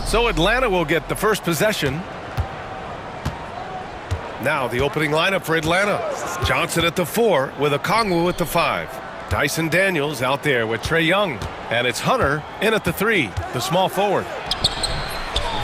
So Atlanta will get the first possession. Now the opening lineup for Atlanta. Johnson at the 4 with Okongwu at the 5. Dyson Daniels out there with Trae Young. And it's Hunter in at the 3, the small forward.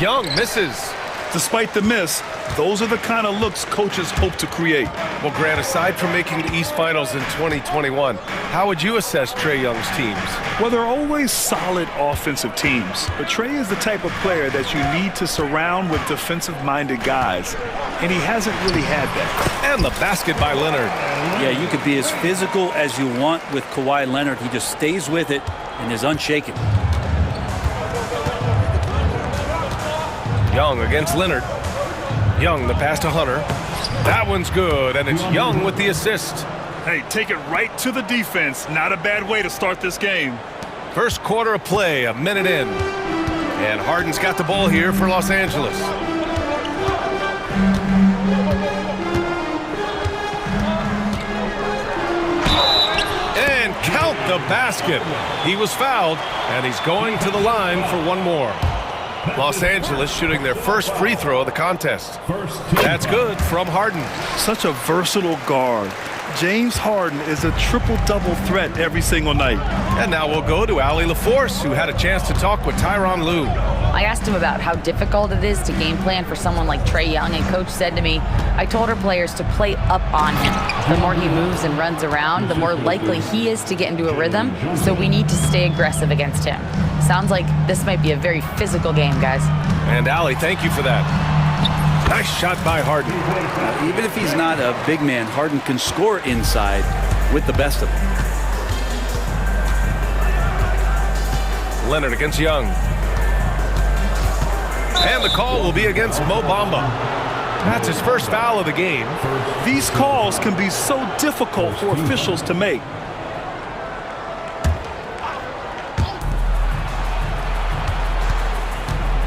Young misses. Despite the miss, those are the kind of looks coaches hope to create. Well, Grant, aside from making the East Finals in 2021, how would you assess Trae Young's teams? Well, they're always solid offensive teams, but Trae is the type of player that you need to surround with defensive-minded guys, and he hasn't really had that. And the basket by Leonard. Yeah, you could be as physical as you want with Kawhi Leonard. He just stays with it and is unshaken. Young against Leonard. Young, the pass to Hunter. That one's good, and it's Young with the assist. Hey, take it right to the defense. Not a bad way to start this game. First quarter of play, a minute in. And Harden's got the ball here for Los Angeles. And count the basket. He was fouled, and he's going to the line for one more. Los Angeles shooting their first free throw of the contest. That's good from Harden. Such a versatile guard. James Harden is a triple-double threat every single night. And now we'll go to Allie LaForce, who had a chance to talk with Tyronn Lue. I asked him about how difficult it is to game plan for someone like Trae Young, and Coach said to me, I told our players to play up on him. The more he moves and runs around, the more likely he is to get into a rhythm, so we need to stay aggressive against him. Sounds like this might be a very physical game, guys. And Allie, thank you for that. Nice shot by Harden. Even if he's not a big man, Harden can score inside with the best of them. Leonard against Young. And the call will be against Mo Bamba. That's his first foul of the game. These calls can be so difficult for officials to make.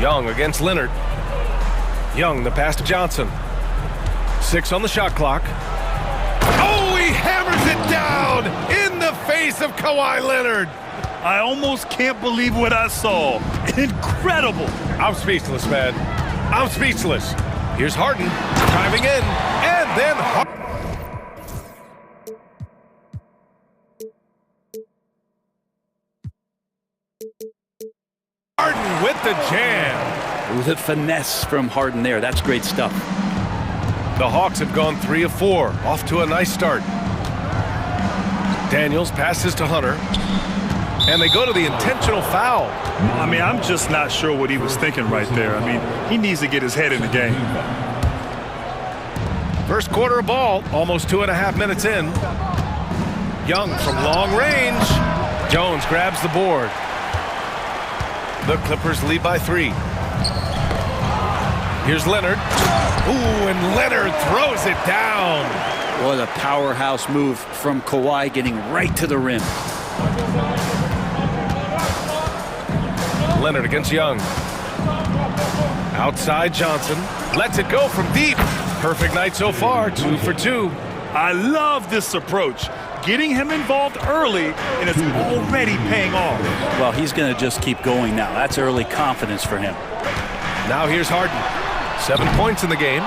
Young against Leonard. Young, the pass to Johnson. 6 on the shot clock. Oh, he hammers it down in the face of Kawhi Leonard. I almost can't believe what I saw. Incredible. I'm speechless, man. I'm speechless. Here's Harden driving in, and then Harden with the jam. Ooh, the finesse from Harden there. That's great stuff. The Hawks have gone 3 of 4, off to a nice start. Daniels passes to Hunter, and they go to the intentional foul. I mean, I'm just not sure what he was thinking right there. I mean, he needs to get his head in the game. First quarter of ball, almost 2.5 minutes in. Young from long range. Jones grabs the board. The Clippers lead by 3. Here's Leonard. Ooh, and Leonard throws it down. What a powerhouse move from Kawhi, getting right to the rim. Leonard against Young. Outside Johnson. Lets it go from deep. Perfect night so far, 2 for 2. I love this approach. Getting him involved early, and it's already paying off. Well, he's going to just keep going now. That's early confidence for him. Now here's Harden. 7 points in the game.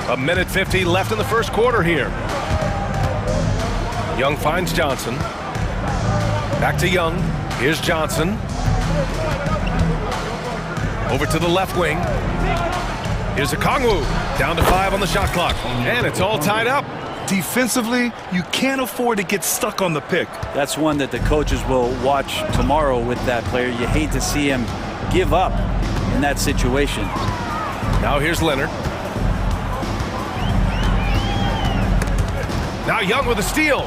1:50 left in the first quarter here. Young finds Johnson. Back to Young. Here's Johnson. Over to the left wing. Here's Okongwu. Down to 5 on the shot clock. And it's all tied up. Defensively, you can't afford to get stuck on the pick. That's one that the coaches will watch tomorrow with that player. You hate to see him give up in that situation. Now here's Leonard. Now Young with a steal.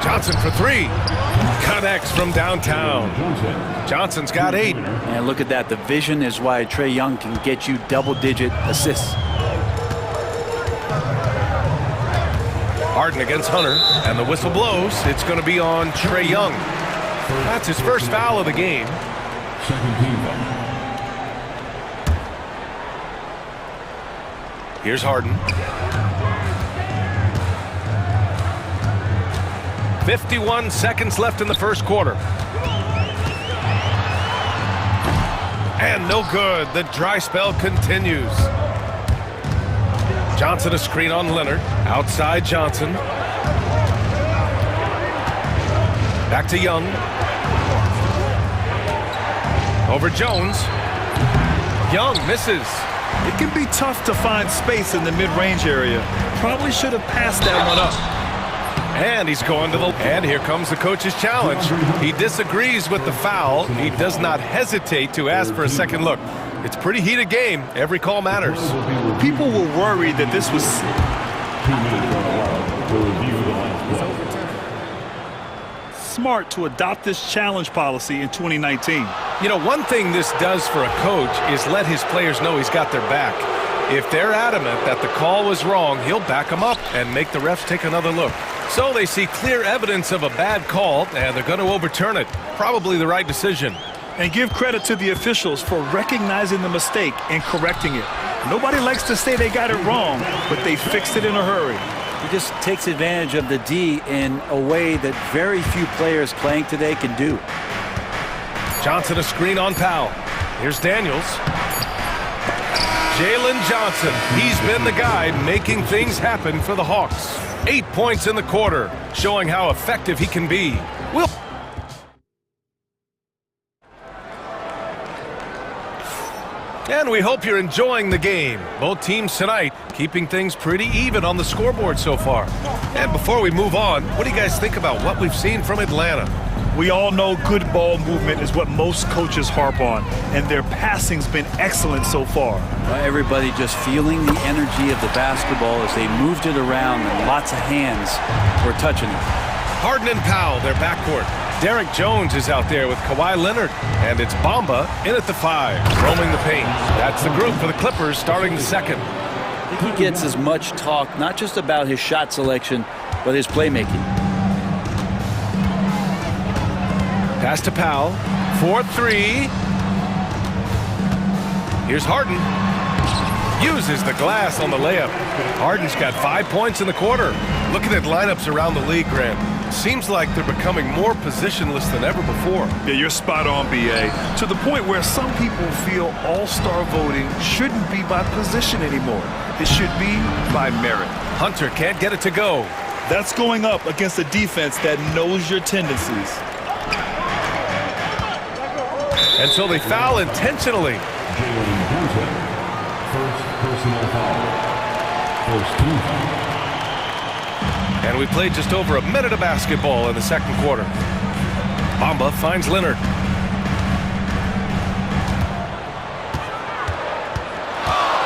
Johnson for 3. Connects from downtown. Johnson's got 8. And look at that. The vision is why Trae Young can get you double-digit assists. Harden against Hunter, and the whistle blows. It's going to be on Trae Young. That's his first foul of the game. Here's Harden. 51 seconds left in the first quarter. And no good. The dry spell continues. Johnson a screen on Leonard. Outside Johnson. Back to Young. Over Jones. Young misses. It can be tough to find space in the mid-range area. Probably should have passed that one up. And he's going to the... And here comes the coach's challenge. He disagrees with the foul. He does not hesitate to ask for a second look. It's a pretty heated game. Every call matters. People were worried that this was... smart to adopt this challenge policy in 2019. You know, one thing this does for a coach is let his players know he's got their back. If they're adamant that the call was wrong, he'll back them up and make the refs take another look. So they see clear evidence of a bad call, and they're going to overturn it. Probably the right decision. And give credit to the officials for recognizing the mistake and correcting it. Nobody likes to say they got it wrong, but they fixed it in a hurry. He just takes advantage of the D in a way that very few players playing today can do. Johnson a screen on Powell. Here's Daniels. Jalen Johnson, he's been the guy making things happen for the Hawks. 8 points in the quarter, showing how effective he can be. And we hope you're enjoying the game. Both teams tonight keeping things pretty even on the scoreboard so far. And before we move on, what do you guys think about what we've seen from Atlanta? We all know good ball movement is what most coaches harp on, and their passing's been excellent so far. Everybody just feeling the energy of the basketball as they moved it around, and lots of hands were touching it. Harden and Powell, their backcourt. Derek Jones is out there with Kawhi Leonard, and it's Bamba in at the 5, roaming the paint. That's the group for the Clippers starting the second. I think he gets as much talk, not just about his shot selection, but his playmaking. Pass to Powell, 4-3. Here's Harden. Uses the glass on the layup. Harden's got 5 points in the quarter. Looking at lineups around the league, Grant, seems like they're becoming more positionless than ever before. Yeah, you're spot on, B.A. To the point where some people feel all-star voting shouldn't be by position anymore. It should be by merit. Hunter can't get it to go. That's going up against a defense that knows your tendencies. And so they foul intentionally. First personal foul. First team foul. And we played just over a minute of basketball in the second quarter. Bamba finds Leonard.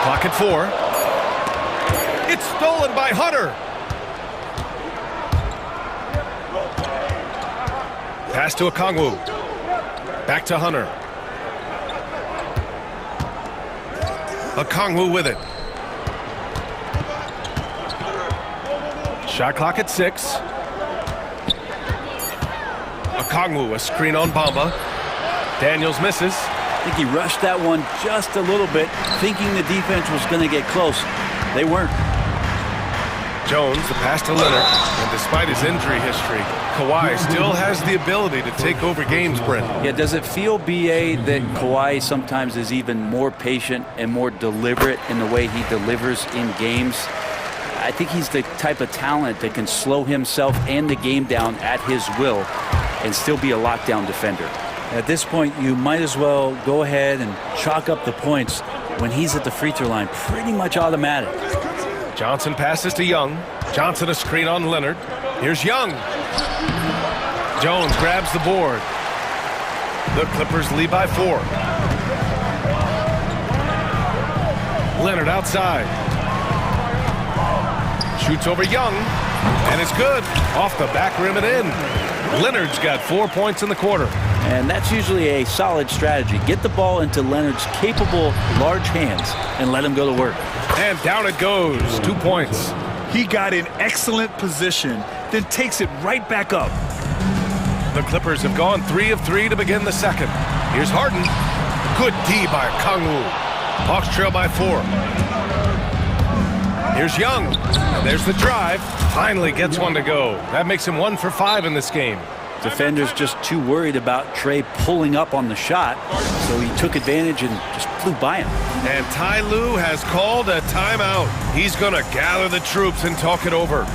Clock at 4. It's stolen by Hunter. Pass to Okongwu. Back to Hunter. Okongwu with it. Shot clock at 6. Okongwu, a screen on Bamba. Daniels misses. I think he rushed that one just a little bit, thinking the defense was going to get close. They weren't. Jones, the pass to Leonard. And despite his injury history, Kawhi still has the ability to take over games, Brent. Yeah, does it feel, B.A., that Kawhi sometimes is even more patient and more deliberate in the way he delivers in games? I think he's the type of talent that can slow himself and the game down at his will and still be a lockdown defender. At this point, you might as well go ahead and chalk up the points when he's at the free throw line. Pretty much automatic. Johnson passes to Young. Johnson a screen on Leonard. Here's Young. Jones grabs the board. The Clippers lead by 4. Leonard outside. Shoots over Young, and it's good. Off the back rim and in. Leonard's got 4 points in the quarter. And that's usually a solid strategy. Get the ball into Leonard's capable, large hands and let him go to work. And down it goes. 2 points. He got in excellent position, then takes it right back up. The Clippers have gone 3 of 3 to begin the second. Here's Harden. Good D by Okongwu. Hawks trail by 4. Here's Young. And there's the drive. Finally gets one to go. That makes him 1 for 5 in this game. Defenders just too worried about Trey pulling up on the shot, so he took advantage and just flew by him. And Ty Lue has called a timeout. He's going to gather the troops and talk it over.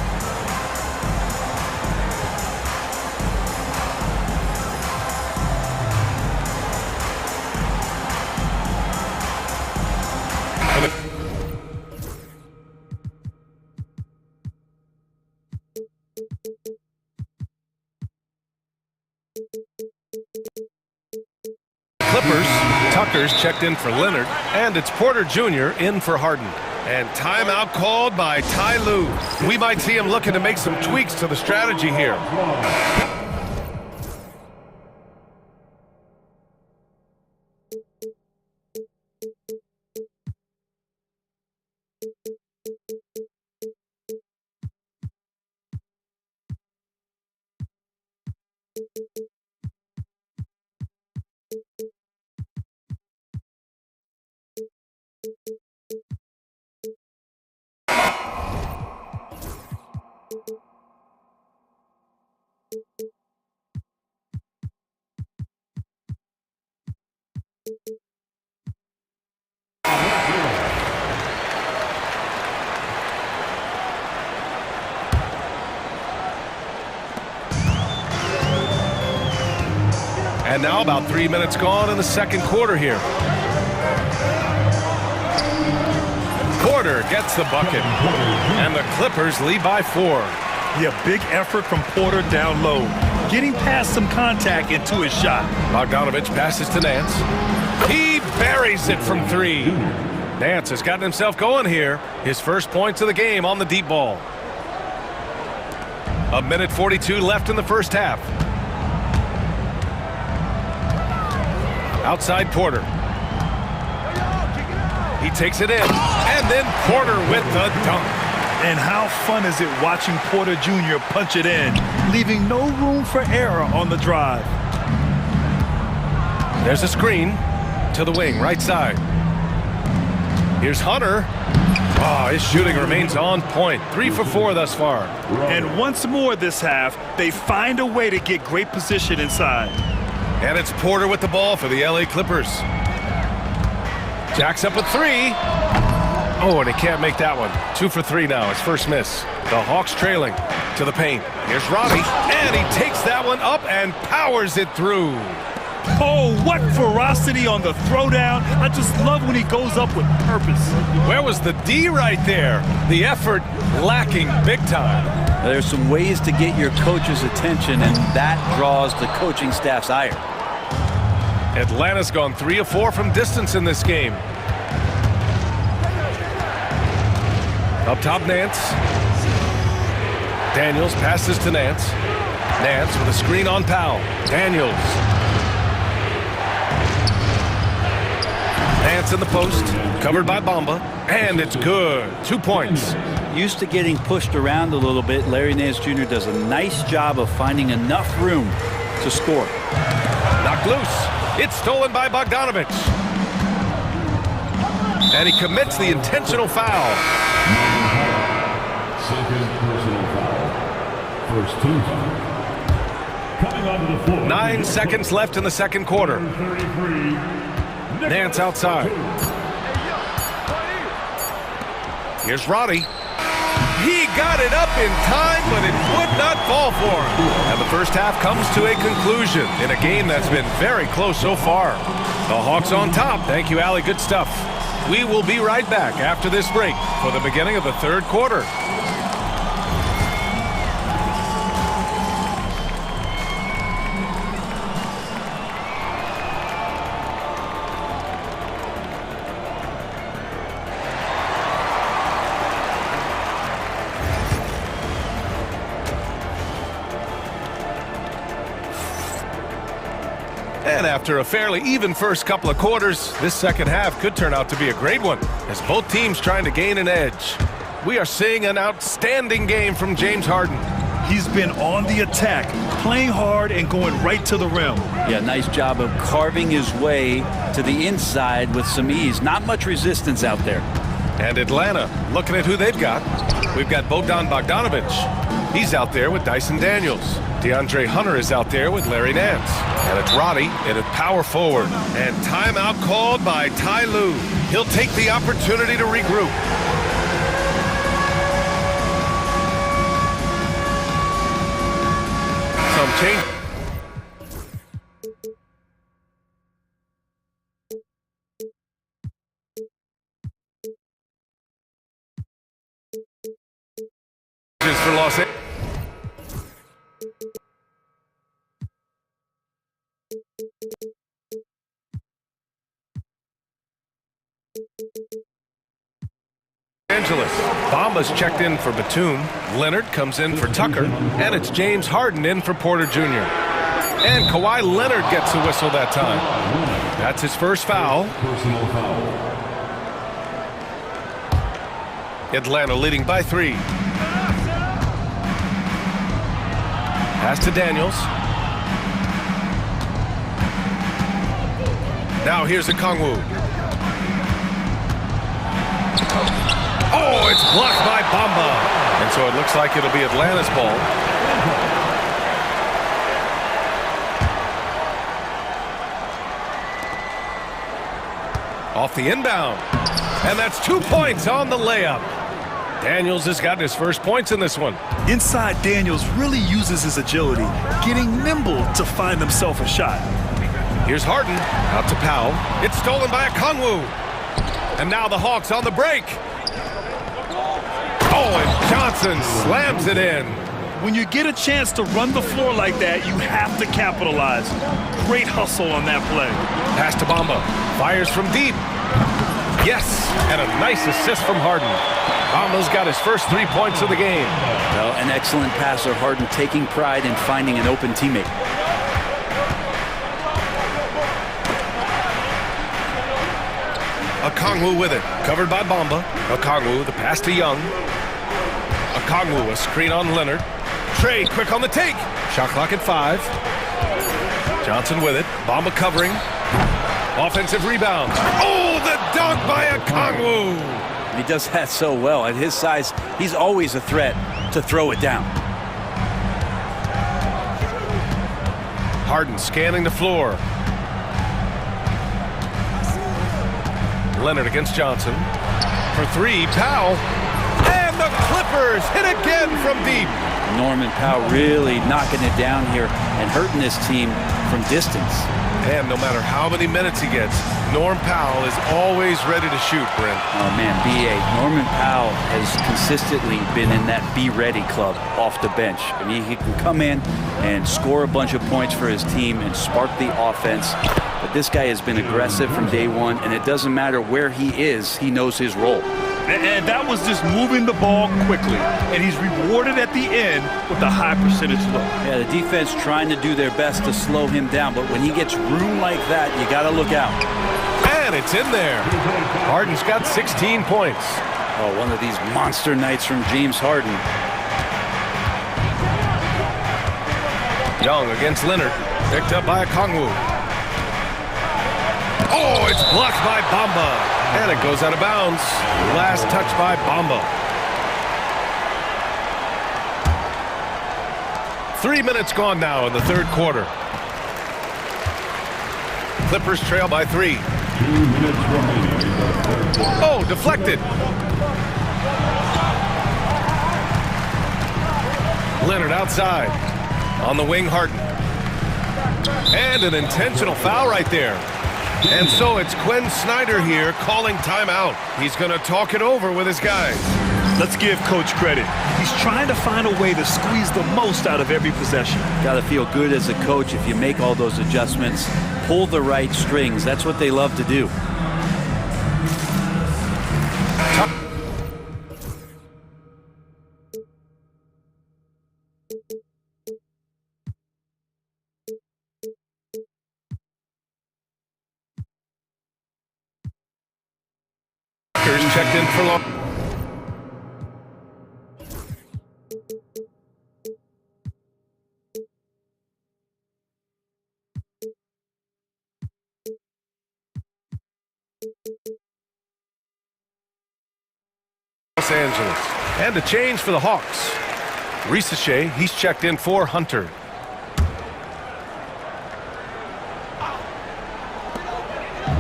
Clippers, Tucker's checked in for Leonard, and it's Porter Jr. in for Harden. And timeout called by Ty Lue. We might see him looking to make some tweaks to the strategy here. And now about 3 minutes gone in the second quarter here. Porter gets the bucket, and the Clippers lead by 4. Yeah, big effort from Porter down low, getting past some contact into his shot. Bogdanovich passes to Nance. He buries it from 3. Nance has gotten himself going here. His first points of the game on the deep ball. 1:42 left in the first half. Outside Porter. He takes it in, and then Porter with the dunk. And how fun is it watching Porter Jr. punch it in, leaving no room for error on the drive. There's a screen to the wing, right side. Here's Hunter. Oh, his shooting remains on point. 3 for 4 thus far. And once more this half, they find a way to get great position inside. And it's Porter with the ball for the LA Clippers. Jacks up a 3. Oh, and he can't make that one. 2 for 3 now, his first miss. The Hawks trailing to the paint. Here's Robbie, and he takes that one up and powers it through. Oh, what ferocity on the throwdown. I just love when he goes up with purpose. Where was the D right there? The effort lacking big time. There's some ways to get your coach's attention, and that draws the coaching staff's ire. Atlanta's gone 3 of 4 from distance in this game. Up top, Nance. Daniels passes to Nance. Nance with a screen on Powell. Daniels. Nance in the post, covered by Bamba, and it's good. 2 points. Used to getting pushed around a little bit, Larry Nance Jr. does a nice job of finding enough room to score. Knocked loose. It's stolen by Bogdanovich. And he commits the intentional foul. Second personal foul. First team foul. Coming onto the floor. 9 seconds left in the second quarter. 33. Nance outside. Here's Roddy. He got it up in time, but it would not fall for him. And the first half comes to a conclusion in a game that's been very close so far. The Hawks on top. Thank you, Allie. Good stuff. We will be right back after this break for the beginning of the third quarter. And after a fairly even first couple of quarters, this second half could turn out to be a great one, as both teams trying to gain an edge. We are seeing an outstanding game from James Harden. He's been on the attack, playing hard and going right to the rim. Yeah, nice job of carving his way to the inside with some ease. Not much resistance out there. And Atlanta, looking at who they've got. We've got Bogdan Bogdanovic. He's out there with Dyson Daniels. DeAndre Hunter is out there with Larry Nance. And it's Roddy in a power forward. And timeout called by Ty Lue. He'll take the opportunity to regroup. Some change. For Los Angeles. Bamba's checked in for Batum. Leonard comes in for Tucker. And it's James Harden in for Porter Jr. And Kawhi Leonard gets a whistle that time. That's his first foul. Personal foul. Atlanta leading by 3. Pass to Daniels. Now here's a Kongwu. Oh, it's blocked by Bamba. And so it looks like it'll be Atlanta's ball. Off the inbound. And that's 2 points on the layup. Daniels has gotten his first points in this one. Inside, Daniels really uses his agility, getting nimble to find himself a shot. Here's Harden, out to Powell. It's stolen by a Kongwu. And now the Hawks on the break. Oh, and Johnson slams it in. When you get a chance to run the floor like that, you have to capitalize. Great hustle on that play. Pass to Bamba. Fires from deep. Yes, and a nice assist from Harden. Bamba's got his first 3 points of the game. Well, an excellent passer, Harden taking pride in finding an open teammate. Okongwu with it, covered by Bamba. Okongwu, the pass to Young. Okongwu, a screen on Leonard. Trey, quick on the take. Shot clock at 5. Johnson with it. Bamba covering. Offensive rebound. Oh, the dunk by Okongwu. He does that so well. At his size, he's always a threat to throw it down. Harden scanning the floor. Leonard against Johnson. For 3, Powell. And the Clippers hit again from deep. Norman Powell really knocking it down here and hurting this team from distance. And no matter how many minutes he gets, Norm Powell is always ready to shoot, Brent. Oh, man, B.A. Norman Powell has consistently been in that Be Ready club off the bench. I mean, he can come in and score a bunch of points for his team and spark the offense. But this guy has been aggressive from day one, and it doesn't matter where he is, he knows his role. And that was just moving the ball quickly. And he's rewarded at the end with a high percentage look. Yeah, the defense trying to do their best to slow him down, but when he gets room like that, you got to look out. And it's in there. Harden's got 16 points. Oh, one of these monster nights from James Harden. Young against Leonard. Picked up by Okongwu. Oh, it's blocked by Bamba. And it goes out of bounds. Last touch by Bamba. 3 minutes gone now in the third quarter. Clippers trail by 3. 2 minutes remaining. Oh, deflected. Leonard outside. On the wing, Harden. And an intentional foul right there. And so it's Quinn Snyder here calling timeout. He's going to talk it over with his guys. Let's give Coach credit. He's trying to find a way to squeeze the most out of every possession. Got to feel good as a coach if you make all those adjustments, pull the right strings. That's what they love to do. Checked in for long. Los Angeles. And a change for the Hawks. Ricochet, he's checked in for Hunter.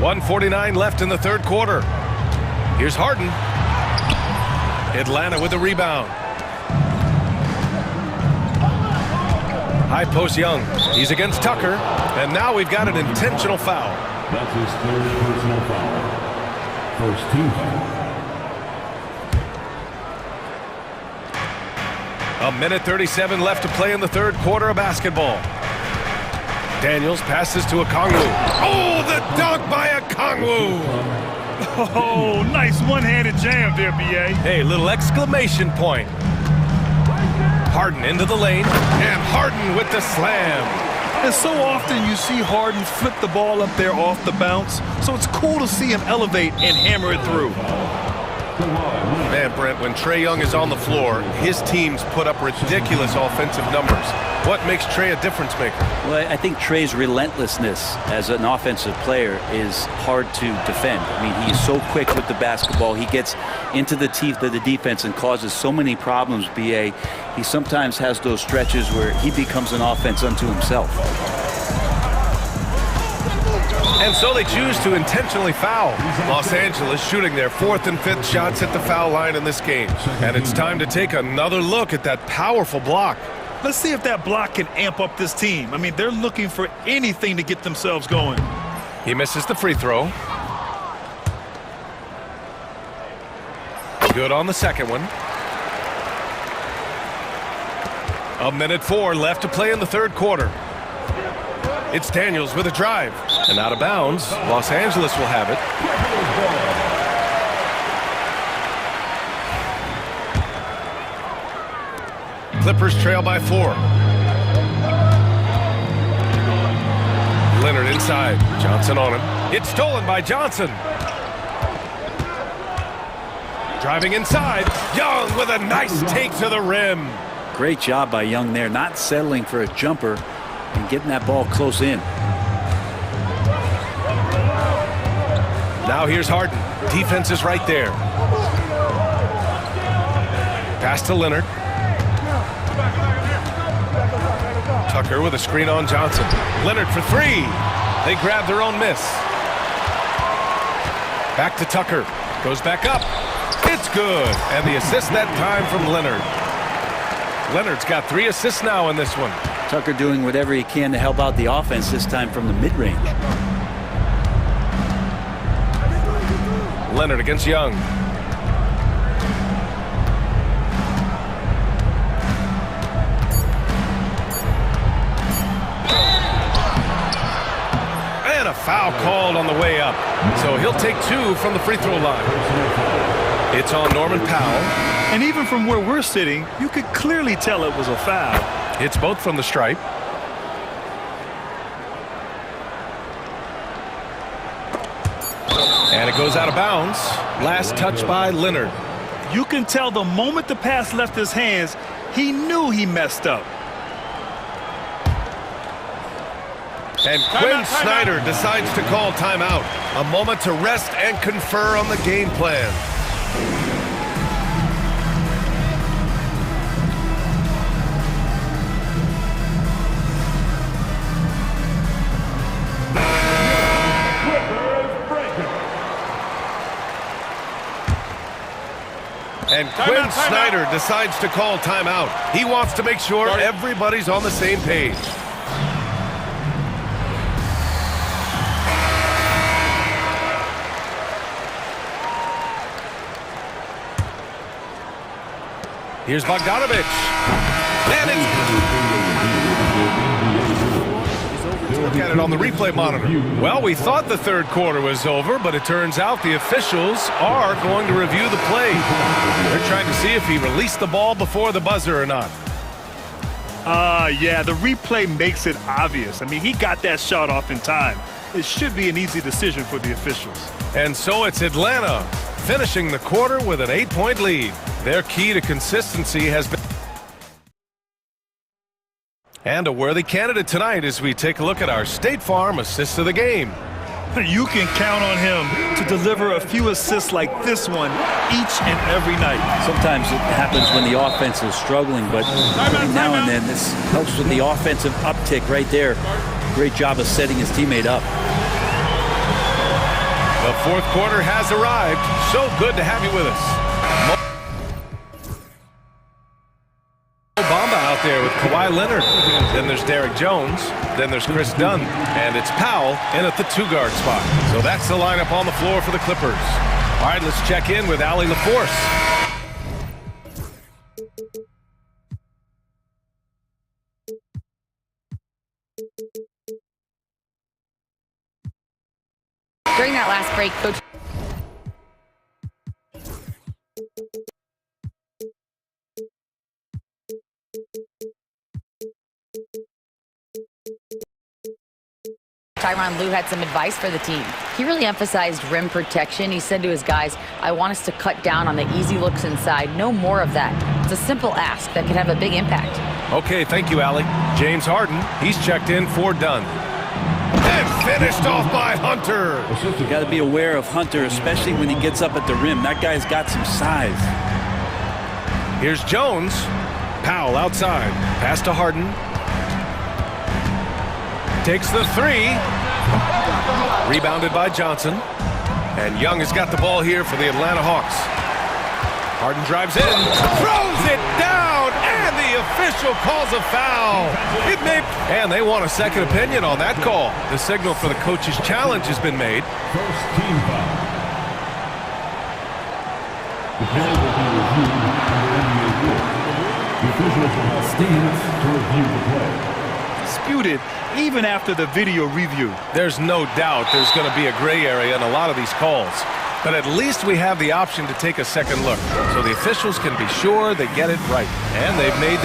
.149 left in the third quarter. Here's Harden. Atlanta with the rebound. High post Young. He's against Tucker. And now we've got an intentional foul. That's his third personal foul. First team foul. A minute 37 left to play in the third quarter of basketball. Daniels passes to Okongwu. Oh, the dunk by Okongwu! Oh, nice one-handed jam there, B.A. Hey, little exclamation point. Harden into the lane, and Harden with the slam. And so often you see Harden flip the ball up there off the bounce, so it's cool to see him elevate and hammer it through. Man, Brent, when Trae Young is on the floor, his teams put up ridiculous offensive numbers. What makes Trae a difference maker? Well, I think Trae's relentlessness as an offensive player is hard to defend. I mean, he's so quick with the basketball. He gets into the teeth of the defense and causes so many problems, B.A. He sometimes has those stretches where he becomes an offense unto himself. And so they choose to intentionally foul. Los Angeles shooting their fourth and fifth shots at the foul line in this game. And it's time to take another look at that powerful block. Let's see if that block can amp up this team. I mean, they're looking for anything to get themselves going. He misses the free throw. Good on the second one. A minute 4 left to play in the third quarter. It's Daniels with a drive. And out of bounds, Los Angeles will have it. Clippers trail by 4. Leonard inside. Johnson on him. It's stolen by Johnson. Driving inside. Young with a nice take to the rim. Great job by Young there, not settling for a jumper and getting that ball close in. Now here's Harden. Defense is right there. Pass to Leonard. Tucker with a screen on Johnson. Leonard for 3. They grab their own miss. Back to Tucker. Goes back up. It's good. And the assist that time from Leonard. Leonard's got 3 assists now in this one. Tucker doing whatever he can to help out the offense, this time from the mid-range. Leonard against Young. And a foul called on the way up. So he'll take 2 from the free throw line. It's on Norman Powell. And even from where we're sitting, you could clearly tell it was a foul. It's both from the stripe. And it goes out of bounds. Last touch by Leonard. You can tell the moment the pass left his hands, he knew he messed up. And Quinn Snyder decides to call timeout. A moment to rest and confer on the game plan. And Quinn Snyder decides to call timeout. He wants to make sure everybody's on the same page. Here's Bogdanovic. And look at it on the replay monitor. Well, we thought the third quarter was over, but it turns out the officials are going to review the play. They're trying to see if he released the ball before the buzzer or not. Yeah, the replay makes it obvious. I mean, he got that shot off in time. It should be an easy decision for the officials. And so it's Atlanta finishing the quarter with an 8-point lead. Their key to consistency has been... And a worthy candidate tonight as we take a look at our State Farm assist of the game. You can count on him to deliver a few assists like this one each and every night. Sometimes it happens when the offense is struggling, but every now and then this helps with the offensive uptick right there. Great job of setting his teammate up. The fourth quarter has arrived. So good to have you with us. Out there with Kawhi Leonard. Then there's Derek Jones. Then there's Chris Dunn. And it's Powell in at the two-guard spot. So that's the lineup on the floor for the Clippers. All right, let's check in with Allie LaForce. During that last break, Coach Tyronn Lue had some advice for the team. He really emphasized rim protection. He said to his guys, I want us to cut down on the easy looks inside. No more of that. It's a simple ask that could have a big impact. Okay, thank you, Allie. James Harden, he's checked in for Dunn. And finished off by Hunter. You got to be aware of Hunter, especially when he gets up at the rim. That guy's got some size. Here's Jones. Powell outside. Pass to Harden. Takes the three. Rebounded by Johnson. And Young has got the ball here for the Atlanta Hawks. Harden drives in, throws it down, and the official calls a foul. And they want a second opinion on that call. The signal for the coach's challenge has been made. First team foul. The play will be reviewed under NBA rules. The officials will have stands to review the play. Disputed even after the video review. There's no doubt there's going to be a gray area in a lot of these calls. But at least we have the option to take a second look. So the officials can be sure they get it right. And they've made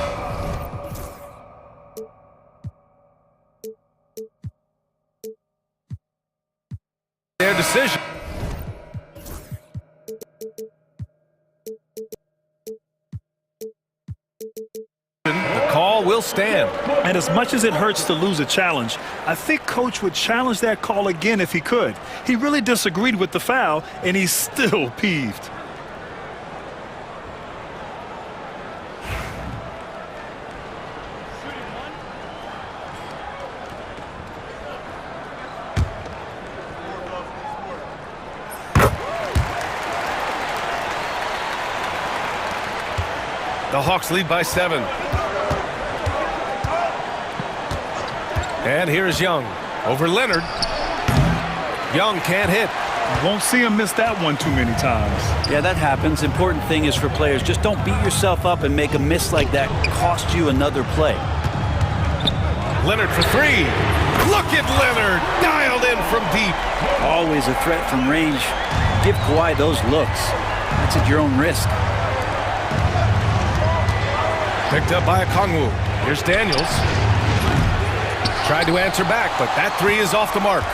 their decision. The call will stand. And as much as it hurts to lose a challenge, I think Coach would challenge that call again if he could. He really disagreed with the foul, and he's still peeved. The Hawks lead by 7. And here is Young over Leonard. Young can't hit. Won't see him miss that one too many times. Yeah, that happens. Important thing is for players, just don't beat yourself up and make a miss like that cost you another play. Leonard for 3. Look at Leonard, dialed in from deep. Always a threat from range. Give Kawhi those looks. That's at your own risk. Picked up by Okongwu. Here's Daniels. Tried to answer back, but that 3 is off the mark.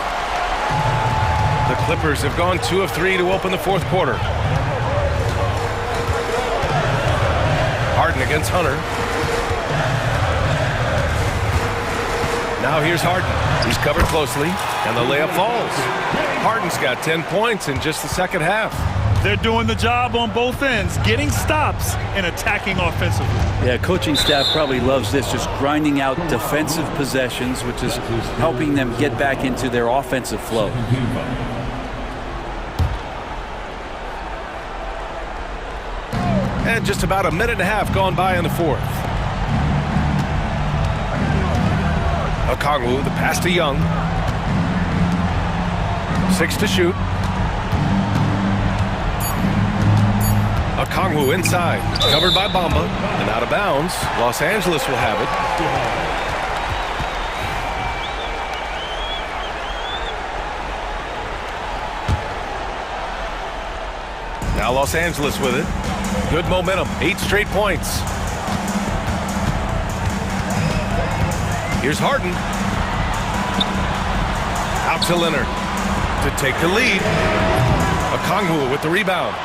The Clippers have gone 2 of 3 to open the fourth quarter. Harden against Hunter. Now here's Harden. He's covered closely, and the layup falls. Harden's got 10 points in just the second half. They're doing the job on both ends, getting stops and attacking offensively. Yeah, coaching staff probably loves this, just grinding out defensive possessions, which is helping them get back into their offensive flow. And just about a minute and a half gone by in the fourth. Okongwu, the pass to Young. 6 to shoot. Okongwu inside, covered by Bamba, and out of bounds. Los Angeles will have it. Now Los Angeles with it. Good momentum, 8 straight points. Here's Harden. Out to Leonard to take the lead. Okongwu with the rebound.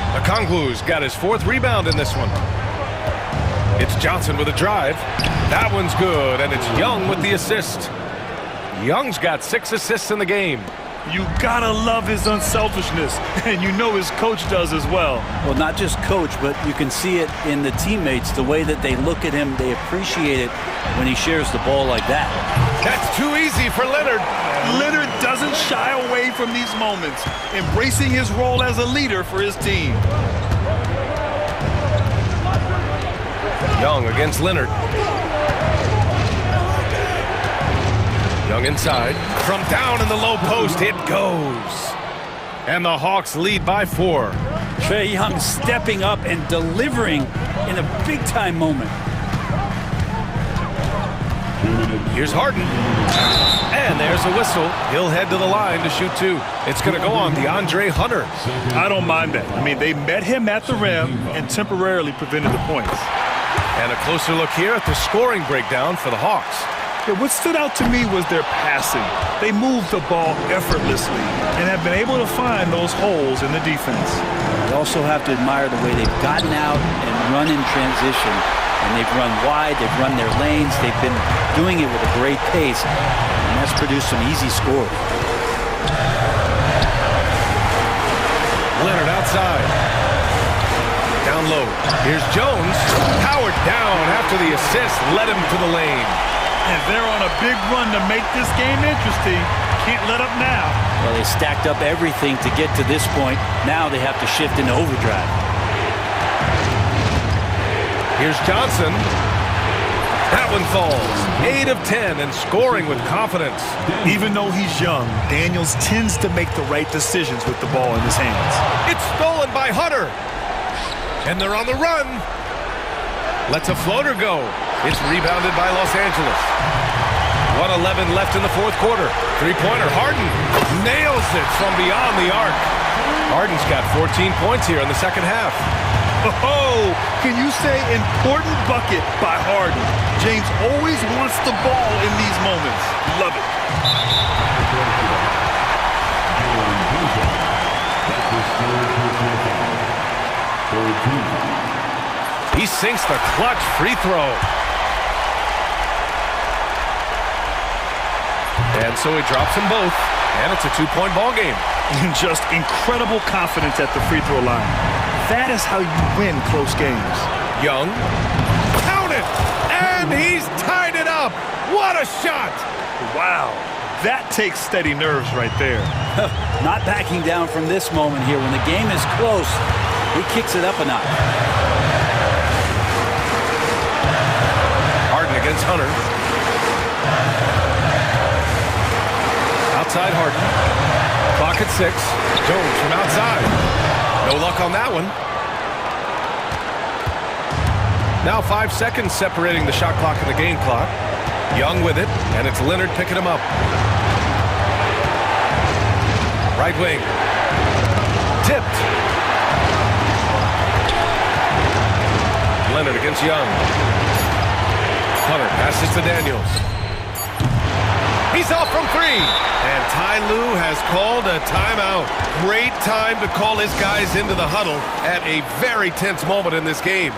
Okongwu's got his 4th rebound in this one. It's Johnson with a drive. That one's good, and it's Young with the assist. Young's got 6 assists in the game. You gotta love his unselfishness, and you know his coach does as well. Well, not just coach, but you can see it in the teammates, the way that they look at him. They appreciate it when he shares the ball like that. That's too easy for Leonard. Leonard doesn't shy away from these moments, embracing his role as a leader for his team. Young against Leonard. Young inside. From down in the low post, it goes. And the Hawks lead by 4. Trae Young stepping up and delivering in a big-time moment. Here's Harden. And there's a whistle. He'll head to the line to shoot 2. It's going to go on DeAndre Hunter. I don't mind that. I mean, they met him at the rim and temporarily prevented the points. And a closer look here at the scoring breakdown for the Hawks. Yeah, what stood out to me was their passing. They moved the ball effortlessly and have been able to find those holes in the defense. You also have to admire the way they've gotten out and run in transition. And they've run wide, they've run their lanes, they've been doing it with a great pace, and that's produced some easy scores. Leonard outside. Down low. Here's Jones. Powered down after the assist led him to the lane. And they're on a big run to make this game interesting. Can't let up now. Well, they stacked up everything to get to this point. Now they have to shift into overdrive. Here's Johnson. That one falls. 8 of 10 and scoring with confidence. Even though he's young, Daniels tends to make the right decisions with the ball in his hands. It's stolen by Hunter. And they're on the run. Lets a floater go. It's rebounded by Los Angeles. 1:11 left in the fourth quarter. Three-pointer, Harden nails it from beyond the arc. Harden's got 14 points here in the second half. Oh, can you say important bucket by Harden? James always wants the ball in these moments. Love it. He sinks the clutch free throw. And so he drops them both, and it's a 2-point ball game. Just incredible confidence at the free throw line. That is how you win close games. Young, count it, and he's tied it up. What a shot! Wow, that takes steady nerves right there. Not backing down from this moment here. When the game is close, he kicks it up a notch. Harden against Hunter. Outside Harden. Clock at 6. Jones from outside. No luck on that one. Now 5 seconds separating the shot clock and the game clock. Young with it, and it's Leonard picking him up. Right wing. Tipped. Leonard against Young. Hunter passes to Daniels. He's off from 3. And Ty Lue has called a timeout. Great time to call his guys into the huddle at a very tense moment in this game.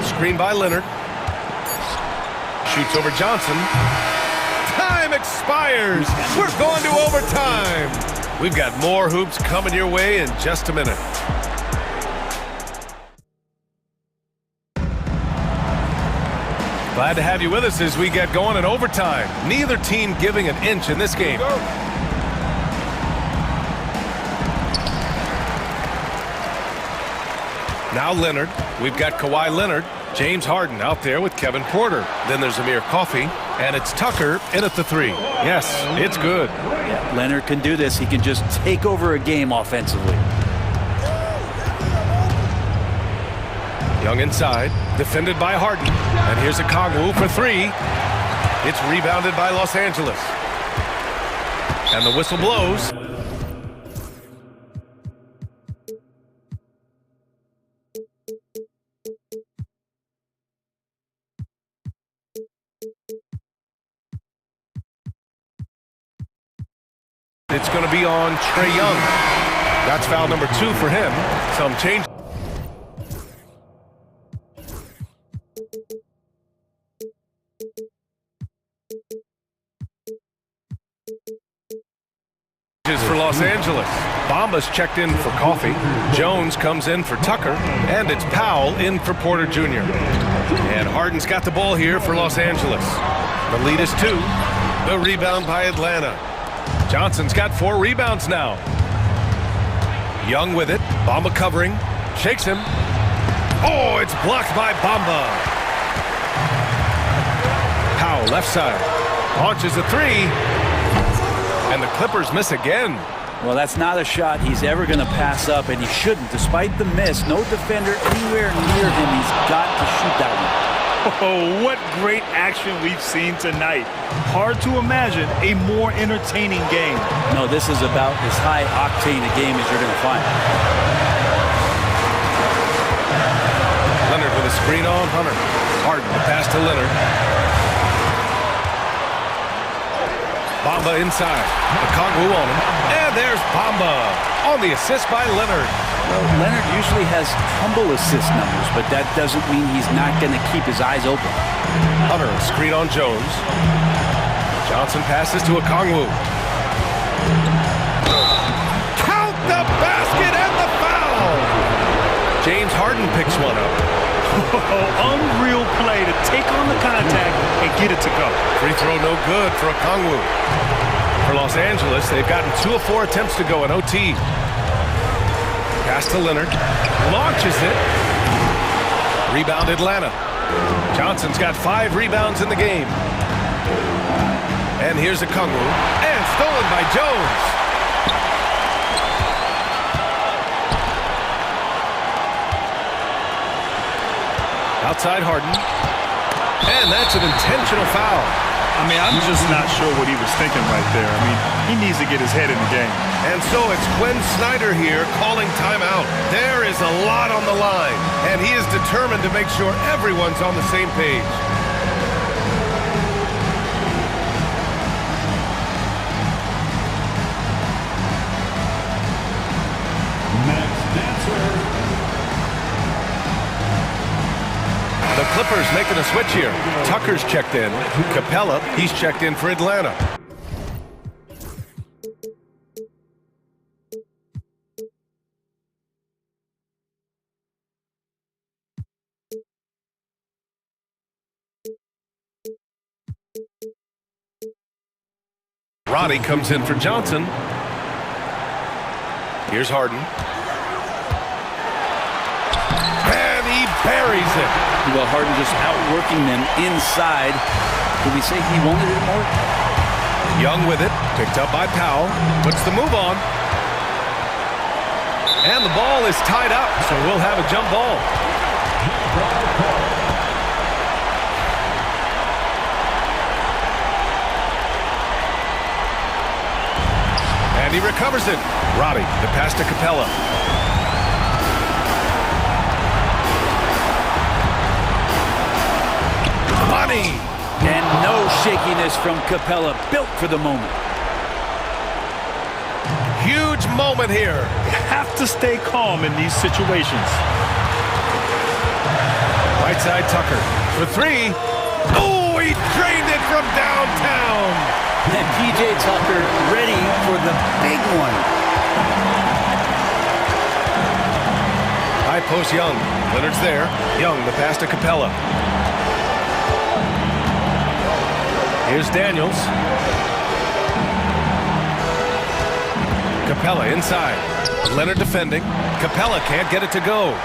Screen by Leonard. Shoots over Johnson. Time expires. We're going to overtime. We've got more hoops coming your way in just a minute. Glad to have you with us as we get going in overtime. Neither team giving an inch in this game. Now Leonard. We've got Kawhi Leonard, James Harden out there with Kevin Porter. Then there's Amir Coffey, and it's Tucker in at the 3. Yes, it's good. Yeah, Leonard can do this. He can just take over a game offensively. Young inside, defended by Harden. And here's a Kongwu for 3. It's rebounded by Los Angeles. And the whistle blows. It's going to be on Trae Young. That's foul number 2 for him. Some change. For Los Angeles. Bamba's checked in for Coffee. Jones comes in for Tucker. And it's Powell in for Porter Jr. And Harden's got the ball here for Los Angeles. The lead is 2. The rebound by Atlanta. Johnson's got 4 rebounds now. Young with it. Bamba covering. Shakes him. Oh, it's blocked by Bamba. Powell left side. Launches a 3. And the Clippers miss again. Well, that's not a shot he's ever going to pass up, and he shouldn't. Despite the miss, no defender anywhere near him. He's got to shoot that one. Oh, what great action we've seen tonight. Hard to imagine a more entertaining game. No, this is about as high-octane a game as you're going to find. Leonard with a screen on Hunter. Harden, the pass to Leonard. Bamba inside. The Kongwu on him. And there's Bamba on the assist by Leonard. Well, Leonard usually has humble assist numbers, but that doesn't mean he's not going to keep his eyes open. Hunter, screen on Jones. Johnson passes to a Kongwu. Count the basket and the foul! James Harden picks one up. Unreal play to take on the contact and get it to go. Free throw no good for a Kongwu. For Los Angeles, they've gotten 2 of 4 attempts to go in OT. Pass to Leonard. Launches it. Rebound Atlanta. Johnson's got 5 rebounds in the game. And here's a Kongwu. And stolen by Jones. Outside Harden. And that's an intentional foul. I mean, I'm just not sure what he was thinking right there. I mean, he needs to get his head in the game. And so it's Quinn Snyder here calling timeout. There is a lot on the line, and he is determined to make sure everyone's on the same page. The Clippers making a switch here. Tucker's checked in. Capella, he's checked in for Atlanta. Roddy comes in for Johnson. Here's Harden. And he buries it. Well, Harden just outworking them inside. Did we say he wanted it more? Young with it. Picked up by Powell. Puts the move on. And the ball is tied up, so we'll have a jump ball. And he recovers it. Roddy, the pass to Capella. Money! And no shakiness from Capella, built for the moment. Huge moment here. You have to stay calm in these situations. Right side Tucker for 3. Oh, he drained it from downtown. And P.J. Tucker ready for the big one. High post Young. Leonard's there. Young, the pass to Capella. Here's Daniels. Capella inside. Leonard defending. Capella can't get it to go.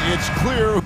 it's clear.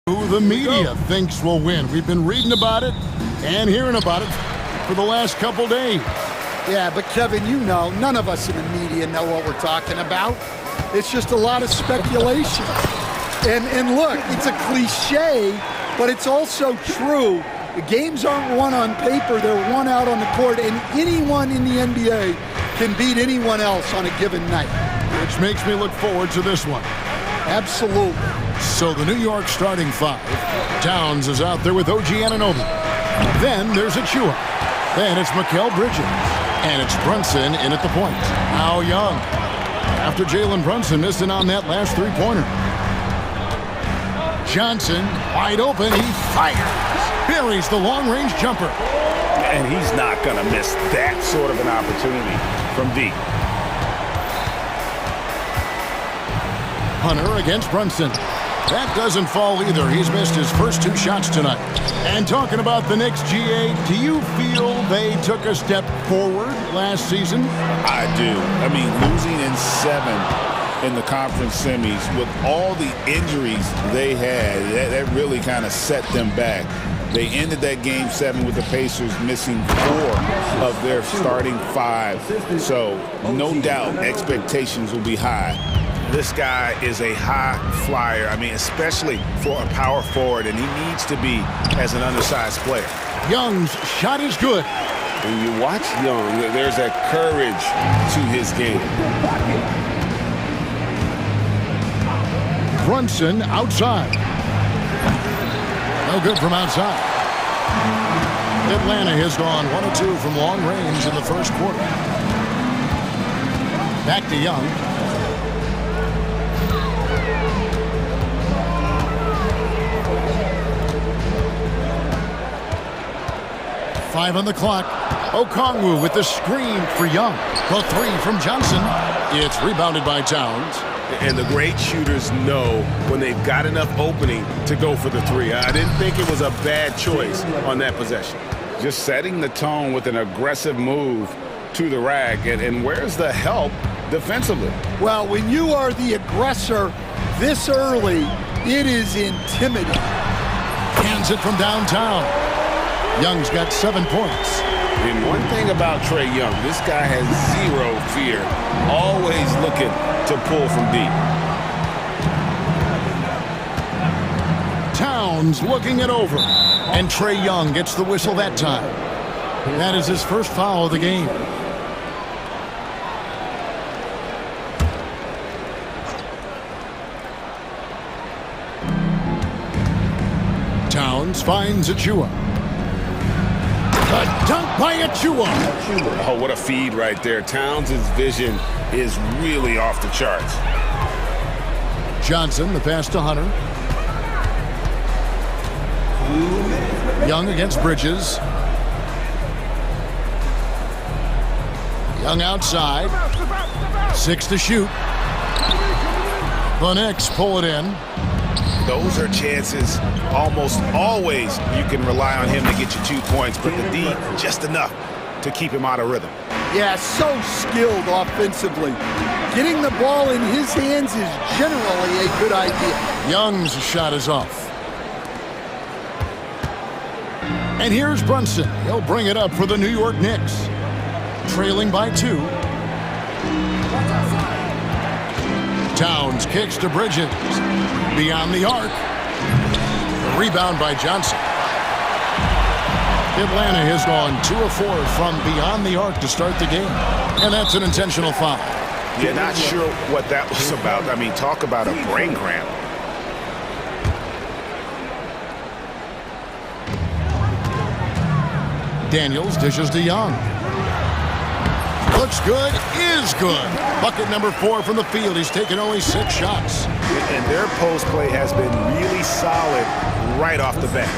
Who the media thinks will win. We've been reading about it and hearing about it for the last couple days. Yeah, but Kevin, you know, none of us in the media know what we're talking about. It's just a lot of speculation. And look, it's a cliche, but it's also true. The games aren't won on paper, they're won out on the court, and anyone in the NBA can beat anyone else on a given night. Which makes me look forward to this one. Absolutely. So the New York starting five. Towns is out there with OG Anunoby. Then there's Achua. Then it's Mikal Bridges. And it's Brunson in at the point. Now Young. After Jalen Brunson missed it on that last three-pointer. Johnson, wide open, he fires. Buries the long-range jumper. And he's not going to miss that sort of an opportunity from deep. Hunter against Brunson. That doesn't fall either. He's missed his first two shots tonight. And talking about the Knicks, GA, do you feel they took a step forward last season? I do. I mean, losing in 7 in the conference semis with all the injuries they had, that really kind of set them back. They ended that game 7 with the Pacers missing 4 of their starting 5. So no doubt expectations will be high. This guy is a high flyer. I mean, especially for a power forward, and he needs to be as an undersized player. Young's shot is good. When you watch Young, there's that courage to his game. Brunson outside. No good from outside. Atlanta has gone 1 of 2 from long range in the first quarter. Back to Young. Five on the clock. Okongwu with the screen for Young. The three from Johnson. It's rebounded by Towns. And the great shooters know when they've got enough opening to go for the three. I didn't think it was a bad choice on that possession. Just setting the tone with an aggressive move to the rack. And where's the help defensively? Well, when you are the aggressor this early, it is intimidating. Hands it from downtown. Young's got 7 points. And one thing about Trae Young, this guy has 0 fear. Always looking to pull from deep. Towns looking it over. And Trae Young gets the whistle that time. That is his first foul of the game. Towns finds Achua. A dunk by Achua. Oh, what a feed right there. Towns' vision is really off the charts. Johnson, the pass to Hunter. Young against Bridges. Young outside. 6 to shoot. The Knicks pull it in. Those are chances almost always you can rely on him to get you 2 points, but the D, just enough to keep him out of rhythm. Yeah, so skilled offensively. Getting the ball in his hands is generally a good idea. Young's shot is off. And here's Brunson. He'll bring it up for the New York Knicks. Trailing by 2. Towns kicks to Bridges. Beyond the arc. Rebound by Johnson. Atlanta has gone 2 of 4 from beyond the arc to start the game. And that's an intentional foul. Yeah, not sure what that was about. I mean, talk about a brain cramp. Daniels dishes to Young. Looks good, is good. Bucket number 4 from the field. He's taken only 6 shots. And their post play has been really solid right off the bat.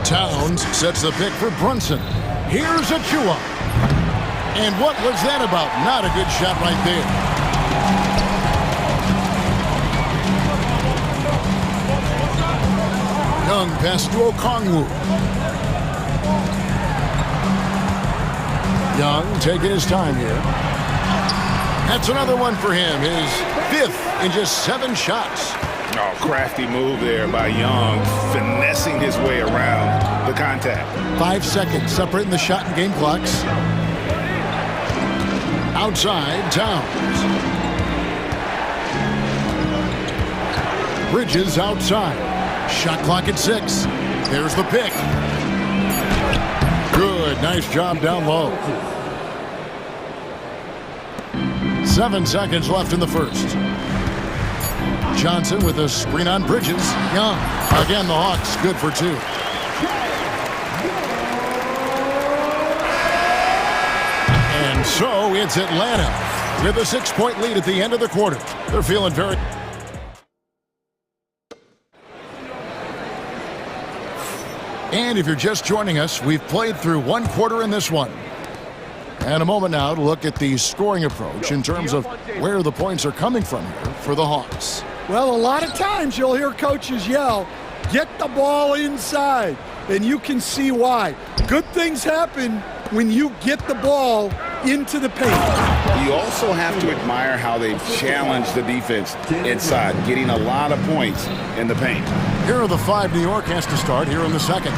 Towns sets the pick for Brunson. Here's Achua. And what was that about? Not a good shot right there. Young pass to Okongwu. Young taking his time here. That's another one for him. His 5th in just 7 shots. Oh, crafty move there by Young, finessing his way around the contact. 5 seconds separating the shot and game clocks. Outside, Towns. Bridges outside. Shot clock at 6. There's the pick. Good, nice job down low. 7 seconds left in the first. Johnson with a screen on Bridges. Young. Again, the Hawks good for 2. And so it's Atlanta with a 6-point lead at the end of the quarter. They're feeling very... And if you're just joining us, we've played through 1 quarter in this one. And a moment now to look at the scoring approach in terms of where the points are coming from here for the Hawks. Well, a lot of times you'll hear coaches yell, get the ball inside, and you can see why. Good things happen when you get the ball into the paint. You also have to admire how they've challenged the defense inside, getting a lot of points in the paint. Here are the 5 New York has to start here in the second.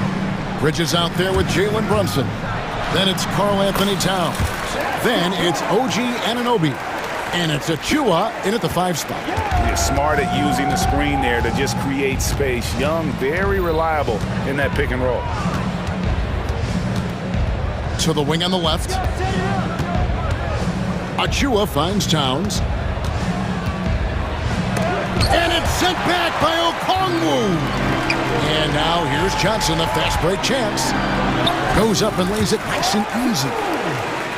Bridges out there with Jalen Brunson. Then it's Karl Anthony Towns. Then it's OG Anunoby. And it's Achua in at the 5 spot. You're smart at using the screen there to just create space. Young, very reliable in that pick and roll. To the wing on the left. Achua finds Towns. And it's sent back by Okongwu. And now here's Johnson, a fast break chance. Goes up and lays it nice and easy.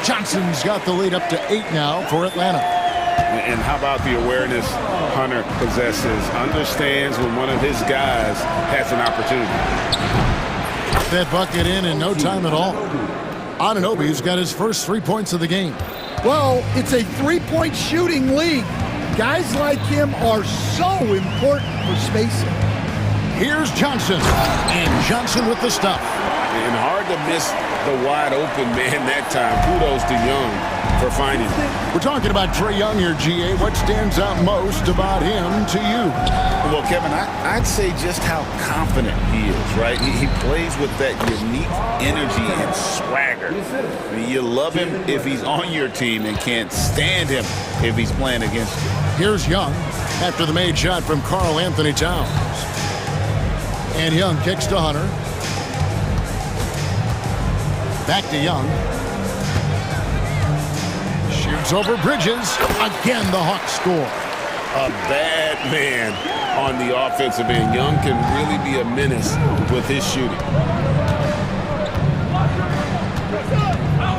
Johnson's got the lead up to 8 now for Atlanta. And how about the awareness Hunter possesses? Understands when one of his guys has an opportunity. That bucket in no time at all. Anunoby's got his first 3 points of the game. Well, it's a 3-point shooting league. Guys like him are so important for spacing. Here's Johnson. And Johnson with the stuff. And hard to miss the wide open man that time. Kudos to Young for finding him. We're talking about Trae Young here, GA. What stands out most about him to you? Well, Kevin, I'd say just how confident he is, right? He plays with that unique energy and swagger. I mean, you love him if he's on your team and can't stand him if he's playing against you. Here's Young after the made shot from Karl Anthony Towns. And Young kicks to Hunter. Back to Young. Shoots over Bridges. Again, the Hawks score. A bad man on the offensive end. Young can really be a menace with his shooting.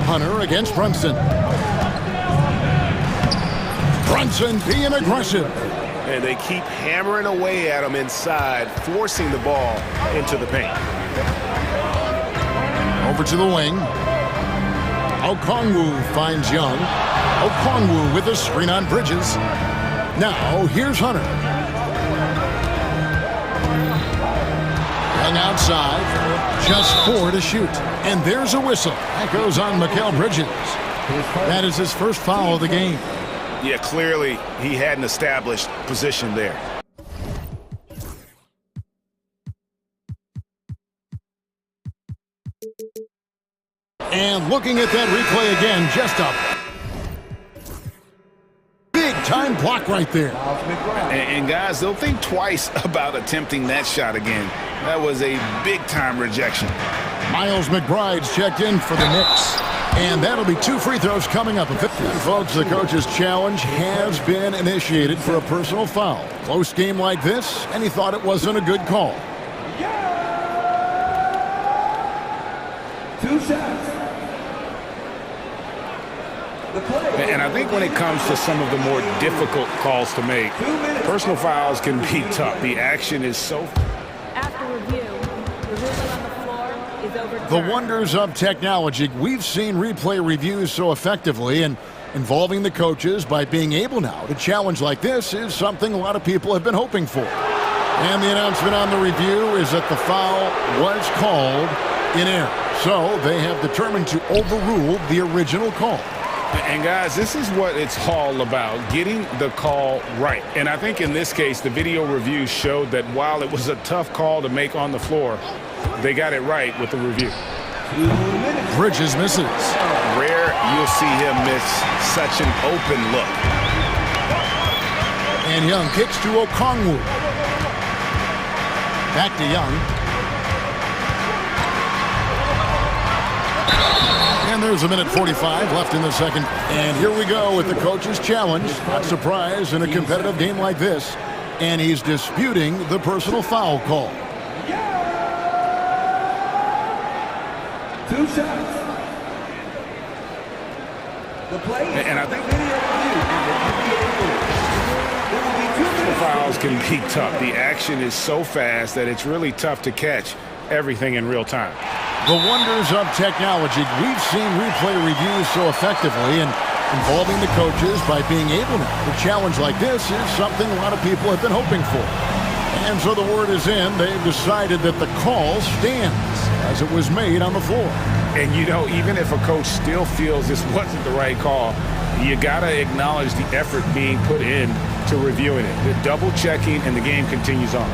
Hunter against Brunson. Brunson being aggressive. And they keep hammering away at him inside, forcing the ball into the paint. Over to the wing. Okongwu finds Young. Okongwu with a screen on Bridges. Now, here's Hunter. Young outside. Just 4 to shoot. And there's a whistle. That goes on Mikal Bridges. That is his first foul of the game. Yeah, clearly he had an established position there. And looking at that replay again, just a big-time block right there. And guys, they'll think twice about attempting that shot again. That was a big-time rejection. Miles McBride's checked in for the Knicks. And that'll be 2 free throws coming up. Folks, the coach's challenge has been initiated for a personal foul. Close game like this, and he thought it wasn't a good call. 2 shots. And I think when it comes to some of the more difficult calls to make, personal fouls can be tough. The action is so... After review, the ruling on the floor is overturned. The wonders of technology. We've seen replay reviews so effectively, and involving the coaches by being able now to challenge like this is something a lot of people have been hoping for. And the announcement on the review is that the foul was called in error. So they have determined to overrule the original call. And guys, this is what it's all about, getting the call right. And I think in this case, the video review showed that while it was a tough call to make on the floor, they got it right with the review. Bridges misses. Rare you'll see him miss such an open look. And Young kicks to Okongwu. Back to Young. And there's 1:45 left in the second. And here we go with the coach's challenge. Not surprised in a competitive game like this. And he's disputing the personal foul call. 2 shots. The play. And I think fouls can be tough. The action is so fast that it's really tough to catch everything in real time. The wonders of technology. We've seen replay reviews so effectively, and involving the coaches by being able now to challenge like this is something a lot of people have been hoping for. And so the word is in. They've decided that the call stands as it was made on the floor. And you know, even if a coach still feels this wasn't the right call, you gotta acknowledge the effort being put in to reviewing it. The double checking, and the game continues on.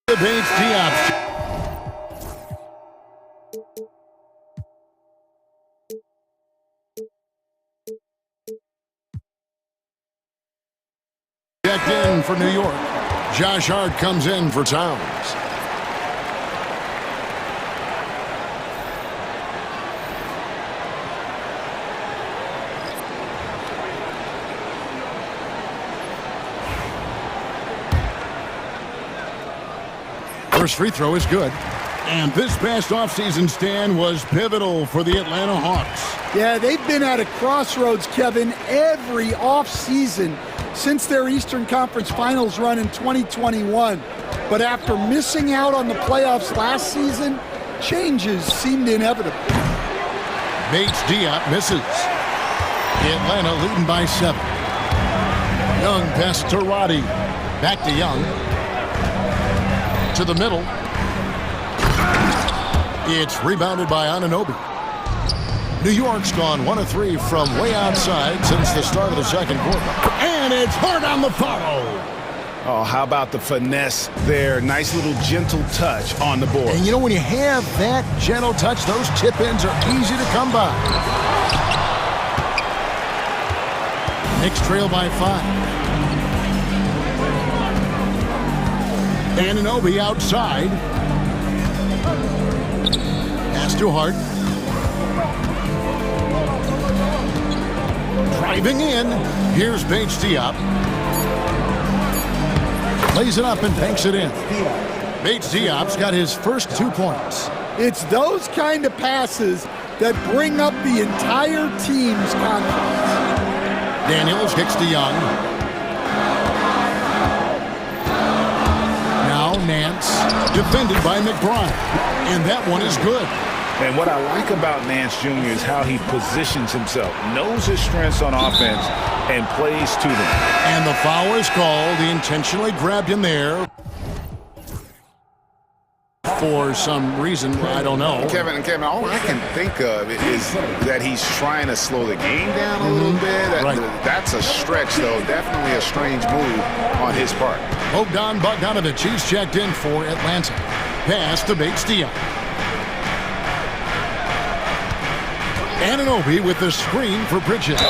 Debates Diop. Checked in for New York. Josh Hart comes in for Towns. First free throw is good. And this past offseason stand was pivotal for the Atlanta Hawks. Yeah, they've been at a crossroads, Kevin, every offseason since their Eastern Conference Finals run in 2021. But after missing out on the playoffs last season, changes seemed inevitable. Bates Diop misses. Atlanta leading by 7. Young pass to Roddy. Back to Young. To the middle. It's rebounded by Anunoby. New York's gone 1 of 3 from way outside since the start of the second quarter. And it's Hart on the follow. Oh, how about the finesse there? Nice little gentle touch on the board. And you know, when you have that gentle touch, those tip-ins are easy to come by. Knicks trail by 5. Anunoby outside. Pass to Hart. Driving in. Here's Bates Diop. Lays it up and banks it in. Bates Diop's got his first 2 points. It's those kind of passes that bring up the entire team's confidence. Daniels kicks to Young. Now Nance, defended by McBride. And that one is good. And what I like about Nance Jr. is how he positions himself, knows his strengths on offense, and plays to them. And the foul is called. He intentionally grabbed him there. for some reason. I don't know. Kevin, all I can think of is that he's trying to slow the game down a little bit. That's a stretch, though. Definitely a strange move on his part. Bogdan Bogdanovic, he's checked in for Atlanta. Pass to Bates-Diop. Anunoby with the screen for Bridges.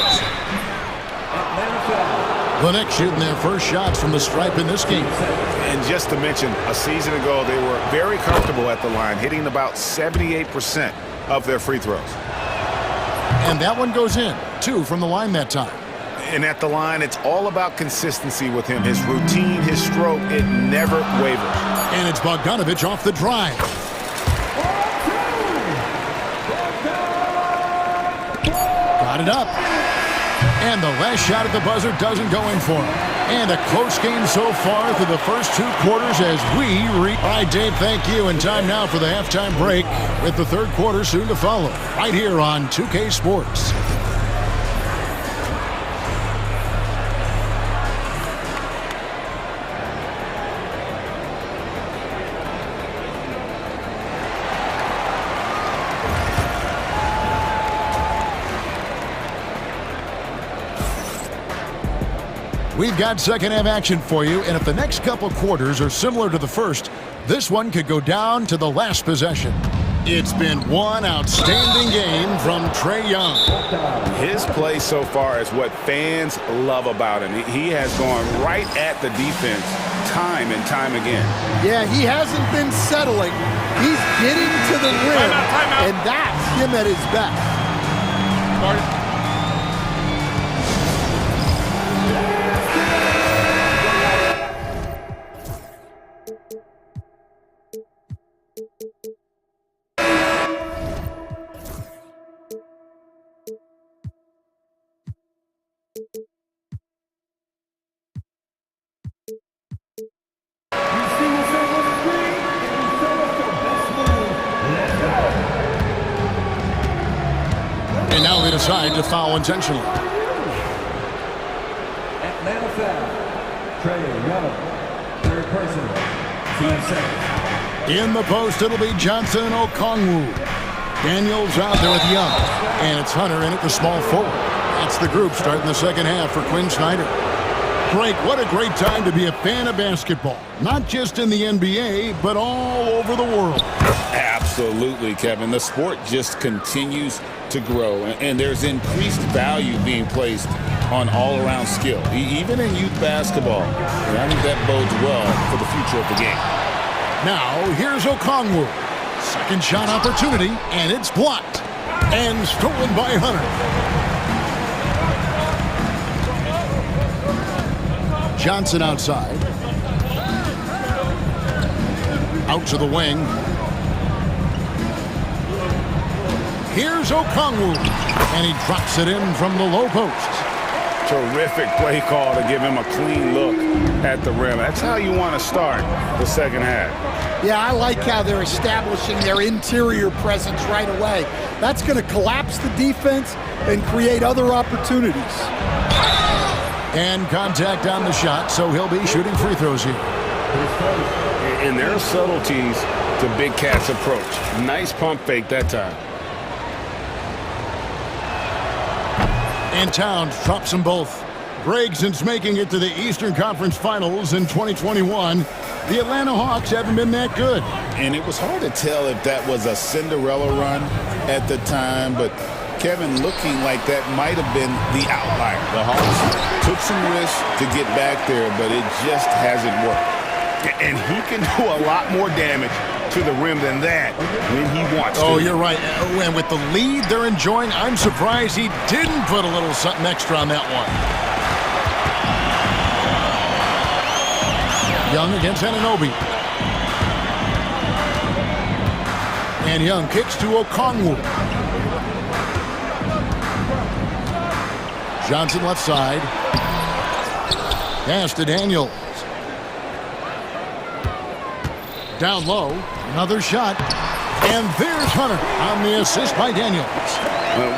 The Knicks shooting their first shots from the stripe in this game. And just to mention, a season ago, they were very comfortable at the line, hitting about 78% of their free throws. And that one goes in. 2 from the line that time. And at the line, it's all about consistency with him. His routine, his stroke, it never wavers. And it's Bogdanovic off the drive. Got it up. And the last shot at the buzzer doesn't go in for him. And a close game so far through the first 2 quarters as we All right, Dave, thank you. And time now for the halftime break with the third quarter soon to follow. Right here on 2K Sports. We've got second half action for you, and if the next couple quarters are similar to the first, this one could go down to the last possession. It's been one outstanding game from Trae Young. His play so far is what fans love about him. He has gone right at the defense time and time again. Yeah, he hasn't been settling. He's getting to the rim, and that's him at his best. And now they decide to foul intentionally. Atlanta foul. Trae Young, third person. Team second. In the post, it'll be Johnson and Okongwu. Daniels out there with Young. And it's Hunter in at the small forward. That's the group starting the second half for Quinn Snyder. Frank, what a great time to be a fan of basketball. Not just in the NBA, but all over the world. Absolutely, Kevin. The sport just continues to grow, and there's increased value being placed on all-around skill, even in youth basketball. And I think that bodes well for the future of the game. Now, here's Okongwu. Second shot opportunity, and it's blocked. And stolen by Hunter. Johnson outside. Out to the wing. Here's Okongwu. And he drops it in from the low post. Terrific play call to give him a clean look at the rim. That's how you want to start the second half. Yeah, I like how they're establishing their interior presence right away. That's going to collapse the defense and create other opportunities. And contact on the shot, so he'll be shooting free throws here. And there are subtleties to Big Cat's approach. Nice pump fake that time. And Towns drops them both. Greg, since making it to the Eastern Conference Finals in 2021, the Atlanta Hawks haven't been that good. And it was hard to tell if that was a Cinderella run at the time, but Kevin, looking like that might have been the outlier. The Hawks took some risks to get back there, but it just hasn't worked. And he can do a lot more damage to the rim than that when he wants to. Oh, you're right. And with the lead they're enjoying, I'm surprised he didn't put a little something extra on that one. Young against Anunoby. And Young kicks to Okongwu. Johnson left side. Pass to Daniels. Down low. Another shot. And there's Hunter on the assist by Daniels.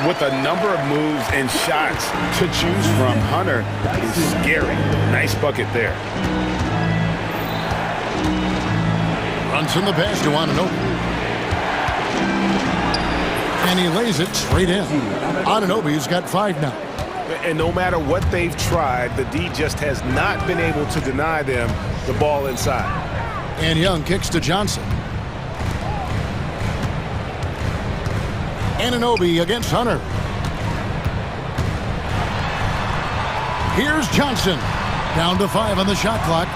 With a number of moves and shots to choose from, Hunter is scary. Nice bucket there. Brunson the pass to Anunoby. And he lays it straight in. Anunoby's got 5 now. And no matter what they've tried, the D just has not been able to deny them the ball inside. And Young kicks to Johnson. Anunoby against Hunter. Here's Johnson. Down to 5 on the shot clock.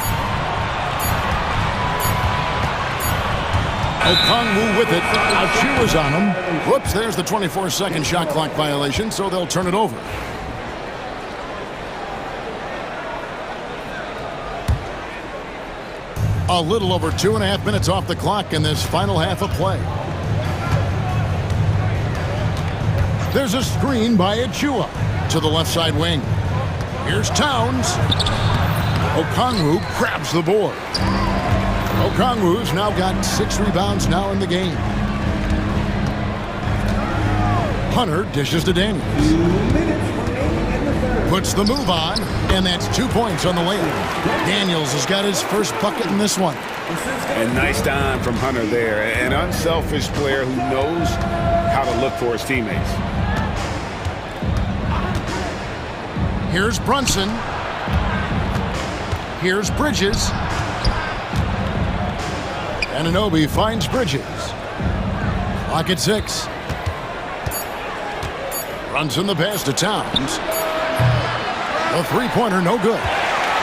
Okongwu with it. Achu is on him. Whoops, there's the 24-second shot clock violation, so they'll turn it over. A little over 2.5 minutes off the clock in this final half of play. There's a screen by Achua to the left side wing. Here's Towns. Okongwu grabs the board. Okongwu's now got 6 rebounds now in the game. Hunter dishes to Daniels. Puts the move on, and that's 2 points on the layup. Daniels has got his first bucket in this one. And nice dime from Hunter there. An unselfish player who knows how to look for his teammates. Here's Brunson. Here's Bridges. Anunoby finds Bridges. Clock at 6. Brunson the pass to Towns. A three-pointer, no good.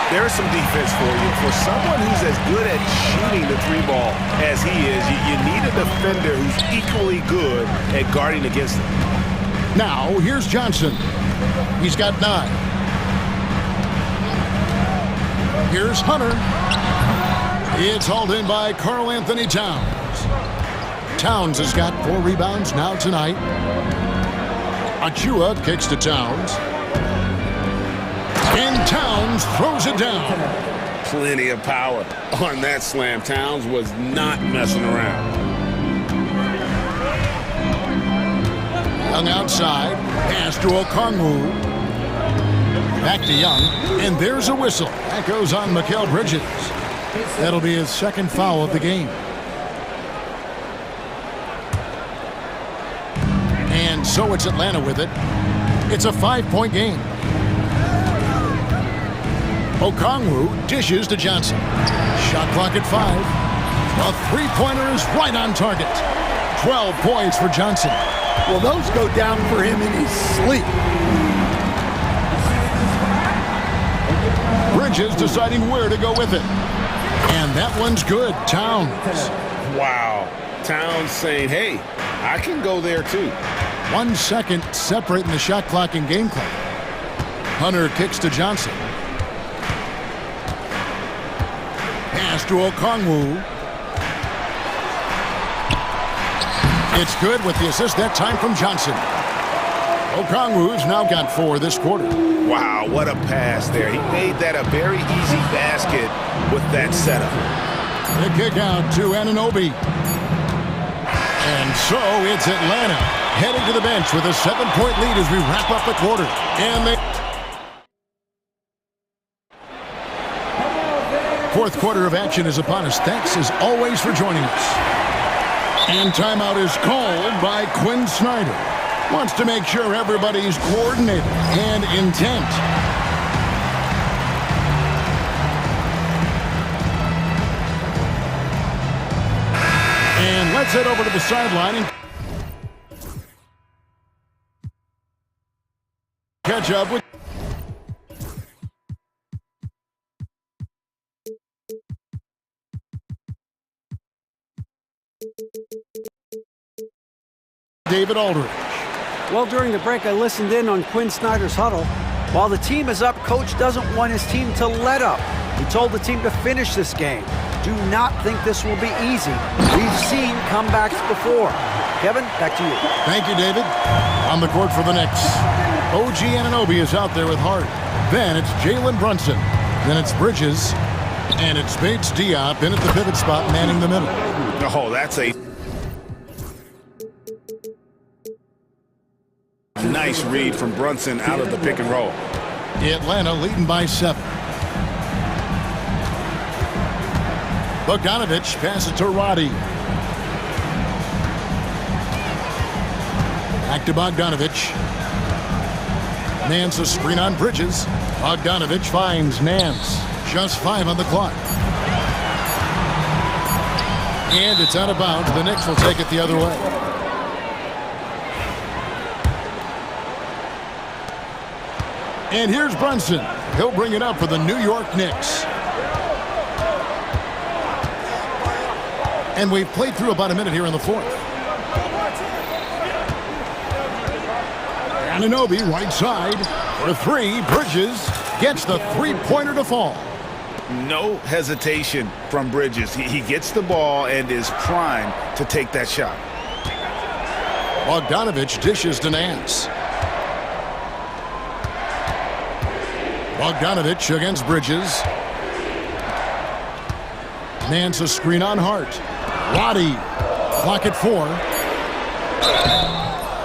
There's some defense for you. For someone who's as good at shooting the 3-ball as he is, you need a defender who's equally good at guarding against him. Now, here's Johnson. He's got 9. Here's Hunter. It's hauled in by Karl Anthony Towns. Towns has got 4 rebounds now tonight. Achua kicks to Towns. And Towns throws it down. Plenty of power on that slam. Towns was not messing around. Young outside. Pass to Okongwu. Back to Young. And there's a whistle. That goes on Mikal Bridges. That'll be his second foul of the game. And so it's Atlanta with it. It's a 5-point game. Okongwu dishes to Johnson. Shot clock at 5. A three-pointer is right on target. 12 points for Johnson. Well, those go down for him in his sleep. Bridges deciding where to go with it. And that one's good. Towns. Wow. Towns saying, hey, I can go there too. 1 second separating the shot clock and game clock. Hunter kicks to Johnson. Pass to Okongwu. It's good with the assist that time from Johnson. Okongwu's now got 4 this quarter. Wow, what a pass there. He made that a very easy basket with that setup. The kick out to Anunoby. And so it's Atlanta heading to the bench with a 7-point lead as we wrap up the quarter. And they... Fourth quarter of action is upon us. Thanks as always for joining us. And timeout is called by Quinn Snyder. Wants to make sure everybody's coordinated and intent. And let's head over to the sideline and catch up with... David Aldridge. Well, during the break, I listened in on Quinn Snyder's huddle. While the team is up, Coach doesn't want his team to let up. He told the team to finish this game. Do not think this will be easy. We've seen comebacks before. Kevin, back to you. Thank you, David. On the court for the Knicks. OG Anunoby is out there with Hart. Then it's Jalen Brunson. Then it's Bridges. And it's Bates Diop in at the pivot spot, manning the middle. Oh, that's a nice read from Brunson out of the pick and roll. Atlanta leading by 7. Bogdanovich passes to Roddy. Back to Bogdanovich. Nance a screen on Bridges. Bogdanovich finds Nance. Just 5 on the clock. And it's out of bounds. The Knicks will take it the other way. And here's Brunson. He'll bring it up for the New York Knicks. And we've played through about a minute here in the fourth. Anunoby, right side, for 3. Bridges gets the three-pointer to fall. No hesitation from Bridges. He gets the ball and is primed to take that shot. Bogdanovich dishes to Nance. Bogdanovich against Bridges. Nance a screen on Hart. Roddy, clock at 4.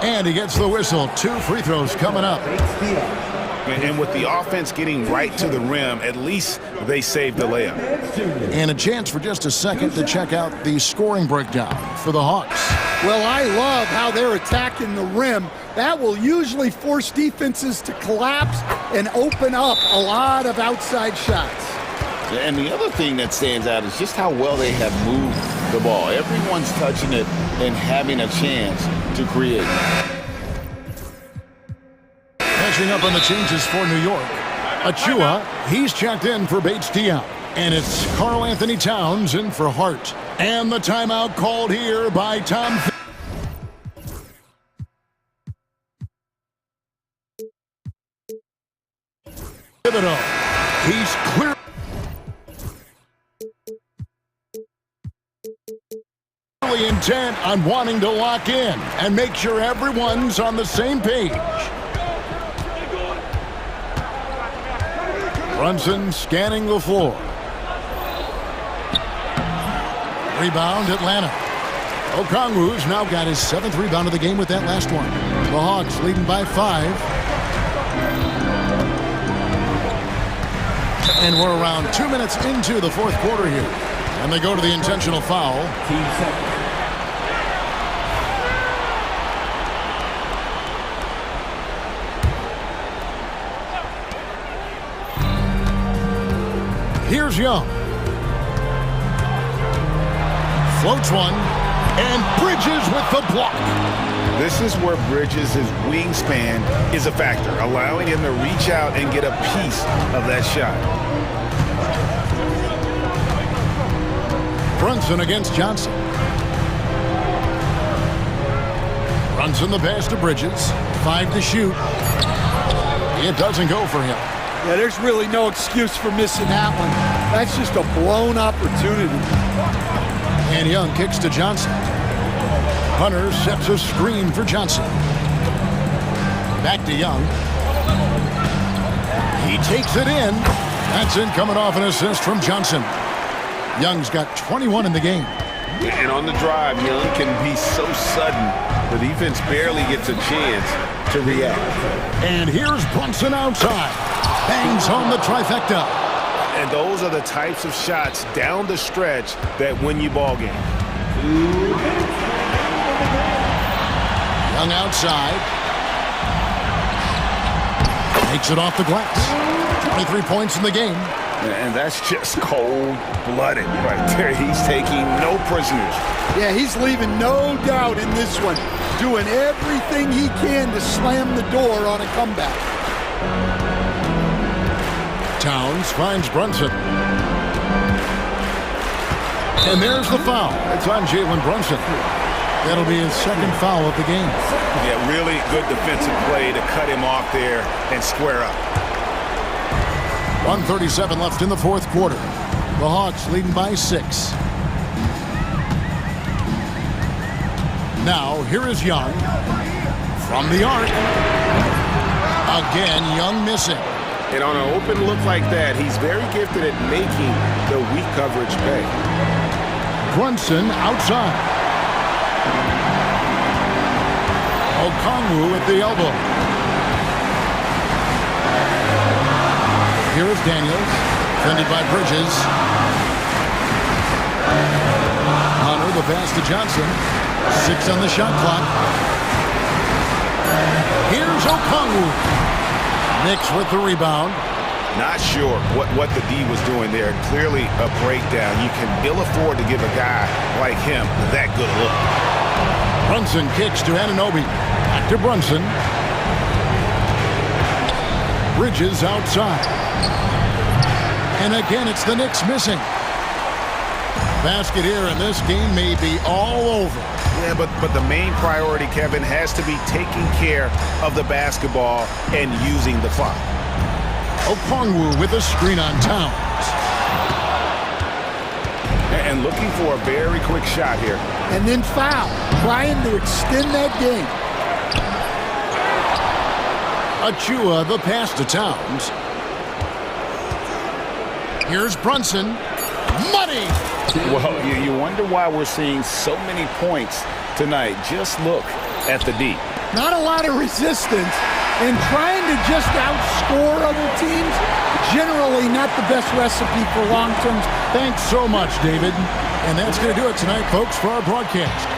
And he gets the whistle. 2 free throws coming up. And with the offense getting right to the rim, at least they saved the layup. And a chance for just a second to check out the scoring breakdown for the Hawks. Well, I love how they're attacking the rim. That will usually force defenses to collapse and open up a lot of outside shots. And the other thing that stands out is just how well they have moved the ball. Everyone's touching it and having a chance to create. Catching up on the changes for New York. Achua, he's checked in for Bates Diop. And it's Karl Anthony Towns in for Hart. And the timeout called here by Tom Thibodeau. He's clear. Really intent on wanting to lock in and make sure everyone's on the same page. Brunson scanning the floor. Rebound, Atlanta. Okongwu's now got his 7th rebound of the game with that last one. The Hawks leading by 5. And we're around 2 minutes into the fourth quarter here. And they go to the intentional foul. Here's Young. Floats one, and Bridges with the block. This is where Bridges' wingspan is a factor, allowing him to reach out and get a piece of that shot. Brunson against Johnson. Brunson the pass to Bridges. 5 to shoot. It doesn't go for him. Yeah, there's really no excuse for missing that one. That's just a blown opportunity. And Young kicks to Johnson. Hunter sets a screen for Johnson. Back to Young. He takes it in. That's in, coming off an assist from Johnson. Young's got 21 in the game. And on the drive, Young can be so sudden. The defense barely gets a chance to react. And here's Brunson outside. Bangs home the trifecta. And those are the types of shots down the stretch that win you ball games. Young outside. Takes it off the glass. 23 points in the game. And that's just cold-blooded right there. He's taking no prisoners. Yeah, he's leaving no doubt in this one. Doing everything he can to slam the door on a comeback. Towns finds Brunson. And there's the foul. It's on Jalen Brunson. That'll be his 2nd foul of the game. Yeah, really good defensive play to cut him off there and square up. 1:37 left in the fourth quarter. The Hawks leading by 6. Now, here is Young. From the arc. Again, Young missing. And on an open look like that, he's very gifted at making the weak coverage pay. Brunson outside. Okongwu at the elbow. Here is Daniels, defended by Bridges. Hunter, the pass to Johnson. 6 on the shot clock. Here's Okongwu. Knicks with the rebound. Not sure what the D was doing there. Clearly a breakdown. You can ill afford to give a guy like him that good a look. Brunson kicks to Anunoby. Back to Brunson. Bridges outside. And again, it's the Knicks missing. Basket here, and this game may be all over. Yeah, but the main priority, Kevin, has to be taking care of the basketball and using the clock. Okongwu with a screen on Towns. And looking for a very quick shot here. And then foul, trying to extend that game. Achua, the pass to Towns. Here's Brunson. Money! Well, you wonder why we're seeing so many points tonight. Just look at the D. Not a lot of resistance, and trying to just outscore other teams, generally not the best recipe for long-term. Thanks so much, David. And that's going to do it tonight, folks, for our broadcast.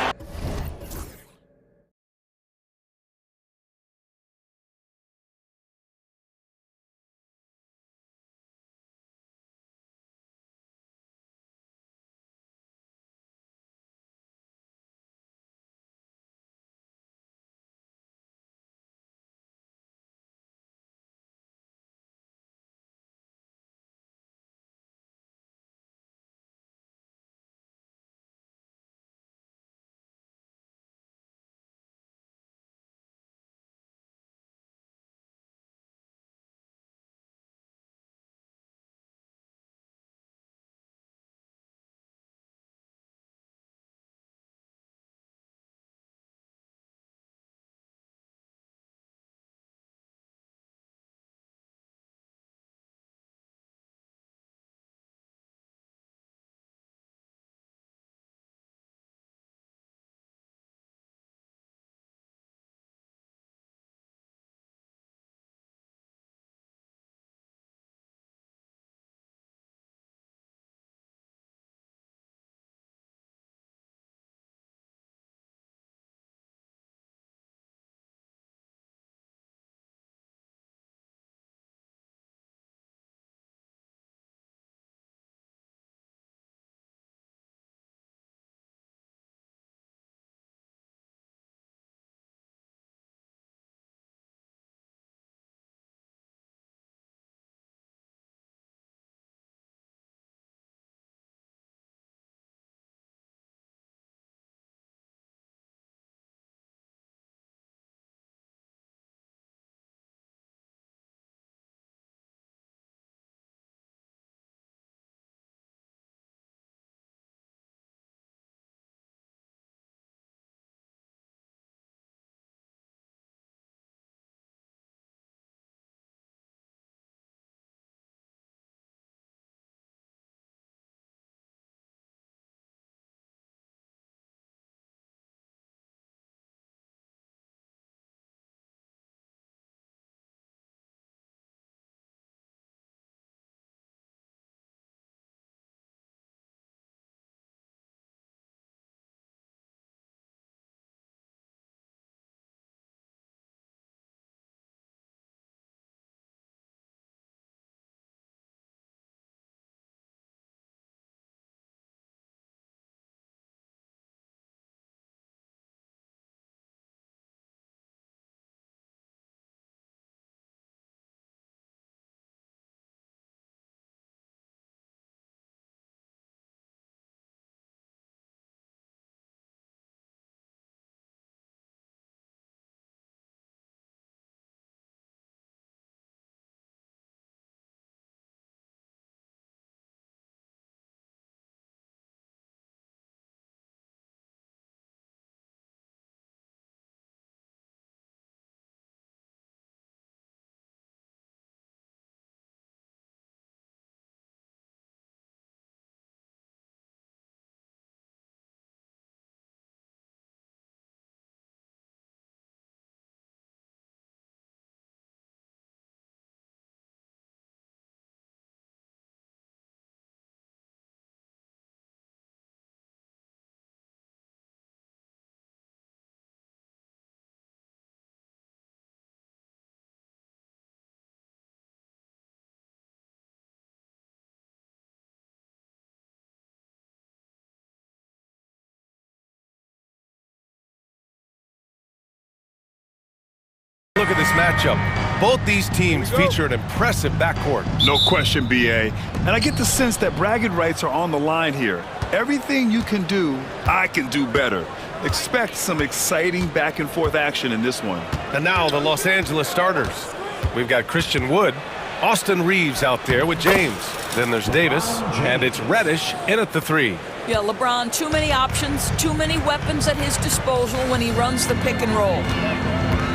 Look at this matchup. Both these teams feature an impressive backcourt. No question, BA. And I get the sense that bragging rights are on the line here. Everything you can do, I can do better. Expect some exciting back-and-forth action in this one. And now the Los Angeles starters. We've got Christian Wood, Austin Reeves out there with James. Then there's Davis, and it's Reddish in at the 3. Yeah, LeBron, too many options, too many weapons at his disposal when he runs the pick and roll.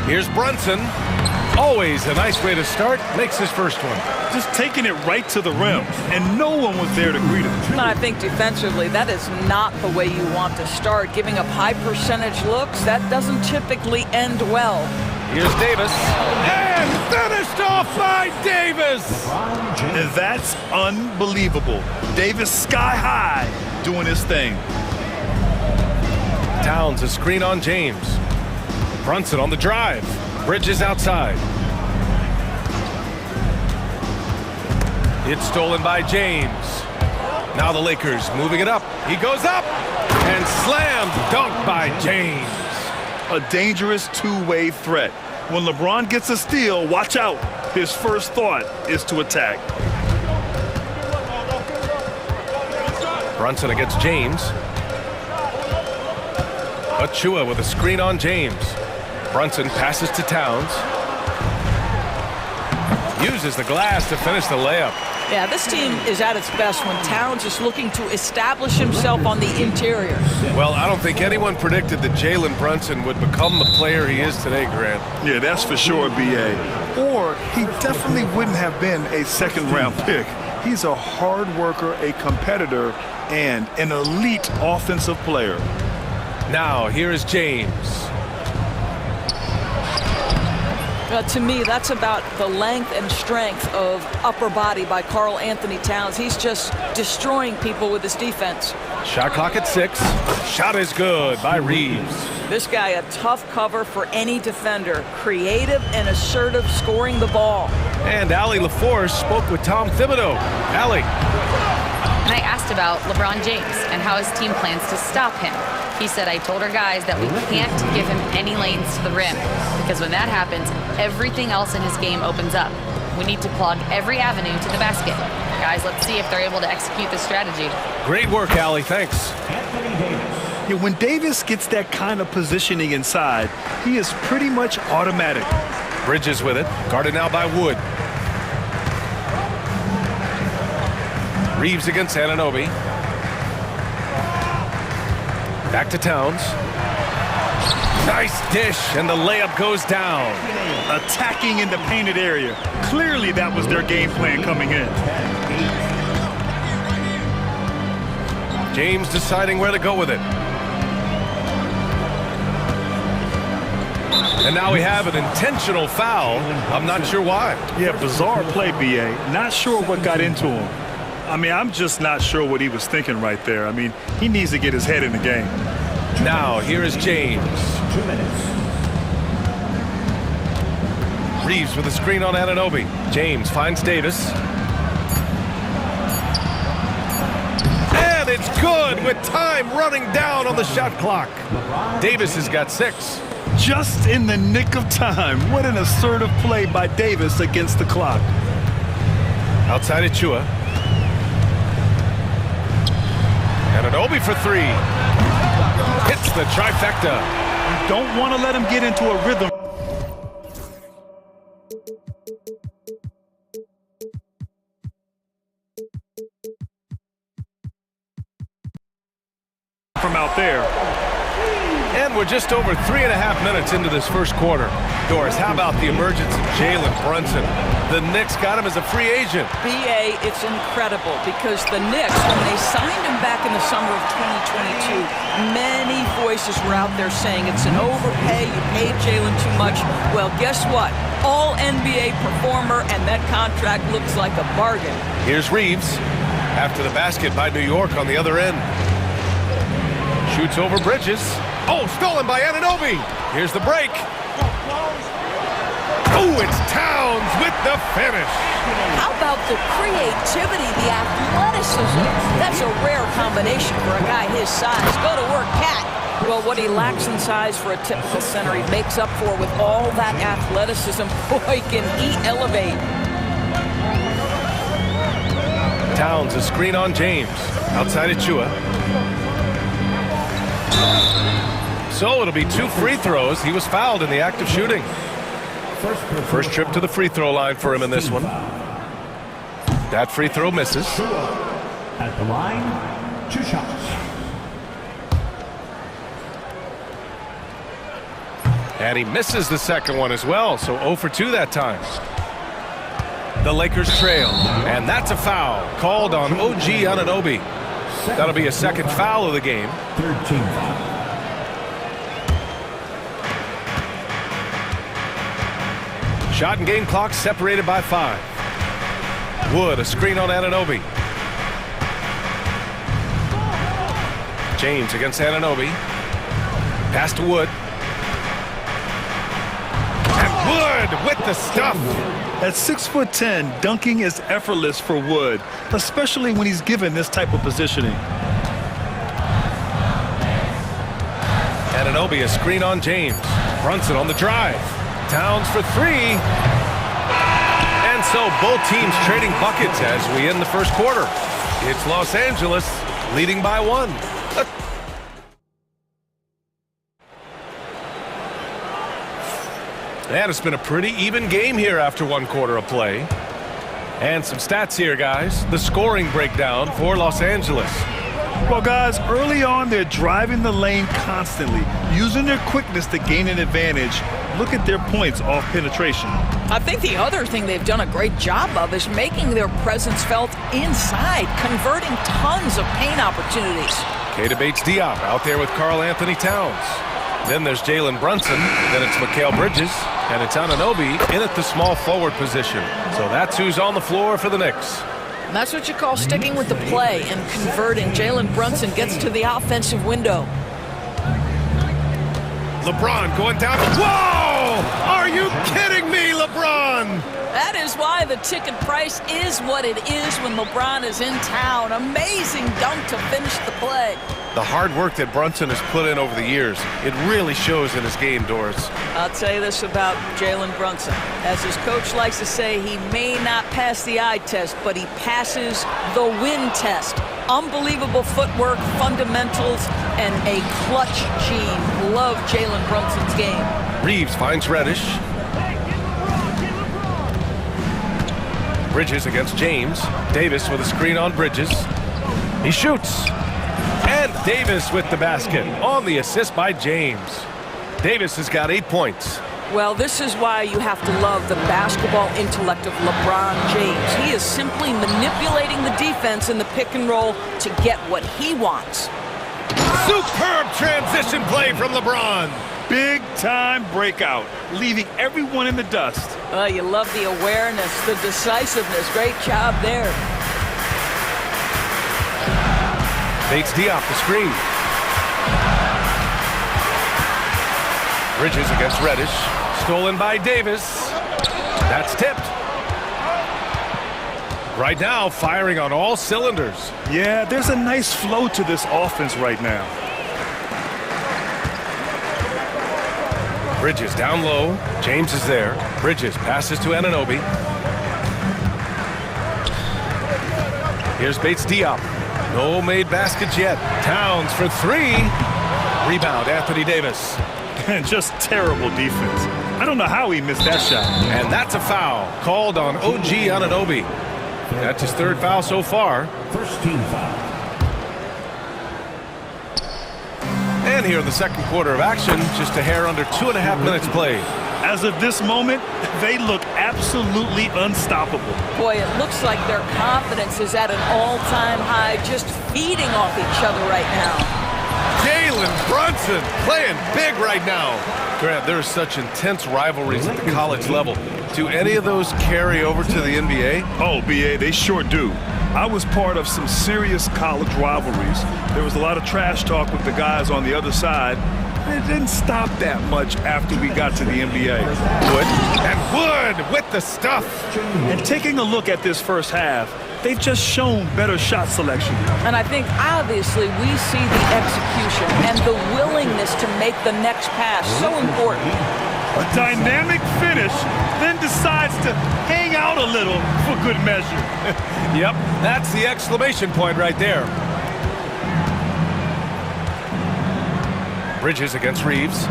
Here's Brunson. Always a nice way to start. Makes his first one. Just taking it right to the rim, and no one was there to greet him. And I think defensively, that is not the way you want to start. Giving up high percentage looks, that doesn't typically end well. Here's Davis. And finished off by Davis! And that's unbelievable. Davis sky high doing his thing. Towns a screen on James. Brunson on the drive. Bridges outside. It's stolen by James. Now the Lakers moving it up. He goes up and slammed dunk by James. A dangerous two-way threat. When LeBron gets a steal, watch out. His first thought is to attack. Brunson against James. Achua with a screen on James. Brunson passes to Towns. Uses the glass to finish the layup. Yeah, this team is at its best when Towns is looking to establish himself on the interior. Well, I don't think anyone predicted that Jalen Brunson would become the player he is today, Grant. Yeah, that's for sure, BA. Or he definitely wouldn't have been a second-round pick. He's a hard worker, a competitor, and an elite offensive player. Now, here is James. To me, that's about the length and strength of upper body by Karl Anthony Towns. He's just destroying people with his defense. Shot clock at 6. Shot is good by Reeves. This guy, a tough cover for any defender. Creative and assertive scoring the ball. And Allie LaForce spoke with Tom Thibodeau. Allie. And I asked about LeBron James and how his team plans to stop him. He said, I told our guys that we can't give him any lanes to the rim, because when that happens, everything else in his game opens up. We need to plug every avenue to the basket. Guys, let's see if they're able to execute this strategy. Great work, Allie. Thanks. Yeah, when Davis gets that kind of positioning inside, he is pretty much automatic. Bridges with it. Guarded now by Wood. Reeves against Anunoby. Back to Towns. Nice dish, and the layup goes down. Attacking in the painted area. Clearly that was their game plan coming in. James deciding where to go with it. And now we have an intentional foul. I'm not sure why. Yeah, bizarre play, BA. Not sure what got into him. I mean, I'm just not sure what he was thinking right there. I mean, he needs to get his head in the game. Now, here is James. 2 minutes. Reeves with a screen on Anunoby. James finds Davis. And it's good with time running down on the shot clock. Davis has got 6. Just in the nick of time. What an assertive play by Davis against the clock. Outside Achua. Anunoby for 3. Hits the trifecta. You don't want to let him get into a rhythm. From out there. And we're just over 3.5 minutes into this first quarter. Doris, how about the emergence of Jalen Brunson? The Knicks got him as a free agent. BA, it's incredible because the Knicks, when they signed him back in the summer of 2022, many voices were out there saying it's an overpay, you paid Jalen too much. Well, guess what? All NBA performer, and that contract looks like a bargain. Here's Reeves. After the basket by New York on the other end. Shoots over Bridges. Oh, stolen by Anunoby. Here's the break. Oh, it's Towns with the finish. How about the creativity, the athleticism? That That's a rare combination for a guy his size. Go to work, Cat. Well, what he lacks in size for a typical center, he makes up for with all that athleticism. Boy, can he elevate. Towns, a screen on James. Outside of Chua. So it'll be 2 free throws. He was fouled in the act of shooting. First trip to the free throw line for him in this one. That free throw misses. At the line, 2 shots. And he misses the second one as well, so 0 for 2 that time. The Lakers trail, and that's a foul called on OG Anunoby. That'll be a second foul of the game. 13 foul. Shot and game clock separated by 5. Wood, a screen on Anunoby. James against Anunoby. Pass to Wood. And Wood with the stuff. At 6'10", dunking is effortless for Wood, especially when he's given this type of positioning. Anunoby, a screen on James. Brunson on the drive. Towns for 3. And so both teams trading buckets as we end the first quarter. It's Los Angeles leading by 1. And it's been a pretty even game here after 1 quarter of play. And some stats here, guys. The scoring breakdown for Los Angeles. Well, guys, early on, they're driving the lane constantly, using their quickness to gain an advantage. Look at their points off penetration. I think the other thing they've done a great job of is making their presence felt inside, converting tons of paint opportunities. K debates Diop out there with Karl Anthony Towns. Then there's Jalen Brunson. Then it's Mikal Bridges. And it's Anunoby in at the small forward position. So that's who's on the floor for the Knicks. And that's what you call sticking with the play and converting. Jalen Brunson gets to the offensive window. LeBron going down. Whoa! Are you kidding me, LeBron? That is why the ticket price is what it is when LeBron is in town. Amazing dunk to finish the play. The hard work that Brunson has put in over the years, it really shows in his game, Doris. I'll tell you this about Jalen Brunson. As his coach likes to say, he may not pass the eye test, but he passes the win test. Unbelievable footwork, fundamentals, and a clutch gene. Love Jalen Brunson's game. Reeves finds Reddish. Bridges against James. Davis with a screen on Bridges. He shoots. And Davis with the basket on the assist by James. Davis has got 8 points. Well, this is why you have to love the basketball intellect of LeBron James. He is simply manipulating the defense in the pick and roll to get what he wants. Superb transition play from LeBron. Big time breakout, leaving everyone in the dust. Well, you love the awareness, the decisiveness. Great job there. Bates Diop the screen. Bridges against Reddish. Stolen by Davis. That's tipped. Right now, firing on all cylinders. Yeah, there's a nice flow to this offense right now. Bridges down low. James is there. Bridges passes to Anunoby. Here's Bates Diop. No made baskets yet. Towns for 3. Rebound, Anthony Davis. And just terrible defense. I don't know how he missed that shot. And that's a foul called on OG Anunoby. That's his 3rd foul so far. First team foul. And here in the second quarter of action, just a hair under 2.5 minutes played. As of this moment, they look absolutely unstoppable. Boy, it looks like their confidence is at an all-time high, just feeding off each other right now. Jalen Brunson playing big right now. Grant, there are such intense rivalries at the college level. Do any of those carry over to the NBA? Oh, BA, they sure do. I was part of some serious college rivalries. There was a lot of trash talk with the guys on the other side. It didn't stop that much after we got to the NBA. Wood and Wood with the stuff. And taking a look at this first half, they've just shown better shot selection. And I think, obviously, we see the execution and the willingness to make the next pass so important. A dynamic finish, then decides to hang out a little for good measure. Yep, that's the exclamation point right there. Bridges against Reeves.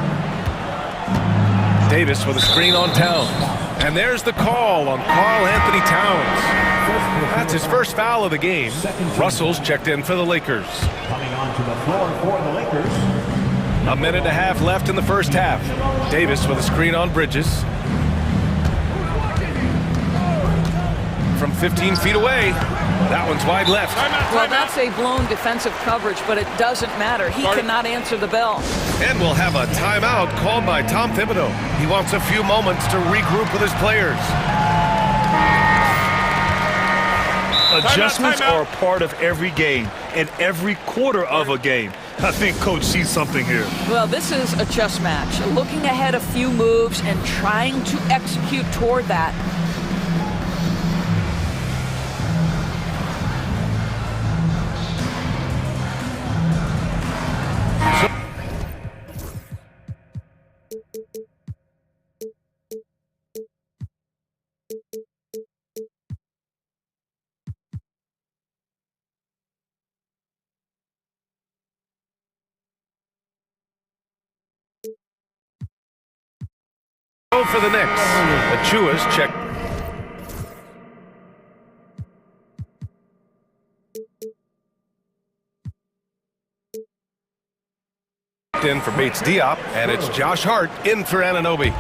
Davis with a screen on Towns. And there's the call on Karl Anthony Towns. That's his first foul of the game. Russell's checked in for the Lakers. Coming onto the floor for the Lakers. A minute and a half left in the first half. Davis with a screen on Bridges. From 15 feet away. That one's wide left. Well, that's a blown defensive coverage, but it doesn't matter. He cannot answer the bell. And we'll have a timeout called by Tom Thibodeau. He wants a few moments to regroup with his players. Adjustments are a part of every game and every quarter of a game. I think Coach sees something here. Well, this is a chess match. Looking ahead a few moves and trying to execute toward that. For the Knicks. Achua's check. In for Bates Diop, and it's Josh Hart in for Anunoby.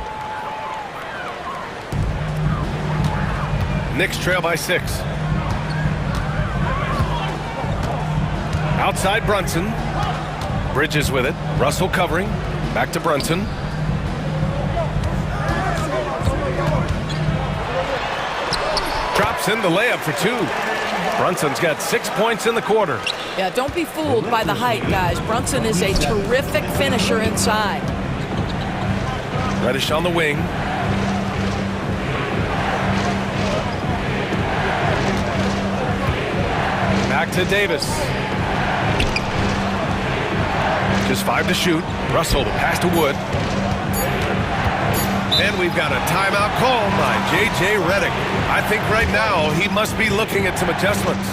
Knicks trail by 6. Outside Brunson. Bridges with it. Russell covering. Back to Brunson. Drops in the layup for 2. Brunson's got 6 points in the quarter. Yeah, don't be fooled by the height, guys. Brunson is a terrific finisher inside. Reddish on the wing. Back to Davis. Just 5 to shoot. Russell the pass to Wood. And we've got a timeout called by J.J. Redick. I think right now he must be looking at some adjustments.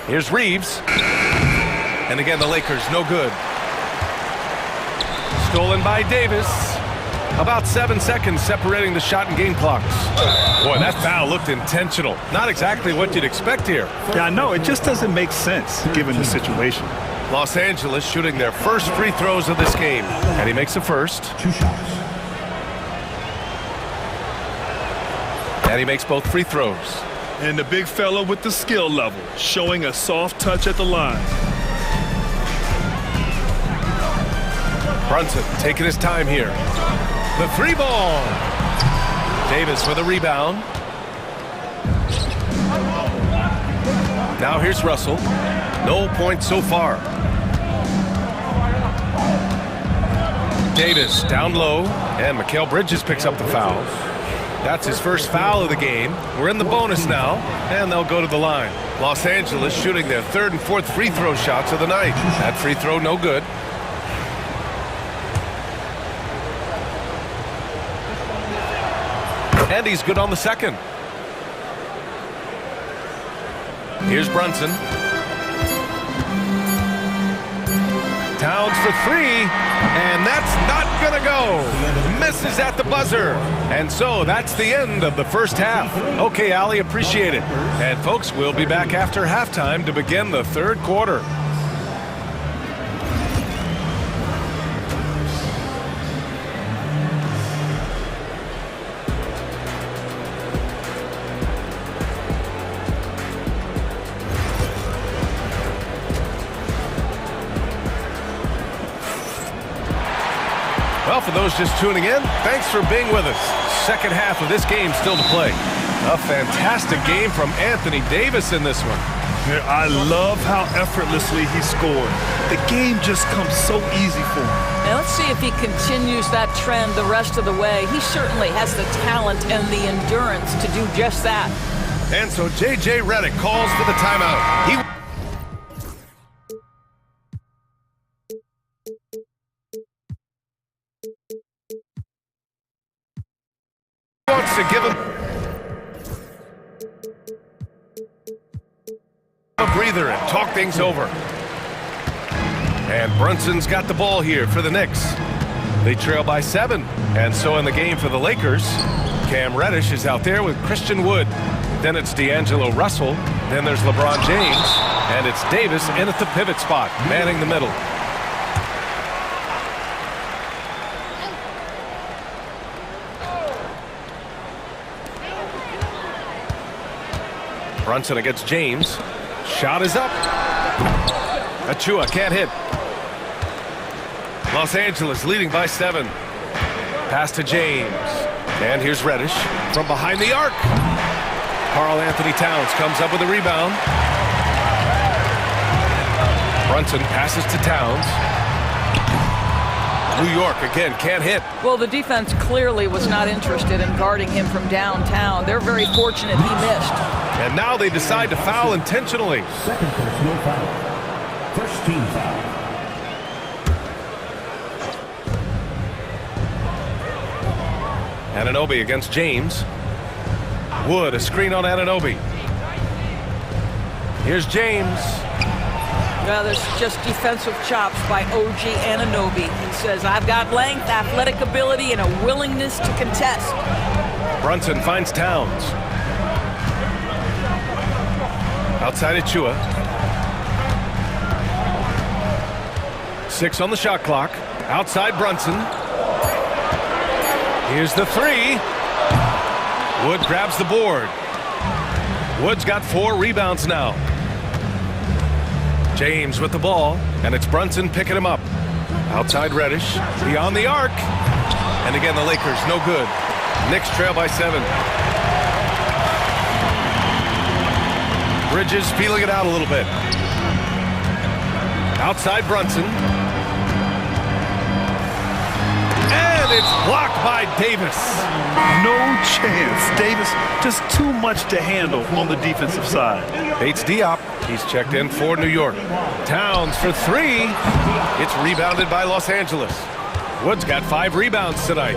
Here's Reeves. And again, the Lakers, no good. Stolen by Davis. About 7 seconds separating the shot and game clocks. Boy, that foul looked intentional. Not exactly what you'd expect here. Yeah, I know. It just doesn't make sense given the situation. Los Angeles shooting their first free throws of this game. And he makes the first. 2 shots. And he makes both free throws. And the big fella with the skill level, showing a soft touch at the line. Brunson taking his time here. The 3 ball. Davis with a rebound. Now here's Russell. No points so far. Davis down low, and Mikal Bridges picks up the foul. That's his first foul of the game. We're in the bonus now, and they'll go to the line. Los Angeles shooting their 3rd and 4th free throw shots of the night. That free throw no good. And he's good on the 2nd. Here's Brunson. Towns for 3, and that's not gonna go. Misses at the buzzer. And so that's the end of the first half. Okay, Ali, appreciate it. And folks, we'll be back after halftime to begin the 3rd quarter. Well, for those just tuning in, thanks for being with us. Second half of this game still to play. A fantastic game from Anthony Davis in this one. Yeah, I love how effortlessly he scored. The game just comes so easy for him. Now let's see if he continues that trend the rest of the way. He certainly has the talent and the endurance to do just that. And so J.J. Redick calls for the timeout. He wants to give him a breather and talk things over. And Brunson's got the ball here for the Knicks. They trail by 7. And so in the game for the Lakers, Cam Reddish is out there with Christian Wood. Then it's D'Angelo Russell. Then there's LeBron James. And it's Davis in at the pivot spot, manning the middle. Brunson against James. Shot is up. Achua can't hit. Los Angeles leading by 7. Pass to James. And here's Reddish from behind the arc. Karl Anthony Towns comes up with a rebound. Brunson passes to Towns. New York again can't hit. Well, the defense clearly was not interested in guarding him from downtown. They're very fortunate he missed. And now they decide to foul intentionally. Second personal foul. First team foul. Anunoby against James. Wood, a screen on Anunoby. Here's James. Well, there's just defensive chops by OG Anunoby. He says, I've got length, athletic ability, and a willingness to contest. Brunson finds Towns. Outside Achua. 6 on the shot clock. Outside Brunson. Here's the 3. Wood grabs the board. Wood's got 4 rebounds now. James with the ball, and it's Brunson picking him up. Outside Reddish, beyond the arc. And again, the Lakers, no good. Knicks trail by 7. Bridges feeling it out a little bit. Outside Brunson. And it's blocked by Davis. No chance. Davis just too much to handle on the defensive side. Bates Diop. He's checked in for New York. Towns for 3. It's rebounded by Los Angeles. Wood's got 5 rebounds tonight.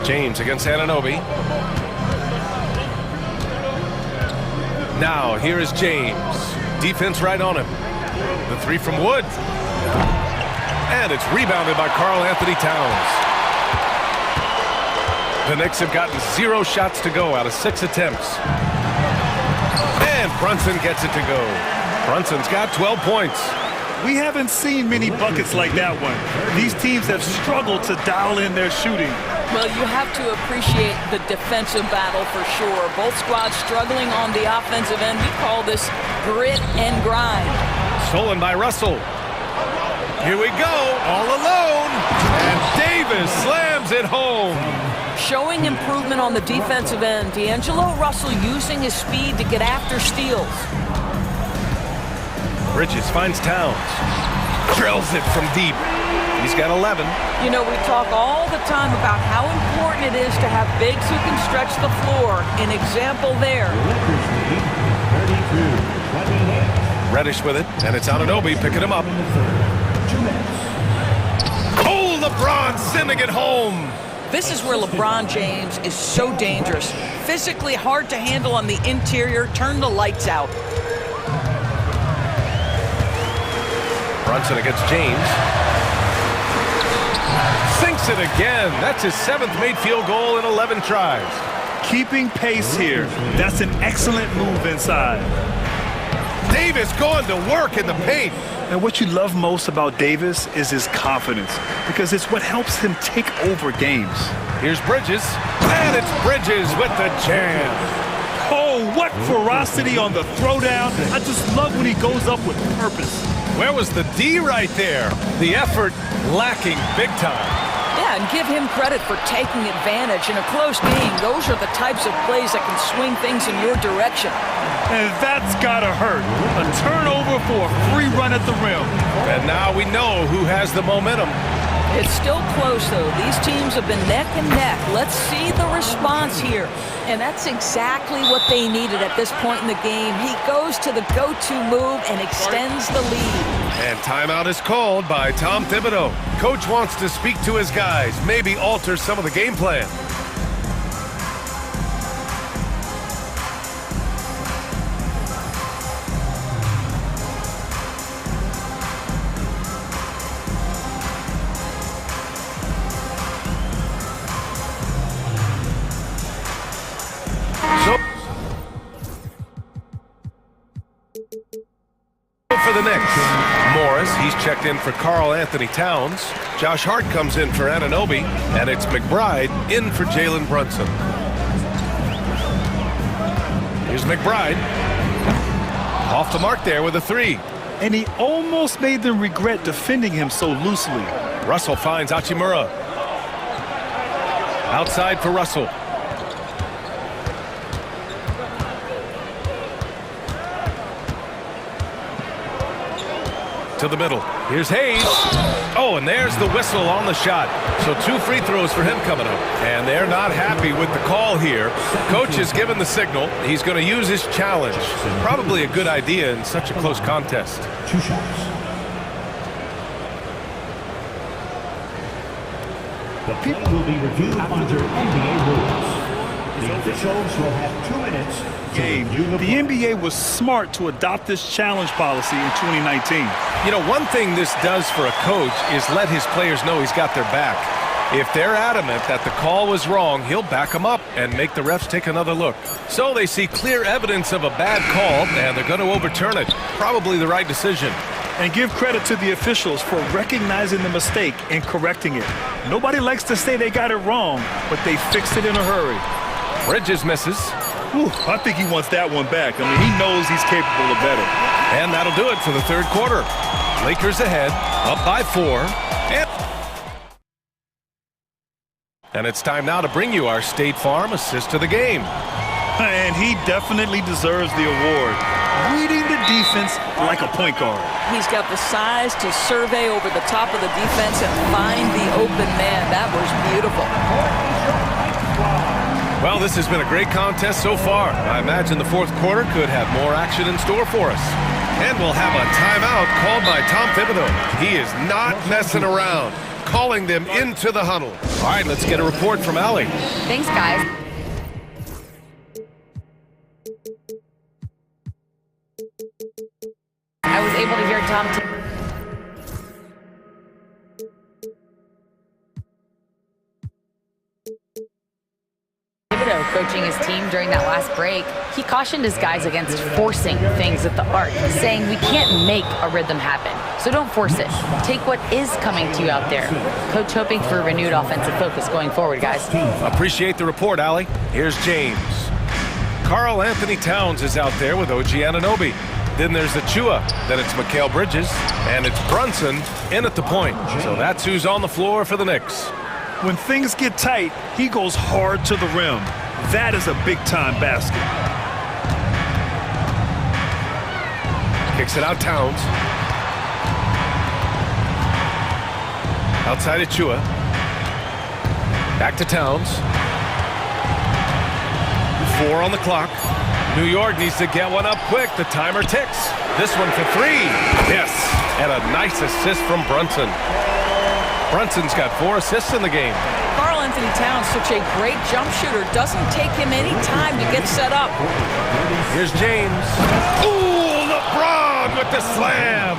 James against Anunoby. Now, here is James. Defense right on him. The 3 from Wood. And it's rebounded by Karl Anthony Towns. The Knicks have gotten 0 shots to go out of 6 attempts. And Brunson gets it to go. Brunson's got 12 points. We haven't seen many buckets like that one. These teams have struggled to dial in their shooting. Well, you have to appreciate the defensive battle for sure. Both squads struggling on the offensive end. We call this grit and grind. Stolen by Russell. Here we go, all alone. And Davis slams it home. Showing improvement on the defensive end. D'Angelo Russell using his speed to get after steals. Bridges finds Towns. Drills it from deep. He's got 11. You know, we talk all the time about how important it is to have bigs who can stretch the floor. An example there. Reddish with it, and it's Anunoby picking him up. Oh, LeBron sending it home. This is where LeBron James is so dangerous. Physically hard to handle on the interior. Turn the lights out. Brunson against James. Sinks it again. That's his 7th made field goal in 11 tries. Keeping pace here. That's an excellent move inside. Davis going to work in the paint. And what you love most about Davis is his confidence, because it's what helps him take over games. Here's Bridges, and it's Bridges with the jam. Oh, what ferocity on the throwdown. I just love when he goes up with purpose. Where was the D right there? The effort lacking big time. Yeah, and give him credit for taking advantage in a close game. Those are the types of plays that can swing things in your direction. And that's gotta hurt. A turnover for a free run at the rim. And now we know who has the momentum. It's still close, though. These teams have been neck and neck. Let's see the response here. And that's exactly what they needed at this point in the game. He goes to the go-to move and extends the lead. And timeout is called by Tom Thibodeau. Coach wants to speak to his guys, maybe alter some of the game plan. For the Knicks, Morris, he's checked in for Karl Anthony Towns. Josh Hart comes in for Anunoby, and it's McBride in for Jalen Brunson. Here's McBride. Off the mark there with a three. And he almost made them regret defending him so loosely. Russell finds Hachimura. Outside for Russell. To the middle. Here's Hayes. Oh, and there's the whistle on the shot. So 2 free throws for him coming up. And they're not happy with the call here. Coach has given the signal. He's going to use his challenge. Probably a good idea in such a close contest. 2 shots. The play will be reviewed under NBA rules. The officials will have 2 minutes. The NBA was smart to adopt this challenge policy in 2019. You know, one thing this does for a coach is let his players know he's got their back. If they're adamant that the call was wrong, he'll back them up and make the refs take another look. So they see clear evidence of a bad call, and they're going to overturn it. Probably the right decision. And give credit to the officials for recognizing the mistake and correcting it. Nobody likes to say they got it wrong, but they fixed it in a hurry. Bridges misses. Whew, I think he wants that one back. I mean, he knows he's capable of better. And that'll do it for the third quarter. Lakers ahead, up by 4. And it's time now to bring you our State Farm assist of the game. And he definitely deserves the award. Reading the defense like a point guard. He's got the size to survey over the top of the defense and find the open man. That was beautiful. Well, this has been a great contest so far. I imagine the fourth quarter could have more action in store for us. And we'll have a timeout called by Tom Thibodeau. He is not messing around, calling them into the huddle. All right, let's get a report from Allie. Thanks, guys. I was able to hear Tom Thibodeau coaching his team during that last break. He cautioned his guys against forcing things at the arc, saying we can't make a rhythm happen, so don't force it. Take what is coming to you out there. Coach hoping for a renewed offensive focus going forward, guys. Appreciate the report, Allie. Here's James. Karl Anthony Towns is out there with OG Anunoby. Then there's Achua, then it's Mikal Bridges, and it's Brunson in at the point. So that's who's on the floor for the Knicks. When things get tight, he goes hard to the rim. That is a big-time basket. Kicks it out, Towns. Outside Achua. Back to Towns. 4 on the clock. New York needs to get one up quick. The timer ticks. This one for 3. Yes. And a nice assist from Brunson. Brunson's got 4 assists in the game. Karl Anthony Towns, such a great jump shooter. Doesn't take him any time to get set up. Here's James. Ooh, LeBron with the slam.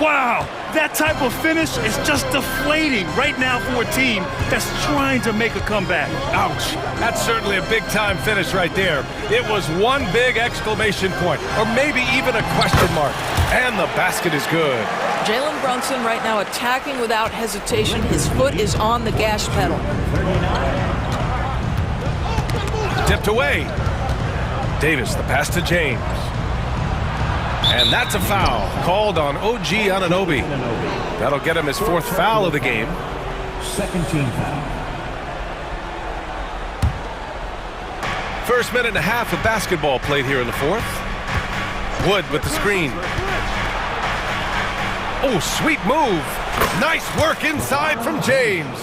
Wow, that type of finish is just deflating right now for a team that's trying to make a comeback. Ouch. That's certainly a big-time finish right there. It was one big exclamation point, or maybe even a question mark. And the basket is good. Jalen Brunson right now attacking without hesitation. His foot is on the gas pedal. Tipped away. Davis, the pass to James. And that's a foul called on OG Anunoby. That'll get him his 4th foul of the game. Second team foul. First minute and a half of basketball played here in the 4th. Wood with the screen. Oh, sweet move. Nice work inside from James.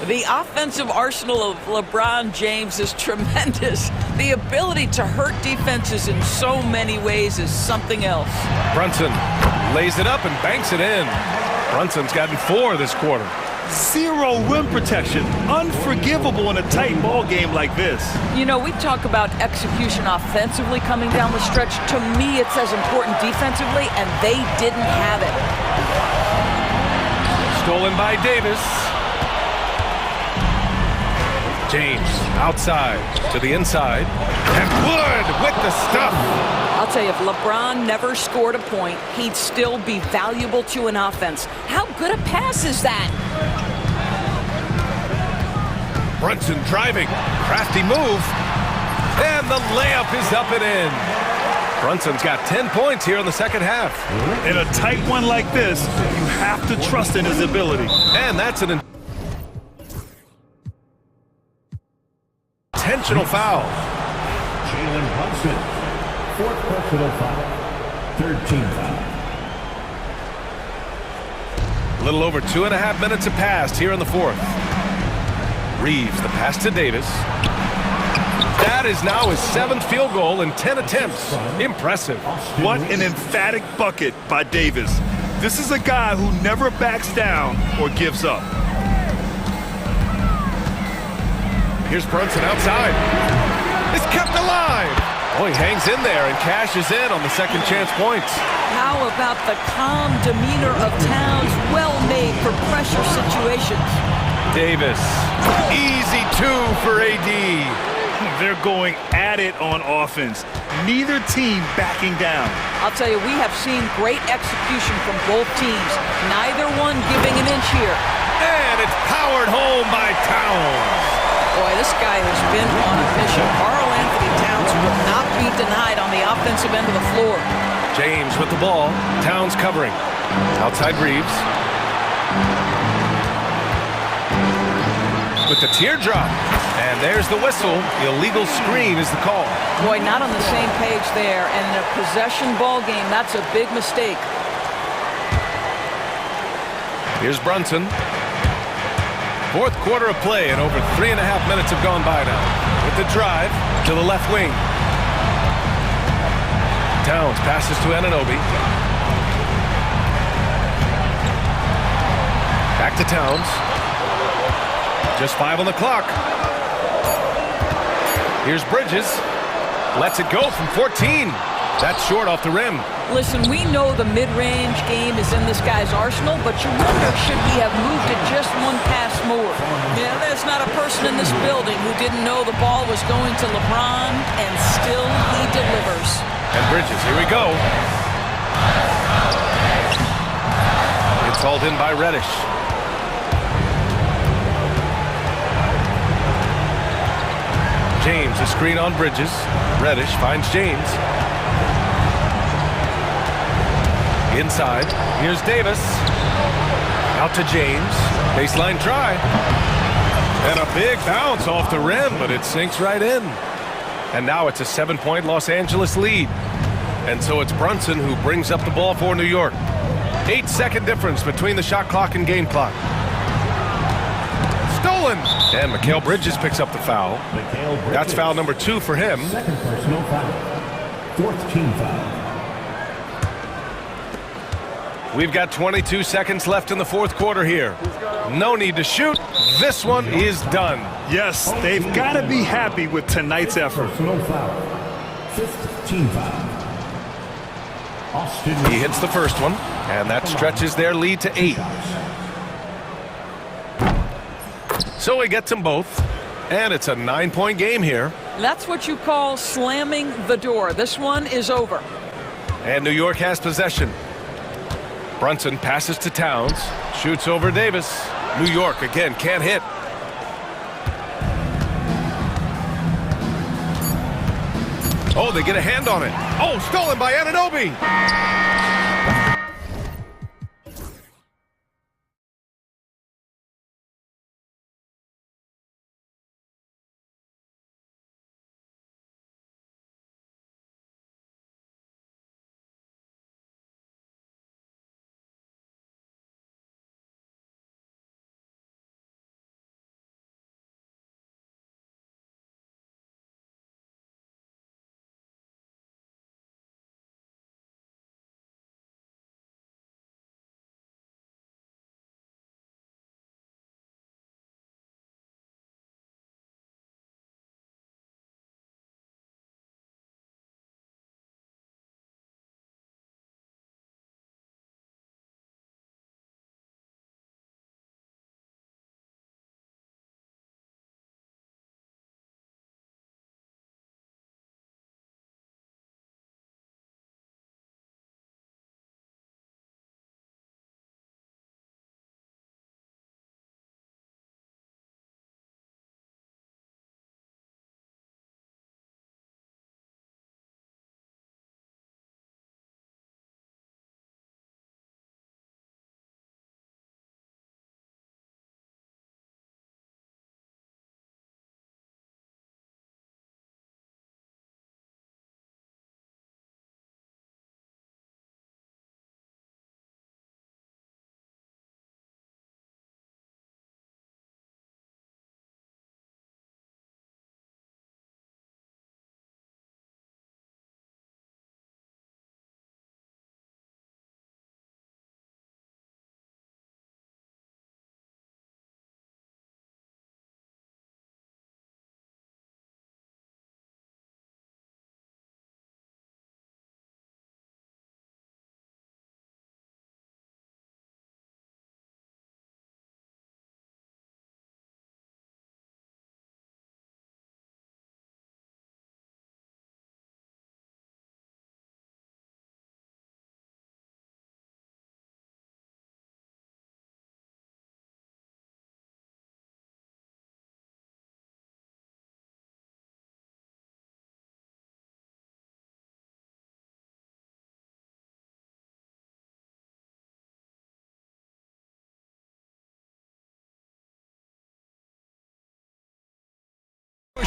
The offensive arsenal of LeBron James is tremendous. The ability to hurt defenses in so many ways is something else. Brunson lays it up and banks it in. Brunson's gotten 4 this quarter. Zero rim protection. Unforgivable in a tight ball game like this. You know, we talk about execution offensively coming down the stretch. To me, it's as important defensively, and they didn't have it. Stolen by Davis. James outside to the inside. And Wood with the stuff. I'll tell you, if LeBron never scored a point, he'd still be valuable to an offense. How good a pass is that? Brunson driving. Crafty move. And the layup is up and in. Brunson's got 10 points here in the second half. In a tight one like this, you have to trust in his ability. And that's an intentional foul. Jalen Brunson, 4th personal foul. 3rd team foul. A little over 2.5 minutes have passed here in the 4th. Reeves, the pass to Davis. That is now his 7th field goal in 10 attempts. Impressive. What an emphatic bucket by Davis. This is a guy who never backs down or gives up. Here's Brunson outside. It's kept alive. Oh, he hangs in there and cashes in on the second chance points. How about the calm demeanor of Towns? Well made for pressure situations. Davis. Easy 2 for AD. They're going at it on offense. Neither team backing down. I'll tell you, we have seen great execution from both teams. Neither one giving an inch here. And it's powered home by Towns. Boy, this guy has been on a mission. Karl Anthony Towns will not be denied on the offensive end of the floor. James with the ball. Towns covering. Outside Reeves. With the teardrop. And there's the whistle. Illegal screen is the call. Boy, not on the same page there. And in a possession ball game, that's a big mistake. Here's Brunson. 4th quarter of play, and over 3.5 minutes have gone by now. With the drive to the left wing. Towns passes to Anunoby. Back to Towns. Just 5 on the clock. Here's Bridges. Lets it go from 14. That's short off the rim. Listen, we know the mid-range game is in this guy's arsenal, but you wonder, should he have moved it just one pass more? Yeah, there's not a person in this building who didn't know the ball was going to LeBron, and still he delivers. And Bridges, here we go. It's hauled in by Reddish. James, a screen on Bridges. Reddish finds James. Inside, here's Davis. Out to James. Baseline try. And a big bounce off the rim, but it sinks right in. And now it's a 7-point Los Angeles lead. And so it's Brunson who brings up the ball for New York. 8-second difference between the shot clock and game clock. Stolen! And Mikal Bridges picks up the foul. That's foul number 2 for him. 2nd personal foul. 4th team foul. We've got 22 seconds left in the 4th quarter here. No need to shoot. This one is done. Yes, they've got to be happy with tonight's effort. Personal foul. 5th team foul. He hits the first one, and that stretches their lead to 8. So he gets them both, and it's a 9-point game here. That's what you call slamming the door. This one is over. And New York has possession. Brunson passes to Towns, shoots over Davis. New York again can't hit. Oh, they get a hand on it. Oh, stolen by Anunoby.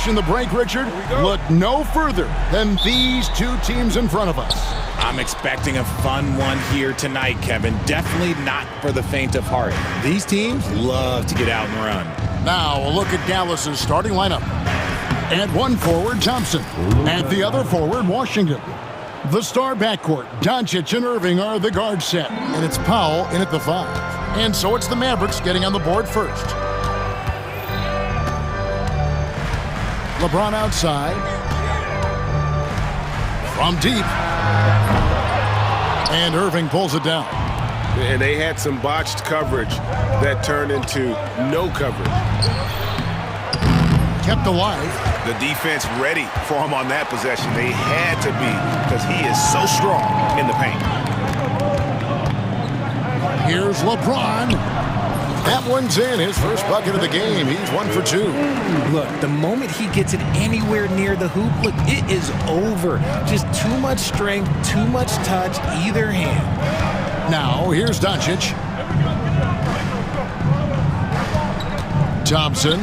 In the break, Richard, look no further than these two teams in front of us. I'm expecting a fun one here tonight, Kevin. Definitely not for the faint of heart. These teams love to get out and run. Now a look at Dallas's starting lineup. At one forward, Thompson. At the other forward, Washington. The star backcourt, Doncic and Irving are the guard set. And it's Powell in at the 5. And so it's the Mavericks getting on the board first. LeBron outside. From deep. And Irving pulls it down. And they had some botched coverage that turned into no coverage. Kept alive. The defense ready for him on that possession. They had to be, because he is so strong in the paint. Here's LeBron. That one's in, his first bucket of the game. He's 1 for 2. Look, the moment he gets it anywhere near the hoop, look, it is over. Just too much strength, too much touch, either hand. Now, here's Doncic. Thompson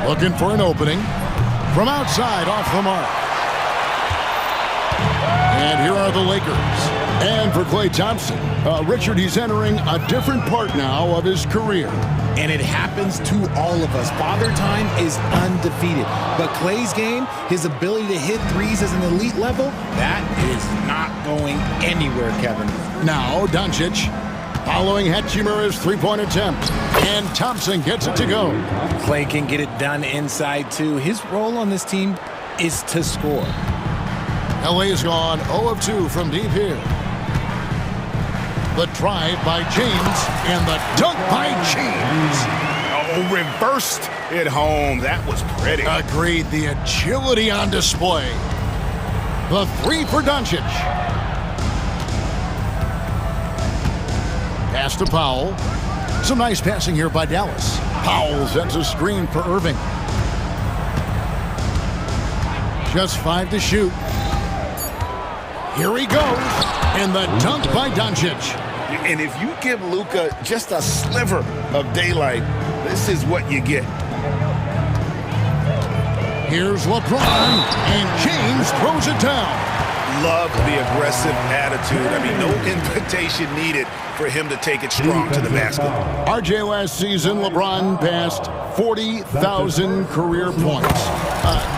looking for an opening. From outside, off the mark. And here are the Lakers. And for Klay Thompson, Richard, he's entering a different part now of his career. And it happens to all of us. Father Time is undefeated. But Klay's game, his ability to hit threes as an elite level, that is not going anywhere, Kevin. Now, Doncic following Hachimura's three-point attempt. And Thompson gets it to go. Klay can get it done inside, too. His role on this team is to score. LA's gone 0 of 2 from deep here. The drive by James and the dunk by James. Oh, reversed it home. That was pretty. Agreed. The agility on display. The 3 for Doncic. Pass to Powell. Some nice passing here by Dallas. Powell sets a screen for Irving. Just 5 to shoot. Here he goes. And the dunk by Doncic. And if you give Luka just a sliver of daylight, this is what you get. Here's LeBron, and James throws it down. Love the aggressive attitude. I mean, no invitation needed for him to take it strong to the basket. RJ, last season, LeBron passed 40,000 career points.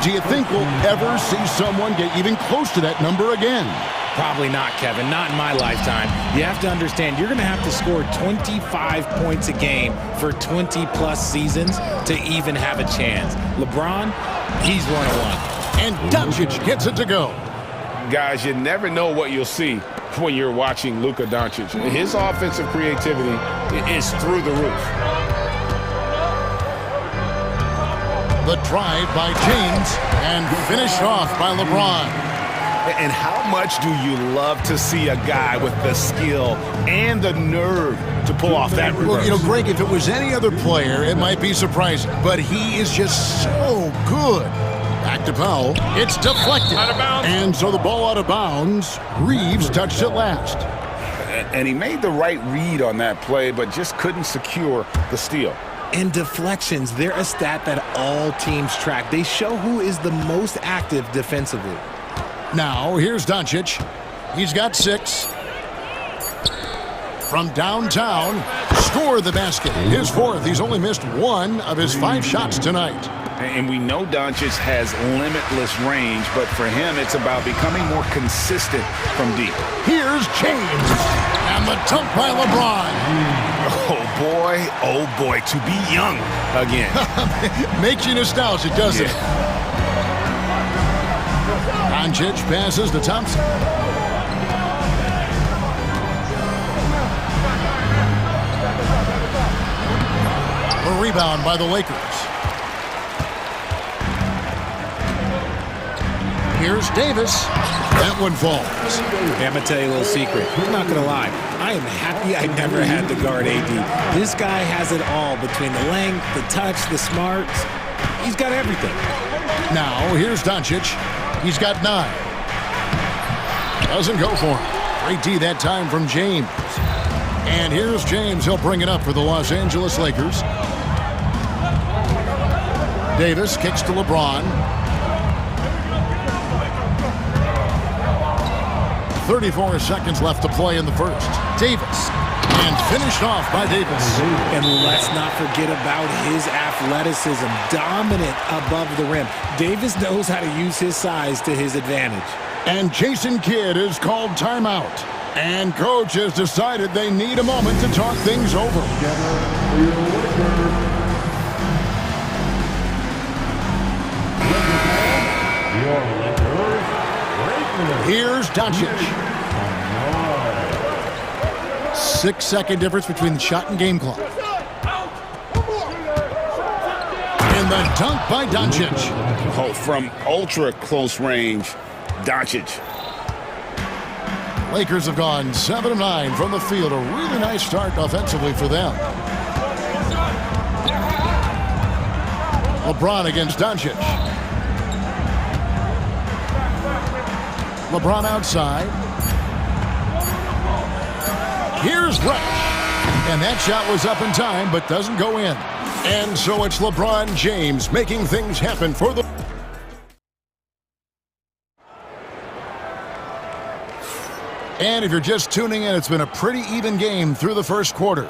Do you think we'll ever see someone get even close to that number again? Probably not, Kevin. Not in my lifetime. You have to understand, you're going to have to score 25 points a game for 20-plus seasons to even have a chance. LeBron, he's 1-1. And Doncic gets it to go. Guys, you never know what you'll see when you're watching Luka Doncic. His offensive creativity is through the roof. The drive by James and finished off by LeBron. And how much do you love to see a guy with the skill and the nerve to pull off that reverse? Well, you know, Greg, if it was any other player, it might be surprising. But he is just so good. Back to Powell. It's deflected. Out of bounds. And so the ball out of bounds. Reeves touched it last. And he made the right read on that play, but just couldn't secure the steal. And deflections, they're a stat that all teams track. They show who is the most active defensively. Now, here's Doncic. He's got 6. From downtown, score the basket. His 4th. He's only missed 1 of his 5 shots tonight. And we know Doncic has limitless range, but for him, it's about becoming more consistent from deep. Here's James. And the dunk by LeBron. Oh boy, to be young again. Makes you nostalgic, doesn't it? Doncic passes to Thompson. A rebound by the Lakers. Here's Davis. That one falls. Hey, I'm going to tell you a little secret. I'm not going to lie. I am happy I never had to guard AD. This guy has it all between the length, the touch, the smarts. He's got everything. Now, here's Doncic. He's got 9. Doesn't go for him. Great D that time from James. And here's James. He'll bring it up for the Los Angeles Lakers. Davis kicks to LeBron. 34 seconds left to play in the first. Davis. And finished off by Davis. And let's not forget about his athleticism. Dominant above the rim. Davis knows how to use his size to his advantage. And Jason Kidd is called timeout. And coach has decided they need a moment to talk things over. Here's Doncic. 6-second difference between the shot and game clock. And the dunk by Doncic. Oh, from ultra close range, Doncic. Lakers have gone 7 of 9 from the field. A really nice start offensively for them. LeBron against Doncic. LeBron outside. Here's Rush. And that shot was up in time, but doesn't go in. And so it's LeBron James making things happen for the... And if you're just tuning in, it's been a pretty even game through the first quarter.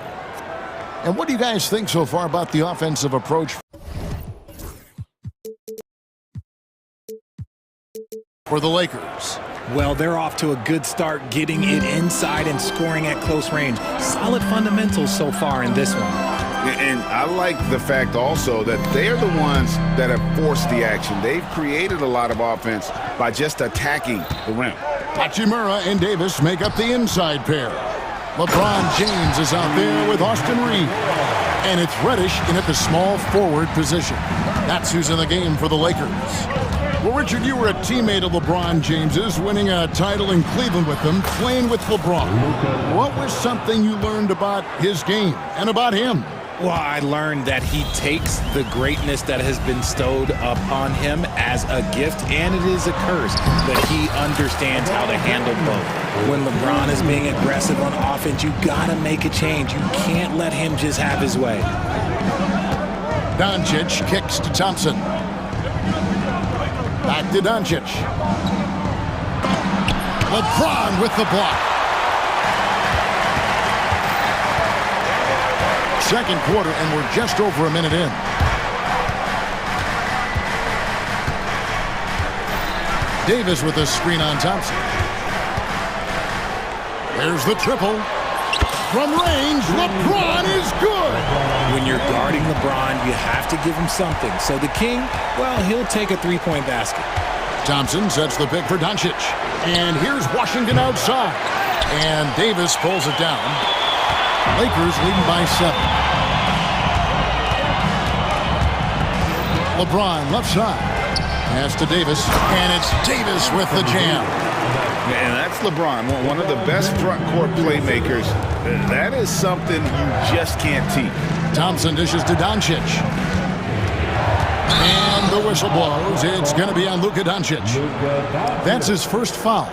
And what do you guys think so far about the offensive approach for the Lakers? Well, they're off to a good start getting it inside and scoring at close range. Solid fundamentals so far in this one. And I like the fact also that they're the ones that have forced the action. They've created a lot of offense by just attacking the rim. Hachimura and Davis make up the inside pair. LeBron James is out there with Austin Reeves. And it's Reddish in at the small forward position. That's who's in the game for the Lakers. Well, Richard, you were a teammate of LeBron James's, winning a title in Cleveland with him, playing with LeBron. What was something you learned about his game and about him? Well, I learned that he takes the greatness that has been bestowed upon him as a gift, and it is a curse, that he understands how to handle both. When LeBron is being aggressive on offense, you gotta make a change. You can't let him just have his way. Doncic kicks to Thompson. Back to Doncic. LeBron with the block. Second quarter, and we're just over a minute in. Davis with a screen on Thompson. There's the triple. From range, LeBron is good. When you're guarding LeBron, you have to give him something. So the King, well, he'll take a three-point basket. Thompson sets the pick for Doncic. And here's Washington outside. And Davis pulls it down. Lakers leading by 7. LeBron left side. Pass to Davis. And it's Davis with the jam. And that's LeBron, one of the best front court playmakers. That is something you just can't teach. Thompson dishes to Doncic. And the whistle blows. It's going to be on Luka Doncic. That's his first foul.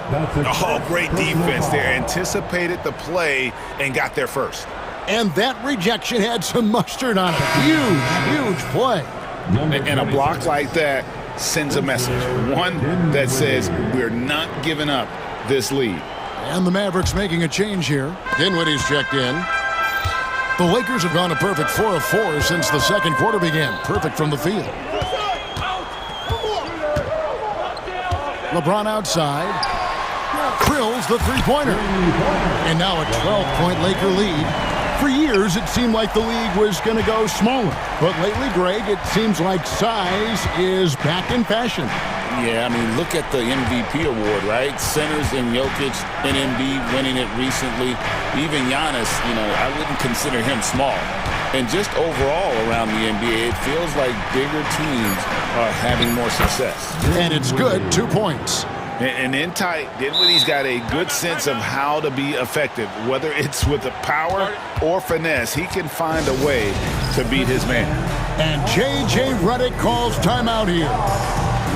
Oh, great defense there. Anticipated the play and got there first. And that rejection had some mustard on it. Huge play. And a block like that sends a message. One that says we're not giving up this lead. And the Mavericks making a change here. Dinwiddie's checked in. The Lakers have gone a perfect 4 of 4 since the second quarter began. Perfect from the field. LeBron outside. Drills the three-pointer. And now a 12-point Laker lead. For years, it seemed like the league was going to go smaller. But lately, Greg, it seems like size is back in fashion. Yeah, I mean, look at the MVP award, right? Centers and Jokic and Embiid winning it recently. Even Giannis, I wouldn't consider him small. And just overall around the NBA, it feels like bigger teams are having more success. And it's good, 2 points. And in tight, Dinwiddie's got a good sense of how to be effective. Whether it's with the power or finesse, he can find a way to beat his man. And J.J. Redick calls timeout here.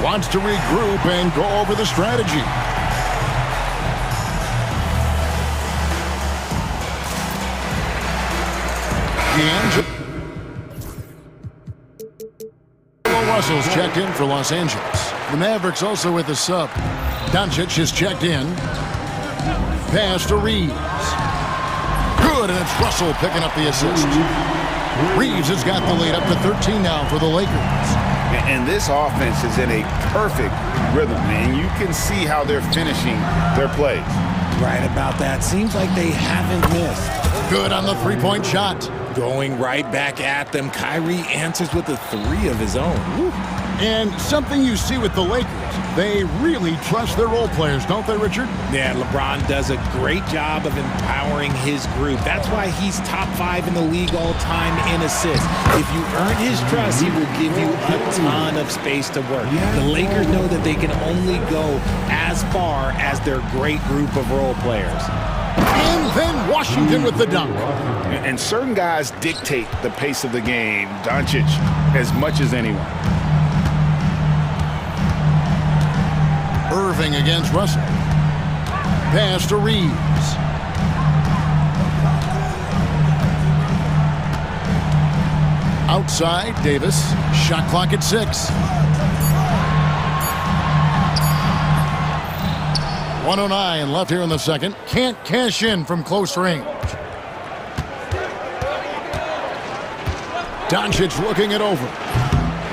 Wants to regroup and go over the strategy. Russell's checked in for Los Angeles. The Mavericks also with a sub. Doncic is checked in. Pass to Reeves. Good, and it's Russell picking up the assist. Reeves has got the lead up to 13 now for the Lakers. And this offense is in a perfect rhythm, and you can see how they're finishing their plays. Right about that. Seems like they haven't missed. Good on the three-point shot. Going right back at them. Kyrie answers with a 3 of his own. Woo. And something you see with the Lakers, they really trust their role players, don't they, Richard? Yeah, LeBron does a great job of empowering his group. That's why he's top 5 in the league all time in assists. If you earn his trust, he will give you a ton of space to work. The Lakers know that they can only go as far as their great group of role players. And then Washington with the dunk. And certain guys dictate the pace of the game. Doncic as much as anyone. Irving against Russell. Pass to Reeves. Outside, Davis. Shot clock at 6. 1:09 left here in the second. Can't cash in from close range. Doncic looking it over.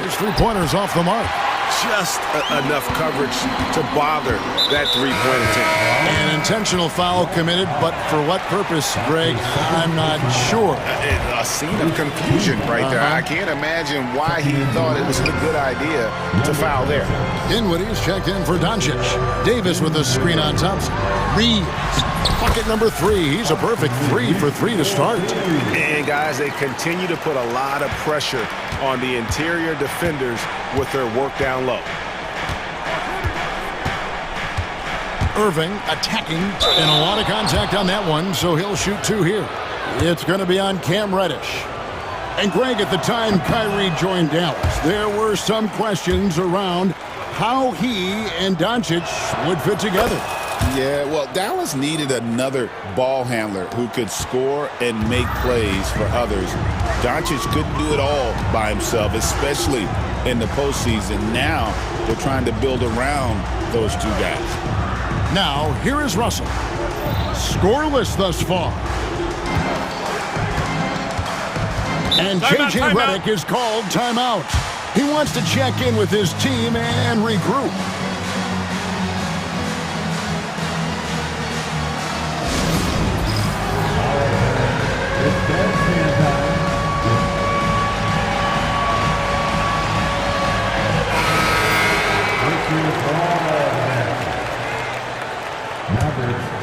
His three-pointer's off the mark. Just enough coverage to bother that three-point attempt. An intentional foul committed, but for what purpose, Greg? I'm not sure. A scene of confusion right there. I can't imagine why he thought it was a good idea to foul there. Dinwiddie's checked in for Doncic. Davis with a screen on Thompson. Reeves, bucket number 3. He's a perfect 3 for 3 to start. And guys, they continue to put a lot of pressure on the interior defenders with their work down low. Irving attacking, and a lot of contact on that one, so he'll shoot 2 here. It's going to be on Cam Reddish. And Greg, at the time Kyrie joined Dallas, there were some questions around how he and Doncic would fit together. Yeah, well, Dallas needed another ball handler who could score and make plays for others. Doncic couldn't do it all by himself, especially in the postseason. Now they're trying to build around those two guys. Now, here is Russell. Scoreless thus far. And J.J. Redick is called timeout. He wants to check in with his team and regroup.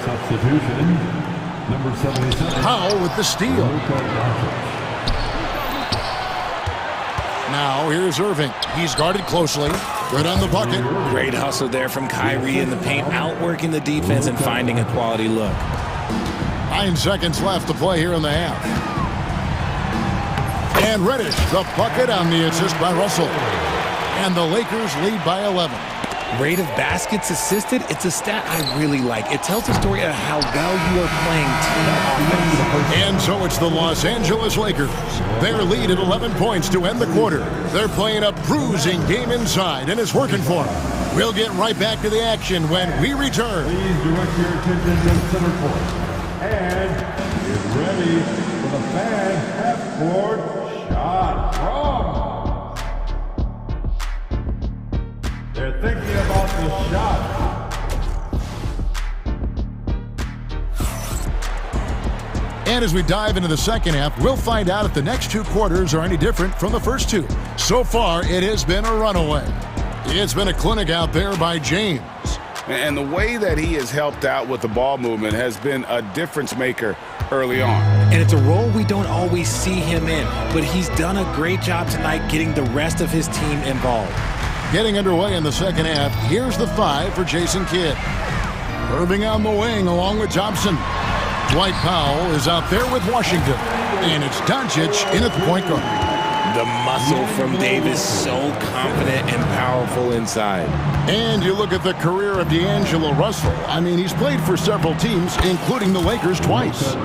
Substitution, number 77. Powell with the steal. Now here's Irving. He's guarded closely. Good on the bucket. Great hustle there from Kyrie in the paint, outworking the defense and finding a quality look. 9 seconds left to play here in the half. And Reddish, the bucket on the assist by Russell. And the Lakers lead by 11. Rate of baskets assisted, it's a stat I really like. It tells the story of how well you are playing team offense. And so it's the Los Angeles Lakers. Their lead at 11 points to end the quarter. They're playing a bruising game inside, and it's working for them. We'll get right back to the action when we return. Please direct your attention to the center court. And get ready for the fan half-court shot from. They're thinking about the shot. And as we dive into the second half, we'll find out if the next two quarters are any different from the first two. So far, it has been a runaway. It's been a clinic out there by James. And the way that he has helped out with the ball movement has been a difference maker early on. And it's a role we don't always see him in, but he's done a great job tonight getting the rest of his team involved. Getting underway in the second half, here's the 5 for Jason Kidd. Irving on the wing along with Thompson. Dwight Powell is out there with Washington. And it's Doncic in at the point guard. The muscle from Davis, so confident and powerful inside. And you look at the career of D'Angelo Russell. I mean, he's played for several teams, including the Lakers twice.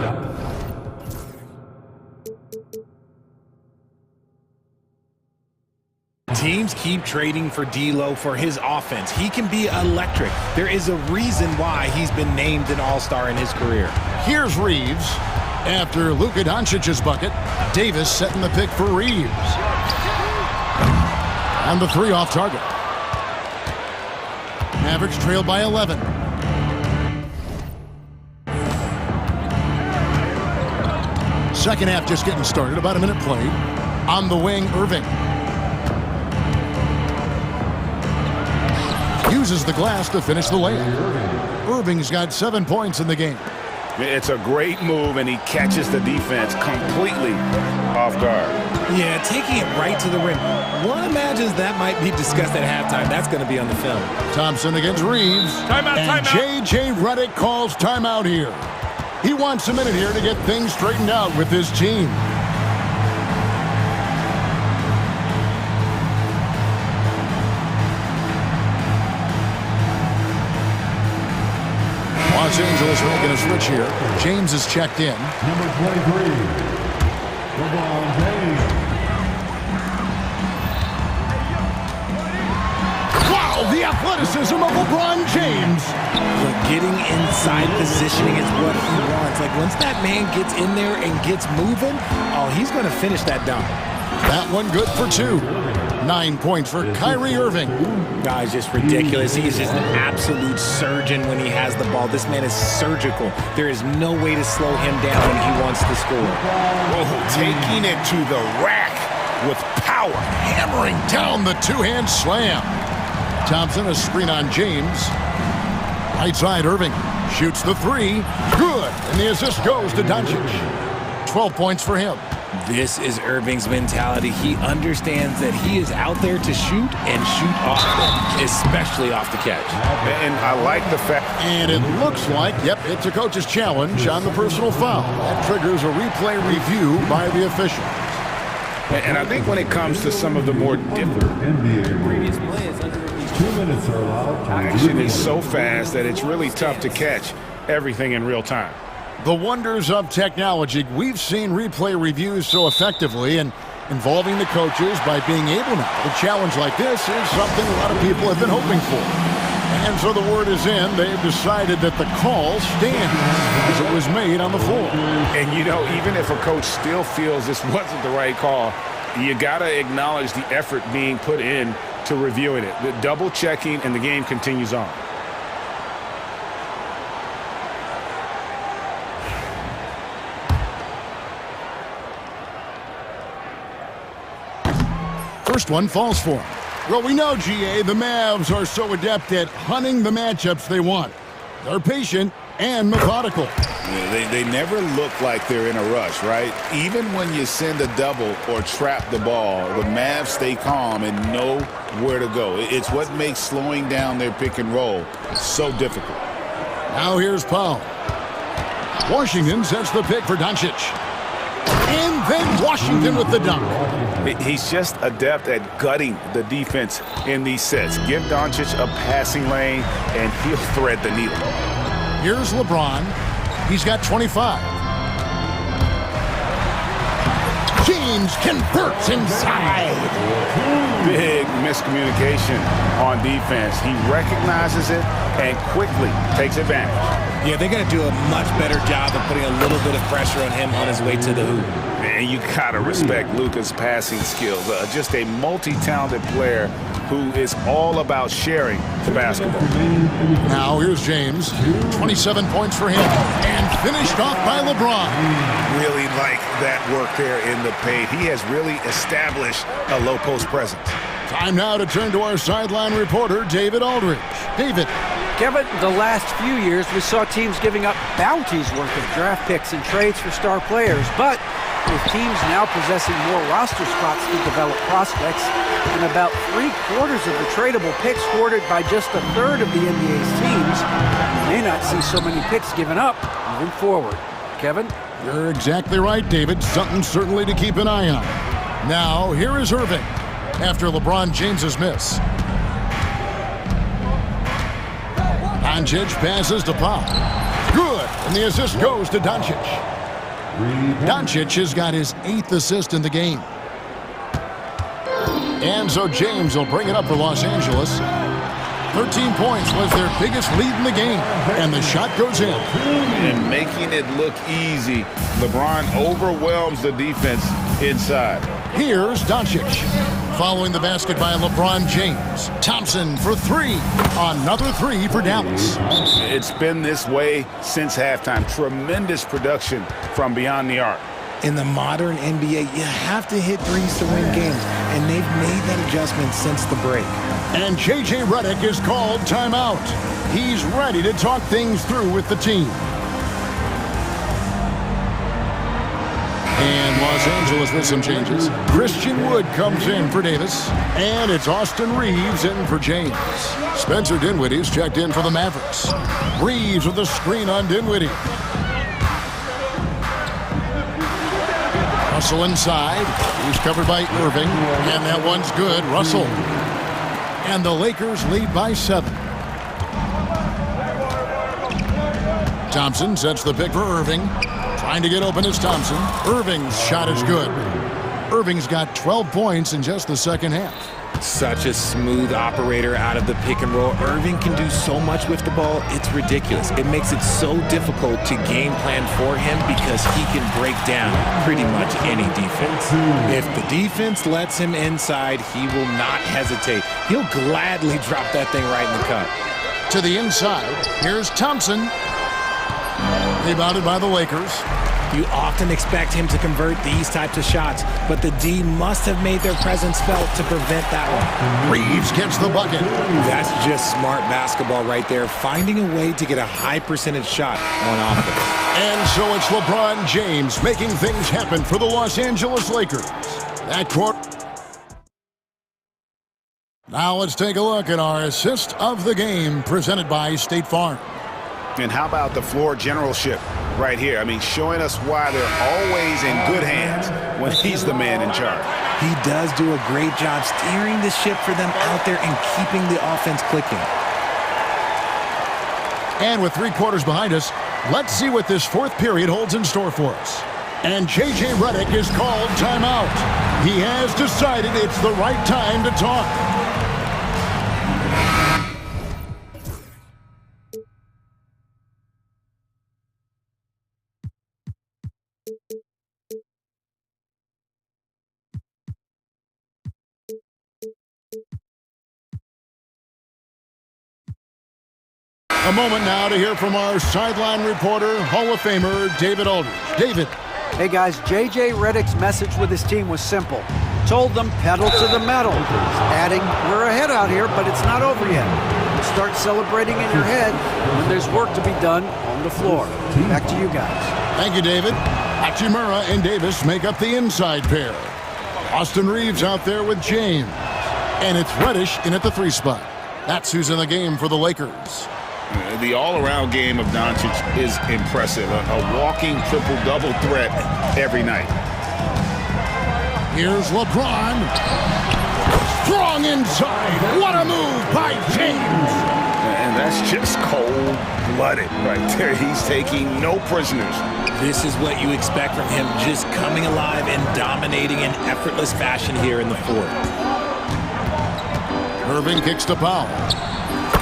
Teams keep trading for D'Lo for his offense. He can be electric. There is a reason why he's been named an all-star in his career. Here's Reeves. After Luka Doncic's bucket, Davis setting the pick for Reeves. And the 3 off target. Mavericks trail by 11. Second half just getting started, about a minute played. On the wing, Irving. Uses the glass to finish the layup. Irving's got 7 points in the game. It's a great move, and he catches the defense completely off guard. Yeah, taking it right to the rim. One imagines that might be discussed at halftime. That's going to be on the film. Thompson against Reeves. Timeout, and timeout. J.J. Redick calls timeout here. He wants a minute here to get things straightened out with his team. Los Angeles making a switch here. James is checked in. Number 23, LeBron James. Wow, the athleticism of LeBron James. But getting inside positioning is what he wants. Like, once that man gets in there and gets moving, oh, he's going to finish that dunk. That one good for 2. 9 points for Kyrie Irving. Guy's just ridiculous. He's just an absolute surgeon when he has the ball. This man is surgical. There is no way to slow him down when he wants to score. Whoa, taking it to the rack with power. Hammering down the two-hand slam. Thompson, a screen on James. Right side, Irving shoots the 3. Good. And the assist goes to Doncic. 12 points for him. This is Irving's mentality. He understands that he is out there to shoot and shoot often, especially off the catch. And I like the fact. And it looks like, yep, it's a coach's challenge on the personal foul. That triggers a replay review by the officials. And I think when it comes to some of the more difficult NBA rules, 2 minutes are allowed to action is so fast that it's really tough to catch everything in real time. The wonders of technology. We've seen replay reviews so effectively, and involving the coaches by being able now to challenge like this is something a lot of people have been hoping for. And so the word is in. They've decided that the call stands as it was made on the floor. And, you know, even if a coach still feels this wasn't the right call, you got to acknowledge the effort being put in to reviewing it. The double checking, and the game continues on. First one falls for him. Well, we know, GA, the Mavs are so adept at hunting the matchups they want. They're patient and methodical. Yeah, they never look like they're in a rush, right? Even when you send a double or trap the ball, the Mavs stay calm and know where to go. It's what makes slowing down their pick and roll so difficult. Now here's Paul. Washington sets the pick for Doncic. And then Washington with the dunk. He's just adept at gutting the defense in these sets. Give Doncic a passing lane, and he'll thread the needle. Here's LeBron. He's got 25. James converts inside. Big miscommunication on defense. He recognizes it and quickly takes advantage. Yeah, they're going to do a much better job of putting a little bit of pressure on him on his way to the hoop. And you got to respect Luka's passing skills. Just a multi-talented player who is all about sharing the basketball. Now here's James. 27 points for him. And finished off by LeBron. Really like that work there in the paint. He has really established a low post presence. Time now to turn to our sideline reporter, David Aldridge. David. Kevin, the last few years we saw teams giving up bounties worth of draft picks and trades for star players, but with teams now possessing more roster spots to develop prospects and about 3/4 of the tradable picks hoarded by just a third of the NBA's teams, we may not see so many picks given up moving forward. Kevin? You're exactly right, David. Something certainly to keep an eye on. Now, here is Irving after LeBron James's miss. Doncic passes to Pop. Good, and the assist goes to Doncic. Doncic has got his 8th assist in the game. And so James will bring it up for Los Angeles. 13 points was their biggest lead in the game, and the shot goes in. And making it look easy, LeBron overwhelms the defense inside. Here's Doncic. Following the basket by LeBron James. Thompson for 3. Another 3 for Dallas. It's been this way since halftime. Tremendous production from beyond the arc. In the modern NBA, you have to hit threes to win games, and they've made that adjustment since the break. And J.J. Redick is called timeout. He's ready to talk things through with the team. And Los Angeles with some changes. Christian Wood comes in for Davis. And it's Austin Reeves in for James. Spencer Dinwiddie's checked in for the Mavericks. Reeves with a screen on Dinwiddie. Russell inside. He's covered by Irving. And that one's good. Russell. And the Lakers lead by 7. Thompson sets the pick for Irving. Trying to get open is Thompson. Irving's shot is good. Irving's got 12 points in just the second half. Such a smooth operator out of the pick and roll. Irving can do so much with the ball, it's ridiculous. It makes it so difficult to game plan for him because he can break down pretty much any defense. If the defense lets him inside, he will not hesitate. He'll gladly drop that thing right in the cup. To the inside, here's Thompson. Rebounded by the Lakers. You often expect him to convert these types of shots, but the D must have made their presence felt to prevent that one. Reeves gets the bucket. That's just smart basketball right there, finding a way to get a high percentage shot on offense. And so it's LeBron James making things happen for the Los Angeles Lakers. That court. Now let's take a look at our assist of the game presented by State Farm. And how about the floor generalship? right here. I mean, showing us why they're always in good hands when he's the man in charge. He does do a great job steering the ship for them out there and keeping the offense clicking. And with 3 quarters behind us, let's see what this 4th period holds in store for us. And J.J. Redick is called timeout. He has decided it's the right time to talk. A moment now to hear from our sideline reporter, Hall of Famer David Aldridge. David. Hey guys, J.J. Redick's message with his team was simple. Told them pedal to the metal. Adding, we're ahead out here, but it's not over yet. You start celebrating in your head when there's work to be done on the floor. Back to you guys. Thank you, David. Hachimura and Davis make up the inside pair. Austin Reeves out there with James. And it's Reddish in at the 3 spot. That's who's in the game for the Lakers. The all-around game of Doncic is impressive. A walking triple-double threat every night. Here's LeBron. Strong inside. What a move by James. And that's just cold-blooded right there. He's taking no prisoners. This is what you expect from him, just coming alive and dominating in effortless fashion here in the 4th. Irving kicks to Powell.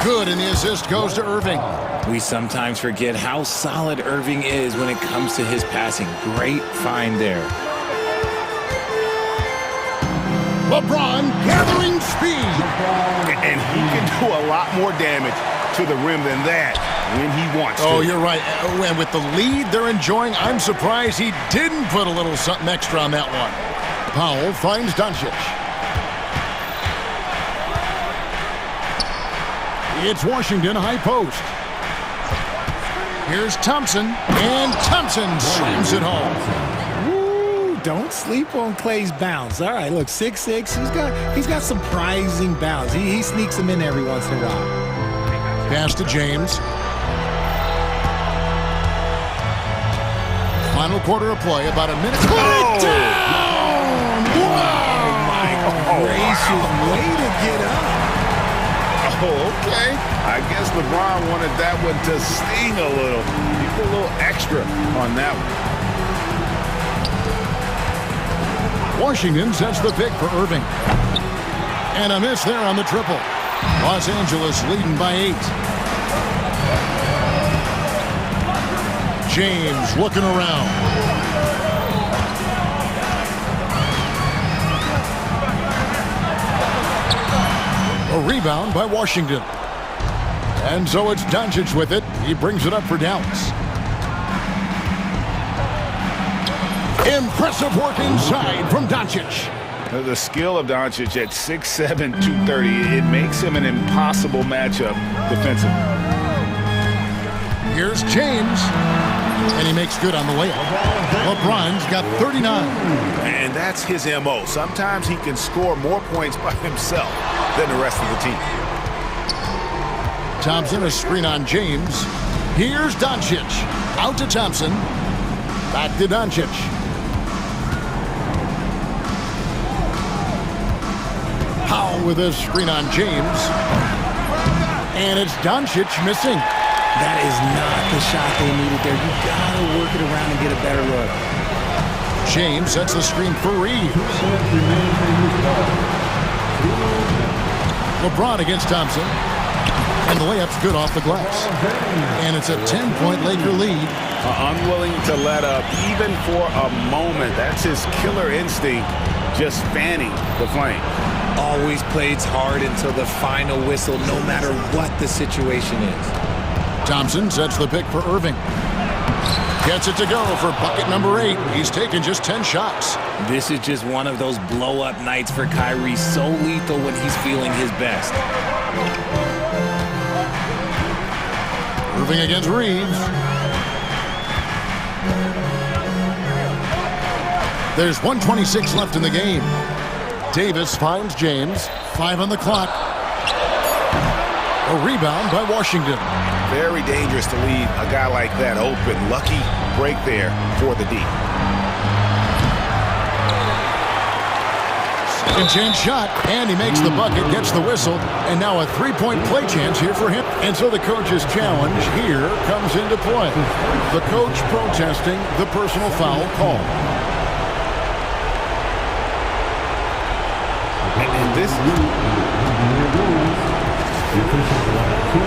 Good, and the assist goes to Irving. We sometimes forget how solid Irving is when it comes to his passing. Great find there. LeBron gathering speed. And he can do a lot more damage to the rim than that when he wants to. Oh, you're right. And with the lead they're enjoying, I'm surprised he didn't put a little something extra on that one. Powell finds Doncic. It's Washington high post. Here's Thompson, and Thompson slams it home. Ooh, don't sleep on Clay's bounce. All right, look, 6'6". He's got surprising bounce. He sneaks them in every once in a while. Pass to James. Final quarter of play, about a minute. Put it down! Wow! Oh my gracious, way to get up. Oh, okay. I guess LeBron wanted that one to sting a little. He put a little extra on that one. Washington sets the pick for Irving. And a miss there on the triple. Los Angeles leading by 8. James looking around. A rebound by Washington. And so it's Doncic with it. He brings it up for Dallas. Impressive work inside from Doncic. The skill of Doncic at 6'7", 230, it makes him an impossible matchup defensively. Here's James. And he makes good on the layup. LeBron's got 39. And that's his M.O. Sometimes he can score more points by himself than the rest of the team. Thompson, a screen on James. Here's Doncic. Out to Thompson. Back to Doncic. Powell with a screen on James. And it's Doncic missing. That is not the shot they needed there. You gotta work it around and get a better look. James sets the screen for Reeves. LeBron against Thompson. And the layup's good off the glass. And it's a 10-point Laker lead. Unwilling to let up even for a moment. That's his killer instinct, just fanning the flame. Always plays hard until the final whistle, no matter what the situation is. Thompson sets the pick for Irving. Gets it to go for bucket number 8. He's taken just 10 shots. This is just one of those blow-up nights for Kyrie. So lethal when he's feeling his best. Irving against Reeves. There's 1:26 left in the game. Davis finds James. 5 on the clock. A rebound by Washington. very dangerous to leave a guy like that open. Lucky break there for the D. Second chance shot, and he makes the bucket, gets the whistle, and now a three-point play chance here for him. And so the coach's challenge here comes into play. The coach protesting the personal foul call. And this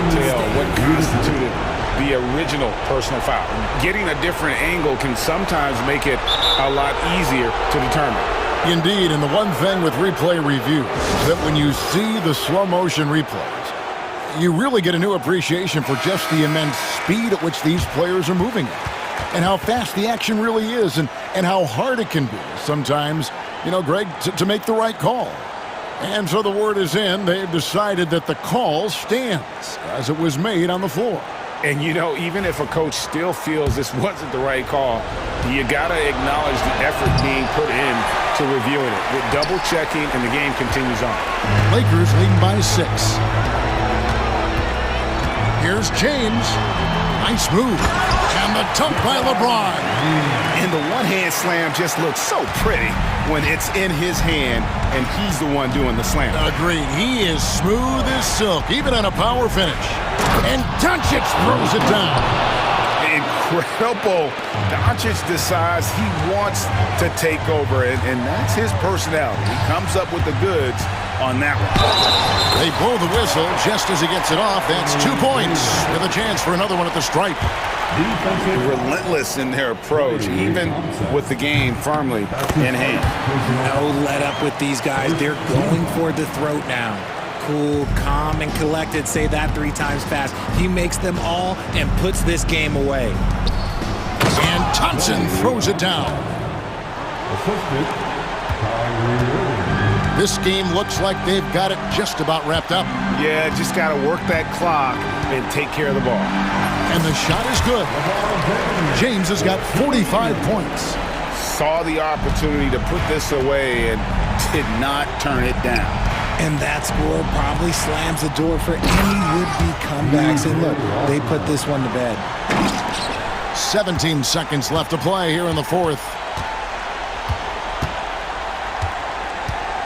tell what constituted the original personal foul. Getting a different angle can sometimes make it a lot easier to determine. Indeed, and the one thing with replay review is that when you see the slow motion replays, you really get a new appreciation for just the immense speed at which these players are moving at, and how fast the action really is, and how hard it can be sometimes, you know, Greg, to make the right call. And so the word is in. They've decided that the call stands as it was made on the floor. And, you know, even if a coach still feels this wasn't the right call, you got to acknowledge the effort being put in to reviewing it. With double checking, and the game continues on. Lakers leading by 6. Here's James. Nice move. And the dunk by LeBron. And the one-hand slam just looks so pretty when it's in his hand and he's the one doing the slam. Agreed. He is smooth as silk, even on a power finish. And Doncic throws it down. Incredible. Doncic decides he wants to take over, and that's his personality. He comes up with the goods on that one. They blow the whistle just as he gets it off. That's 2 points with a chance for another one at the stripe. Relentless in their approach, even with the game firmly in hand. No let up with these guys. They're going for the throat now. Cool, calm, and collected. Say that 3 times fast. He makes them all and puts this game away. And Thompson throws it down. This game looks like they've got it just about wrapped up. Yeah, just got to work that clock and take care of the ball. And the shot is good. James has got 45 points. Saw the opportunity to put this away and did not turn it down. And that score probably slams the door for any would-be comebacks. And look, they put this one to bed. 17 seconds left to play here in the fourth.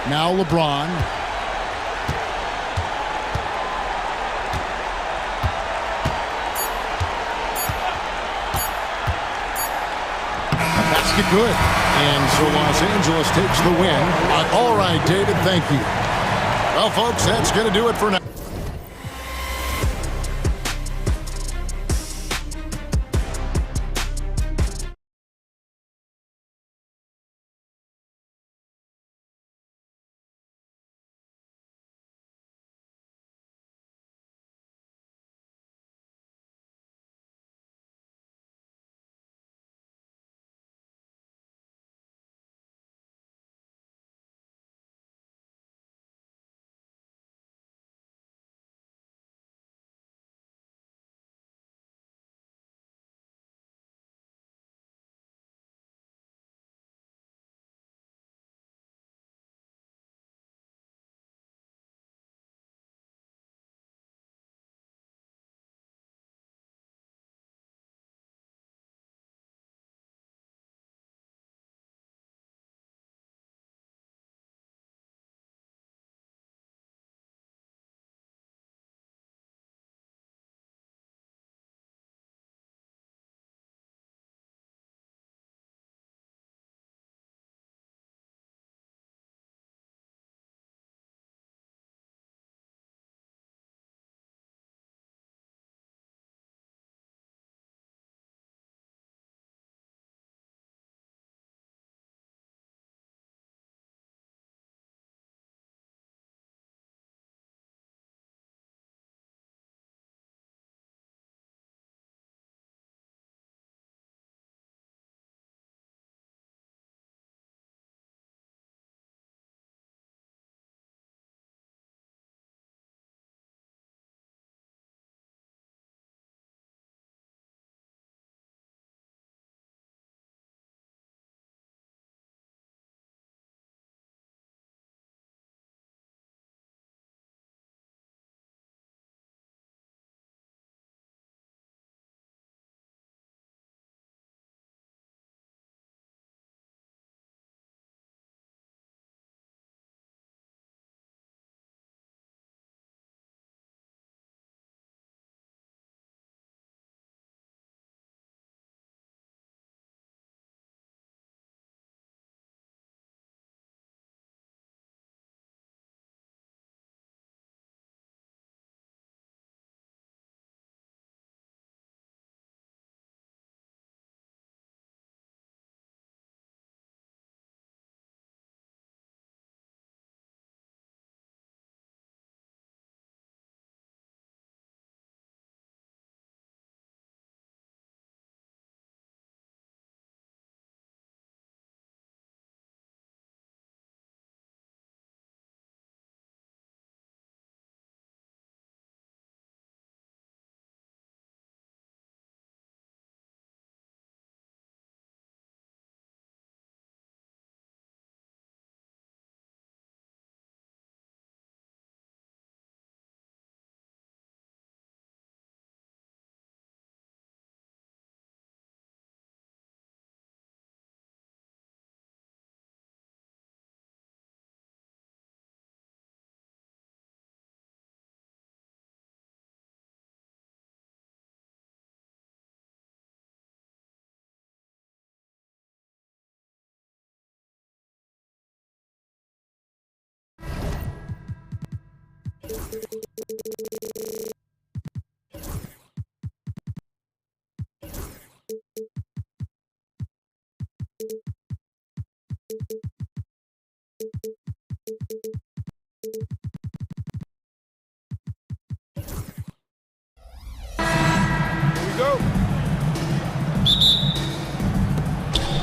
Now LeBron. Basket good. And so Los Angeles takes the win. All right, David, thank you. Well, folks, that's going to do it for now.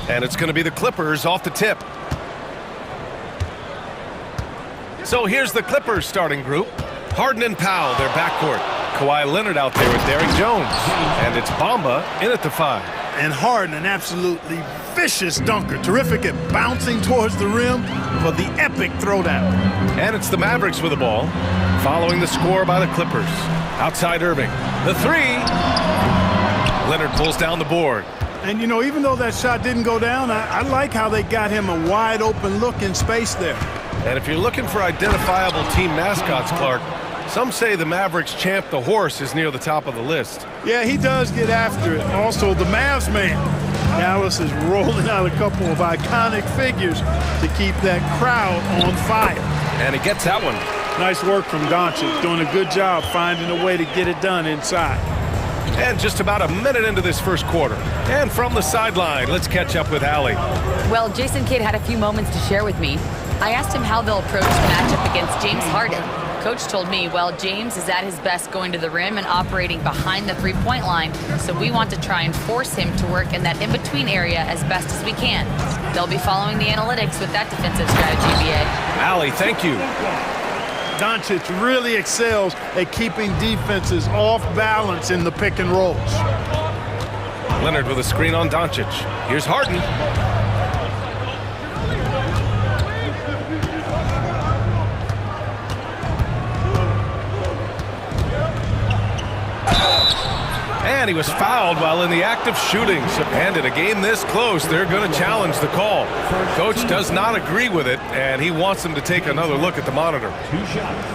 And it's going to be the Clippers off the tip. So here's the Clippers starting group. Harden and Powell, their backcourt. Kawhi Leonard out there with Derrick Jones. And it's Bamba in at the 5. And Harden, an absolutely vicious dunker. Terrific at bouncing towards the rim for the epic throwdown. And it's the Mavericks with the ball, following the score by the Clippers. Outside Irving. The 3. Leonard pulls down the board. And, you know, even though that shot didn't go down, I like how they got him a wide-open look in space there. And if you're looking for identifiable team mascots, Clark, some say the Mavericks champ, the horse, is near the top of the list. Yeah, he does get after it. Also, the Mavs man. Dallas is rolling out a couple of iconic figures to keep that crowd on fire. And he gets that one. Nice work from Doncic, doing a good job finding a way to get it done inside. And just about a minute into this first quarter. And from the sideline, let's catch up with Allie. Well, Jason Kidd had a few moments to share with me. I asked him how they'll approach the matchup against James Harden. Coach told me, well, James is at his best going to the rim and operating behind the three-point line, so we want to try and force him to work in that in-between area as best as we can. They'll be following the analytics with that defensive strategy, BA. Allie, thank you. Doncic really excels at keeping defenses off balance in the pick and rolls. Leonard with a screen on Doncic. Here's Harden. And he was fouled while in the act of shooting. And in a game this close, they're going to challenge the call. Coach does not agree with it, and he wants them to take another look at the monitor. 2 shots.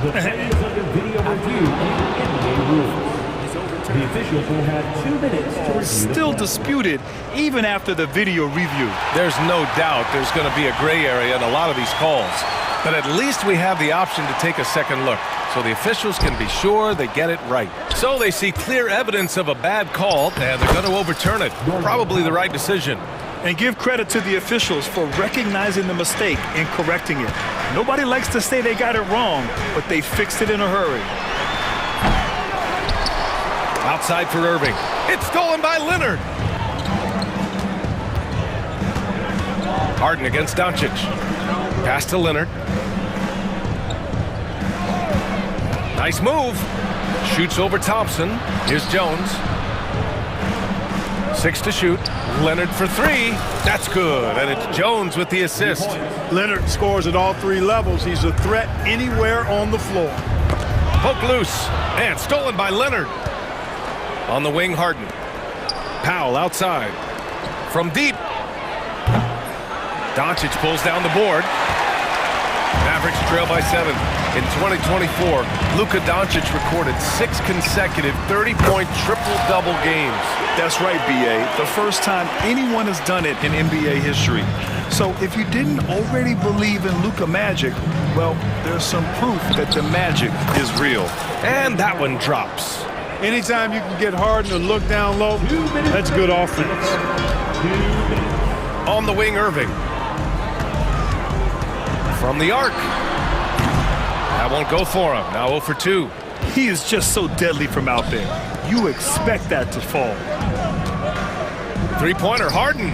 The fans under video review of the NBA rules. The officials will have 2 minutes to review. Still disputed even after the video review. There's no doubt there's going to be a gray area in a lot of these calls. But at least we have the option to take a second look, so the officials can be sure they get it right. So they see clear evidence of a bad call, and they're going to overturn it. Probably the right decision. And give credit to the officials for recognizing the mistake and correcting it. Nobody likes to say they got it wrong, but they fixed it in a hurry. Outside for Irving. It's stolen by Leonard. Harden against Doncic. Pass to Leonard. Nice move. Shoots over Thompson. Here's Jones. 6 to shoot. Leonard for 3. That's good. And it's Jones with the assist. Leonard scores at all 3 levels. He's a threat anywhere on the floor. Poke loose. And stolen by Leonard. On the wing, Harden. Powell outside. From deep. Doncic pulls down the board. Mavericks trail by 7. In 2024, Luka Doncic recorded 6 consecutive 30-point triple-double games. That's right, BA. The first time anyone has done it in NBA history. So if you didn't already believe in Luka magic, well, there's some proof that the magic is real. And that one drops. Anytime you can get Harden to look down low, that's good offense. On the wing, Irving. From the arc. That won't go for him. Now 0 for 2. He is just so deadly from out there. You expect that to fall. 3-pointer, Harden.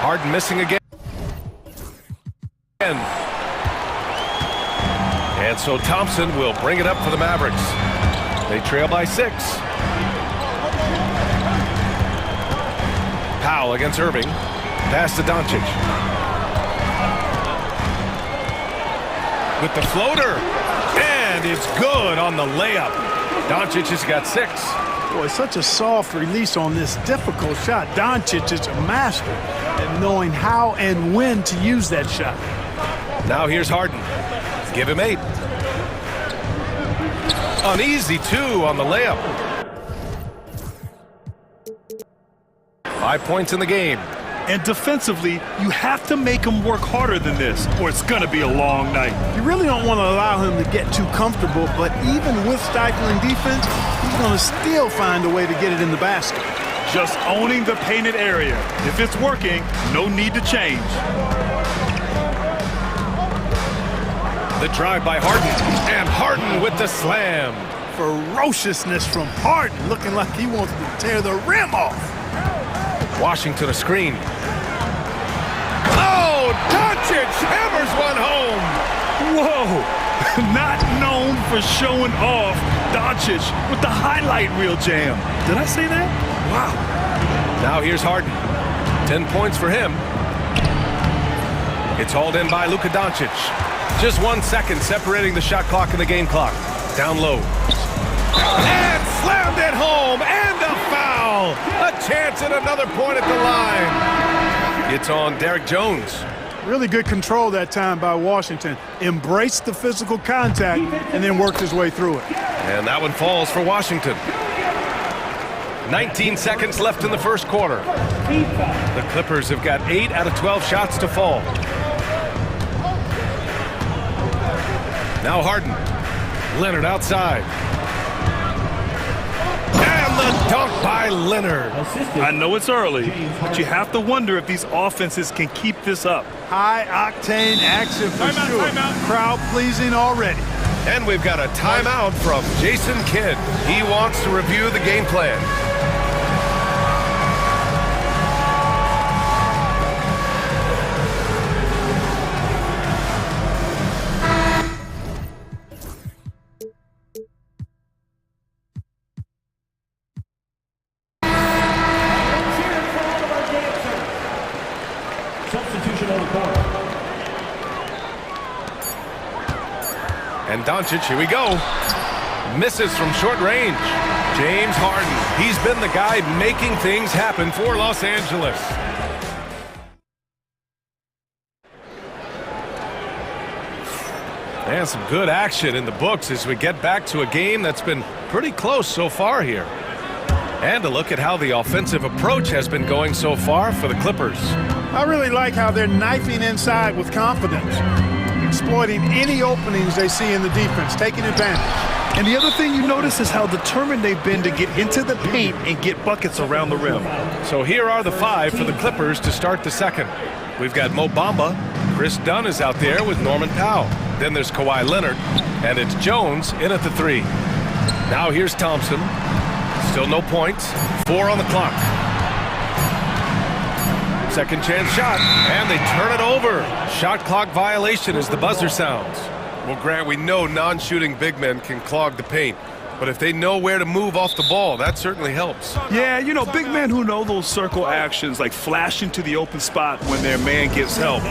Harden missing again. And so Thompson will bring it up for the Mavericks. They trail by 6. Powell against Irving. Pass to Doncic. With the floater. And it's good on the layup. Doncic has got 6. Boy, such a soft release on this difficult shot. Doncic is a master at knowing how and when to use that shot. Now here's Harden. Give him 8. An easy 2 on the layup. 5 points in the game. And defensively, you have to make him work harder than this, or it's going to be a long night. You really don't want to allow him to get too comfortable, but even with stifling defense, he's going to still find a way to get it in the basket. Just owning the painted area. If it's working, no need to change. The drive by Harden, and Harden with the slam. Ferociousness from Harden, looking like he wants to tear the rim off. Washington a screen. Oh, Doncic hammers one home. Whoa, not known for showing off. Doncic with the highlight reel jam. Did I say that? Wow. Now here's Harden. 10 points for him. It's hauled in by Luka Doncic. Just 1 second separating the shot clock and the game clock. Down low. And slammed it home, and a foul. A chance at another point at the line. It's on Derek Jones. Really good control that time by Washington. Embraced the physical contact and then worked his way through it. And that one falls for Washington. 19 seconds left in the first quarter. The Clippers have got 8 out of 12 shots to fall. Now Harden. Leonard outside. And the dunk by Leonard. I know it's early, but you have to wonder if these offenses can keep this up. High-octane action for sure. Crowd-pleasing already. And we've got a timeout from Jason Kidd. He wants to review the game plan. And Doncic, here we go. Misses from short range. James Harden. He's been the guy making things happen for Los Angeles. And some good action in the books as we get back to a game that's been pretty close so far here. And a look at how the offensive approach has been going so far for the Clippers. I really like how they're knifing inside with confidence, exploiting any openings they see in the defense, taking advantage. And the other thing you notice is how determined they've been to get into the paint and get buckets around the rim. So here are the 5 for the Clippers to start the second. We've got Mo Bamba. Chris Dunn is out there with Norman Powell. Then there's Kawhi Leonard. And it's Jones in at the 3. Now here's Thompson. Still no points. 4 on the clock. Second chance shot, and they turn it over. Shot clock violation as the buzzer sounds. Well, Grant, we know non-shooting big men can clog the paint, but if they know where to move off the ball, that certainly helps. Yeah, you know, big men who know those circle actions, like flashing to the open spot when their man gets help,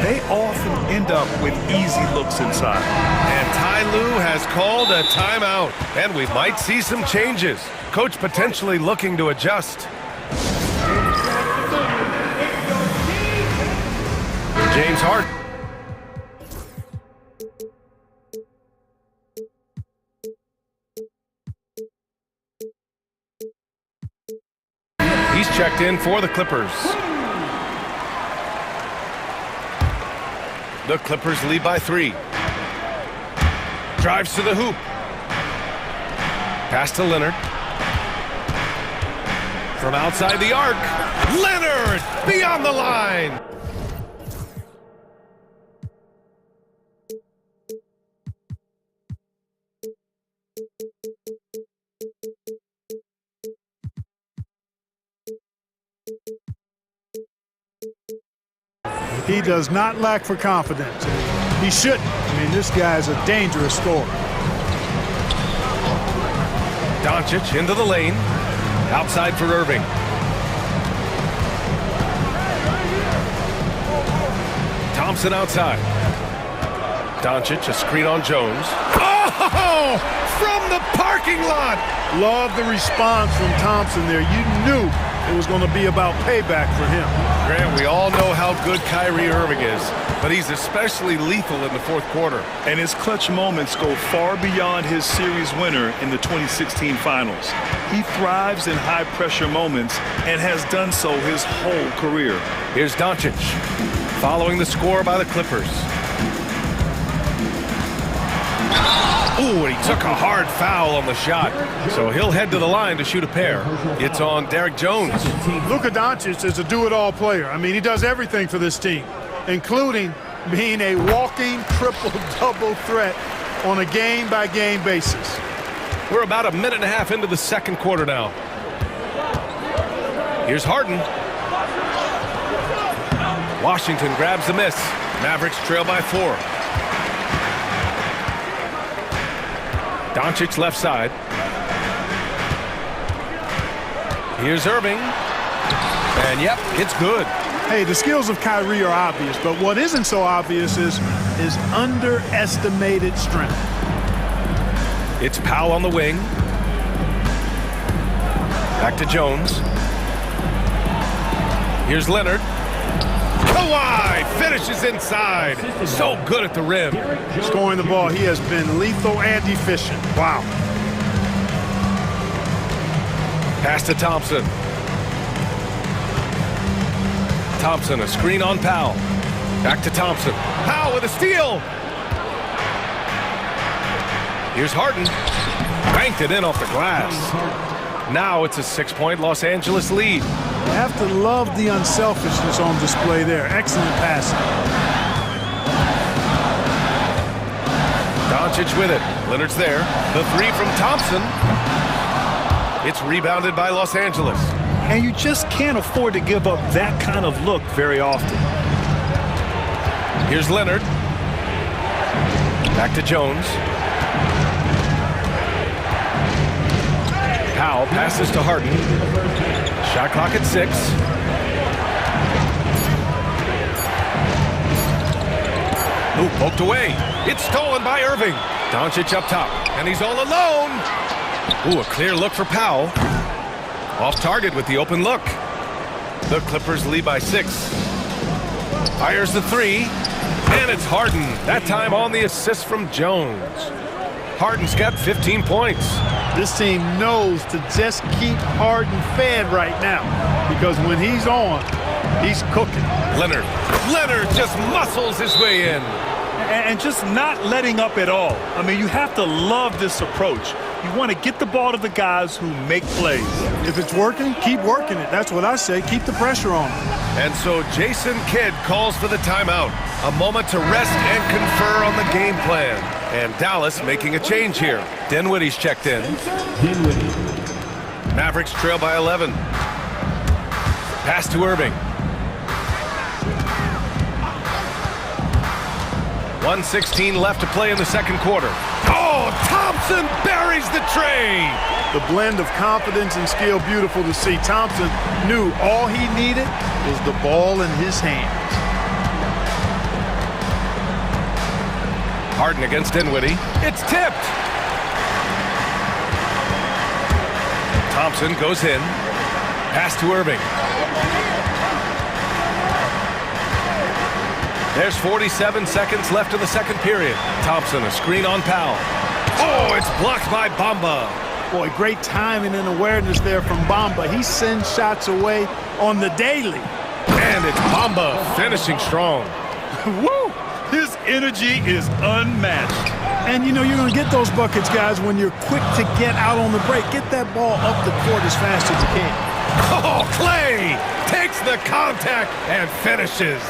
they often end up with easy looks inside. And Ty Lue has called a timeout, and we might see some changes. Coach potentially looking to adjust. James Harden. He's checked in for the Clippers. The Clippers lead by 3. Drives to the hoop. Pass to Leonard. From outside the arc. Leonard beyond the line. He does not lack for confidence. He shouldn't. I mean, this guy's a dangerous scorer. Doncic into the lane. Outside for Irving. Thompson outside. Doncic, a screen on Jones. Oh! From the parking lot! Love the response from Thompson there. You knew it was going to be about payback for him. Grant, we all know how good Kyrie Irving is, but he's especially lethal in the fourth quarter. And his clutch moments go far beyond his series winner in the 2016 finals. He thrives in high-pressure moments and has done so his whole career. Here's Doncic, following the score by the Clippers. Ooh, and he took a hard foul on the shot. So he'll head to the line to shoot a pair. It's on Derek Jones. Luka Doncic is a do-it-all player. I mean, he does everything for this team, including being a walking triple-double threat on a game-by-game basis. We're about a minute and a half into the second quarter now. Here's Harden. Washington grabs the miss. Mavericks trail by 4. Doncic left side. Here's Irving. And yep, it's good. Hey, the skills of Kyrie are obvious, but what isn't so obvious is his underestimated strength. It's Powell on the wing. Back to Jones. Here's Leonard. Kawhi finishes inside. So good at the rim. Scoring the ball, he has been lethal and efficient. Wow. Pass to Thompson. Thompson, a screen on Powell. Back to Thompson. Powell with a steal. Here's Harden. Banked it in off the glass. Now it's a 6-point Los Angeles lead. You have to love the unselfishness on display there. Excellent passing. Doncic with it. Leonard's there. The 3 from Thompson. It's rebounded by Los Angeles. And you just can't afford to give up that kind of look very often. Here's Leonard. Back to Jones. Powell passes to Harden. Shot clock at 6. Ooh, poked away. It's stolen by Irving. Doncic up top, and he's all alone. Ooh, a clear look for Powell. Off target with the open look. The Clippers lead by 6. Fires the 3, and it's Harden. That time on the assist from Jones. Harden's got 15 points. This team knows to just keep Harden fed right now, because when he's on, he's cooking. Leonard just muscles his way in. And just not letting up at all. I mean, you have to love this approach. You want to get the ball to the guys who make plays. If it's working, keep working it. That's what I say. Keep the pressure on. And so Jason Kidd calls for the timeout. A moment to rest and confer on the game plan. And Dallas making a change here. Dinwiddie's checked in. Mavericks trail by 11. Pass to Irving. 1:16 left to play in the second quarter. Oh, Thompson buries the tray. The blend of confidence and skill, beautiful to see. Thompson knew all he needed was the ball in his hands. Harden against Dinwiddie. It's tipped. Thompson goes in. Pass to Irving. There's 47 seconds left in the second period. Thompson, a screen on Powell. Oh, it's blocked by Bamba. Boy, great timing and awareness there from Bamba. He sends shots away on the daily. And it's Bamba finishing strong. Woo! His energy is unmatched. And, you know, you're going to get those buckets, guys, when you're quick to get out on the break. Get that ball up the court as fast as you can. Oh, Clay takes the contact and finishes.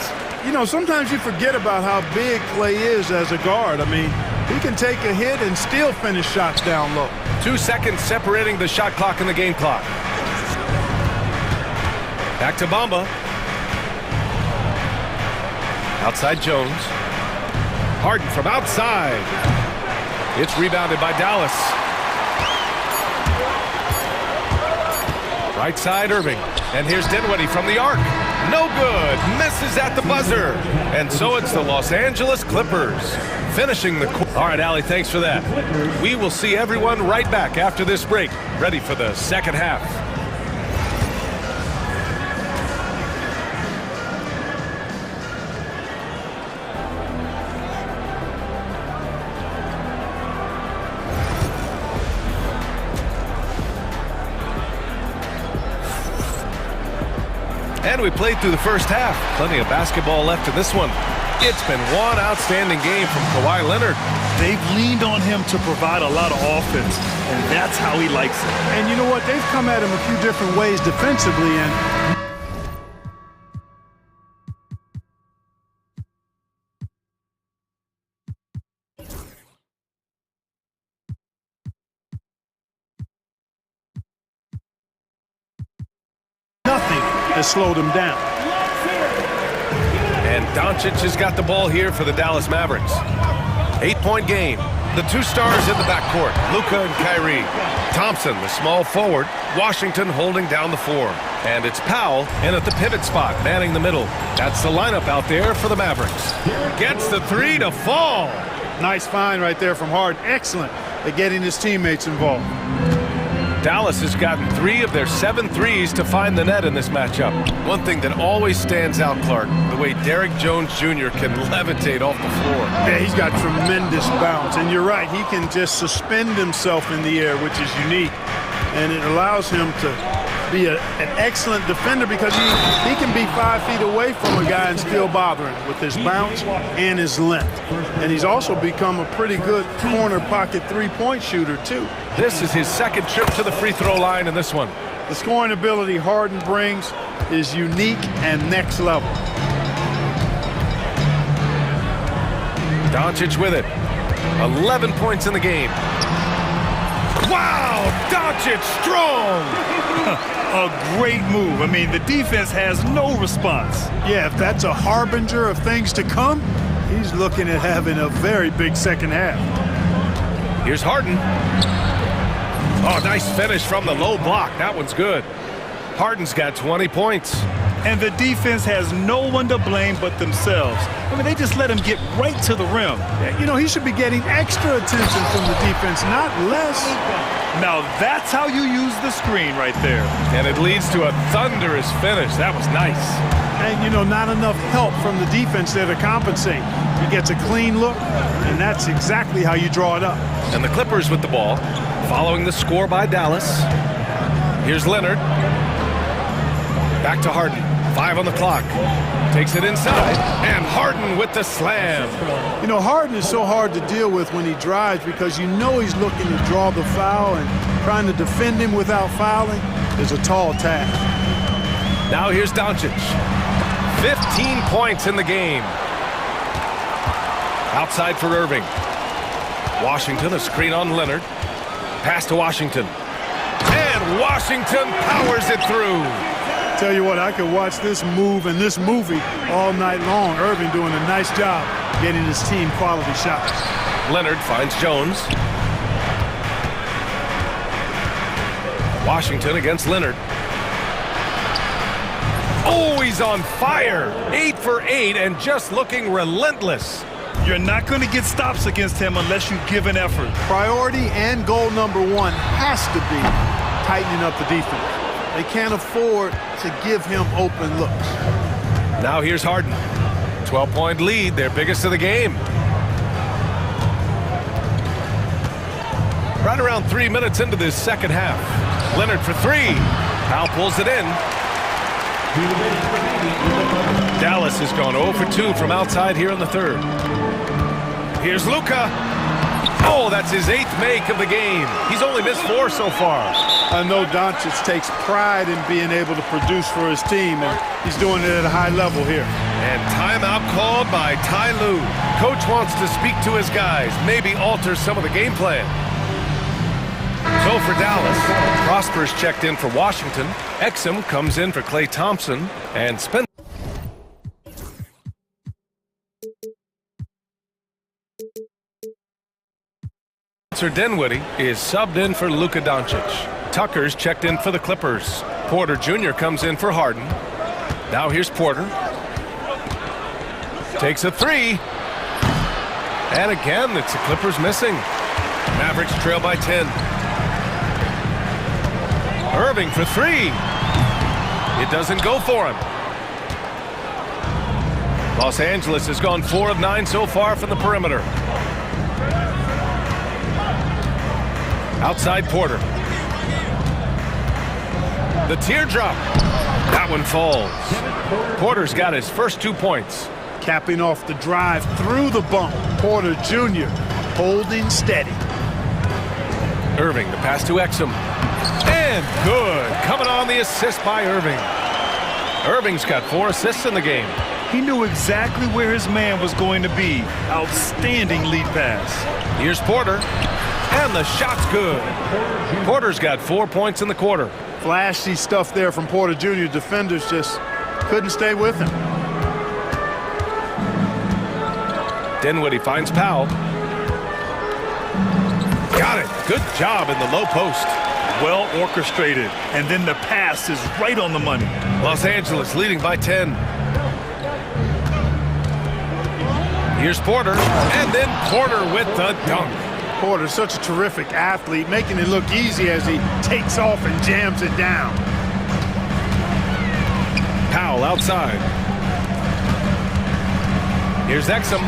You know, sometimes you forget about how big Clay is as a guard. I mean, he can take a hit and still finish shots down low. 2 seconds separating the shot clock and the game clock. Back to Bamba. Outside Jones. Harden from outside. It's rebounded by Dallas. Right side Irving. And here's Dinwiddie from the arc. No good. Misses at the buzzer. And so it's the Los Angeles Clippers finishing the quarter. All right, Allie, thanks for that. We will see everyone right back after this break, ready for the second half. And we played through the first half. Plenty of basketball left in this one. It's been one outstanding game from Kawhi Leonard. They've leaned on him to provide a lot of offense, and that's how he likes it. And you know what? They've come at him a few different ways defensively, and nothing has slowed him down. And Doncic has got the ball here for the Dallas Mavericks. 8-point game. The two stars in the backcourt, Luka and Kyrie. Thompson, the small forward. Washington holding down the four. And it's Powell in at the pivot spot, manning the middle. That's the lineup out there for the Mavericks. Gets the three to fall. Nice find right there from Harden. Excellent at getting his teammates involved. Dallas has gotten 3 of their 7 threes to find the net in this matchup. One thing that always stands out, Clark, the way Derrick Jones Jr. can levitate off the floor. Yeah, he's got tremendous bounce. And you're right, he can just suspend himself in the air, which is unique. And it allows him to be an excellent defender because he can be 5 feet away from a guy and still bother him with his bounce and his length. And he's also become a pretty good corner pocket three-point shooter, too. This is his second trip to the free throw line in this one. The scoring ability Harden brings is unique and next level. Doncic with it. 11 points in the game. Wow, Doncic strong. A great move. I mean, the defense has no response. Yeah, if that's a harbinger of things to come, he's looking at having a very big second half. Here's Harden. Oh, nice finish from the low block. That one's good. Harden's got 20 points. And the defense has no one to blame but themselves. I mean, they just let him get right to the rim. You know, he should be getting extra attention from the defense, not less. Now that's how you use the screen right there. And it leads to a thunderous finish. That was nice. And, you know, not enough help from the defense there to compensate. He gets a clean look, and that's exactly how you draw it up. And the Clippers with the ball, following the score by Dallas. Here's Leonard. Back to Harden. 5 on the clock. Takes it inside, and Harden with the slam. You know, Harden is so hard to deal with when he drives because you know he's looking to draw the foul, and trying to defend him without fouling is a tall task. Now here's Doncic. 15 points in the game. Outside for Irving. Washington, a screen on Leonard. Pass to Washington. And Washington powers it through. Tell you what, I could watch this move and this movie all night long. Irving doing a nice job getting his team quality shots. Leonard finds Jones. Washington against Leonard. Oh, he's on fire. 8 for 8 and just looking relentless. You're not going to get stops against him unless you give an effort. Priority and goal number 1 has to be tightening up the defense. They can't afford to give him open looks. Now here's Harden. 12-point lead, their biggest of the game. Right around 3 minutes into this second half. Leonard for 3. Powell pulls it in. Dallas has gone 0 for 2 from outside here in the third. Here's Luka. Oh, that's his 8th make of the game. He's only missed 4 so far. I know Doncic takes pride in being able to produce for his team, and he's doing it at a high level here. And timeout called by Ty Lue. Coach wants to speak to his guys, maybe alter some of the game plan. So for Dallas, Prosper's checked in for Washington. Exum comes in for Klay Thompson, and Spencer Dinwiddie is subbed in for Luka Doncic. Tucker's checked in for the Clippers. Porter Jr. comes in for Harden. Now here's Porter. Takes a 3. And again, it's the Clippers missing. Mavericks trail by 10. Irving for 3. It doesn't go for him. Los Angeles has gone 4 of 9 so far from the perimeter. Outside Porter. The teardrop. That one falls. Porter's got his first 2 points. Capping off the drive through the bump. Porter Jr. holding steady. Irving, the pass to Exum. And good. Coming on the assist by Irving. Irving's got 4 assists in the game. He knew exactly where his man was going to be. Outstanding lead pass. Here's Porter. And the shot's good. Porter's got 4 points in the quarter. Flashy stuff there from Porter Jr. Defenders just couldn't stay with him. Dinwiddie finds Powell. Got it. Good job in the low post. Well orchestrated. And then the pass is right on the money. Los Angeles leading by 10. Here's Porter. And then Porter with the dunk. Porter's such a terrific athlete, making it look easy as he takes off and jams it down. Powell outside. Here's Exum.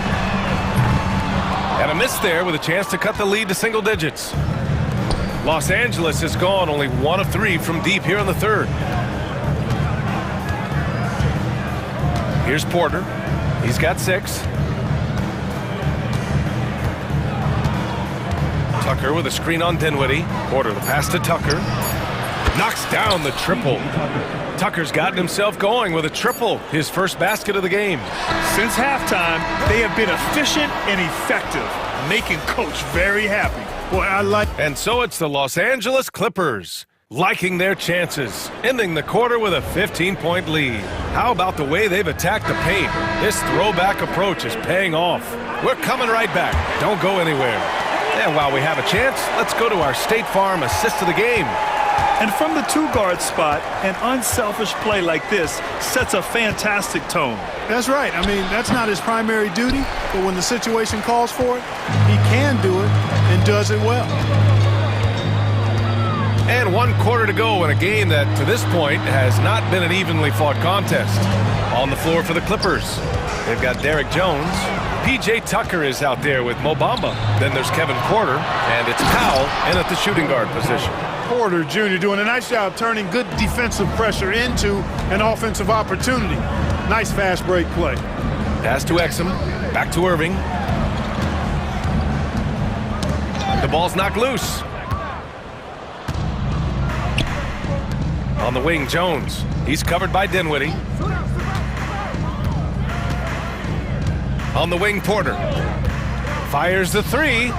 And a miss there with a chance to cut the lead to single digits. Los Angeles has gone only 1 of 3 from deep here in the third. Here's Porter. He's got 6. Tucker with a screen on Dinwiddie. Porter the pass to Tucker. Knocks down the triple. Tucker's gotten himself going with a triple, his first basket of the game. Since halftime, they have been efficient and effective, making Coach very happy. Boy, I like. And so it's the Los Angeles Clippers liking their chances, ending the quarter with a 15-point lead. How about the way they've attacked the paint? This throwback approach is paying off. We're coming right back. Don't go anywhere. And while we have a chance, let's go to our State Farm assist of the game. And from the 2-guard spot, an unselfish play like this sets a fantastic tone. That's right. I mean, that's not his primary duty, but when the situation calls for it, he can do it and does it well. And 1 quarter to go in a game that, to this point, has not been an evenly fought contest. On the floor for the Clippers, they've got Derek Jones. P.J. Tucker is out there with Mo Bamba. Then there's Kevin Porter, and it's Powell in at the shooting guard position. Porter Jr. doing a nice job turning good defensive pressure into an offensive opportunity. Nice fast break play. Pass to Exum. Back to Irving. The ball's knocked loose. On the wing, Jones. He's covered by Dinwiddie. On the wing, Porter. Fires the 3.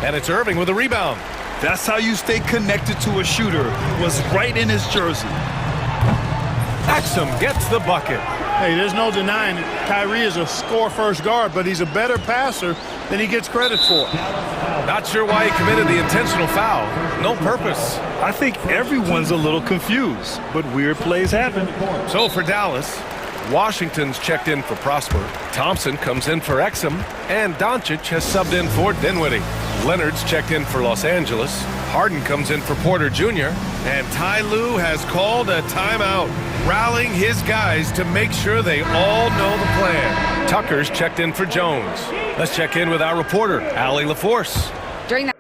And it's Irving with a rebound. That's how you stay connected to a shooter. Was right in his jersey. Exum gets the bucket. Hey, there's no denying it. Kyrie is a score-first guard, but he's a better passer than he gets credit for. Not sure why he committed the intentional foul. No purpose. I think everyone's a little confused, but weird plays happen. So for Dallas, Washington's checked in for Prosper. Thompson comes in for Exum. And Doncic has subbed in for Dinwiddie. Leonard's checked in for Los Angeles. Harden comes in for Porter Jr. And Ty Lue has called a timeout, rallying his guys to make sure they all know the plan. Tucker's checked in for Jones. Let's check in with our reporter, Allie LaForce. During that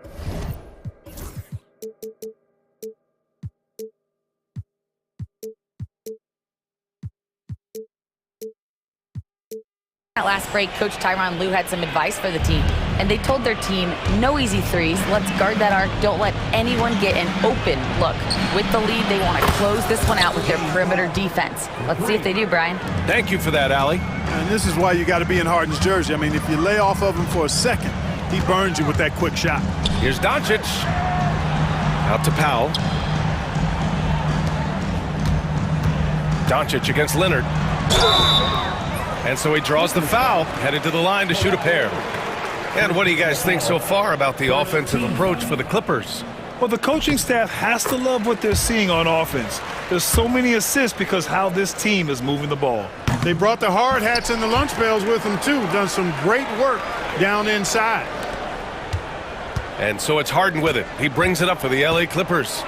last break, Coach Tyronn Lue had some advice for the team, and they told their team, no easy threes, let's guard that arc, don't let anyone get an open look. With the lead, they want to close this one out with their perimeter defense. Let's see if they do, Brian. Thank you for that, Allie. And this is why you got to be in Harden's jersey. I mean, if you lay off of him for a second, he burns you with that quick shot. Here's Doncic. Out to Powell. Doncic against Leonard. And so he draws the foul, headed to the line to shoot a pair. And what do you guys think so far about the offensive approach for the Clippers? Well, the coaching staff has to love what they're seeing on offense. There's so many assists because how this team is moving the ball. They brought the hard hats and the lunch bells with them, too. Done some great work down inside. And so it's Harden with it. He brings it up for the LA Clippers.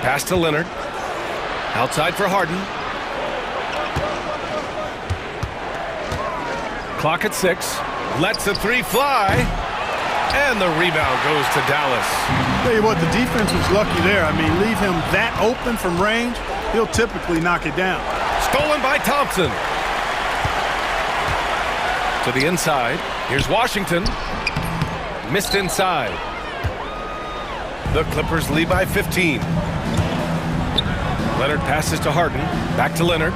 Pass to Leonard. Outside for Harden. Clock at 6. Lets the 3 fly. And the rebound goes to Dallas. Tell you what, the defense was lucky there. I mean, leave him that open from range, he'll typically knock it down. Stolen by Thompson. To the inside. Here's Washington. Missed inside. The Clippers lead by 15. Leonard passes to Harden. Back to Leonard.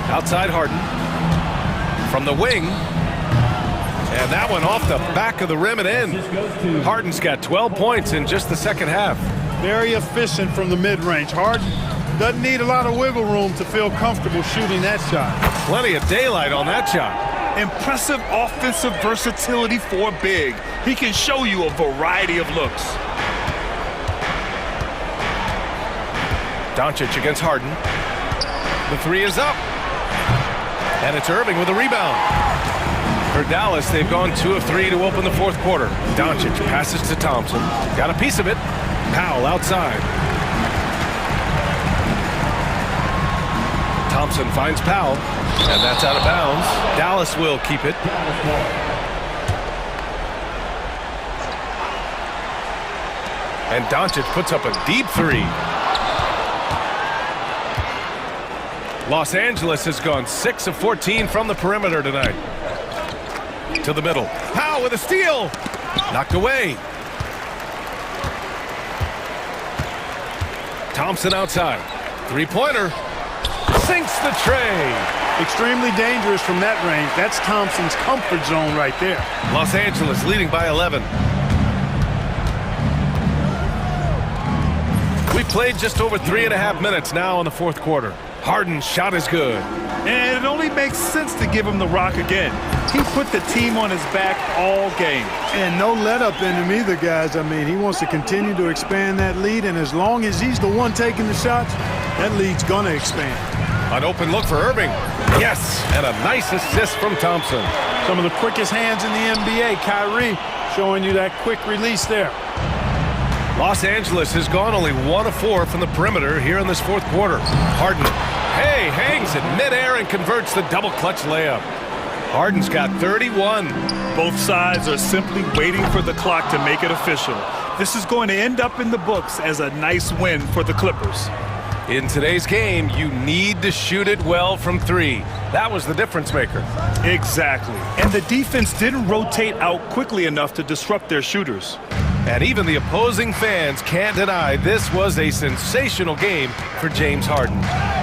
Outside Harden. From the wing. And that one off the back of the rim and in. Harden's got 12 points in just the second half. Very efficient from the mid-range. Harden doesn't need a lot of wiggle room to feel comfortable shooting that shot. Plenty of daylight on that shot. Impressive offensive versatility for a big. He can show you a variety of looks. Doncic against Harden. The three is up. And it's Irving with a rebound. For Dallas, they've gone 2 of 3 to open the fourth quarter. Doncic passes to Thompson. Got a piece of it. Powell outside. Thompson finds Powell. And that's out of bounds. Dallas will keep it. And Doncic puts up a deep three. Los Angeles has gone 6 of 14 from the perimeter tonight. To the middle. Powell with a steal. Knocked away. Thompson outside. Three-pointer. Sinks the tray. Extremely dangerous from that range. That's Thompson's comfort zone right there. Los Angeles leading by 11. We played just over 3.5 minutes now in the fourth quarter. Harden's shot is good. And it only makes sense to give him the rock again. He put the team on his back all game. And no let up in him either, guys. I mean, he wants to continue to expand that lead, and as long as he's the one taking the shots, that lead's gonna expand. An open look for Irving. Yes, and a nice assist from Thompson. Some of the quickest hands in the NBA. Kyrie showing you that quick release there. Los Angeles has gone only 1 of 4 from the perimeter here in this fourth quarter. Harden, hey, hangs in midair and converts the double clutch layup. Harden's got 31. Both sides are simply waiting for the clock to make it official. This is going to end up in the books as a nice win for the Clippers. In today's game, you need to shoot it well from 3. That was the difference maker. Exactly. And the defense didn't rotate out quickly enough to disrupt their shooters. And even the opposing fans can't deny this was a sensational game for James Harden.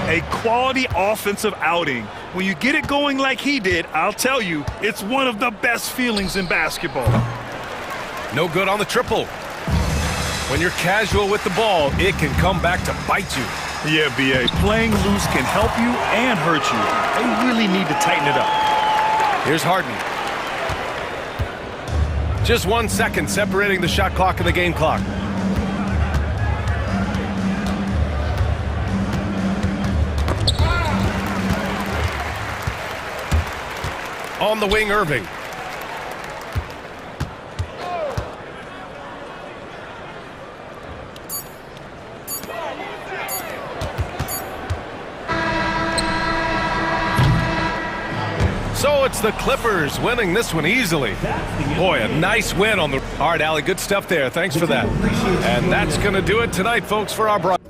A quality offensive outing. When you get it going like he did, I'll tell you, it's one of the best feelings in basketball. No good on the triple. When you're casual with the ball, it can come back to bite you. Yeah, B.A., playing loose can help you and hurt you. They really need to tighten it up. Here's Harden. Just 1 second separating the shot clock and the game clock. On the wing, Irving. So it's the Clippers winning this one easily. Boy, a nice win on the... All right, Allie, good stuff there. Thanks for that. And that's going to do it tonight, folks, for our broadcast.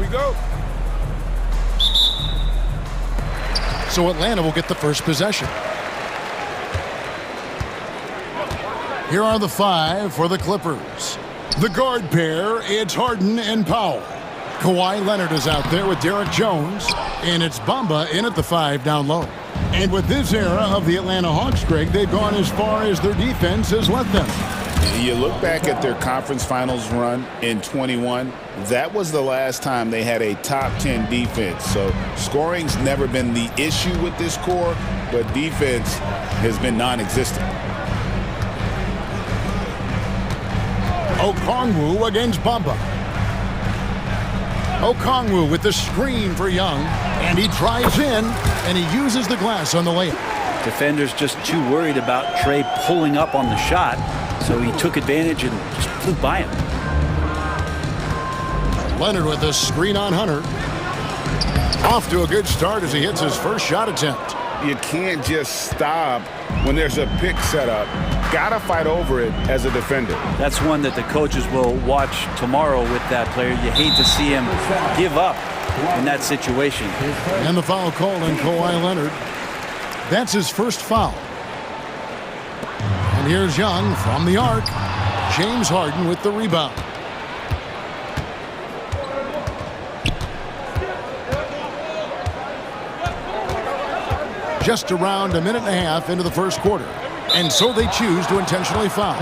we go. So Atlanta will get the first possession. Here are the 5 for the Clippers. The guard pair, it's Harden and Powell. Kawhi Leonard is out there with Derek Jones, and it's Bamba in at the 5 down low. And with this era of the Atlanta Hawks, Greg, they've gone as far as their defense has let them. You look back at their conference finals run in 21, that was the last time they had a top 10 defense. So scoring's never been the issue with this core, but defense has been non-existent. Okongwu against Bamba. Okongwu with the screen for Young, and he drives in, and he uses the glass on the layup. Defenders just too worried about Trey pulling up on the shot, so he took advantage and just flew by him. Leonard with the screen on Hunter. Off to a good start as he hits his first shot attempt. You can't just stop when there's a pick set up. Gotta fight over it as a defender. That's one that the coaches will watch tomorrow with that player. You hate to see him give up in that situation. And the foul called on Kawhi Leonard. That's his first foul. And here's Young from the arc. James Harden with the rebound. Just around a minute and a half into the first quarter. And so they choose to intentionally foul.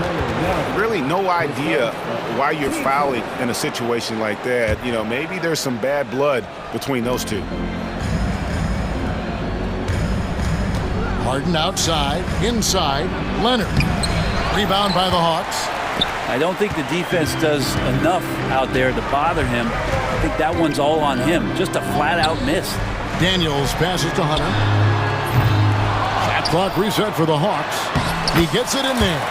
Really no idea why you're fouling in a situation like that. You know, maybe there's some bad blood between those two. Harden outside, inside, Leonard. Rebound by the Hawks. I don't think the defense does enough out there to bother him. I think that one's all on him. Just a flat-out miss. Daniels passes to Hunter. Shot clock reset for the Hawks. He gets it in there.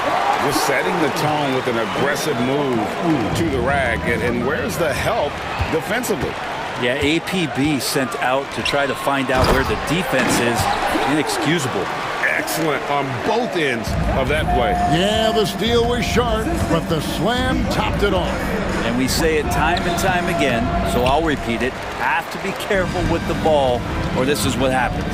Just setting the tone with an aggressive move to the rack. And where's the help defensively? Yeah, APB sent out to try to find out where the defense is. Inexcusable. Excellent on both ends of that play. Yeah, the steal was sharp, but the slam topped it off. And we say it time and time again, so I'll repeat it. Have to be careful with the ball, or this is what happens.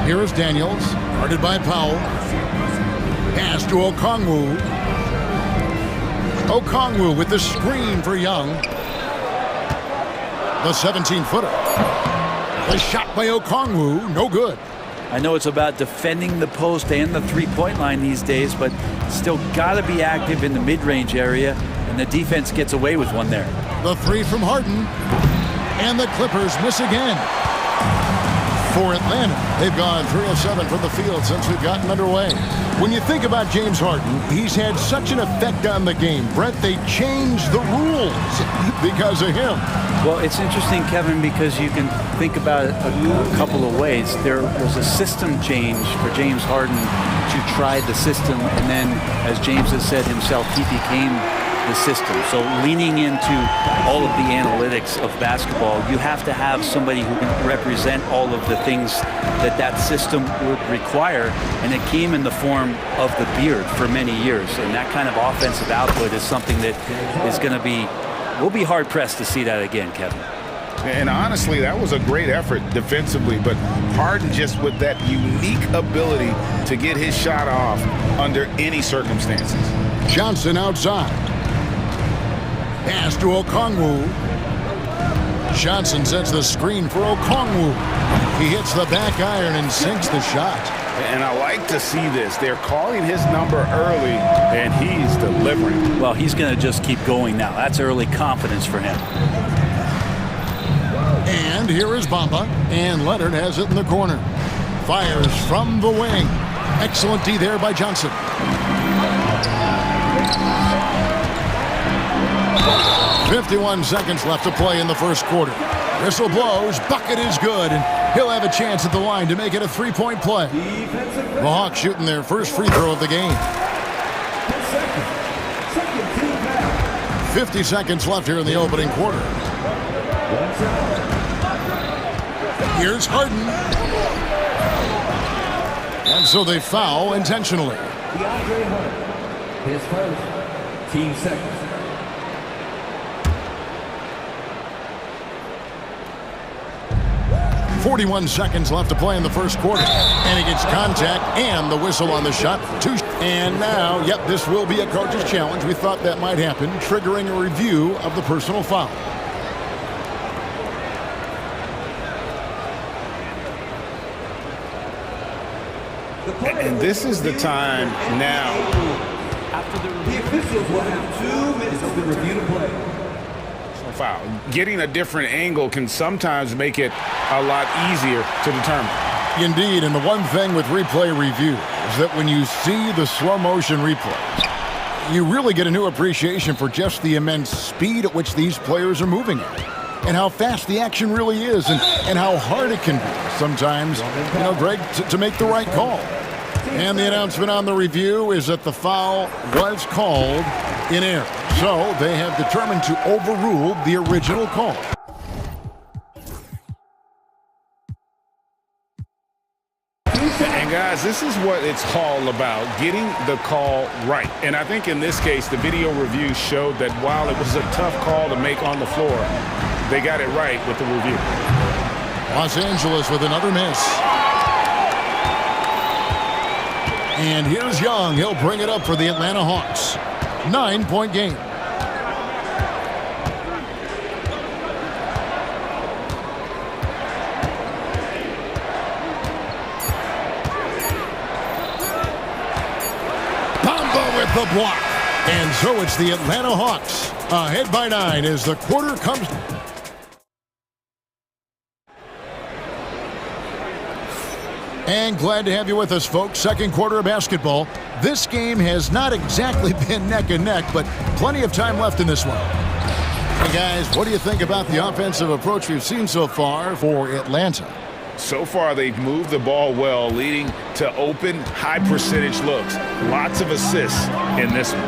Here is Daniels, guarded by Powell. Pass to Okongwu. Okongwu with the screen for Young. The 17-footer. The shot by Okongwu, no good. I know it's about defending the post and the three-point line these days, but still got to be active in the mid-range area, and the defense gets away with one there. The 3 from Harden, and the Clippers miss again. For Atlanta, they've gone 3 of 7 from the field since we've gotten underway. When you think about James Harden, he's had such an effect on the game. Brett, they changed the rules because of him. Well, it's interesting, Kevin, because you can think about it a couple of ways. There was a system change for James Harden to try the system, and then, as James has said himself, he became the system. So leaning into all of the analytics of basketball, you have to have somebody who can represent all of the things that that system would require, and it came in the form of the beard for many years. And that kind of offensive output is something that is going to be, we'll be hard-pressed to see that again, Kevin. And honestly, that was a great effort defensively, but Harden just with that unique ability to get his shot off under any circumstances. Johnson outside. Pass to Okongwu. Johnson sets the screen for Okongwu. He hits the back iron and sinks the shot. And I like to see this. They're calling his number early, and he's delivering. Well, he's going to just keep going now. That's early confidence for him. And here is Bamba, and Leonard has it in the corner. Fires from the wing. Excellent D there by Johnson. 51 seconds left to play in the first quarter. Whistle blows, bucket is good, and he'll have a chance at the line to make it a three-point play. The Hawks shooting their first free throw of the game. 50 seconds left here in the opening quarter. Here's Harden. And so they foul intentionally. His first, team second. 41 seconds left to play in the first quarter. And he gets contact and the whistle on the shot. And now, yep, this will be a coach's challenge. We thought that might happen, triggering a review of the personal foul. And this is the time now. The officials will have 2 minutes of the review to play. Foul. Getting a different angle can sometimes make it a lot easier to determine. Indeed, and the one thing with replay review is that when you see the slow motion replays, you really get a new appreciation for just the immense speed at which these players are moving at, and how fast the action really is, and how hard it can be sometimes, Greg, to make the right call. And the announcement on the review is that the foul was called in error. So they have determined to overrule the original call. And guys, this is what it's all about, getting the call right. And I think in this case, the video review showed that while it was a tough call to make on the floor, they got it right with the review. Los Angeles with another miss. And here's Young. He'll bring it up for the Atlanta Hawks. 9-point game. Bamba with the block. And so it's the Atlanta Hawks ahead by 9 as the quarter comes. And glad to have you with us, folks. Second quarter of basketball. This game has not exactly been neck and neck, but plenty of time left in this one. Hey, guys, what do you think about the offensive approach we've seen so far for Atlanta? So far, they've moved the ball well, leading to open, high-percentage looks. Lots of assists in this one.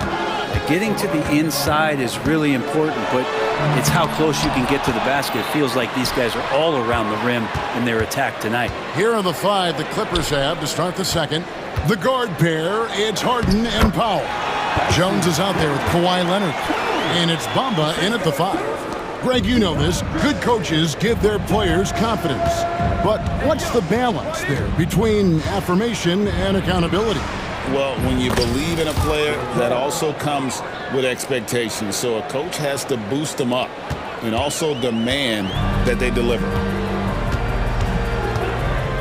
Getting to the inside is really important, but it's how close you can get to the basket. It feels like these guys are all around the rim in their attack tonight. Here are the 5 the Clippers have to start the second. The guard pair, it's Harden and Powell. Jones is out there with Kawhi Leonard. And it's Bamba in at the 5. Greg, you know this. Good coaches give their players confidence. But what's the balance there between affirmation and accountability? Well, when you believe in a player, that also comes with expectations. So a coach has to boost them up and also demand that they deliver.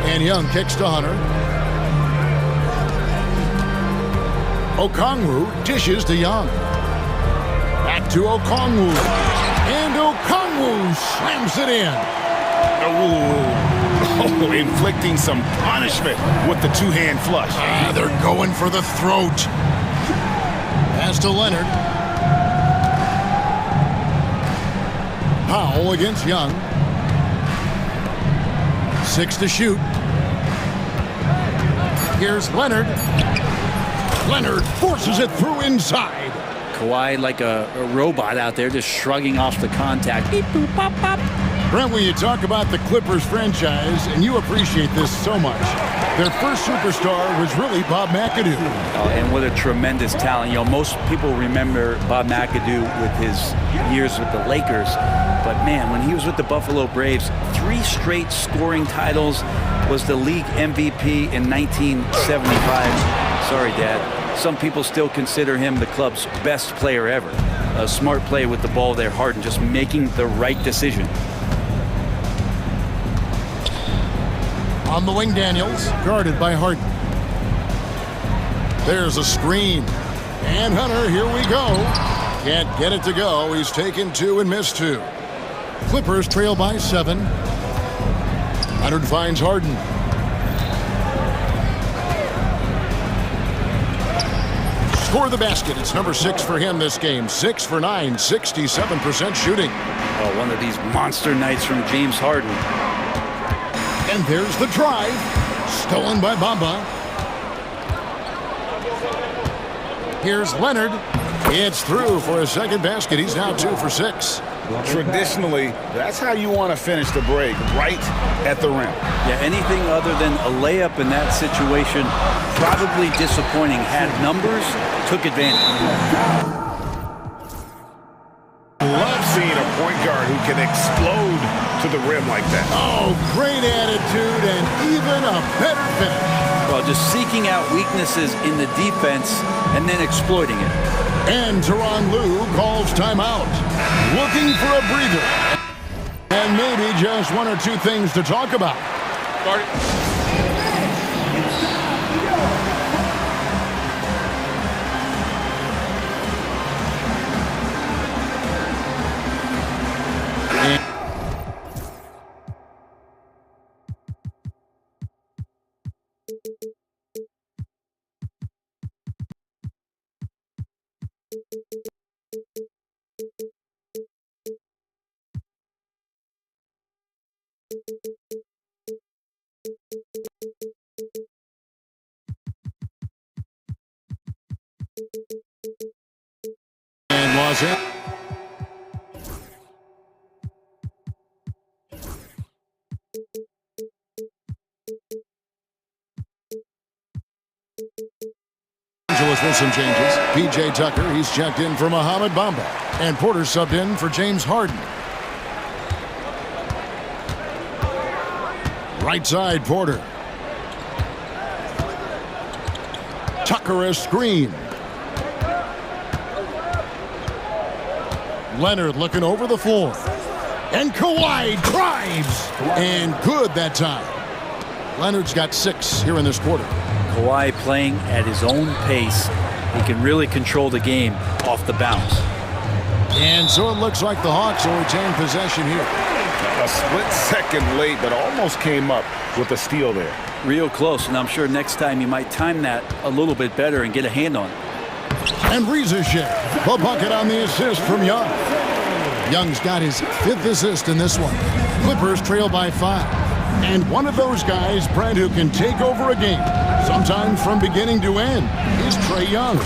And Young kicks to Hunter. Okongwu dishes to Young. Back to Okongwu. And Okongwu slams it in. Oh, inflicting some punishment with the two-hand flush. They're going for the throat. Pass to Leonard. Powell against Young. 6 to shoot. Here's Leonard. Leonard forces it through inside. Kawhi like a robot out there just shrugging off the contact. Beep, boop, pop, pop. Brent, when you talk about the Clippers franchise, and you appreciate this so much, their first superstar was really Bob McAdoo. And what a tremendous talent. Most people remember Bob McAdoo with his years with the Lakers. But, man, when he was with the Buffalo Braves, 3 straight scoring titles, was the league MVP in 1975. Sorry, Dad. Some people still consider him the club's best player ever. A smart play with the ball there, Harden, just making the right decision. On the wing, Daniels, guarded by Harden. There's a screen. And Hunter, here we go. Can't get it to go. He's taken 2 and missed 2. Clippers trail by 7. Leonard finds Harden. Score the basket. It's number 6 for him this game. 6 for 9, 67% shooting. Oh, one of these monster nights from James Harden. And there's the drive. Stolen by Bamba. Here's Leonard. It's through for a second basket. He's now 2 for 6. Traditionally, that's how you want to finish the break, right at the rim. Yeah, anything other than a layup in that situation, probably disappointing. Had numbers, took advantage. Love seeing a point point guard who can explode to the rim like that. Oh, great attitude and even a better finish. Well, just seeking out weaknesses in the defense and then exploiting it. And Tyronn Lue calls timeout. Looking for a breather. And maybe just one or two things to talk about. And Los Angeles. With some changes. P.J. Tucker, he's checked in for Mohamed Bamba. And Porter subbed in for James Harden. Right side, Porter. Tucker a screen. Leonard looking over the floor. And Kawhi drives. And good that time. Leonard's got 6 here in this quarter. Kawhi playing at his own pace. He can really control the game off the bounce. And so it looks like the Hawks will retain possession here. A split second late, but almost came up with a steal there. Real close, and I'm sure next time you might time that a little bit better and get a hand on it. And Reza the bucket on the assist from Young. Young's got his 5th assist in this one. Clippers trail by 5. And one of those guys, Brent, who can take over a game, sometimes from beginning to end, is Trae Young.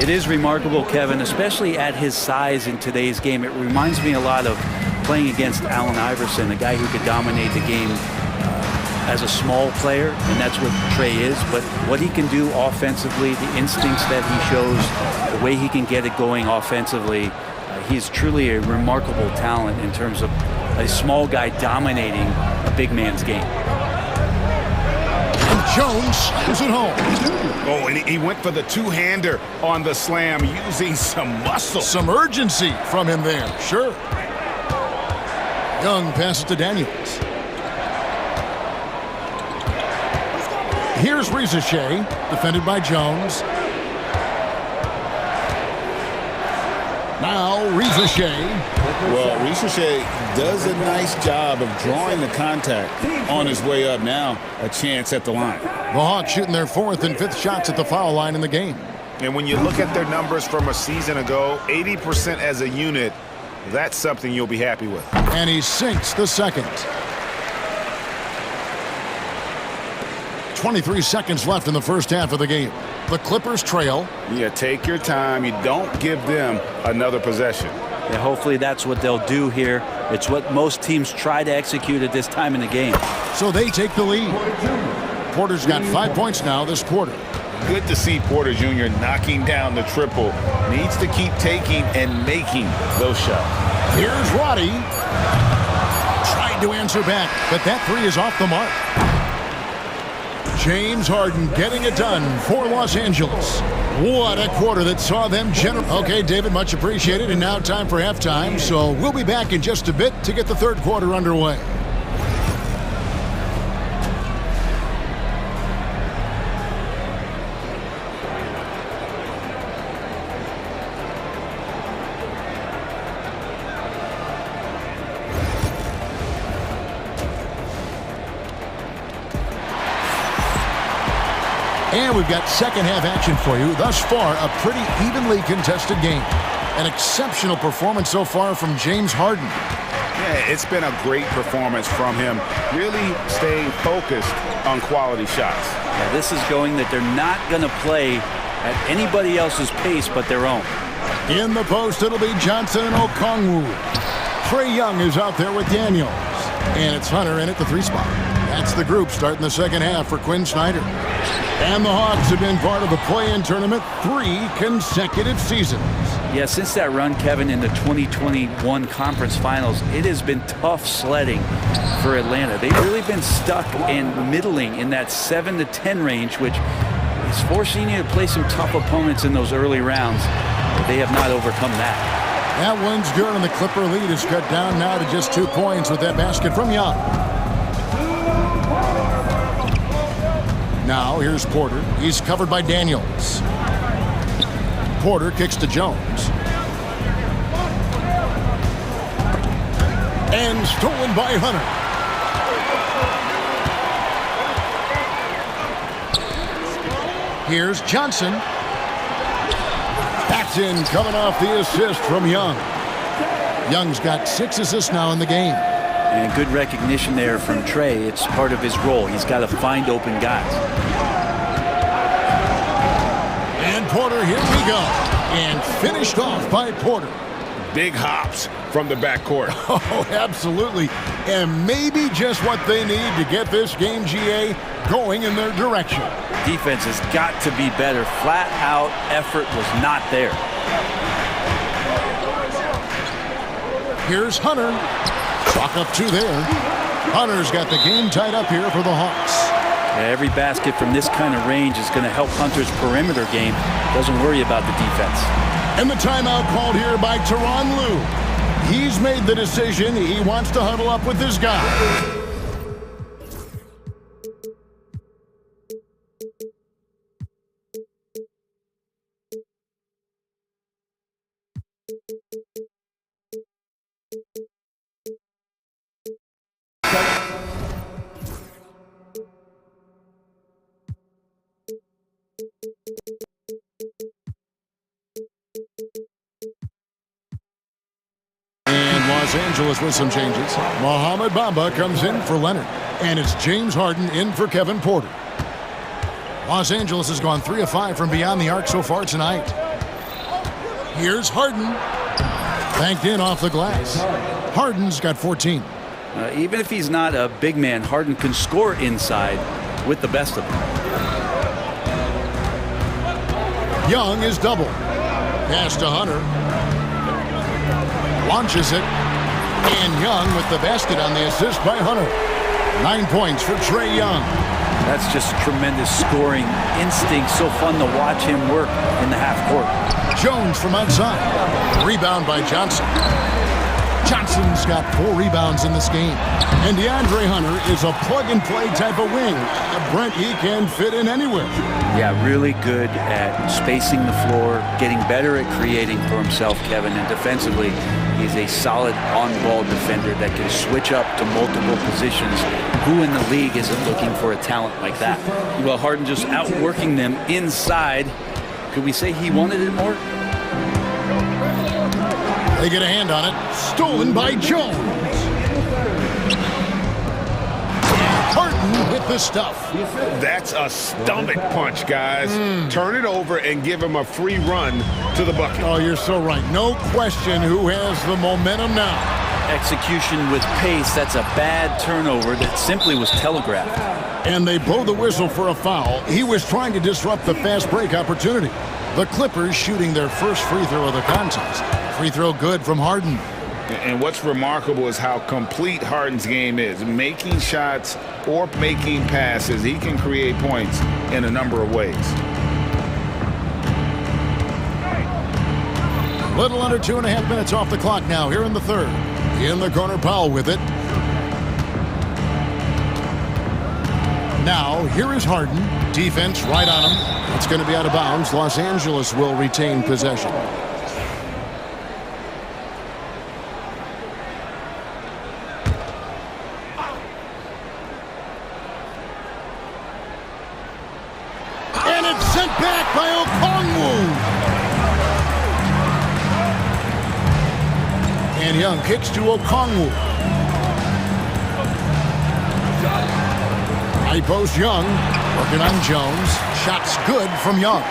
It is remarkable, Kevin, especially at his size in today's game. It reminds me a lot of playing against Allen Iverson, a guy who could dominate the game as a small player, and that's what Trae is. But what he can do offensively, the instincts that he shows, the way he can get it going offensively, he's truly a remarkable talent in terms of a small guy dominating a big man's game. And Jones slams it home. Oh, and he went for the two-hander on the slam, using some muscle. Some urgency from him there, sure. Young passes to Daniels. Here's Reza, defended by Jones. Now Reza. Well, Reza does a nice job of drawing the contact on his way up. Now a chance at the line. The Hawks shooting their 4th and 5th shots at the foul line in the game. And when you look at their numbers from a season ago, 80% as a unit, that's something you'll be happy with. And he sinks the second. 23 seconds left in the first half of the game. The Clippers trail. Yeah, take your time. You don't give them another possession. Yeah, hopefully that's what they'll do here. It's what most teams try to execute at this time in the game. So they take the lead. Porter's got 5 points now this quarter. Good to see Porter Jr. knocking down the triple. Needs to keep taking and making those shots. Here's Roddy. Tried to answer back, but that 3 is off the mark. James Harden getting it done for Los Angeles. What a quarter that saw them generate. Okay, David, much appreciated. And now time for halftime. So we'll be back in just a bit to get the third quarter underway. And we've got second half action for you. Thus far, a pretty evenly contested game. An exceptional performance so far from James Harden. Yeah, it's been a great performance from him. Really staying focused on quality shots. Yeah, this is going that they're not going to play at anybody else's pace but their own. In the post, it'll be Johnson and Okongwu. Trae Young is out there with Daniels. And it's Hunter in at the 3 spot. That's the group starting the second half for Quinn Snyder. And the Hawks have been part of the play-in tournament 3 consecutive seasons. Yeah, since that run, Kevin, in the 2021 conference finals, it has been tough sledding for Atlanta. They've really been stuck and middling in that 7 to 10 range, which is forcing you to play some tough opponents in those early rounds. But they have not overcome that. That one's good, and the Clipper lead is cut down now to just 2 points with that basket from Young. Now here's Porter. He's covered by Daniels. Porter kicks to Jones. And stolen by Hunter. Here's Johnson. Paxton coming off the assist from Young. Young's got 6 assists now in the game. And good recognition there from Trey. It's part of his role. He's got to find open guys. And Porter, here we go. And finished off by Porter. Big hops from the backcourt. Oh, absolutely. And maybe just what they need to get this game, GA, going in their direction. Defense has got to be better. Flat out effort was not there. Here's Hunter. Chalk up 2 there. Hunter's got the game tied up here for the Hawks. Yeah, every basket from this kind of range is going to help Hunter's perimeter game. Doesn't worry about the defense. And the timeout called here by Tyronn Lue. He's made the decision. He wants to huddle up with his guy. And Los Angeles with some changes. Mohamed Bamba comes in for Leonard. And it's James Harden in for Kevin Porter. Los Angeles has gone 3 of 5 from beyond the arc so far tonight. Here's Harden. Banked in off the glass. Harden's got 14. Even if he's not a big man, Harden can score inside with the best of them. Young is double. Pass to Hunter. Launches it. And Young with the basket on the assist by Hunter. 9 points for Trae Young. That's just tremendous scoring instinct. So fun to watch him work in the half court. Jones from outside. Rebound by Johnson. Johnson's got 4 rebounds in this game. And DeAndre Hunter is a plug-and-play type of wing. Brent, he can fit in anywhere. Yeah, really good at spacing the floor, getting better at creating for himself, Kevin. And defensively, he's a solid on-ball defender that can switch up to multiple positions. Who in the league isn't looking for a talent like that? Well, Harden just outworking them inside. Could we say he wanted it more? They get a hand on it. Stolen by Jones. Harden with the stuff. That's a stomach punch, guys. Turn it over and give him a free run to the bucket. Oh, you're so right. No question who has the momentum now. Execution with pace. That's a bad turnover that simply was telegraphed. And they blow the whistle for a foul. He was trying to disrupt the fast break opportunity. The Clippers shooting their first free throw of the contest. Free throw good from Harden. And what's remarkable is how complete Harden's game is. Making shots or making passes, he can create points in a number of ways. A little under 2.5 minutes off the clock now here in the third. In the corner, Powell with it. Now, here is Harden. Defense right on him. It's going to be out of bounds. Los Angeles will retain possession. And it's sent back by Okongwu. And Young kicks to Okongwu. High post Young, working on Jones. Shots good from Young.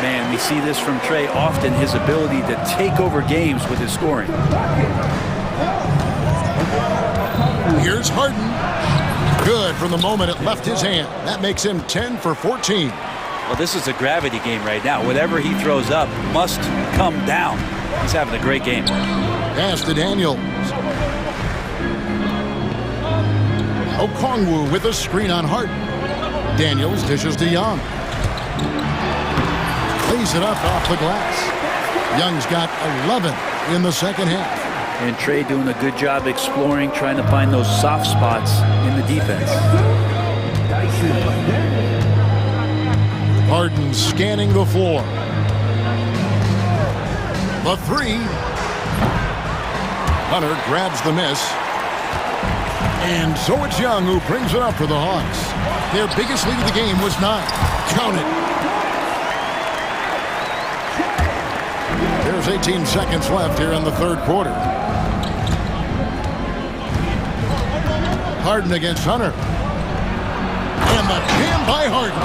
Man, we see this from Trae often, his ability to take over games with his scoring. Here's Harden. Good from the moment it left his hand. That makes him 10 for 14. Well, this is a gravity game right now. Whatever he throws up must come down. He's having a great game. Pass to Daniels. Okongwu with a screen on Harden. Daniels dishes to Young. Lays it up off the glass. Young's got 11 in the second half. And Trey doing a good job exploring, trying to find those soft spots in the defense. Harden scanning the floor. The three. Hunter grabs the miss. And so it's Young who brings it up for the Hawks. Their biggest lead of the game was 9. Count it. There's 18 seconds left here in the third quarter. Harden against Hunter. And the jam by Harden.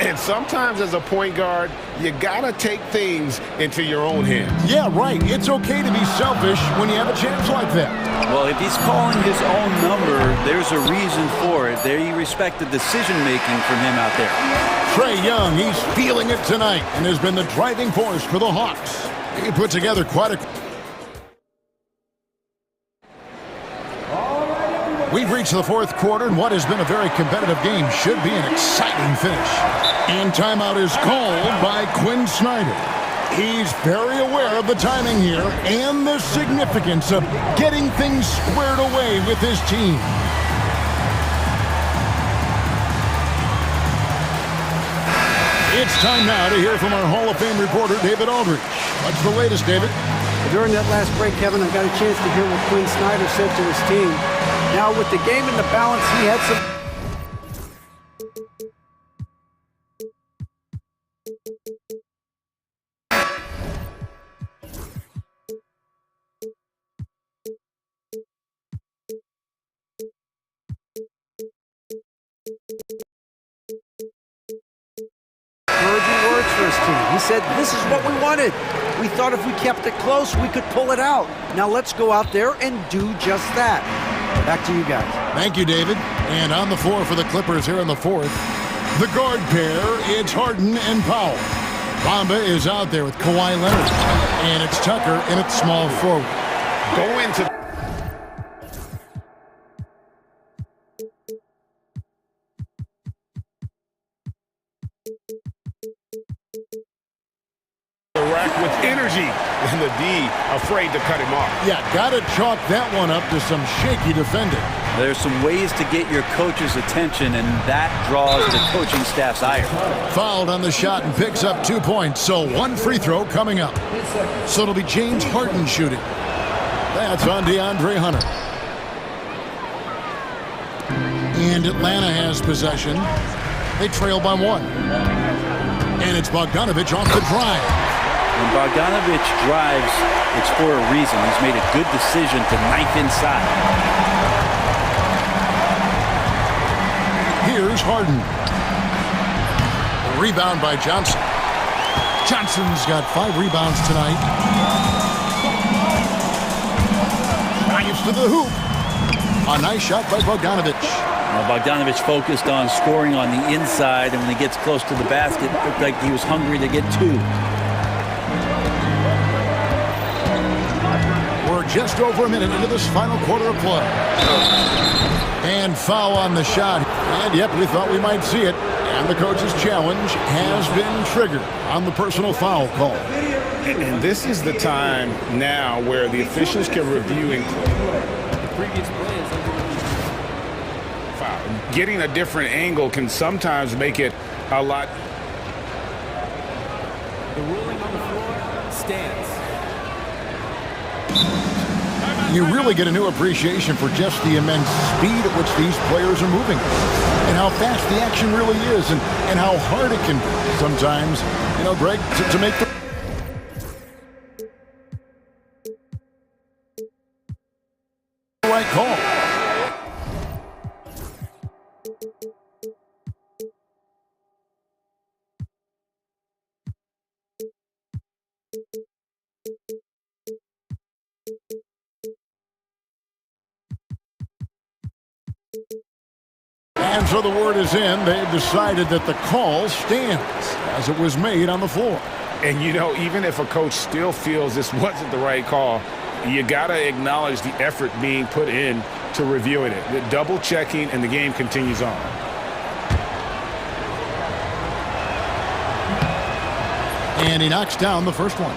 And sometimes as a point guard, you gotta take things into your own hands. Yeah, right. It's okay to be selfish when you have a chance like that. Well, if he's calling his own number, there's a reason for it. They respect the decision-making from him out there. Trae Young, he's feeling it tonight and has been the driving force for the Hawks. He put together quite a... We've reached the fourth quarter, and what has been a very competitive game should be an exciting finish. And timeout is called by Quinn Snyder. He's very aware of the timing here and the significance of getting things squared away with his team. It's time now to hear from our Hall of Fame reporter, David Aldridge. What's the latest, David? During that last break, Kevin, I got a chance to hear what Quinn Snyder said to his team. Now, with the game in the balance, he had some... encouraging words for his team. He said, this is what we wanted. We thought if we kept it close, we could pull it out. Now let's go out there and do just that. Back to you guys. Thank you, David. And on the floor for the Clippers here in the fourth, the guard pair, it's Harden and Powell. Bamba is out there with Kawhi Leonard. And it's Tucker in at small forward. Go into... rack with energy, and the D afraid to cut him off. Yeah, gotta chalk that one up to some shaky defending. There's some ways to get your coach's attention, and that draws the coaching staff's ire. Fouled on the shot and picks up 2 points, so one free throw coming up. So it'll be James Harden shooting. That's on DeAndre Hunter. And Atlanta has possession. They trail by 1. And it's Bogdanovich off the drive. When Bogdanovich drives, it's for a reason. He's made a good decision to knife inside. Here's Harden. A rebound by Johnson. Johnson's got 5 rebounds tonight. Drives to the hoop. A nice shot by Bogdanovich. Well, Bogdanovich focused on scoring on the inside, and when he gets close to the basket, it looked like he was hungry to get 2. We're just over a minute into this final quarter of play. And foul on the shot. And yep, we thought we might see it. And the coach's challenge has been triggered on the personal foul call. And this is the time now where the officials can review and the previous play is foul. Getting a different angle can sometimes make it a lot. The ruling on the floor stands. You really get a new appreciation for just the immense speed at which these players are moving and how fast the action really is and how hard it can be sometimes, you know, Greg, to make the right call. And so the word is in. They've decided that the call stands as it was made on the floor. And, you know, even if a coach still feels this wasn't the right call, you got to acknowledge the effort being put in to reviewing it. The double checking, and the game continues on. And he knocks down the first one.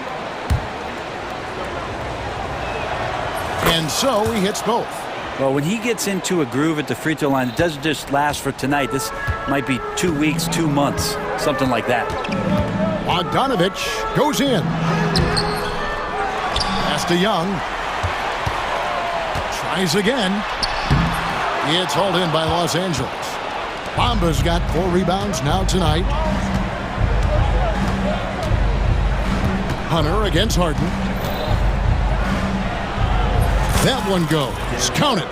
And so he hits both. Well, when he gets into a groove at the free throw line, it doesn't just last for tonight. This might be 2 weeks, 2 months, something like that. Bogdanovich goes in. Pass to Young. Tries again. It's hauled in by Los Angeles. Bamba's got 4 rebounds now tonight. Hunter against Harden. That one goes. Count it.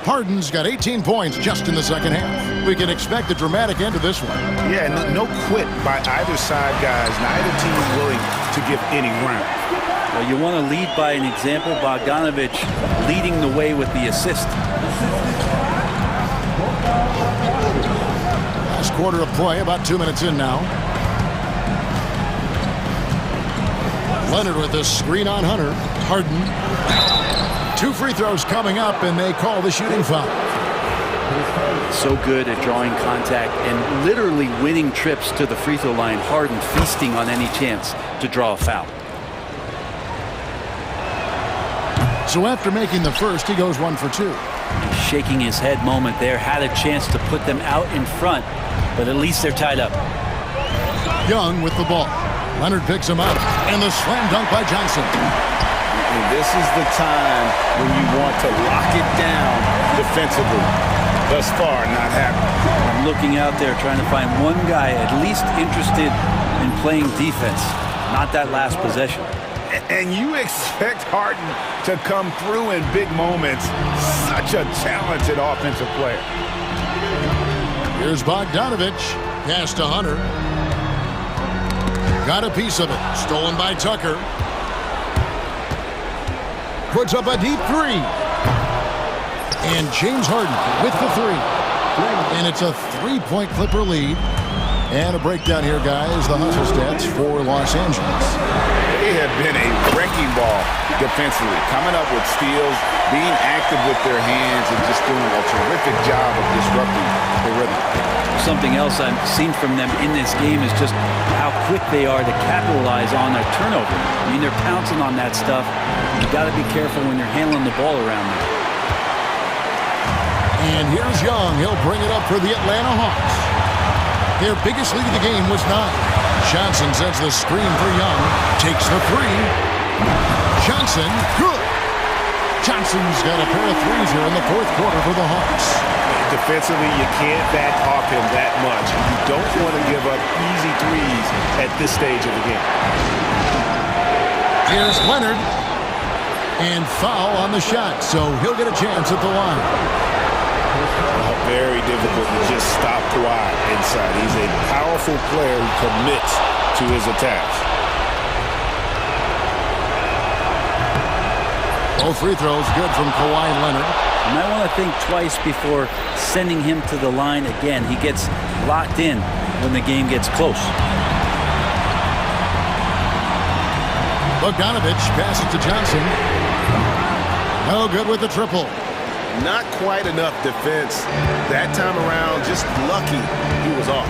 Harden's got 18 points just in the second half. We can expect a dramatic end to this one. Yeah, no quit by either side, guys. Neither team willing to give any ground. Well, you want to lead by an example. Bogdanovich leading the way with the assist. Last quarter of play, about 2 minutes in now. Leonard with a screen on Hunter. Harden. 2 free throws coming up, and they call the shooting foul. So good at drawing contact and literally winning trips to the free throw line. Harden feasting on any chance to draw a foul. So after making the first, he goes 1 for 2. Shaking his head moment there. Had a chance to put them out in front, but at least they're tied up. Young with the ball. Leonard picks him up, and the slam dunk by Johnson. And this is the time when you want to lock it down defensively. Thus far, not happening. I'm looking out there trying to find one guy at least interested in playing defense. Not that last possession. And you expect Harden to come through in big moments. Such a talented offensive player. Here's Bogdanovich. Pass to Hunter. Got a piece of it. Stolen by Tucker. Puts up a deep 3. And James Harden with the 3. And it's a 3-point Clipper lead. And a breakdown here, guys. The hustle stats for Los Angeles. They have been a wrecking ball defensively, coming up with steals, being active with their hands, and just doing a terrific job of disrupting the rhythm. Something else I've seen from them in this game is just how quick they are to capitalize on their turnover. I mean, they're pouncing on that stuff. You got to be careful when you're handling the ball around them. And here's Young. He'll bring it up for the Atlanta Hawks. Their biggest lead of the game was 9. Johnson sets the screen for Young. Takes the 3. Johnson, good. Johnson's got a pair of 3s here in the 4th quarter for the Hawks. Defensively, you can't back off him that much. You don't want to give up easy 3s at this stage of the game. Here's Leonard. And foul on the shot, so he'll get a chance at the line. Very difficult to just stop Kawhi inside. He's a powerful player who commits to his attacks. Both free throws good from Kawhi and Leonard. You might want to think twice before sending him to the line again. He gets locked in when the game gets close. Bogdanovich passes to Johnson. No good with the triple. Not quite enough defense. That time around, just lucky he was off.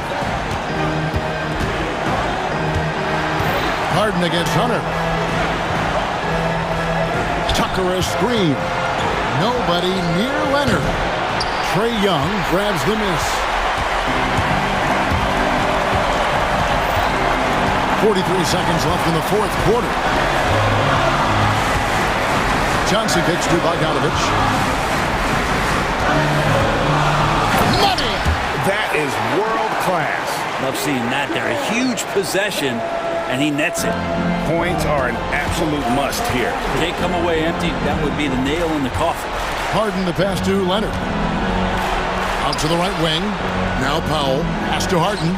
Harden against Hunter. Tucker a screen. Nobody near Leonard. Trae Young grabs the miss. 43 seconds left in the 4th quarter. Johnson kicks to Bogdanovich. Money! That is world class. Love seeing that there. A huge possession, and he nets it. Points are an absolute must here. Can't come away empty. That would be the nail in the coffin. Harden the pass to Leonard. Out to the right wing. Now Powell. Pass to Harden.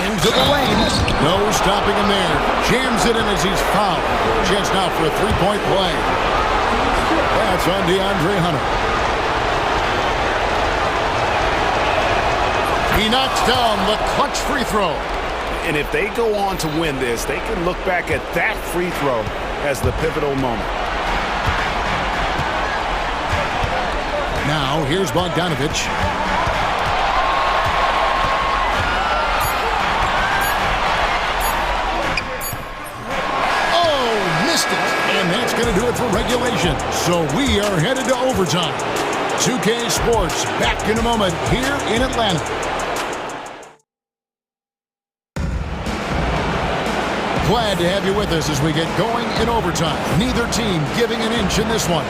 Into the lane. No stopping him there. Jams it in as he's fouled. Chance now for a 3-point play. That's on DeAndre Hunter. He knocks down the clutch free throw. And if they go on to win this, they can look back at that free throw as the pivotal moment. Now, here's Bogdanovich. Oh, missed it. And that's going to do it for regulation. So we are headed to overtime. 2K Sports back in a moment here in Atlanta. Glad to have you with us as we get going in overtime. Neither team giving an inch in this one.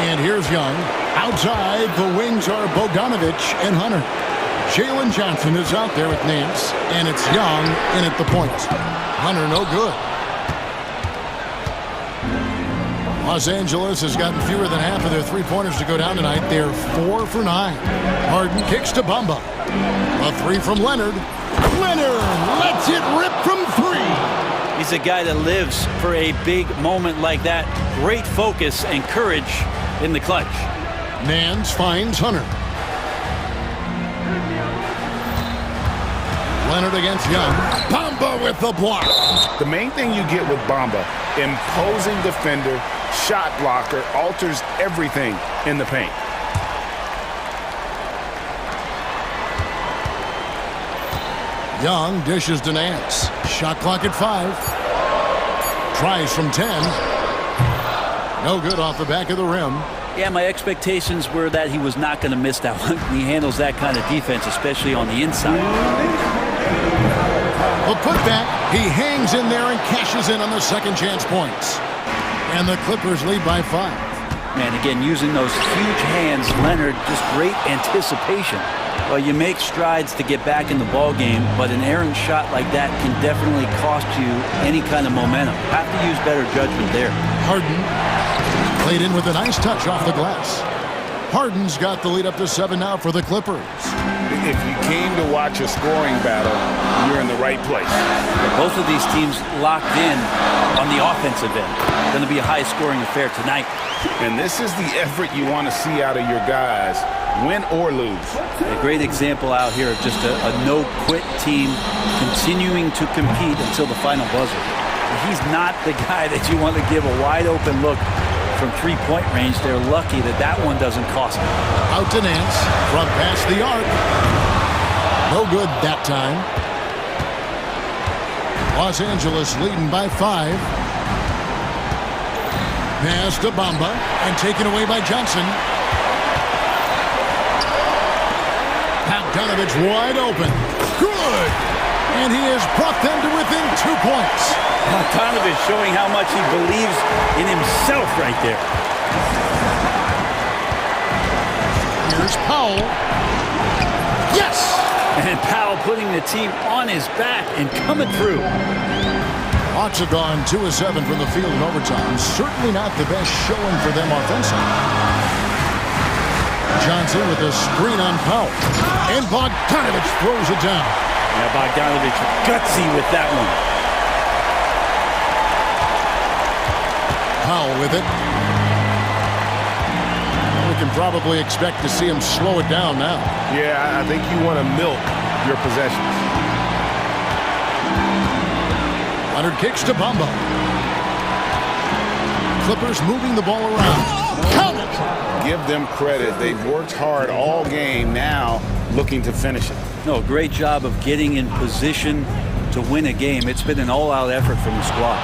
And here's Young. Outside, the wings are Bogdanovich and Hunter. Jalen Johnson is out there with Nance, and it's Young in at the point. Hunter no good. Los Angeles has gotten fewer than half of their three-pointers to go down tonight. They're 4 for 9. Harden kicks to Bamba. A three from Leonard. Leonard lets it rip from 3. He's a guy that lives for a big moment like that. Great focus and courage in the clutch. Nance finds Hunter. Leonard against Young. Bamba with the block. The main thing you get with Bamba, imposing defender, shot blocker, alters everything in the paint. Young dishes to Nance. Shot clock at 5. Tries from 10. No good off the back of the rim. Yeah, my expectations were that he was not going to miss that one. He handles that kind of defense, especially on the inside. A putback. He hangs in there and cashes in on the second chance points. And the Clippers lead by 5. Man, again, using those huge hands, Leonard, just great anticipation. Well, you make strides to get back in the ball game, but an errant shot like that can definitely cost you any kind of momentum. Have to use better judgment there. Harden played in with a nice touch off the glass. Harden's got the lead up to 7 now for the Clippers. If you came to watch a scoring battle, you're in the right place. Both of these teams locked in on the offensive end. Going to be a high-scoring affair tonight. And this is the effort you want to see out of your guys, win or lose. A great example out here of just a no-quit team continuing to compete until the final buzzer. He's not the guy that you want to give a wide-open look from three-point range. They're lucky that that one doesn't cost them. Out to Nance from past the arc. No good that time. Los Angeles leading by 5. Pass to Bamba and taken away by Johnson. Bogdanovich wide open. Good! And he has brought them to within 2 points. Bogdanovich showing how much he believes in himself right there. Here's Powell. Yes! And Powell putting the team on his back and coming through. Hawks have gone 2 of 7 from the field in overtime. Certainly not the best showing for them offensively. Johnson with a screen on Powell. And Bogdanovich throws it down. Yeah, Bogdanovich gutsy with that one. Powell with it. We can probably expect to see him slow it down now. Yeah, I think you want to milk your possessions. Leonard kicks to Bamba. Clippers moving the ball around. Count it! Give them credit. They've worked hard all game, now looking to finish it. No, great job of getting in position to win a game. It's been an all-out effort from the squad.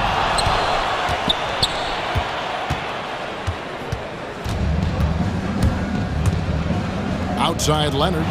Outside Leonard.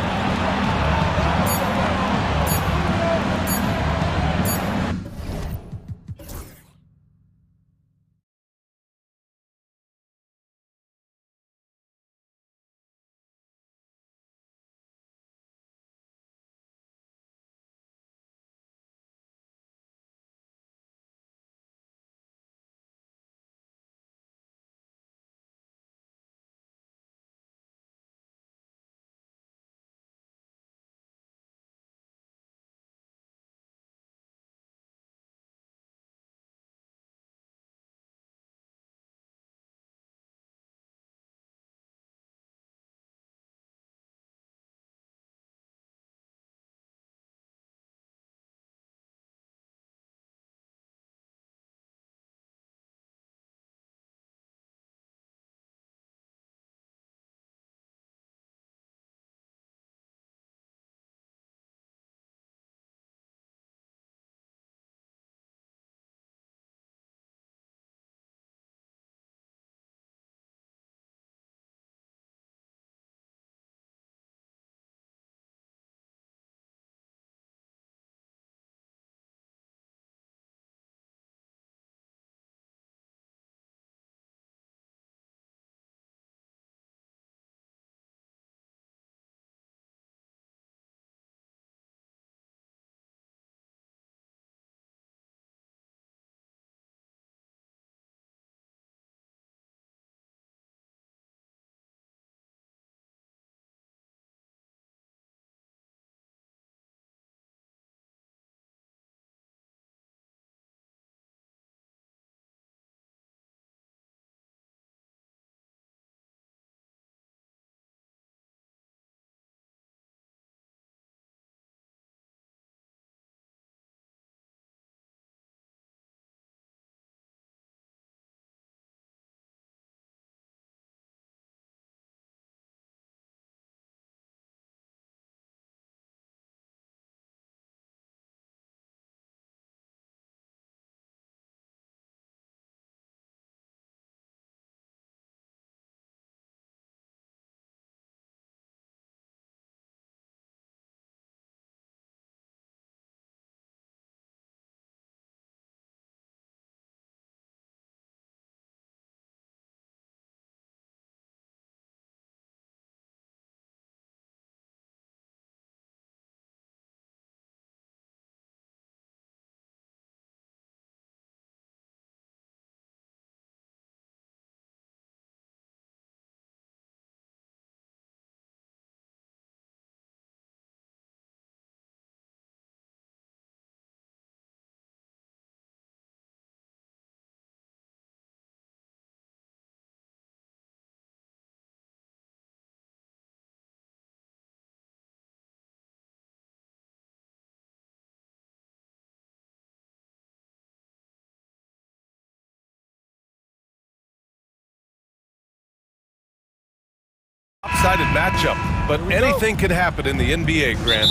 one-sided matchup, but anything could happen in the NBA, Grant.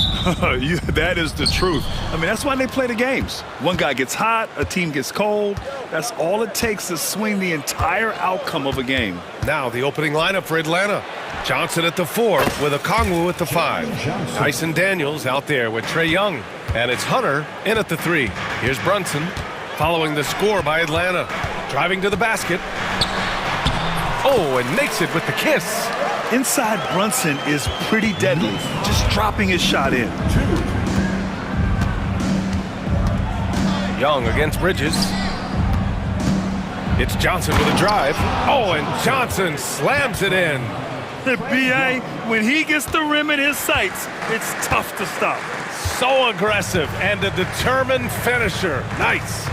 That is the truth. I mean, that's why they play the games. One guy gets hot, a team gets cold. That's all it takes to swing the entire outcome of a game. Now the opening lineup for Atlanta. Johnson at the 4 with Okongwu at the 5. Dyson Daniels out there with Trae Young. And it's Hunter in at the 3. Here's Brunson following the score by Atlanta. Driving to the basket. Oh, and makes it with the kiss. Inside Brunson is pretty deadly, just dropping his shot in. Young against Bridges. It's Johnson with a drive. Oh, and Johnson slams it in. The BA, when he gets the rim in his sights, it's tough to stop. So aggressive and a determined finisher. Nice.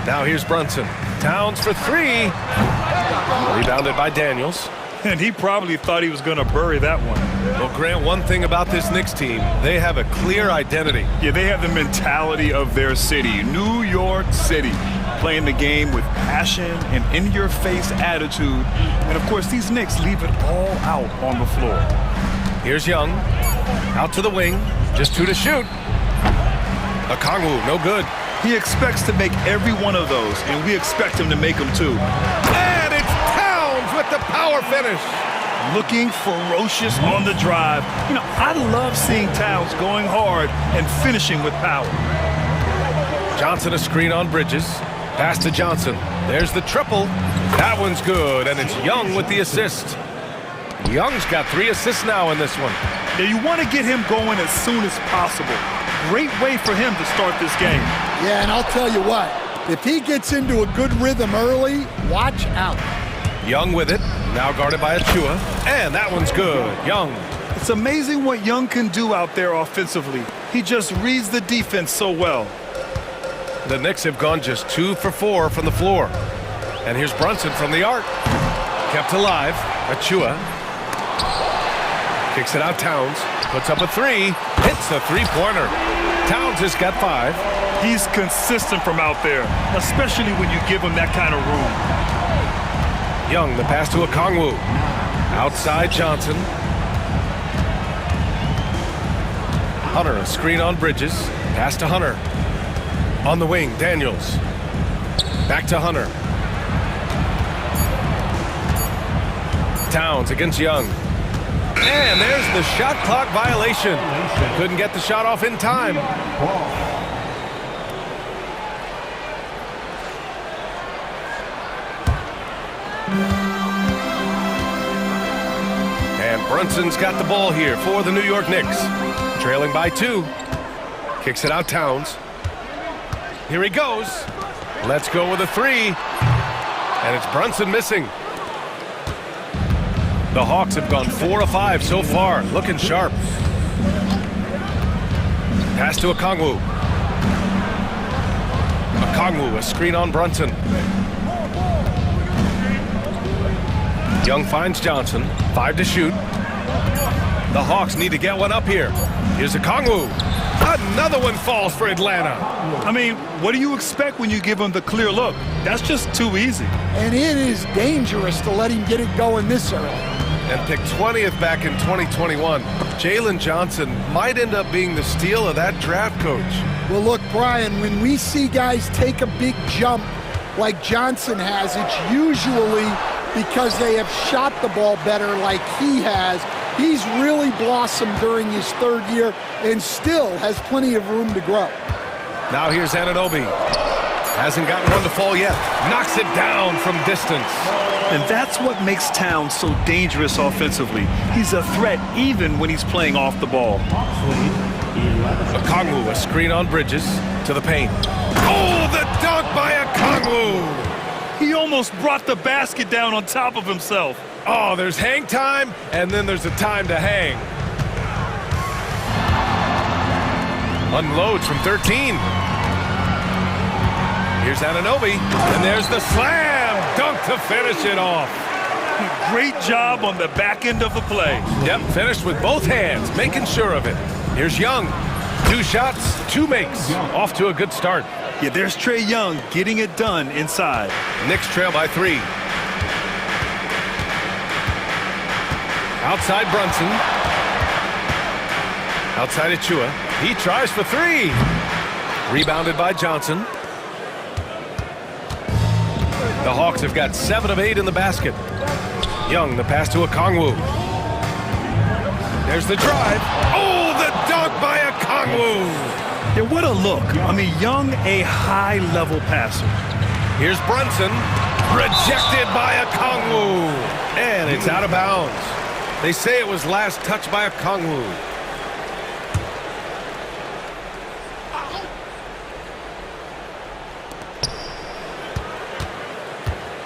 Now here's Brunson. Towns for 3. Rebounded by Daniels. And he probably thought he was going to bury that one. Well, Grant, one thing about this Knicks team, they have a clear identity. Yeah, they have the mentality of their city, New York City, playing the game with passion and in-your-face attitude. And, of course, these Knicks leave it all out on the floor. Here's Young. Out to the wing. Just 2 to shoot. Okongwu, no good. He expects to make every one of those, and we expect him to make them too. And it's Towns with the power finish. Looking ferocious on the drive. You know, I love seeing Towns going hard and finishing with power. Johnson a screen on Bridges. Pass to Johnson. There's the triple. That one's good, and it's Young with the assist. Young's got 3 assists now in this one. Now you want to get him going as soon as possible. Great way for him to start this game. Yeah, and I'll tell you what, if he gets into a good rhythm early, watch out. Young with it, now guarded by Achua, and that one's good. Young. It's amazing what Young can do out there offensively. He just reads the defense so well. The Knicks have gone just 2 for 4 from the floor. And here's Brunson from the arc. Kept alive. Achua. Kicks it out Towns. Puts up a 3. Hits a three-pointer. Towns has got 5. He's consistent from out there, especially when you give him that kind of room. Young, the pass to Okongwu. Outside Johnson. Hunter, a screen on Bridges. Pass to Hunter. On the wing, Daniels. Back to Hunter. Towns against Young. And there's the shot clock violation. Couldn't get the shot off in time. And Brunson's got the ball here for the New York Knicks. Trailing by 2. Kicks it out Towns. Here he goes. Let's go with a 3. And it's Brunson missing. The Hawks have gone 4 of 5 so far, looking sharp. Pass to Okongwu. Okongwu, a screen on Brunson. Young finds Johnson, 5 to shoot. The Hawks need to get one up here. Here's Okongwu. Another one falls for Atlanta. I mean, what do you expect when you give him the clear look? That's just too easy. And it is dangerous to let him get it going this early. And picked 20th back in 2021. Jalen Johnson might end up being the steal of that draft, Coach. Well, look, Brian, when we see guys take a big jump like Johnson has, it's usually because they have shot the ball better like he has. He's really blossomed during his 3rd year and still has plenty of room to grow. Now here's Anunoby. Hasn't gotten one to fall yet. Knocks it down from distance. And that's what makes Towns so dangerous offensively. He's a threat even when he's playing off the ball. Okongwu, a screen on Bridges to the paint. Oh, the dunk by Okongwu! He almost brought the basket down on top of himself. Oh, there's hang time, and then there's a time to hang. Unloads from 13. Here's Anunoby, and there's the slam dunk to finish it off. Great job on the back end of the play. Yep, finished with both hands, making sure of it. Here's Young. 2 shots, 2 makes. Off to a good start. Yeah, there's Trae Young getting it done inside. Knicks trail by 3. Outside Brunson. Outside Achua. He tries for three. Rebounded by Johnson. The Hawks have got 7 of 8 in the basket. Young, the pass to Okongwu. There's the drive. Oh, the dunk by Okongwu. Yeah, what a look. I mean, Young, a high-level passer. Here's Brunson. Rejected by Okongwu. And it's out of bounds. They say it was last touched by Okongwu.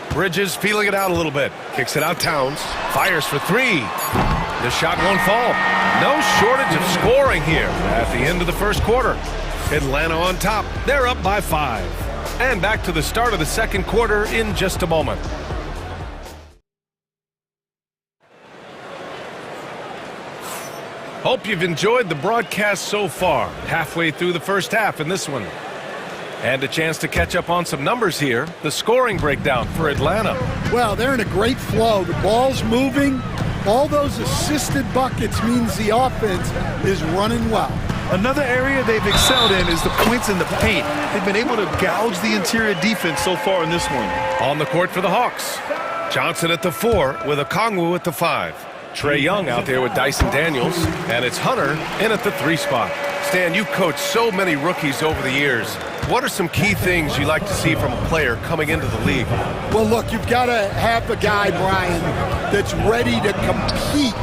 Bridges feeling it out a little bit. Kicks it out Towns. Fires for three. The shot won't fall. No shortage of scoring here at the end of the first quarter. Atlanta on top. They're up by 5. And back to the start of the second quarter in just a moment. Hope you've enjoyed the broadcast so far. Halfway through the first half in this one. And a chance to catch up on some numbers here. The scoring breakdown for Atlanta. Well, they're in a great flow. The ball's moving. All those assisted buckets means the offense is running well. Another area they've excelled in is the points in the paint. They've been able to gouge the interior defense so far in this one. On the court for the Hawks. Johnson at the 4 with Okongwu at the 5. Trae Young out there with Dyson Daniels. And it's Hunter in at the 3 spot. Stan, you've coached so many rookies over the years. What are some key things you like to see from a player coming into the league? Well, look, you've got to have a guy, Brian, that's ready to compete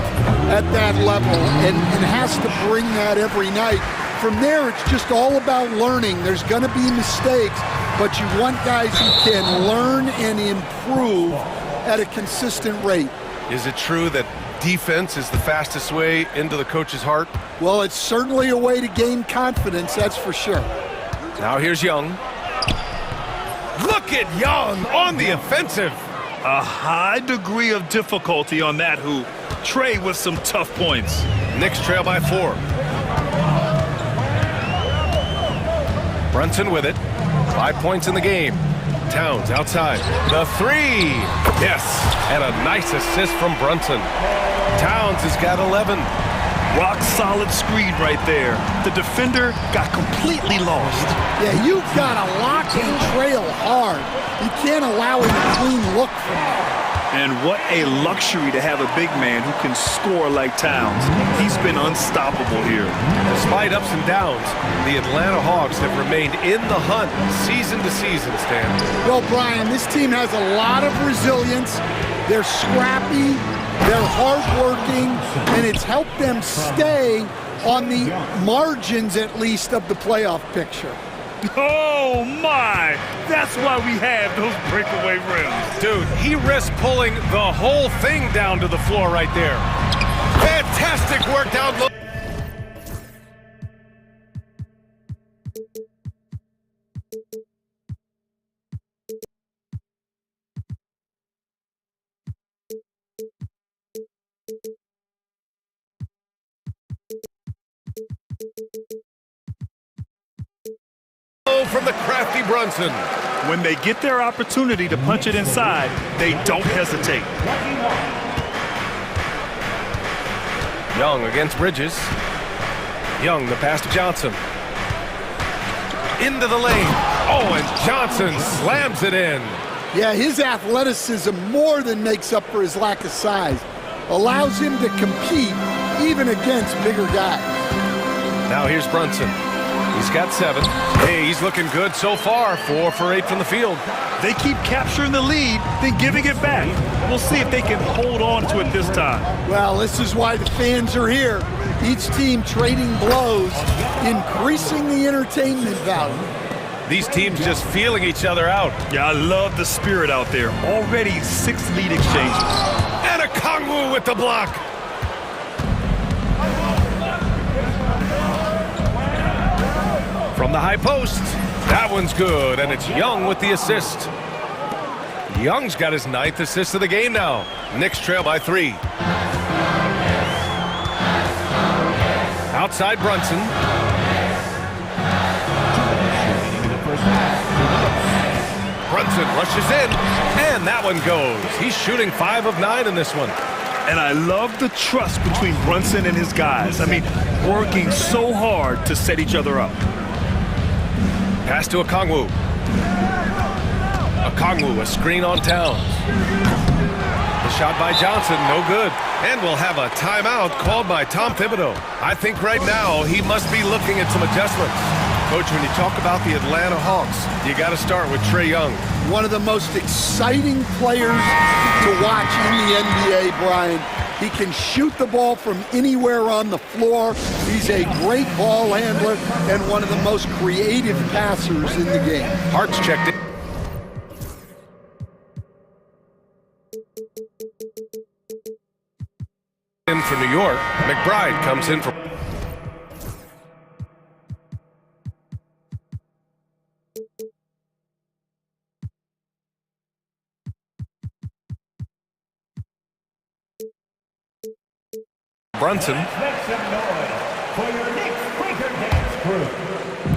at that level and has to bring that every night. From there, it's just all about learning. There's going to be mistakes, but you want guys who can learn and improve at a consistent rate. Is it true that defense is the fastest way into the coach's heart? Well, it's certainly a way to gain confidence, that's for sure. Now here's Young. Look at Young on the offensive. A high degree of difficulty on that hoop. Trae with some tough points. Knicks trail by 4. Brunson with it. 5 points in the game. Towns outside. The 3. Yes. And a nice assist from Brunson. Towns has got 11. Rock solid screen right there. The defender got completely lost. Yeah, you've got to lock and trail hard. You can't allow a clean look from that. And what a luxury to have a big man who can score like Towns. He's been unstoppable here. Despite ups and downs, the Atlanta Hawks have remained in the hunt season to season, Stan. Well, Brian, this team has a lot of resilience. They're scrappy. They're hardworking, and it's helped them stay on the margins, at least, of the playoff picture. Oh, my! That's why we have those breakaway rims. Dude, he risked pulling the whole thing down to the floor right there. Fantastic work down low. From the crafty Brunson. When they get their opportunity to punch it inside, they don't hesitate. Young against Bridges. Young, the pass to Johnson. Into the lane. Oh, and Johnson slams it in. Yeah, his athleticism more than makes up for his lack of size. Allows him to compete even against bigger guys. Now here's Brunson. He's got 7. Hey, he's looking good so far. 4 for 8 from the field. They keep capturing the lead, then giving it back. We'll see if they can hold on to it this time. Well, this is why the fans are here. Each team trading blows, increasing the entertainment value. These teams just feeling each other out. Yeah, I love the spirit out there. Already 6 lead exchanges. And Okongwu with the block. From the high post, that one's good, and it's Young with the assist. Young's got his 9th assist of the game now. Knicks trail by 3. Outside Brunson. Brunson rushes in, and that one goes. He's shooting 5 of 9 in this one. And I love the trust between Brunson and his guys. I mean, working so hard to set each other up. Pass to Okongwu. Okongwu, a screen on Towns. The shot by Johnson, no good. And we'll have a timeout called by Tom Thibodeau. I think right now he must be looking at some adjustments. Coach, when you talk about the Atlanta Hawks, you got to start with Trae Young. One of the most exciting players to watch in the NBA, Brian. He can shoot the ball from anywhere on the floor. He's a great ball handler and one of the most creative passers in the game. Hart's checked it. In for New York, McBride comes in for... Brunson.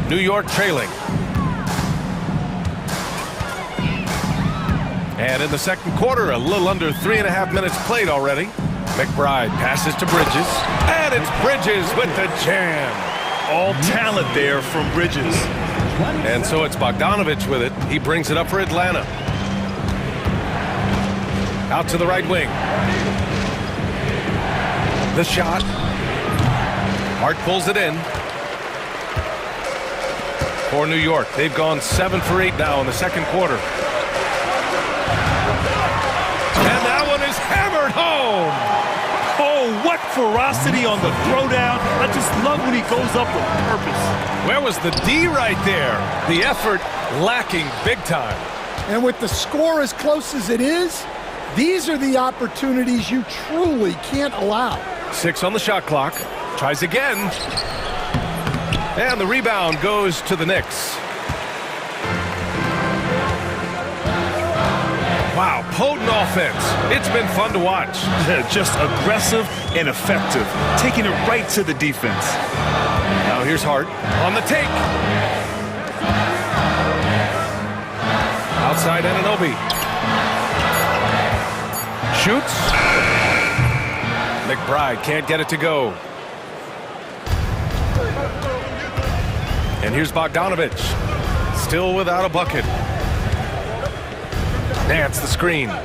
New York trailing. And in the second quarter, a little under 3.5 minutes played already. McBride passes to Bridges. And it's Bridges with the jam. All talent there from Bridges. And so it's Bogdanovich with it. He brings it up for Atlanta. Out to the right wing. The shot. Hart pulls it in. For New York. They've gone 7 for 8 now in the second quarter. And that one is hammered home. Oh, what ferocity on the throwdown. I just love when he goes up with purpose. Where was the D right there? The effort lacking big time. And with the score as close as it is, these are the opportunities you truly can't allow. 6 on the shot clock. Tries again. And the rebound goes to the Knicks. Wow, potent offense. It's been fun to watch. Just aggressive and effective. Taking it right to the defense. Now here's Hart on the take. Outside Anunoby. Shoots. McBride can't get it to go. And here's Bogdanovich. Still without a bucket. Nance the screen. And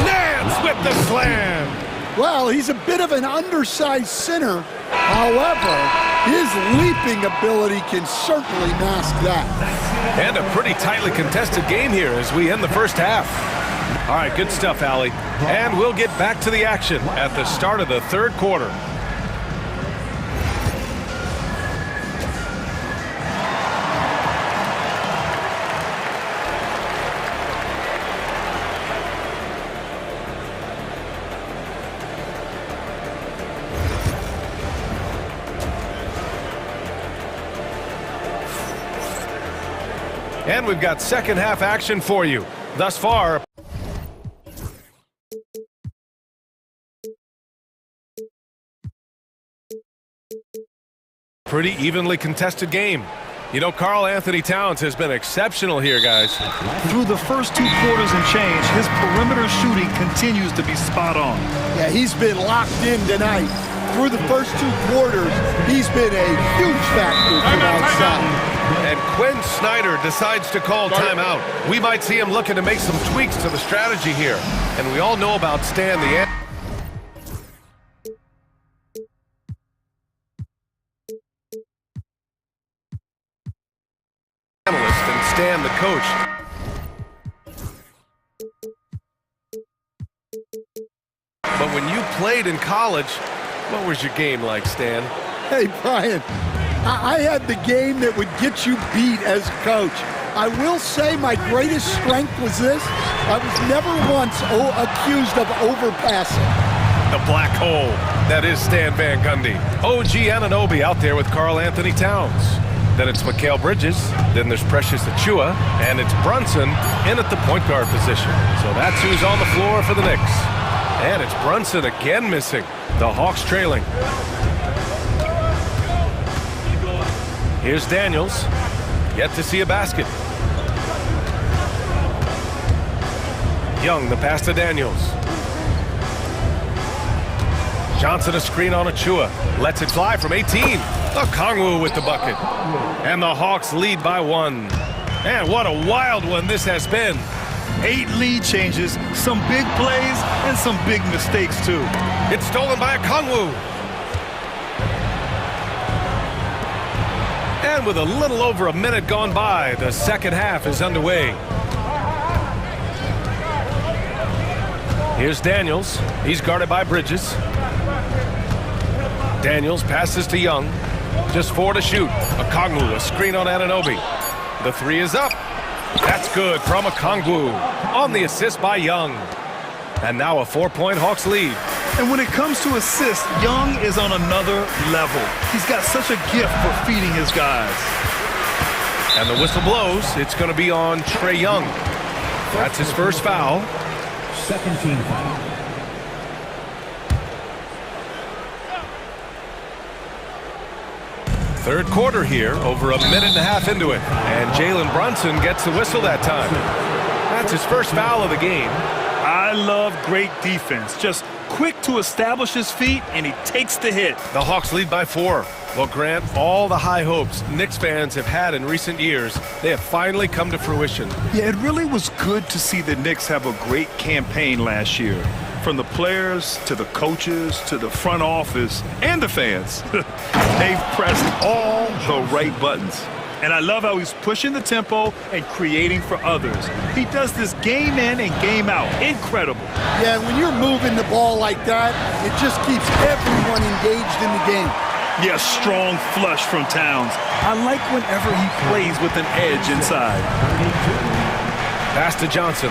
Nance with the slam. Well, he's a bit of an undersized center. However, his leaping ability can certainly mask that. And a pretty tightly contested game here as we end the first half. All right, good stuff, Allie. And we'll get back to the action at the start of the third quarter. And we've got second half action for you. Thus far, pretty evenly contested game. You know, Karl Anthony Towns has been exceptional here, guys. Through the first 2 quarters and change, his perimeter shooting continues to be spot on. Yeah, he's been locked in tonight. Through the first 2 quarters, he's been a huge factor from outside. And Quinn Snyder decides to call timeout. We might see him looking to make some tweaks to the strategy here. And we all know about Stan the analyst and Stan the coach. But when you played in college, what was your game like, Stan? Hey, Brian, I had the game that would get you beat as a coach. I will say my greatest strength was this. I was never once accused of overpassing. The black hole. That is Stan Van Gundy. OG Anunoby out there with Karl Anthony Towns. Then it's Mikal Bridges. Then there's Precious Achiuwa. And it's Brunson in at the point guard position. So that's who's on the floor for the Knicks. And it's Brunson again missing. The Hawks trailing. Here's Daniels. Yet to see a basket. Young, the pass to Daniels. Johnson a screen on Achua. Lets it fly from 18. Okongwu with the bucket. And the Hawks lead by 1. And what a wild one this has been. 8 lead changes, some big plays, and some big mistakes, too. It's stolen by Okongwu. And with a little over a minute gone by, the second half is underway. Here's Daniels. He's guarded by Bridges. Daniels passes to Young. Just 4 to shoot. Okongwu, a screen on Anunoby. The 3 is up. That's good from Okongwu on the assist by Young. And now a 4-point Hawks lead. And when it comes to assists, Young is on another level. He's got such a gift for feeding his guys. And the whistle blows. It's going to be on Trae Young. That's his first foul. Second team foul. Third quarter here, over a minute and a half into it. And Jalen Brunson gets the whistle that time. That's his first foul of the game. I love great defense. Just quick to establish his feet, and he takes the hit. The Hawks lead by 4. Well, Grant, all the high hopes Knicks fans have had in recent years, they have finally come to fruition. Yeah, it really was good to see the Knicks have a great campaign last year. From the players to the coaches to the front office and the fans. They've pressed all the right buttons. And I love how he's pushing the tempo and creating for others. He does this game in and game out. Incredible. Yeah, when you're moving the ball like that, it just keeps everyone engaged in the game. Yeah, strong flush from Towns. I like whenever he plays with an edge inside. Pass to Johnson.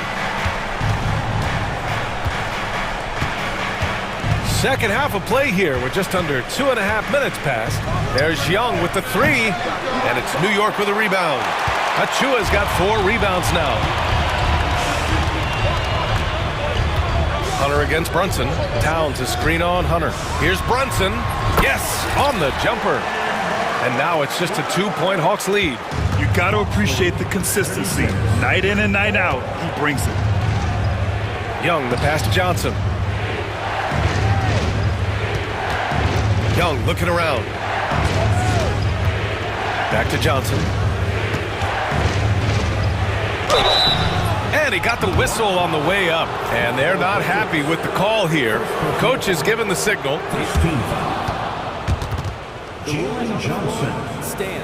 Second half of play here with just under 2.5 minutes passed. There's Young with the 3, and it's New York with a rebound. Achua's got 4 rebounds now. Hunter against Brunson. Towns a screen on Hunter. Here's Brunson. Yes, on the jumper. And now it's just a 2-point Hawks lead. You got to appreciate the consistency. Night in and night out, he brings it. Young, the pass to Johnson. Young looking around. Back to Johnson. And he got the whistle on the way up. And they're not happy with the call here. Coach is given the signal. Jalen Johnson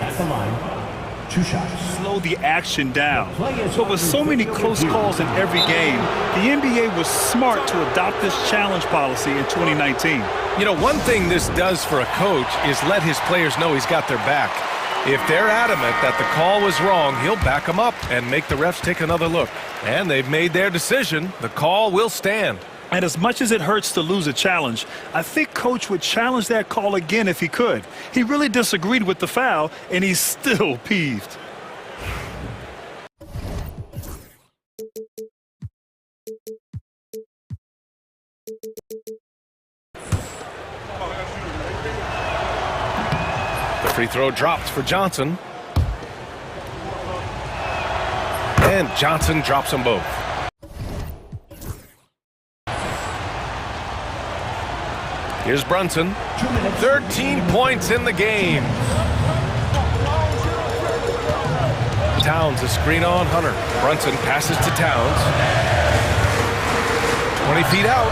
at the line. 2 shots. Slow the action down. So with so many close calls in every game, the NBA was smart to adopt this challenge policy in 2019. You know, one thing this does for a coach is let his players know he's got their back. If they're adamant that the call was wrong, he'll back them up and make the refs take another look. And they've made their decision. The call will stand. And as much as it hurts to lose a challenge, I think Coach would challenge that call again if he could. He really disagreed with the foul, and he's still peeved. The free throw drops for Johnson. And Johnson drops them both. Here's Brunson. 13 points in the game. Towns a screen on Hunter. Brunson passes to Towns. 20 feet out.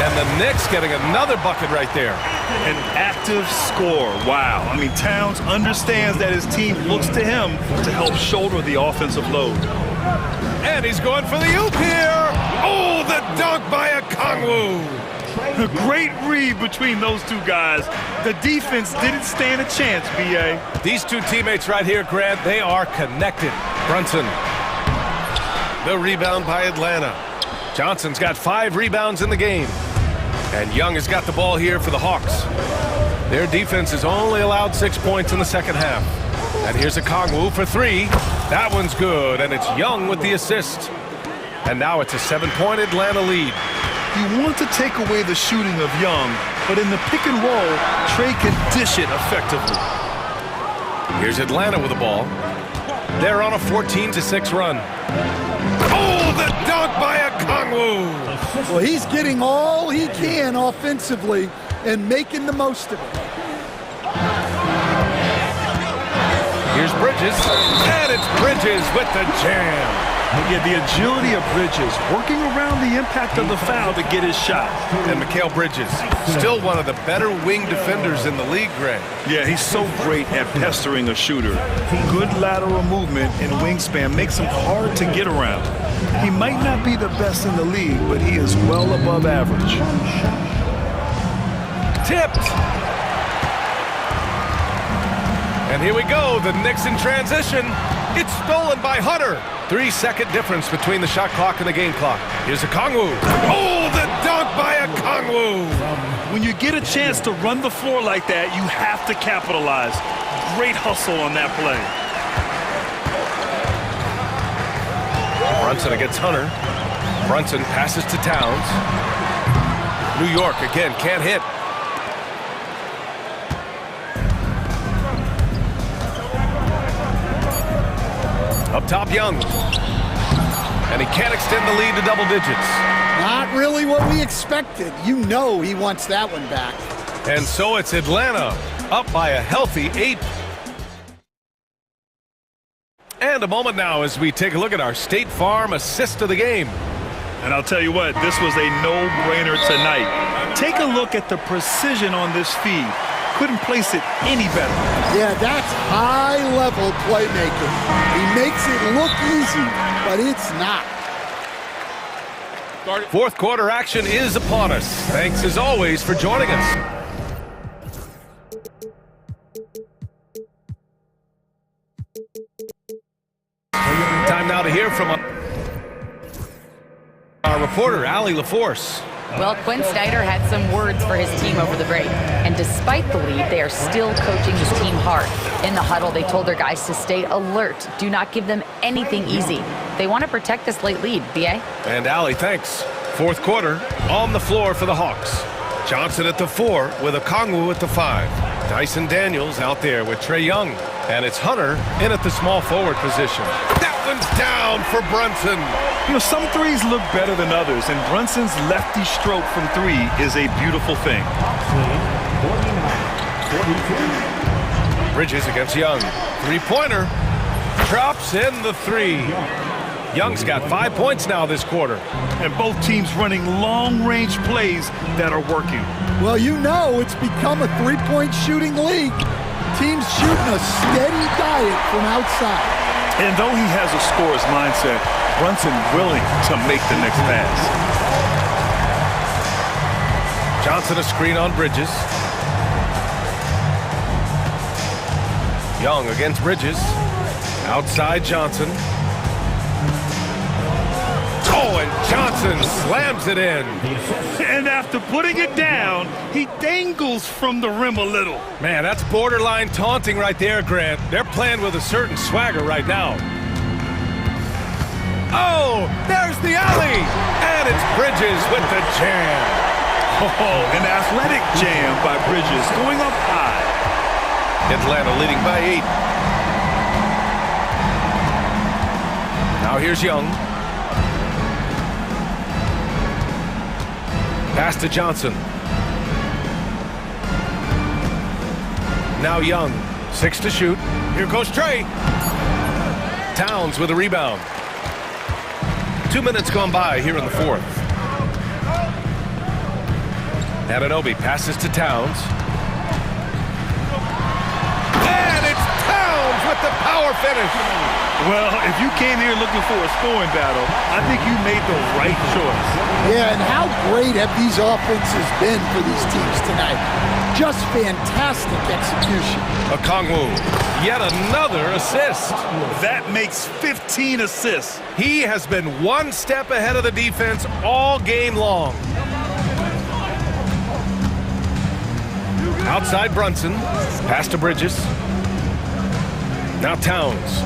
And the Knicks getting another bucket right there. An active score. Wow. I mean, Towns understands that his team looks to him to help shoulder the offensive load. And he's going for the oop here. Oh, the dunk by Okongwu. A great read between those two guys. The defense didn't stand a chance, B.A. These two teammates right here, Grant, they are connected. Brunson. The rebound by Atlanta. Johnson's got 5 rebounds in the game. And Young has got the ball here for the Hawks. Their defense has only allowed 6 points in the second half. And here's Okongwu for 3. That one's good, and it's Young with the assist. And now it's a 7-point Atlanta lead. You want to take away the shooting of Young, but in the pick and roll, Trae can dish it effectively. Here's Atlanta with the ball. They're on a 14-6 run. Oh, the dunk by Okongwu. Okongwu. Well, he's getting all he can offensively and making the most of it. Here's Bridges, and it's Bridges with the jam. Yeah, the agility of Bridges, working around the impact of the foul to get his shot. And Mikal Bridges, still one of the better wing defenders in the league, Greg. Yeah, he's so great at pestering a shooter. Good lateral movement and wingspan makes him hard to get around. He might not be the best in the league, but he is well above average. Tipped. And here we go, the Knicks in transition. It's stolen by Hunter. 3-second difference between the shot clock and the game clock. Here's Okongwu. Oh, the dunk by Okongwu. When you get a chance to run the floor like that, you have to capitalize. Great hustle on that play. Brunson against Hunter. Brunson passes to Towns. New York again, can't hit. Up top, Young. And he can't extend the lead to double digits. Not really what we expected. You know he wants that one back. And so it's Atlanta, up by a healthy 8. And a moment now as we take a look at our State Farm assist of the game. And I'll tell you what, this was a no-brainer tonight. Take a look at the precision on this feed. Couldn't place it any better. Yeah, that's high-level playmaking. He makes it look easy, but it's not. Fourth quarter action is upon us. Thanks as always for joining us. Time now to hear from our reporter, Allie LaForce. Well, Quinn Snyder had some words for his team over the break. And despite the lead, they are still coaching his team hard. In the huddle, they told their guys to stay alert. Do not give them anything easy. They want to protect this late lead, B.A. And Allie, thanks. Fourth quarter, on the floor for the Hawks. Johnson at the 4 with Okongwu at the 5. Dyson Daniels out there with Trae Young. And it's Hunter in at the small forward position. That one's down for Brunson. You know, some threes look better than others, and Brunson's lefty stroke from 3 is a beautiful thing. Bridges against Young. Three-pointer. Drops in the 3. Young's got 5 points now this quarter. And both teams running long-range plays that are working. Well, you know it's become a three-point shooting league. Teams shooting a steady diet from outside. And though he has a scorer's mindset, Brunson willing to make the next pass. Johnson a screen on Bridges. Young against Bridges. Outside Johnson. Oh, and Johnson slams it in. And after putting it down, he dangles from the rim a little. Man, that's borderline taunting right there, Grant. They're playing with a certain swagger right now. Oh, there's the alley. And it's Bridges with the jam. Oh, an athletic jam by Bridges going up high. Atlanta leading by 8. Now here's Young. Pass to Johnson. Now Young. 6 to shoot. Here goes Trae. Towns with a rebound. 2 minutes gone by here in the fourth. Anunoby passes to Towns. And it's Towns with the power finish. Well, if you came here looking for a scoring battle, I think you made the right choice. Yeah, and how great have these offenses been for these teams tonight? Just fantastic execution. Okongwu, yet another assist. That makes 15 assists. He has been one step ahead of the defense all game long. Outside Brunson, pass to Bridges. Now Towns.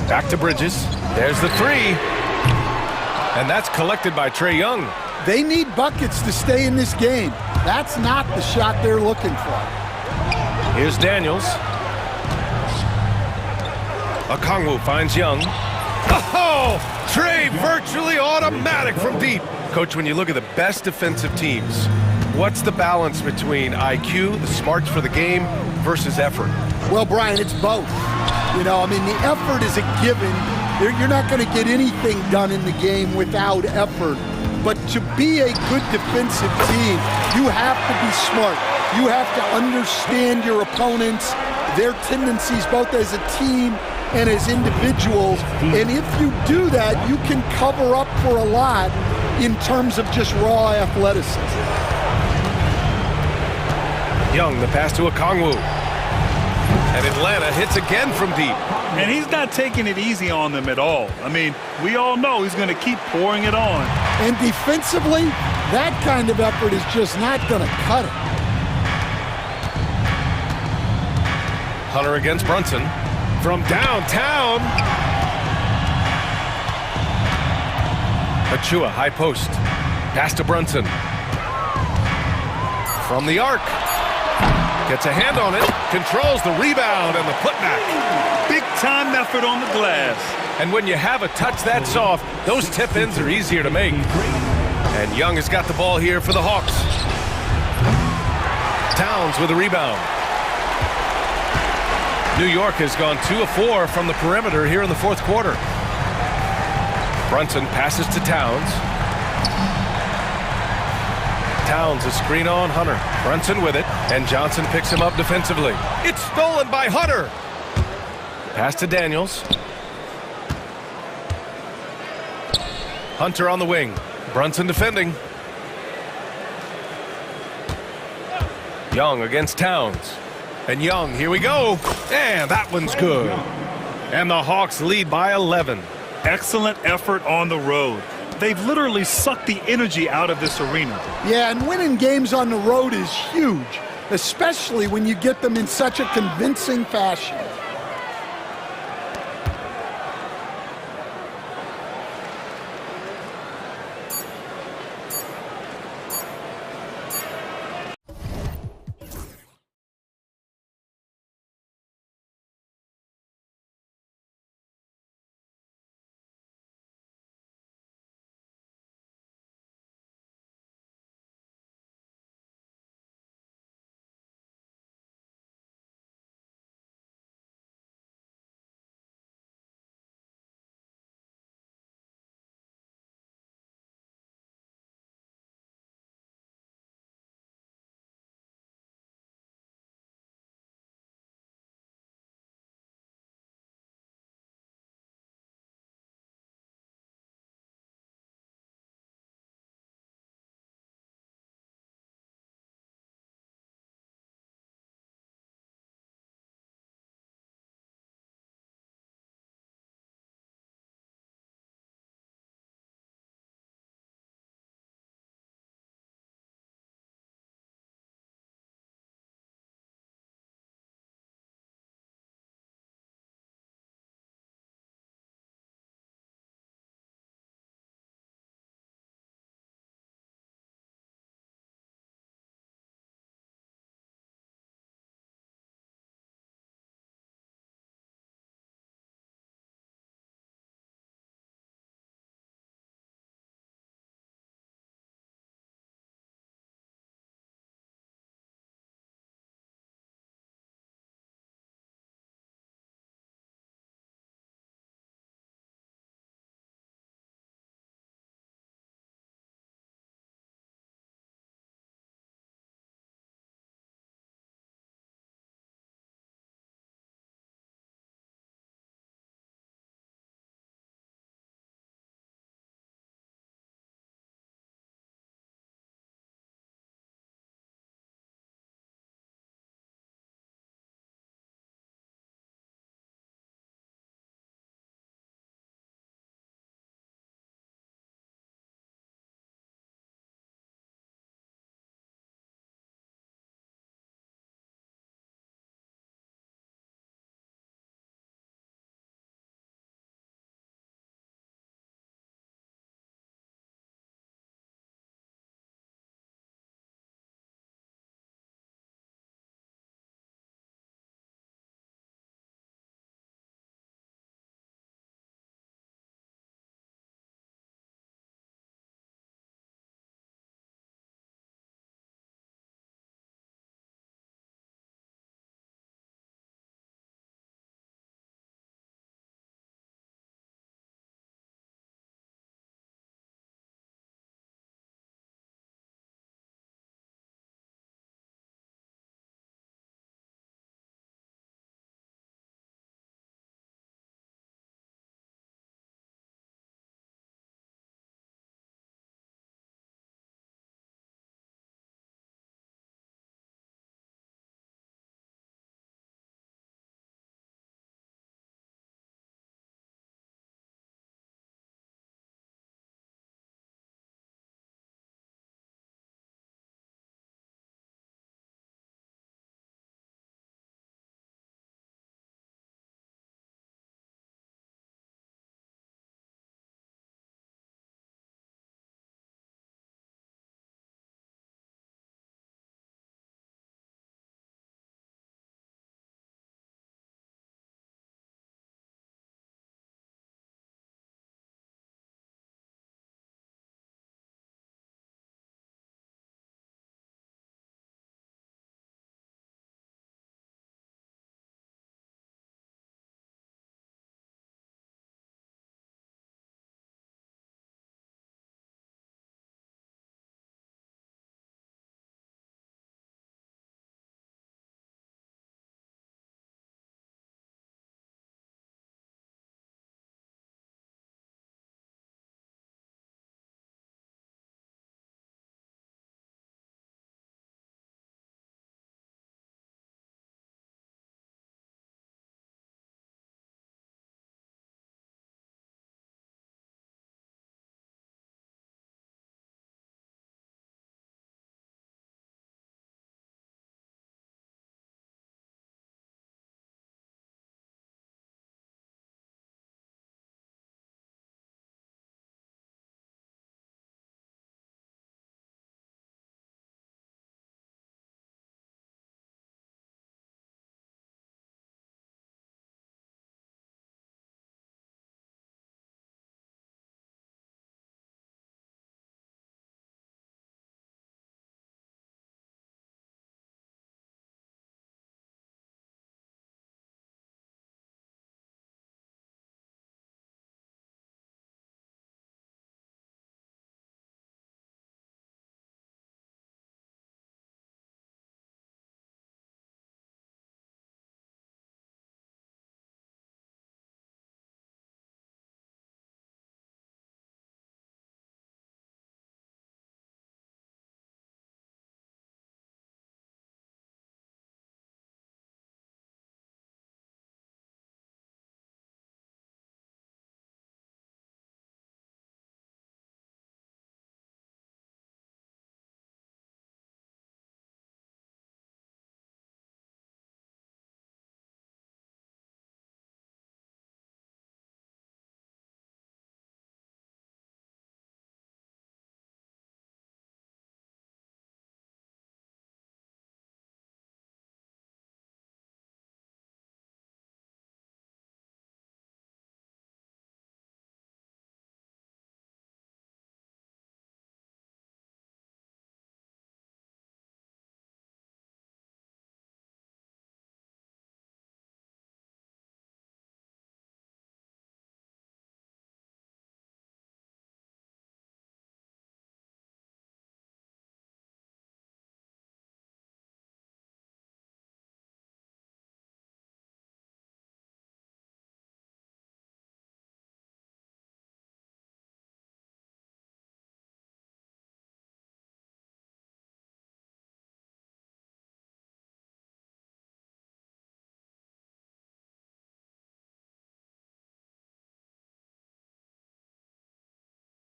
Back to Bridges. There's the 3. And that's collected by Trae Young. They need buckets to stay in this game. That's not the shot they're looking for. Here's Daniels. Okongwu finds Young. Oh! Trey virtually automatic from deep. Coach, when you look at the best defensive teams, what's the balance between IQ, the smarts for the game, versus effort? Well, Brian, it's both. You know, I mean, the effort is a given. You're not going to get anything done in the game without effort. But to be a good defensive team, you have to be smart. You have to understand your opponents, their tendencies, both as a team and as individuals. And if you do that, you can cover up for a lot in terms of just raw athleticism. Young, the pass to Okongwu. And Atlanta hits again from deep. And he's not taking it easy on them at all. I mean, we all know he's going to keep pouring it on. And defensively, that kind of effort is just not going to cut it. Hunter against Brunson. From downtown. Achua, high post. Pass to Brunson. From the arc. Gets a hand on it. Controls the rebound and the putback. Big time effort on the glass. And when you have a touch that soft, those tip-ins are easier to make. And Young has got the ball here for the Hawks. Towns with a rebound. New York has gone 2 of 4 from the perimeter here in the fourth quarter. Brunson passes to Towns. Towns a screen on Hunter. Brunson with it, and Johnson picks him up defensively. It's stolen by Hunter. Pass to Daniels. Hunter on the wing. Brunson defending. Young against Towns. And Young, here we go. And that one's good. And the Hawks lead by 11. Excellent effort on the road. They've literally sucked the energy out of this arena. Yeah, and winning games on the road is huge, especially when you get them in such a convincing fashion.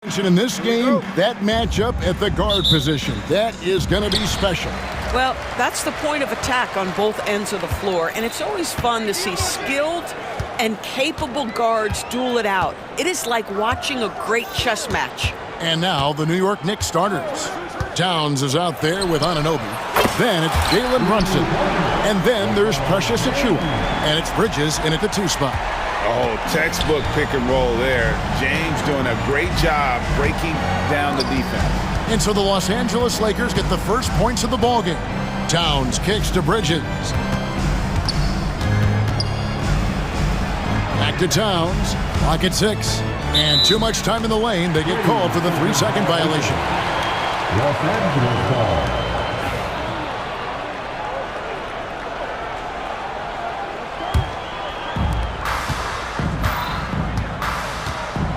In this game, that matchup at the guard position, that is going to be special. Well, that's the point of attack on both ends of the floor, and it's always fun to see skilled and capable guards duel it out. It is like watching a great chess match. And now the New York Knicks starters. Towns is out there with Anunoby. Then it's Jalen Brunson. And then there's Precious Achiuwa. And it's Bridges in at the 2 spot. Oh, textbook pick and roll there. James doing a great job breaking down the defense. And so the Los Angeles Lakers get the first points of the ballgame. Towns kicks to Bridges. Back to Towns. Clock at 6. And too much time in the lane. They get called for the 3-second violation. Los Angeles ball.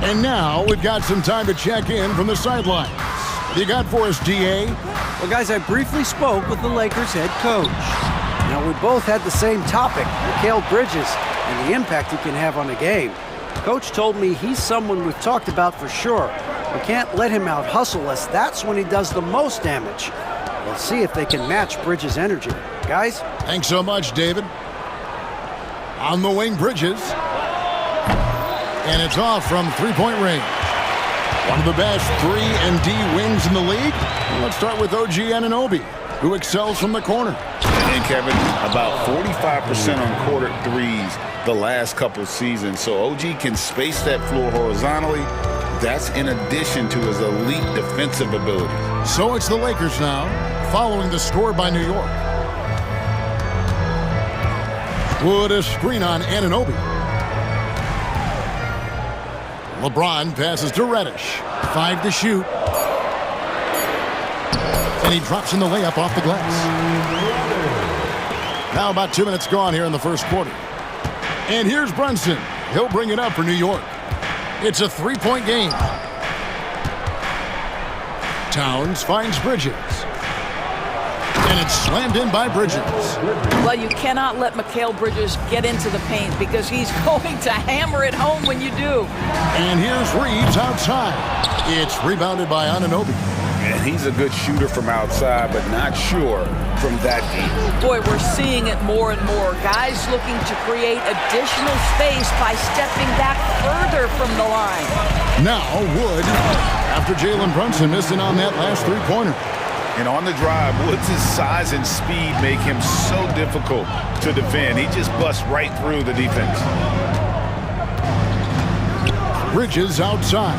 And now we've got some time to check in from the sidelines. You got for us, DA? Well, guys, I briefly spoke with the Lakers head coach. Now, we both had the same topic, Mikal Bridges, and the impact he can have on a game. Coach told me he's someone we've talked about for sure. We can't let him out-hustle us. That's when he does the most damage. We'll see if they can match Bridges' energy. Guys? Thanks so much, David. On the wing, Bridges. And it's off from three-point range. One of the best 3 and D wings in the league. Let's start with OG Anunoby, who excels from the corner. And Kevin, about 45% on quarter threes the last couple seasons. So OG can space that floor horizontally. That's in addition to his elite defensive ability. So it's the Lakers now, following the score by New York. Wood a screen on Anunoby. LeBron passes to Reddish. 5 to shoot. And he drops in the layup off the glass. Now about 2 minutes gone here in the first quarter. And here's Brunson. He'll bring it up for New York. It's a 3-point game. Towns finds Bridges. And it's slammed in by Bridges. Well, you cannot let Mikal Bridges get into the paint because he's going to hammer it home when you do. And here's Reeves outside. It's rebounded by Anunoby. And he's a good shooter from outside, but not sure from that deep. Boy, we're seeing it more and more. Guys looking to create additional space by stepping back further from the line. Now Wood, after Jalen Brunson missing on that last 3-pointer. And on the drive, Woods' size and speed make him so difficult to defend. He just busts right through the defense. Bridges outside.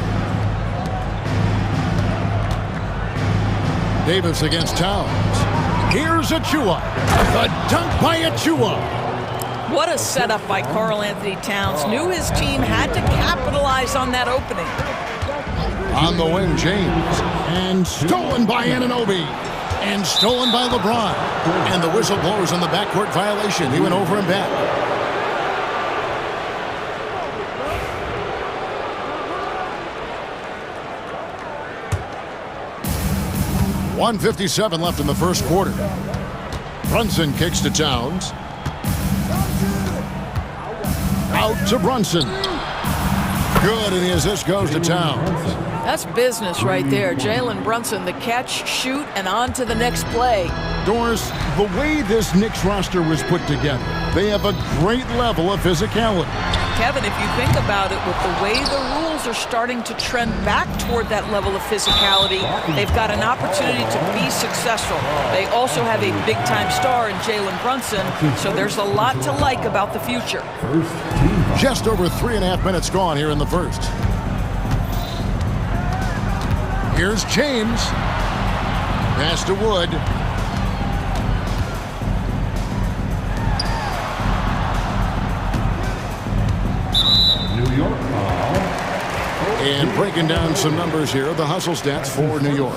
Davis against Towns. Here's Achiuwa. The dunk by Achiuwa. What a setup by Karl Anthony Towns. Knew his team had to capitalize on that opening. On the wing, James. And stolen by Anunoby. And stolen by LeBron. And the whistle blows on the backcourt violation. He went over and back. .157 left in the first quarter. Brunson kicks to Towns. Out to Brunson. Good, and the assist goes to Towns. That's business right there. Jalen Brunson, the catch, shoot, and on to the next play. Doris, the way this Knicks roster was put together, they have a great level of physicality. Kevin, if you think about it, with the way the rules are starting to trend back toward that level of physicality, they've got an opportunity to be successful. They also have a big-time star in Jalen Brunson, so there's a lot to like about the future. Just over 3.5 minutes gone here in the first. Here's James. Pass to Wood. New York foul. And breaking down some numbers here, the hustle stats for New York.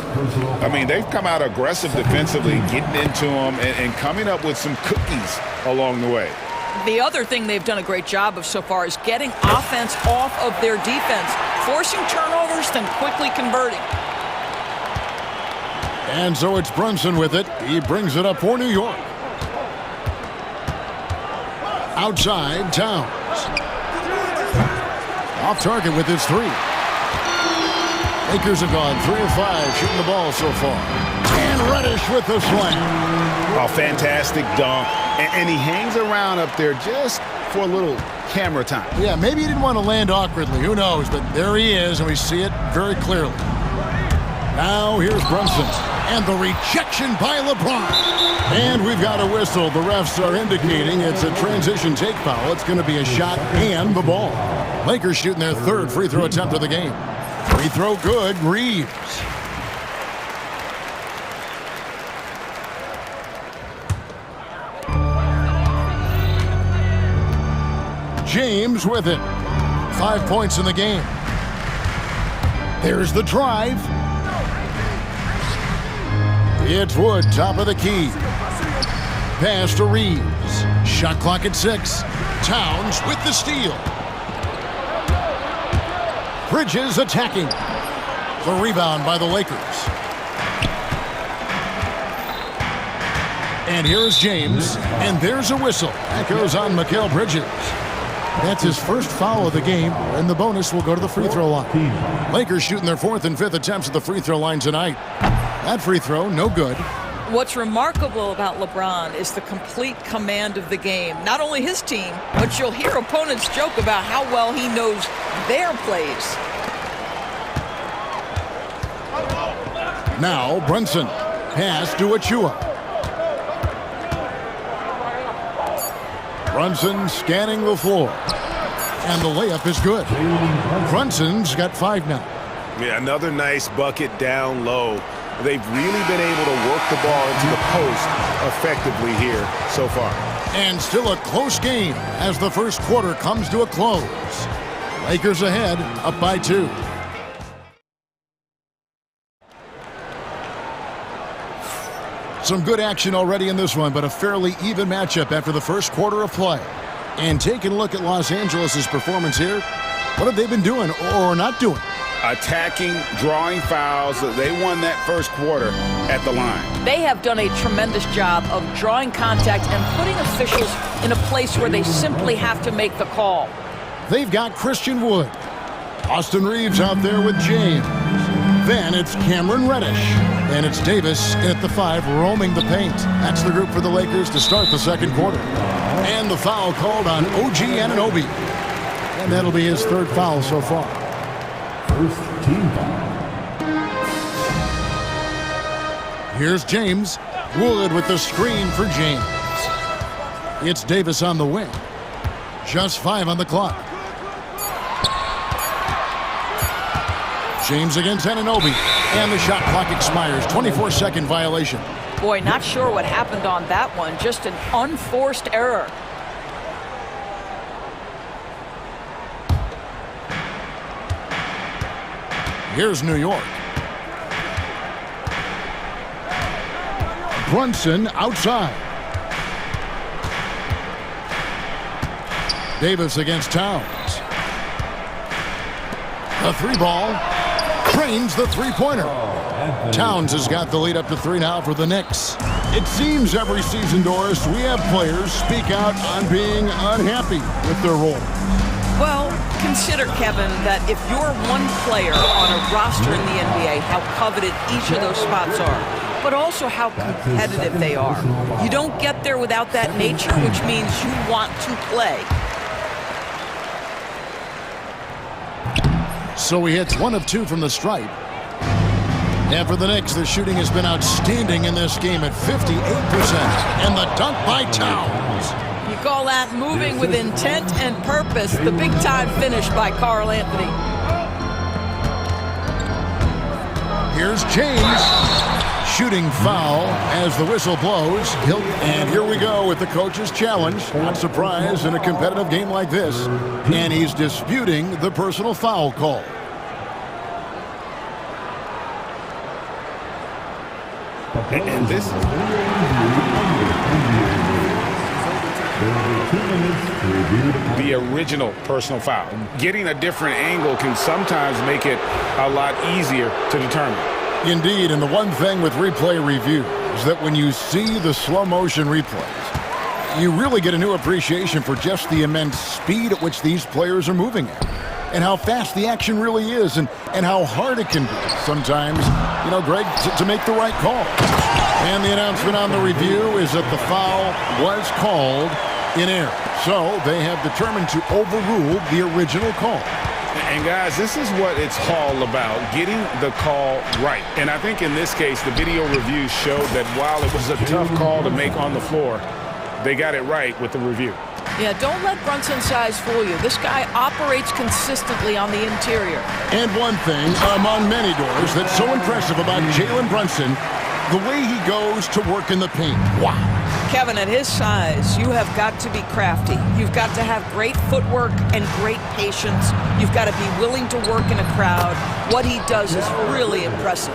I mean, they've come out aggressive defensively, getting into them and coming up with some cookies along the way. The other thing they've done a great job of so far is getting offense off of their defense, forcing turnovers, then quickly converting. And so it's Brunson with it. He brings it up for New York. Outside, Towns. Off target with his 3. Lakers have gone 3 of 5 shooting the ball so far. And Reddish with the slam. Oh, fantastic dunk. And he hangs around up there just for a little camera time. Yeah, maybe he didn't want to land awkwardly. Who knows? But there he is, and we see it very clearly. Now here's Brunson. And the rejection by LeBron. And we've got a whistle. The refs are indicating it's a transition take foul. It's going to be a shot and the ball. Lakers shooting their third free throw attempt of the game. Free throw good. Reeves. James with it. 5 points in the game. There's the drive. It's Wood, top of the key. Pass to Reeves. Shot clock at 6. Towns with the steal. Bridges attacking. The rebound by the Lakers. And here's James. And there's a whistle. That goes on Mikal Bridges. That's his first foul of the game, and the bonus will go to the free throw line. Lakers shooting their 4th and 5th attempts at the free throw line tonight. That free throw, no good. What's remarkable about LeBron is the complete command of the game. Not only his team, but you'll hear opponents joke about how well he knows their plays. Now Brunson. Pass to Achua. Brunson scanning the floor. And the layup is good. Brunson's got 5 now. Yeah, another nice bucket down low. They've really been able to work the ball into the post effectively here so far. And still a close game as the first quarter comes to a close. Lakers ahead, up by 2. Some good action already in this one, but a fairly even matchup after the first quarter of play. And taking a look at Los Angeles' performance here, what have they been doing or not doing? Attacking, drawing fouls. They won that first quarter at the line. They have done a tremendous job of drawing contact and putting officials in a place where they simply have to make the call. They've got Christian Wood. Austin Reeves out there with James. Then it's Cameron Reddish. And it's Davis in at the 5, roaming the paint. That's the group for the Lakers to start the second quarter. And the foul called on OG Anunoby. And that'll be his 3rd foul so far. First team foul. Here's James. Wood with the screen for James. It's Davis on the wing. Just 5 on the clock. James against Anunoby. And the shot clock expires. 24-second violation. Boy, not sure what happened on that one. Just an unforced error. Here's New York. Brunson outside. Davis against Towns. The 3 ball. Trains the 3-pointer. Towns has got the lead up to 3 now for the Knicks. It seems every season, Doris, we have players speak out on being unhappy with their role. Well, consider, Kevin, that if you're one player on a roster in the NBA, how coveted each of those spots are, but also how competitive they are. You don't get there without that nature, which means you want to play. So he hits 1 of 2 from the stripe. And for the Knicks, the shooting has been outstanding in this game at 58%. And the dunk by Towns. You call that moving with intent and purpose. The big-time finish by Karl Anthony. Here's James. Shooting foul as the whistle blows. And here we go with the coach's challenge. Not surprised in a competitive game like this. And he's disputing the personal foul call. And this the original personal foul. Getting a different angle can sometimes make it a lot easier to determine. Indeed, and the one thing with replay review is that when you see the slow motion replays, you really get a new appreciation for just the immense speed at which these players are moving at. and how fast the action really is and how hard it can be sometimes, Greg, to make the right call. And the announcement on the review is that the foul was called in error. So they have determined to overrule the original call. And guys, this is what it's all about, getting the call right. And I think in this case, the video review showed that while it was a tough call to make on the floor, they got it right with the review. Yeah, don't let Brunson's size fool you. This guy operates consistently on the interior. And one thing among many doors that's so impressive about Jalen Brunson, the way he goes to work in the paint. Wow. Kevin, at his size, you have got to be crafty. You've got to have great footwork and great patience. You've got to be willing to work in a crowd. What he does is really impressive.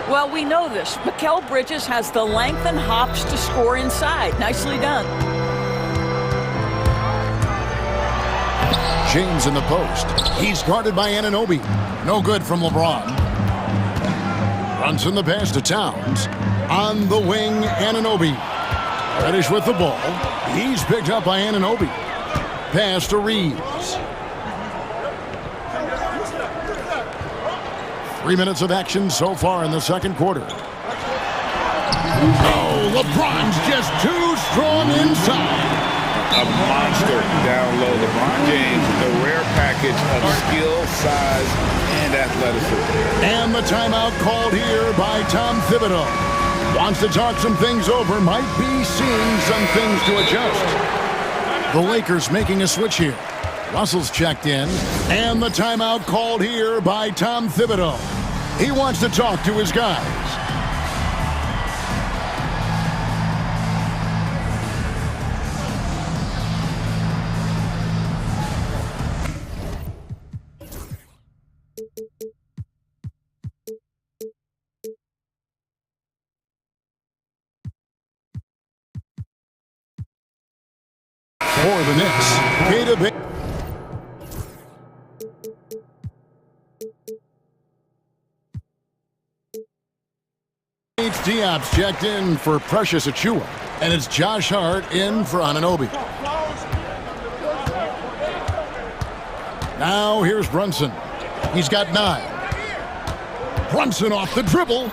Well, we know this. Mikal Bridges has the length and hops to score inside. Nicely done. James in the post. He's guarded by Anunoby. No good from LeBron. Brunson the pass to Towns. On the wing, Anunoby. Reddish with the ball. He's picked up by Anunoby. Pass to Reeves. 3 minutes of action so far in the second quarter. Oh, LeBron's just too strong inside. A monster down low. LeBron James, the rare package of skill, size, and athleticism. And the timeout called here by Tom Thibodeau. Wants to talk some things over, might be seeing some things to adjust. The Lakers making a switch here. Russell's checked in, and the timeout called here by Tom Thibodeau. He wants to talk to his guys. For the Knicks, Diop's checked in for Precious Achiuwa, and it's Josh Hart in for Anunoby. Now here's Brunson. He's got 9. Brunson off the dribble.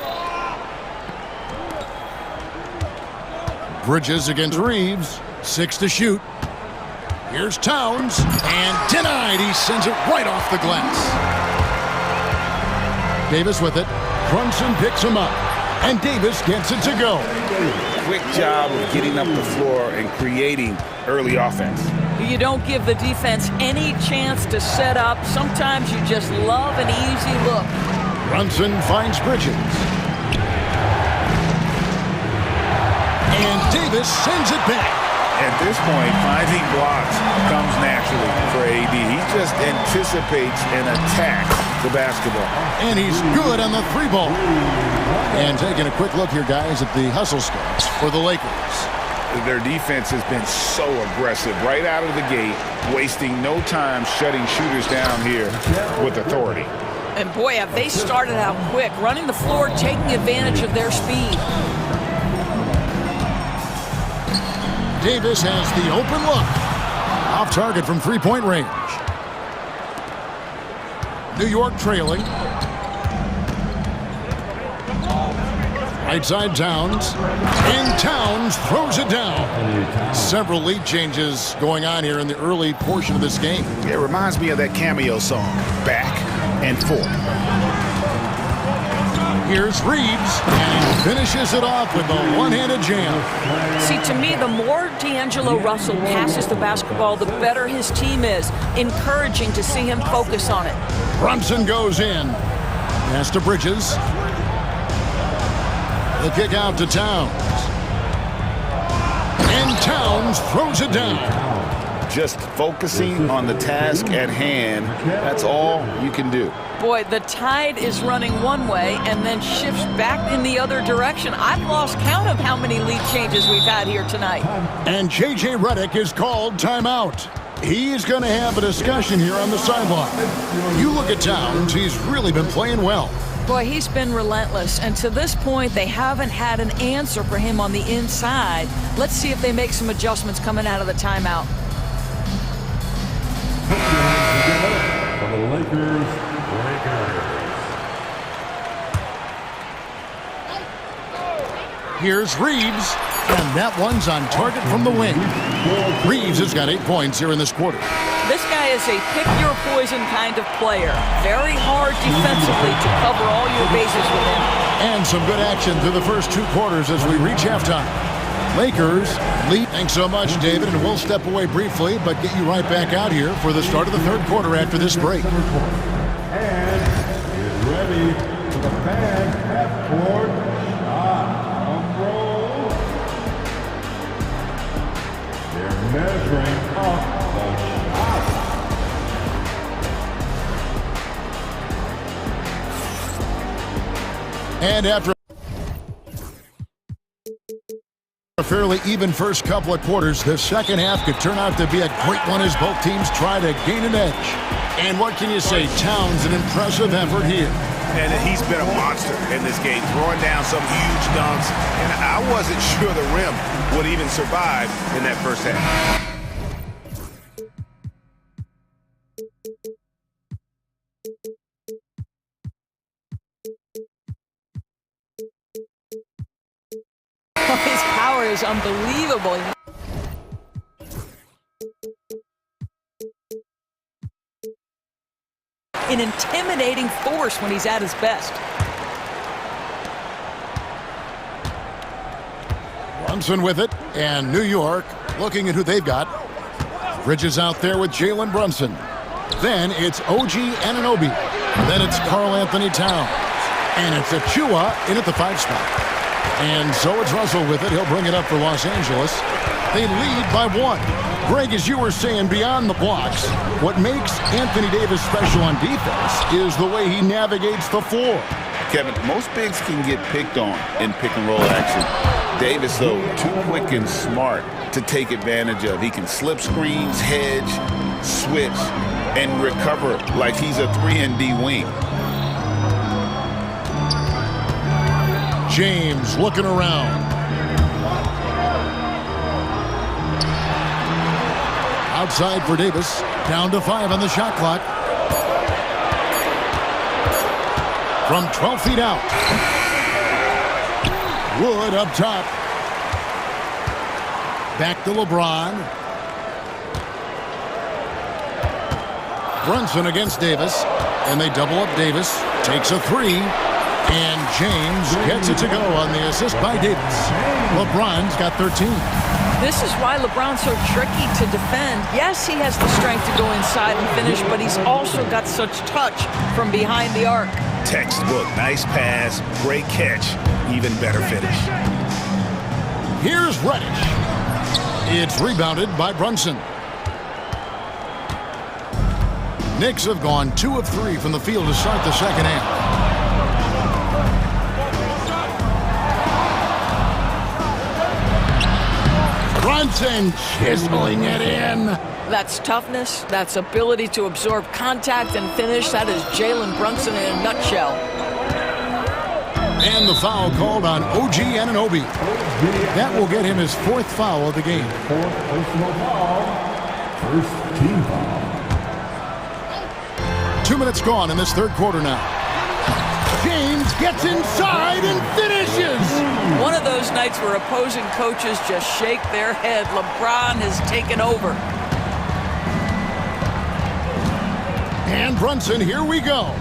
Bridges against Reeves. 6 to shoot. Here's Towns, and denied. He sends it right off the glass. Davis with it. Brunson picks him up, and Davis gets it to go. Quick job of getting up the floor and creating early offense. You don't give the defense any chance to set up. Sometimes you just love an easy look. Brunson finds Bridges. And Davis sends it back. At this point, finding blocks comes naturally for AD. He just anticipates and attacks the basketball. And he's good on the 3-ball. And taking a quick look here, guys, at the hustle stats for the Lakers. Their defense has been so aggressive right out of the gate, wasting no time shutting shooters down here with authority. And boy, have they started out quick, running the floor, taking advantage of their speed. Davis has the open look. Off target from 3-point range. New York trailing. Right side Towns. And Towns throws it down. Several lead changes going on here in the early portion of this game. It reminds me of that cameo song, Back and Forth. Here's Reeves, and he finishes it off with a one-handed jam. See, to me, the more D'Angelo Russell passes the basketball, the better his team is. Encouraging to see him focus on it. Brunson goes in. Pass to Bridges. The kick out to Towns. And Towns throws it down. Just focusing on the task at hand, that's all you can do. Boy, the tide is running one way and then shifts back in the other direction. I've lost count of how many lead changes we've had here tonight. And J.J. Redick is called timeout. He's going to have a discussion here on the sideline. You look at Towns, he's really been playing well. Boy, he's been relentless, and to this point, they haven't had an answer for him on the inside. Let's see if they make some adjustments coming out of the timeout. From the Lakers. Here's Reeves, and that one's on target from the wing. Reeves has got 8 points here in this quarter. This guy is a pick-your-poison kind of player. Very hard defensively to cover all your bases with him. And some good action through the first 2 quarters as we reach halftime. Lakers lead. Thanks so much, David, and we'll step away briefly, but get you right back out here for the start of the third quarter after this break. And get ready for the fan half-court shot. They're measuring up the shot. And after a fairly even first couple of quarters, the second half could turn out to be a great one as both teams try to gain an edge. And what can you say? Towns, an impressive effort here. And he's been a monster in this game, throwing down some huge dunks. And I wasn't sure the rim would even survive in that first half. His power is unbelievable. An intimidating force when he's at his best. Brunson with it, and New York looking at who they've got. Bridges out there with Jalen Brunson. Then it's OG Anunoby. Then it's Karl Anthony Towns. And it's Achua in at the 5 spot. And so it's Russell with it. He'll bring it up for Los Angeles. They lead by 1. Greg, as you were saying, beyond the blocks, what makes Anthony Davis special on defense is the way he navigates the floor. Kevin, most bigs can get picked on in pick-and-roll action. Davis, though, too quick and smart to take advantage of. He can slip screens, hedge, switch, and recover like he's a 3-and-D wing. James looking around. Outside for Davis. Down to 5 on the shot clock. From 12 feet out. Wood up top. Back to LeBron. Brunson against Davis. And they double up Davis. Takes a 3. And James gets it to go on the assist by Davis. LeBron's got 13. This is why LeBron's so tricky to defend. Yes, he has the strength to go inside and finish, but he's also got such touch from behind the arc. Textbook, nice pass, great catch, even better finish. Here's Reddish. It's rebounded by Brunson. Knicks have gone 2 of 3 from the field to start the second half. Brunson chiseling it in. That's toughness. That's ability to absorb contact and finish. That is Jalen Brunson in a nutshell. And the foul called on OG Anunoby. That will get him his 4th foul of the game. 4th personal foul. First team foul. 2 minutes gone in this third quarter now. James gets inside and finishes. One of those nights where opposing coaches just shake their head. LeBron has taken over. And Brunson, here we go.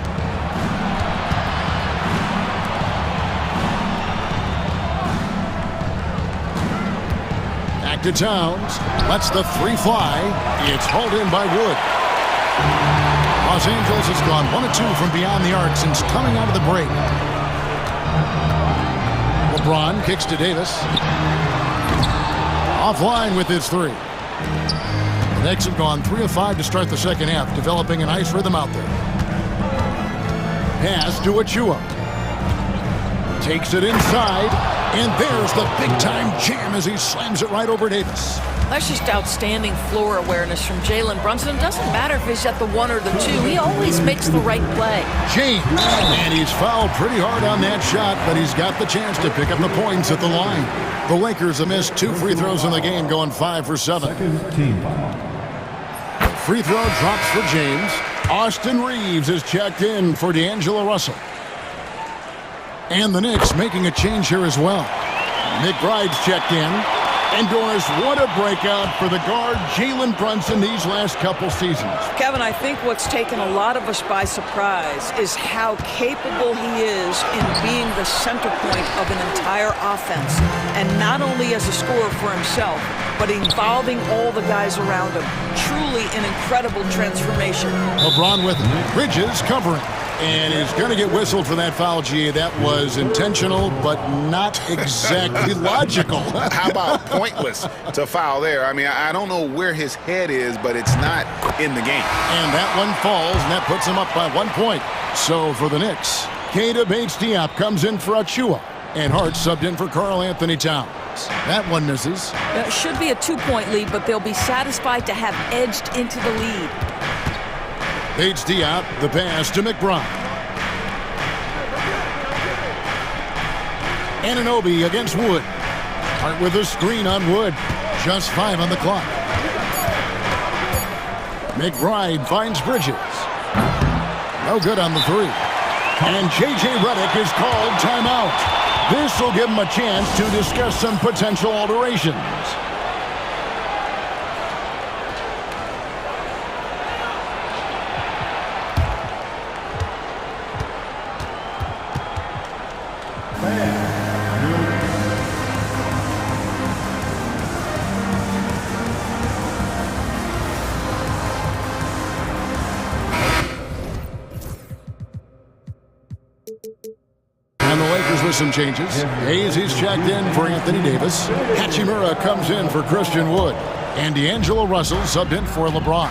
Back to Towns. Lets the 3 fly. It's hauled in by Wood. Los Angeles has gone 1 of 2 from beyond the arc since coming out of the break. LeBron kicks to Davis. Offline with his 3. The Knicks have gone 3 of 5 to start the second half, developing a nice rhythm out there. Pass to Achua. Takes it inside, and there's the big-time jam as he slams it right over Davis. That's just outstanding floor awareness from Jalen Brunson. Doesn't matter if he's at the 1 or the 2. He always makes the right play. James, and he's fouled pretty hard on that shot, but he's got the chance to pick up the points at the line. The Lakers have missed 2 free throws in the game, going 5 for 7. Second team foul. Free throw drops for James. Austin Reeves is checked in for D'Angelo Russell. And the Knicks making a change here as well. McBride's checked in. And Doris, what a breakout for the guard Jalen Brunson these last couple seasons. Kevin, I think what's taken a lot of us by surprise is how capable he is in being the center point of an entire offense. And not only as a scorer for himself, but involving all the guys around him. Truly an incredible transformation. LeBron with it. Bridges covering. And he's going to get whistled for that foul, G. That was intentional, but not exactly logical. How about pointless to foul there? I mean, I don't know where his head is, but it's not in the game. And that one falls, and that puts him up by 1 point. So for the Knicks, Keita Bates-Diop comes in for Achua, and Hart subbed in for Karl Anthony Towns. That one misses. It should be a 2-point lead, but they'll be satisfied to have edged into the lead. Bates-Diop, the pass to McBride. Anunoby against Wood. Hart with a screen on Wood. Just 5 on the clock. McBride finds Bridges. No good on the 3. And J.J. Redick is called timeout. This will give him a chance to discuss some potential alterations. Some changes. Hayes is checked in for Anthony Davis. Hachimura comes in for Christian Wood. And D'Angelo Russell subbed in for LeBron.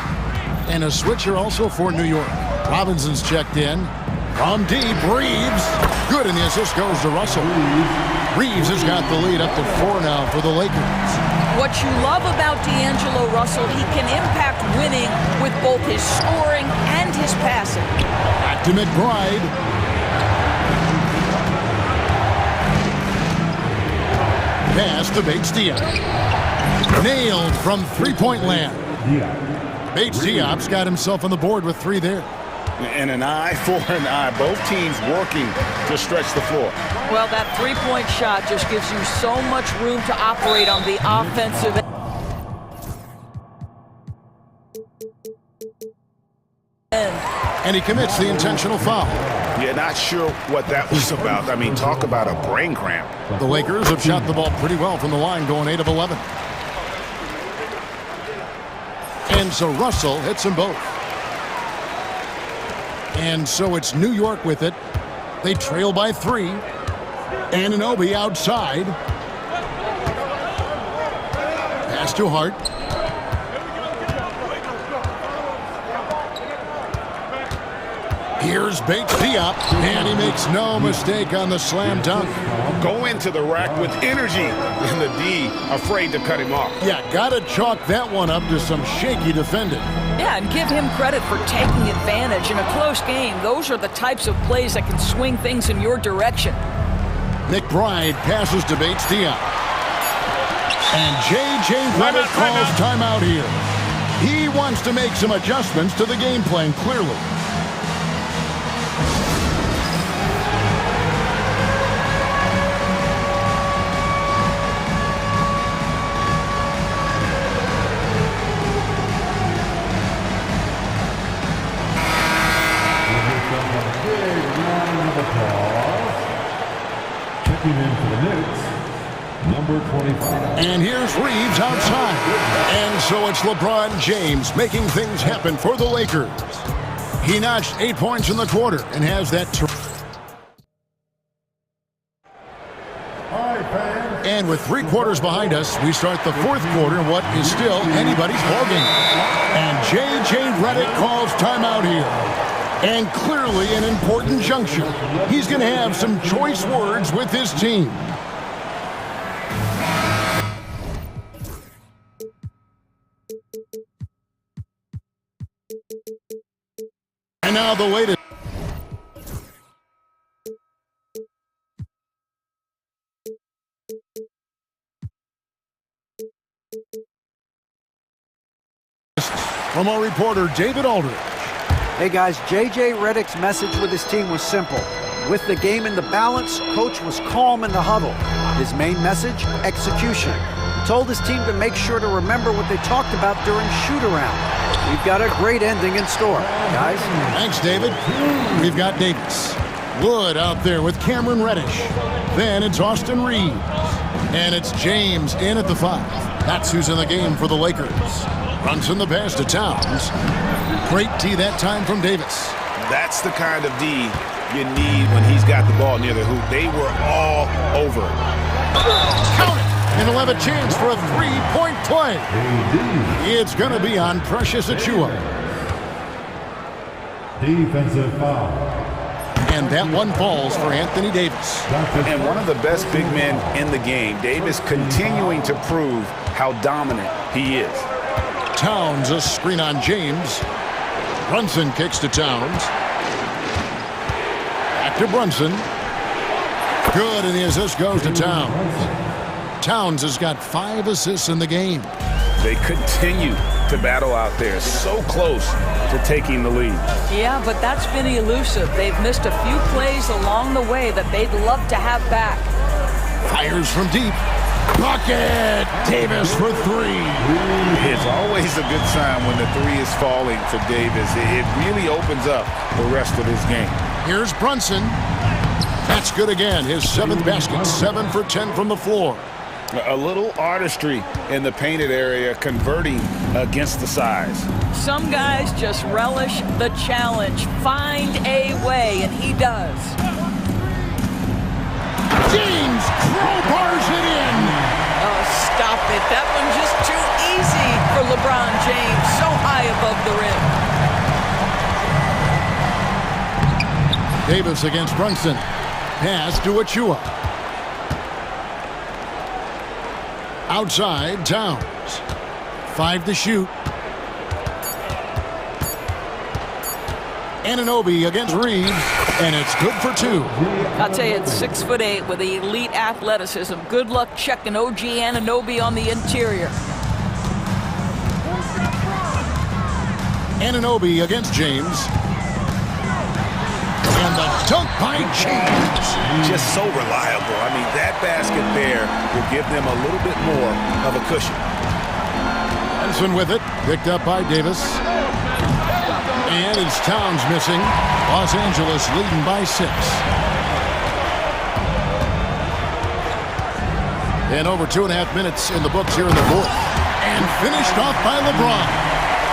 And a switcher also for New York. Robinson's checked in. From deep, Reeves. Good, and the assist goes to Russell. Reeves has got the lead up to 4 now for the Lakers. What you love about D'Angelo Russell, he can impact winning with both his scoring and his passing. Back to McBride. Pass to Bates-Diop. Nailed from three-point land. Bates-Diop's got himself on the board with 3 there. And an eye for an eye. Both teams working to stretch the floor. Well, that three-point shot just gives you so much room to operate on the offensive end. And he commits the intentional foul. Yeah, not sure what that was about. I mean, talk about a brain cramp. The Lakers have shot the ball pretty well from the line, going 8 of 11. And so Russell hits them both. And so it's New York with it. They trail by 3. Anunoby outside. Pass to Hart. Here's Bates-Diop, and he makes no mistake on the slam dunk. Go into the rack with energy, and the D afraid to cut him off. Yeah, gotta chalk that one up to some shaky defending. Yeah, and give him credit for taking advantage in a close game. Those are the types of plays that can swing things in your direction. McBride passes to Bates-Diop. And J.J. Redick calls timeout here. He wants to make some adjustments to the game plan, clearly. Checking in for the Knicks, number 25. And here's Reeves outside. And so it's LeBron James making things happen for the Lakers. He notched 8 points in the quarter and has that. And with 3 quarters behind us, we start the 4th quarter in what is still anybody's ballgame. And J.J. Redick calls timeout here. And clearly an important juncture. He's going to have some choice words with his team. And now the latest. From our reporter, David Aldridge. Hey guys, J.J. Redick's message with his team was simple. With the game in the balance, coach was calm in the huddle. His main message, execution. He told his team to make sure to remember what they talked about during shoot-around. We've got a great ending in store, guys. Thanks, David. We've got Davis. Wood out there with Cameron Reddish. Then it's Austin Reeves. And it's James in at the 5. That's who's in the game for the Lakers. Runs in the pass to Towns. Great D that time from Davis. That's the kind of D you need when he's got the ball near the hoop. They were all over it. Count it! And he'll have a chance for a three-point play. It's going to be on Precious Achiuwa. Defensive foul. And that one falls for Anthony Davis. And one of the best big men in the game. Davis continuing to prove how dominant he is. Towns, a screen on James. Brunson kicks to Towns. Back to Brunson. Good, and the assist goes to Towns. Towns has got 5 assists in the game. They continue to battle out there, so close to taking the lead. Yeah, but that's been elusive. They've missed a few plays along the way that they'd love to have back. Fires from deep. Bucket! Davis for 3. It's always a good sign when the 3 is falling for Davis. It really opens up the rest of his game. Here's Brunson. That's good again. His 7th basket. 7 for 10 from the floor. A little artistry in the painted area, converting against the size. Some guys just relish the challenge. Find a way, and he does. James crowbars it in. Oh, stop it. That one's just too easy for LeBron James. So high above the rim. Davis against Brunson. Pass to Achiuwa. Outside, Towns. 5 to shoot. Anunoby against Reeves, and it's good for 2. I'll tell you, it's 6'8" with elite athleticism. Good luck checking OG Anunoby on the interior. Anunoby against James. And the dunk by James. Just so reliable. I mean, that basket there will give them a little bit more of a cushion. Benson with it, picked up by Davis. And it's Towns missing. Los Angeles leading by 6. And over 2.5 minutes in the books here in the 4th. And finished off by LeBron.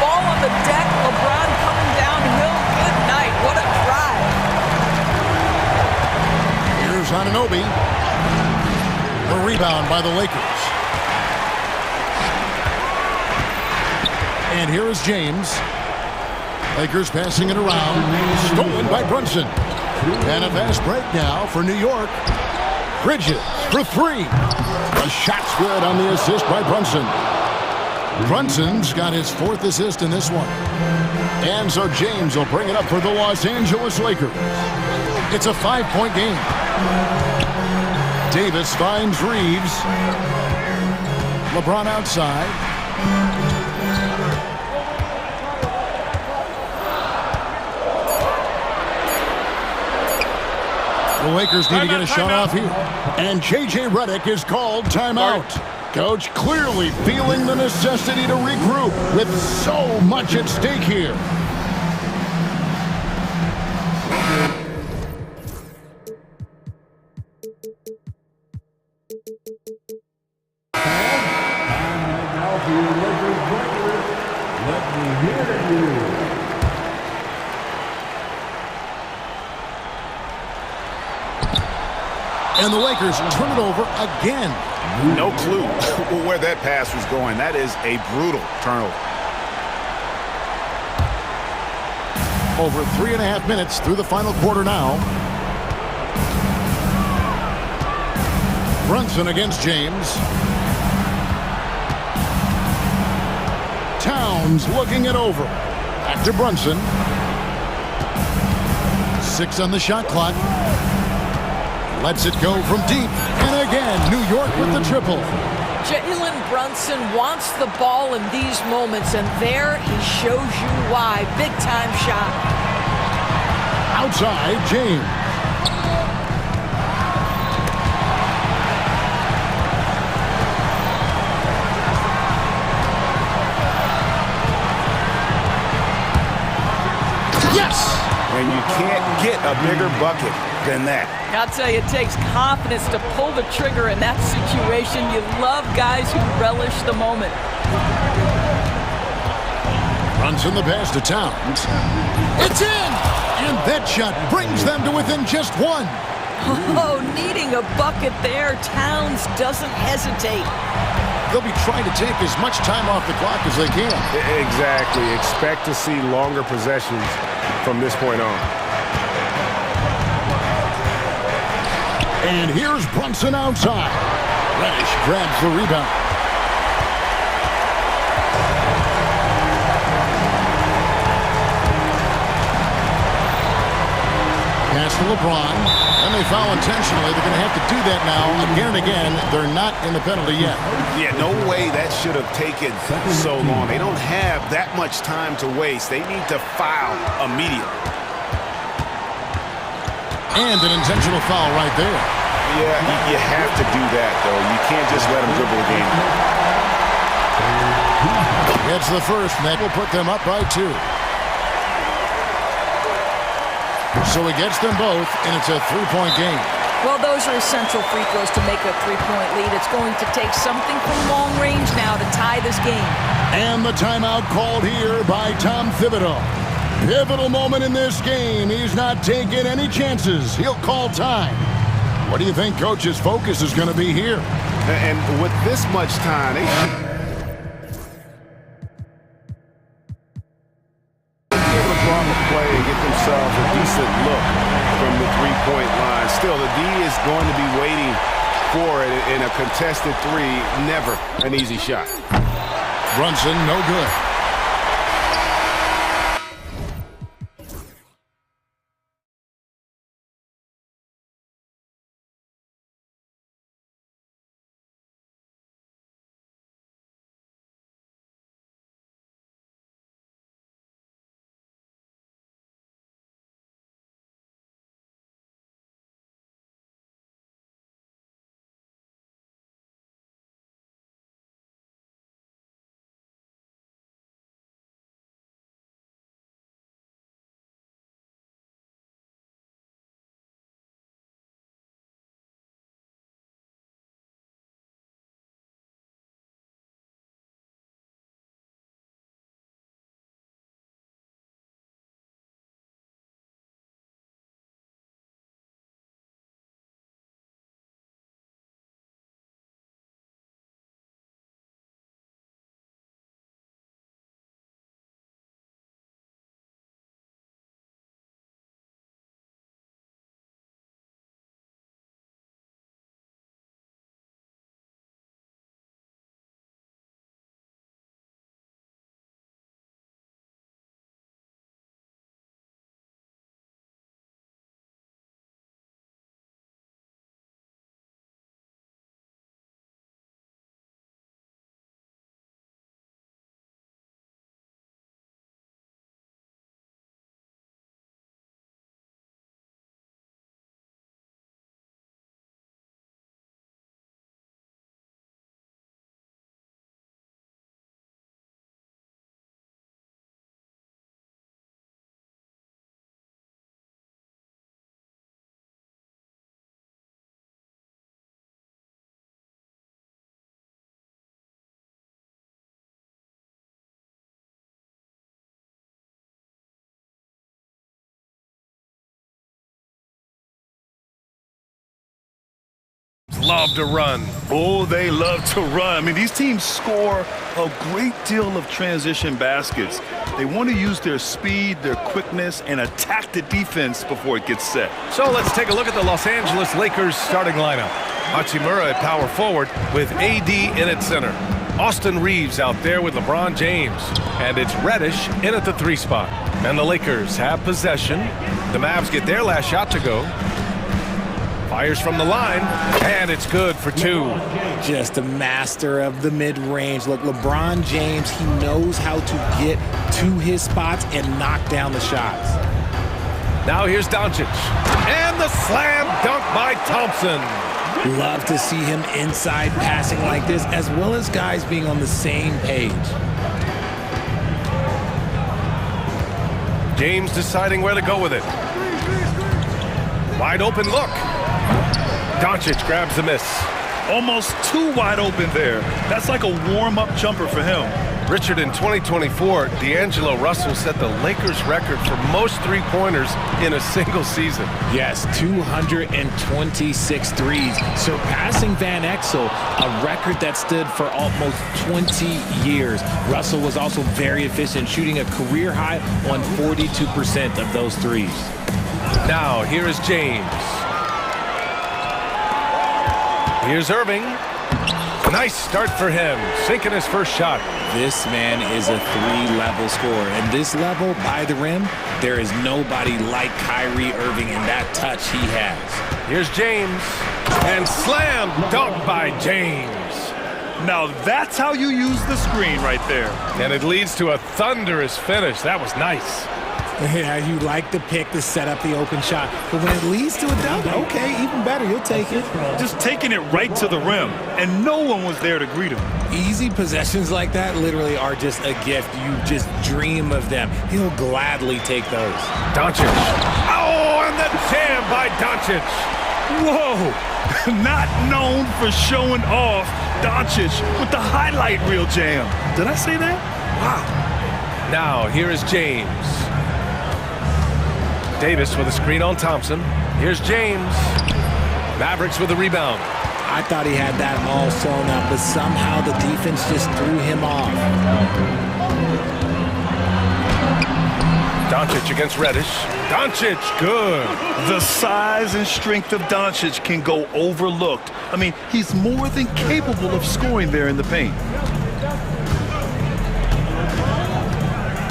Ball on the deck, LeBron coming downhill. Good night. What a drive. Here's Anunoby. The rebound by the Lakers. And here is James. Lakers passing it around. Stolen by Brunson. And a fast break now for New York. Bridges for 3. The shot's good on the assist by Brunson. Brunson's got his 4th assist in this one. And so James will bring it up for the Los Angeles Lakers. It's a 5-point game. Davis finds Reeves. LeBron outside. The Lakers need to get a shot off here. And J.J. Redick is called timeout. Coach clearly feeling the necessity to regroup with so much at stake here. And now for your Lakers breakers, let me hear you. And the Lakers turn it over again. No clue where that pass was going. That is a brutal turnover. Over 3.5 minutes through the final quarter now. Brunson against James. Towns looking it over. Back to Brunson. 6 on the shot clock. Lets it go from deep. And again, New York with the triple. Jalen Brunson wants the ball in these moments, and there he shows you why. Big-time shot. Outside, James. Yes! And you can't get a bigger bucket than that. I'll tell you, it takes confidence to pull the trigger in that situation. You love guys who relish the moment. Brunson the pass to Towns. It's in! And that shot brings them to within just one. Oh, needing a bucket there. Towns doesn't hesitate. They'll be trying to take as much time off the clock as they can. Exactly. Expect to see longer possessions from this point on. And here's Brunson outside. Reddish grabs the rebound. Pass to LeBron. And they foul intentionally. They're going to have to do that now again and again. They're not in the penalty yet. Yeah, no way that should have taken so long. They don't have that much time to waste. They need to foul immediately. And an intentional foul right there. Yeah, you have to do that, though. You can't just let them dribble the game. It's the first, and that will put them up by 2. So he gets them both, and it's a 3-point game. Well, those are essential free throws to make a 3-point lead. It's going to take something from long range now to tie this game. And the timeout called here by Tom Thibodeau. Pivotal moment in this game. He's not taking any chances. He'll call time. What do you think Coach's focus is going to be here? And with this much time, they LeBron to play and get themselves a decent look from the three-point line. Still, the D is going to be waiting for it in a contested 3. Never an easy shot. Brunson, no good. Love to run. Oh, they love to run. I mean, these teams score a great deal of transition baskets. They want to use their speed, their quickness, and attack the defense before it gets set. So let's take a look at the Los Angeles Lakers starting lineup. Hachimura at power forward with AD in at center. Austin Reeves out there with LeBron James. And it's Reddish in at the 3 spot. And the Lakers have possession. The Mavs get their last shot to go. Fires from the line, and it's good for 2. Just a master of the mid-range. Look, LeBron James, he knows how to get to his spots and knock down the shots. Now here's Doncic. And the slam dunk by Thompson. Love to see him inside passing like this, as well as guys being on the same page. James deciding where to go with it. Wide open look. Doncic grabs the miss. Almost too wide open there. That's like a warm-up jumper for him. Richard, in 2024, D'Angelo Russell set the Lakers record for most three-pointers in a single season. Yes, 226 threes, surpassing Van Exel, a record that stood for almost 20 years. Russell was also very efficient, shooting a career high on 42% of those threes. Now, here is James. Here's Irving. Nice start for him, sinking his first shot. This man is a three-level scorer, and this level by the rim, there is nobody like Kyrie Irving in that touch he has. Here's James, and slam dunk by James. Now that's how you use the screen right there. And it leads to a thunderous finish. That was nice. Yeah, you like the pick to set up the open shot, but when it leads to a dunk, okay, even better, you'll take it. Just taking it right to the rim, and no one was there to greet him. Easy possessions like that literally are just a gift. You just dream of them. He'll gladly take those. Doncic. Oh, and the jam by Doncic. Whoa, not known for showing off. Doncic with the highlight reel jam. Did I say that? Wow. Now, here is James. Davis with a screen on Thompson. Here's James. Mavericks with a rebound. I thought he had that all sewn up, but somehow the defense just threw him off. Doncic against Reddish. Doncic, good. The size and strength of Doncic can go overlooked. I mean, he's more than capable of scoring there in the paint.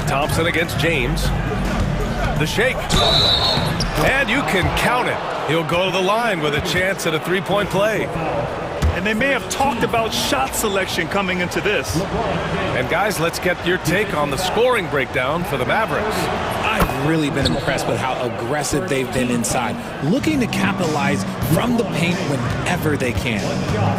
Thompson against James. The shake. And you can count it. He'll go to the line with a chance at a three-point play. And they may have talked about shot selection coming into this. And guys, let's get your take on the scoring breakdown for the Mavericks. I've really been impressed with how aggressive they've been inside, looking to capitalize from the paint whenever they can.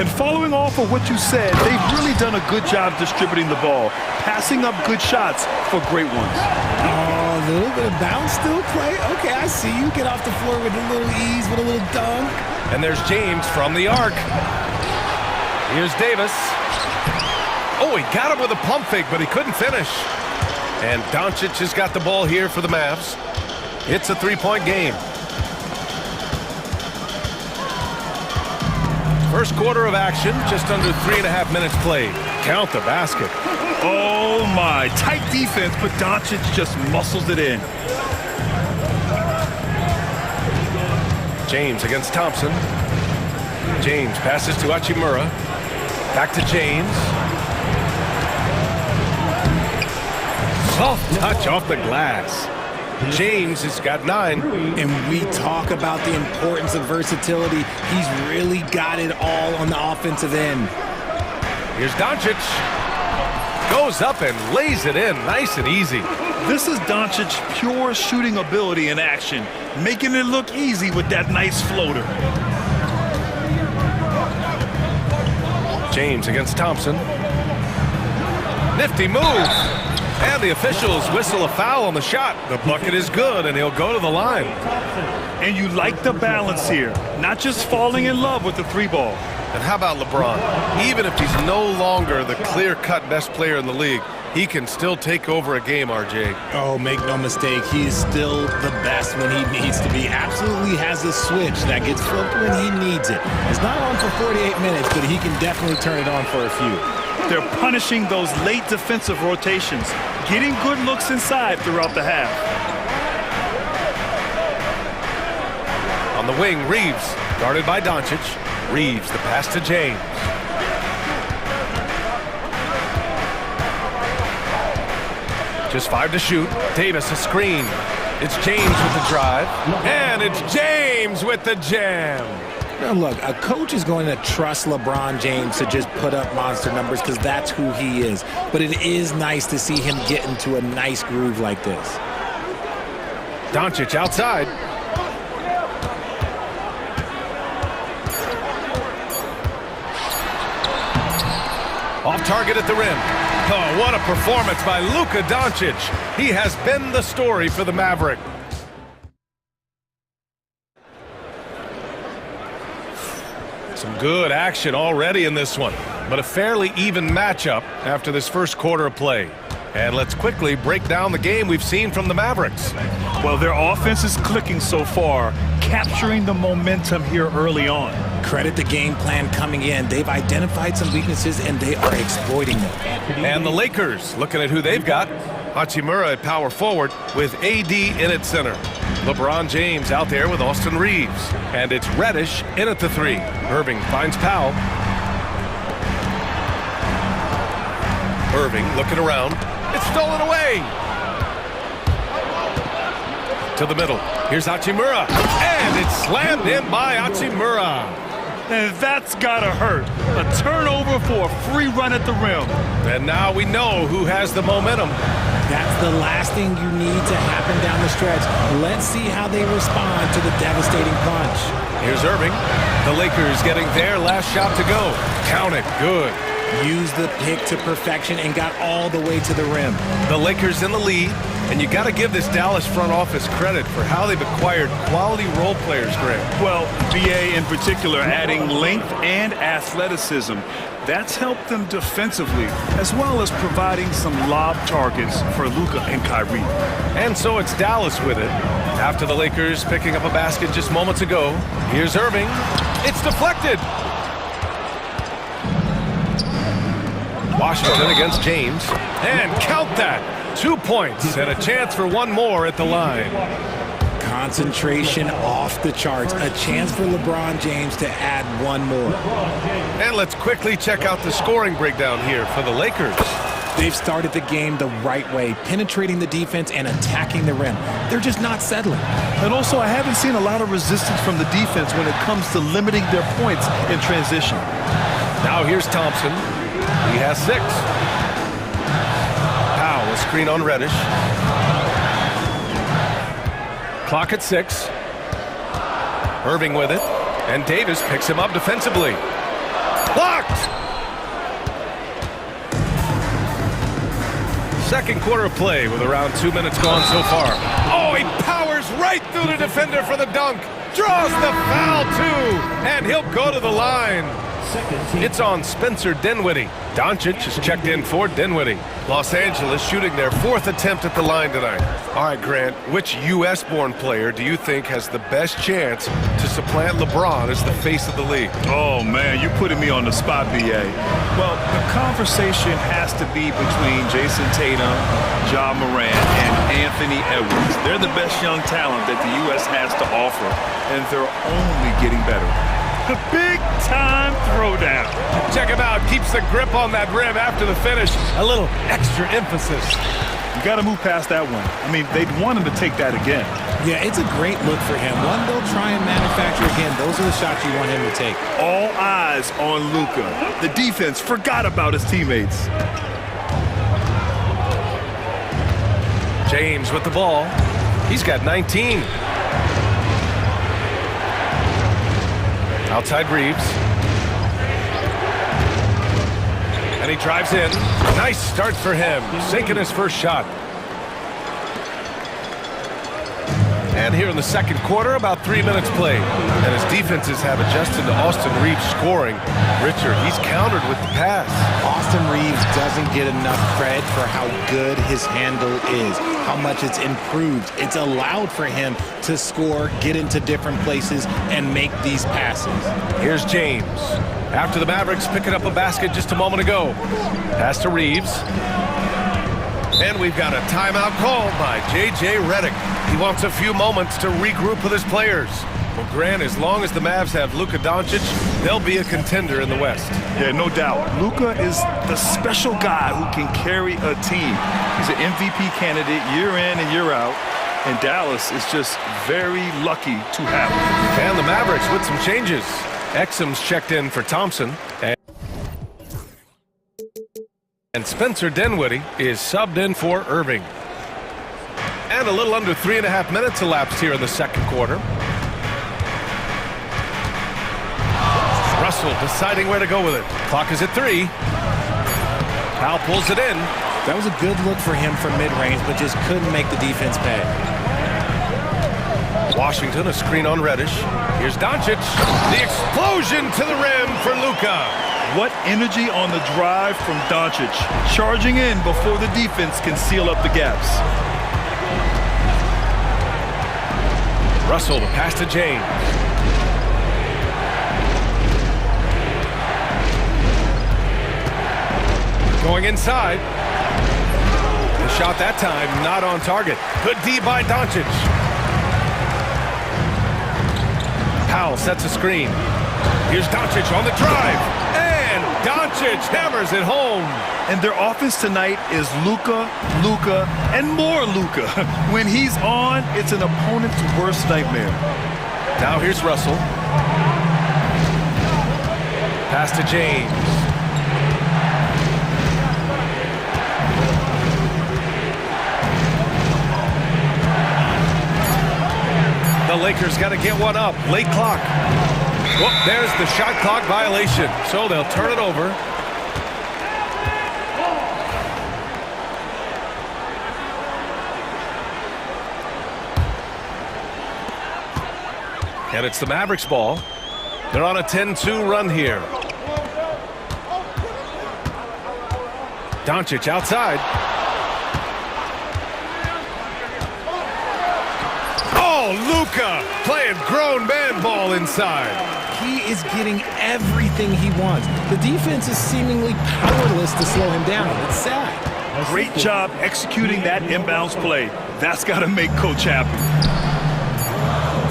And following off of what you said, they've really done a good job distributing the ball, passing up good shots for great ones. Oh, a little bit of bounce still play. Okay, I see you. Get off the floor with a little ease, with a little dunk. And there's James from the arc. Here's Davis. Oh, he got him with a pump fake, but he couldn't finish. And Doncic has got the ball here for the Mavs. It's a three-point game. First quarter of action, just under 3.5 minutes played. Count the basket. Oh my, tight defense, but Doncic just muscles it in. James against Thompson. James passes to Hachimura. Back to James. Soft touch off the glass. James has got 9. And we talk about the importance of versatility. He's really got it all on the offensive end. Here's Doncic. Goes up and lays it in nice and easy. This is Doncic's pure shooting ability in action, making it look easy with that nice floater. James against Thompson. Nifty move. And the officials whistle a foul on the shot. The bucket is good, and he'll go to the line. And you like the balance here, not just falling in love with the three ball. And how about LeBron? Even if he's no longer the clear-cut best player in the league, he can still take over a game, RJ. Oh, make no mistake, he is still the best when he needs to be. Absolutely has a switch that gets flipped when he needs it. It's not on for 48 minutes, but he can definitely turn it on for a few. They're punishing those late defensive rotations, getting good looks inside throughout the half. On the wing, Reeves, guarded by Doncic. Reeves, the pass to James. Just 5 to shoot. Davis a screen. It's James with the drive. And it's James with the jam. Now look, a coach is going to trust LeBron James to just put up monster numbers because that's who he is. But it is nice to see him get into a nice groove like this. Doncic outside. Off target at the rim. Oh, what a performance by Luka Doncic. He has been the story for the Maverick. Some good action already in this one, but a fairly even matchup after this first quarter of play. And let's quickly break down the game we've seen from the Mavericks. Well, their offense is clicking so far, capturing the momentum here early on. Credit the game plan coming in. They've identified some weaknesses, and they are exploiting them. And the Lakers, looking at who they've got. Hachimura at power forward with AD in at center. LeBron James out there with Austin Reeves. And it's Reddish in at the 3. Irving finds Powell. Irving looking around. It's stolen away. To the middle. Here's Hachimura. And it's slammed in by Hachimura. And that's gotta hurt. A turnover for a free run at the rim. And now we know who has the momentum. That's the last thing you need to happen down the stretch. Let's see how they respond to the devastating punch. Here's Irving. The Lakers getting their last shot to go. Count it. Good. Used the pick to perfection and got all the way to the rim. The Lakers in the lead, and you got to give this Dallas front office credit for how they've acquired quality role players, Greg. Well, BA in particular adding length and athleticism. That's helped them defensively, as well as providing some lob targets for Luka and Kyrie. And so it's Dallas with it. After the Lakers picking up a basket just moments ago, here's Irving. It's deflected. Washington against James. And count that. 2 points and a chance for one more at the line. Concentration off the charts. A chance for LeBron James to add one more. And let's quickly check out the scoring breakdown here for the Lakers. They've started the game the right way, penetrating the defense and attacking the rim. They're just not settling. And also, I haven't seen a lot of resistance from the defense when it comes to limiting their points in transition. Now here's Thompson. He has 6. Powell, a screen on Reddish. Clock at 6. Irving with it. And Davis picks him up defensively. Blocked! Second quarter of play with around 2 minutes gone so far. Oh, he powers right through the defender for the dunk. Draws the foul, too. And he'll go to the line. It's on Spencer Dinwiddie. Doncic is checked in for Dinwiddie. Los Angeles shooting their 4th attempt at the line tonight. All right, Grant, which U.S.-born player do you think has the best chance to supplant LeBron as the face of the league? Oh, man, you're putting me on the spot, B.A. Well, the conversation has to be between Jason Tatum, Ja Morant, and Anthony Edwards. They're the best young talent that the U.S. has to offer, and they're only getting better. The big-time throwdown. Check him out. Keeps the grip on that rim after the finish. A little extra emphasis. You got to move past that one. I mean, they'd want him to take that again. Yeah, it's a great look for him. One they'll try and manufacture again. Those are the shots you want him to take. All eyes on Luka. The defense forgot about his teammates. James with the ball. He's got 19. Outside Reeves. And he drives in. Nice start for him. Sinking his first shot. And here in the second quarter, about 3 minutes played. And his defenses have adjusted to Austin Reeves scoring. Richard, he's countered with the pass. Austin Reeves doesn't get enough credit for how good his handle is, how much it's improved. It's allowed for him to score, get into different places, and make these passes. Here's James. After the Mavericks picking up a basket just a moment ago. Pass to Reeves. And we've got a timeout called by J.J. Redick. He wants a few moments to regroup with his players. Well, Grant, as long as the Mavs have Luka Doncic, they'll be a contender in the West. Yeah, no doubt. Luka is the special guy who can carry a team. He's an MVP candidate year in and year out. And Dallas is just very lucky to have him. And the Mavericks with some changes. Exum's checked in for Thompson. And Spencer Dinwiddie is subbed in for Irving. And a little under 3.5 minutes elapsed here in the second quarter. Russell deciding where to go with it. Clock is at 3. Powell pulls it in. That was a good look for him from mid-range, but just couldn't make the defense pay. Washington, a screen on Reddish. Here's Doncic. The explosion to the rim for Luka. What energy on the drive from Doncic. Charging in before the defense can seal up the gaps. Russell, the pass to James. Going inside. The shot that time not on target. Good D by Doncic. Powell sets a screen. Here's Doncic on the drive. And Doncic hammers it home. And their offense tonight is Luka, Luka, and more Luka. When he's on, it's an opponent's worst nightmare. Now here's Russell. Pass to James. The Lakers got to get one up. Late clock. Whoop, there's the shot clock violation. So they'll turn it over. And it's the Mavericks ball. They're on a 10-2 run here. Doncic outside. Oh, Luka playing grown man ball inside. He is getting everything he wants. The defense is seemingly powerless to slow him down. It's sad. Great job executing that inbounds play. That's got to make Coach happy.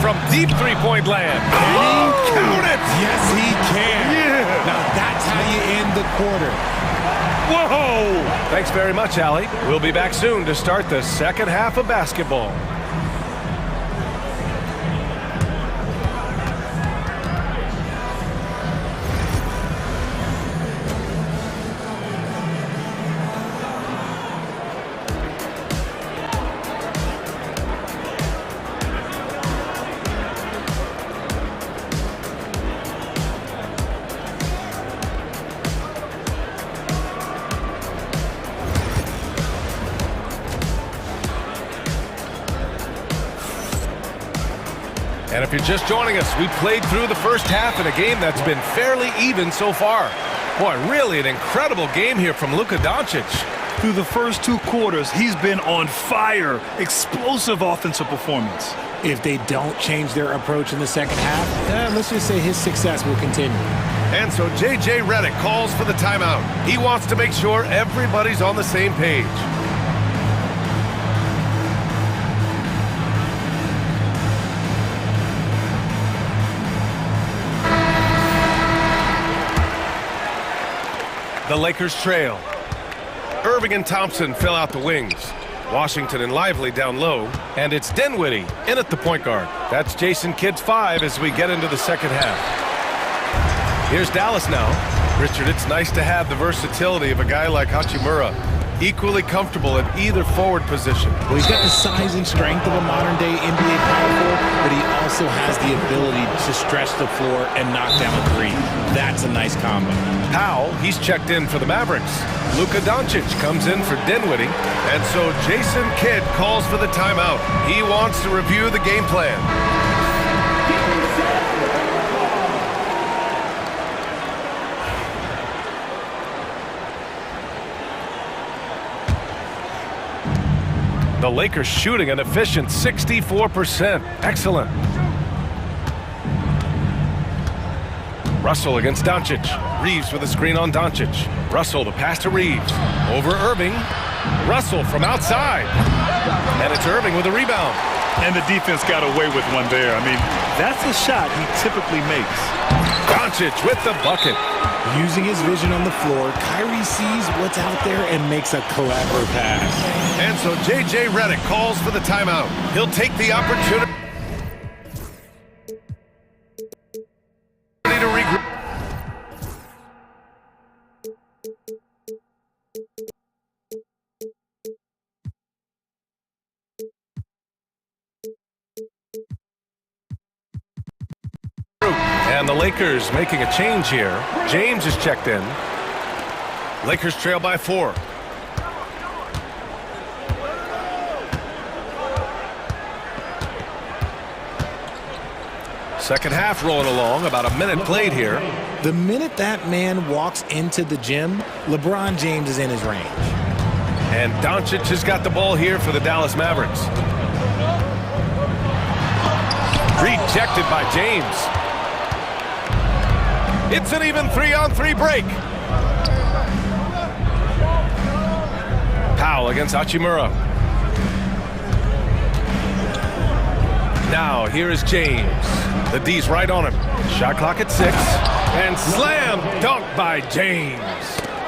From deep three-point land. Oh, count it! Yes, he can. Yeah. Now that's how you end the quarter. Whoa! Thanks very much, Allie. We'll be back soon to start the second half of basketball. And if you're just joining us, we played through the first half in a game that's been fairly even so far. Boy, really an incredible game here from Luka Doncic. Through the first 2 quarters, he's been on fire. Explosive offensive performance. If they don't change their approach in the second half, let's just say his success will continue. And so J.J. Redick calls for the timeout. He wants to make sure everybody's on the same page. The Lakers trail. Irving and Thompson fill out the wings. Washington and Lively down low. And it's Dinwiddie in at the point guard. That's Jason Kidd's 5 as we get into the second half. Here's Dallas now. Richard, it's nice to have the versatility of a guy like Hachimura. Equally comfortable at either forward position. Well, he's got the size and strength of a modern-day NBA power forward, but he also has the ability to stretch the floor and knock down a 3. That's a nice combo. Powell, he's checked in for the Mavericks. Luka Doncic comes in for Dinwiddie. And so Jason Kidd calls for the timeout. He wants to review the game plan. The Lakers shooting an efficient 64%. Excellent. Russell against Doncic. Reeves with a screen on Doncic. Russell, the pass to Reeves. Over Irving. Russell from outside. And it's Irving with a rebound. And the defense got away with one there. I mean, that's a shot he typically makes. Doncic with the bucket. Using his vision on the floor, Kyrie sees what's out there and makes a clever pass. And so J.J. Redick calls for the timeout. He'll take the opportunity to regroup. And the Lakers making a change here. James is checked in. Lakers trail by 4. Second half rolling along, about a minute played here. The minute that man walks into the gym, LeBron James is in his range. And Doncic has got the ball here for the Dallas Mavericks. Rejected by James. It's an even 3-on-3 break. Powell against Hachimura. Now here is James. The D's right on him. Shot clock at 6. And slam dunk by James.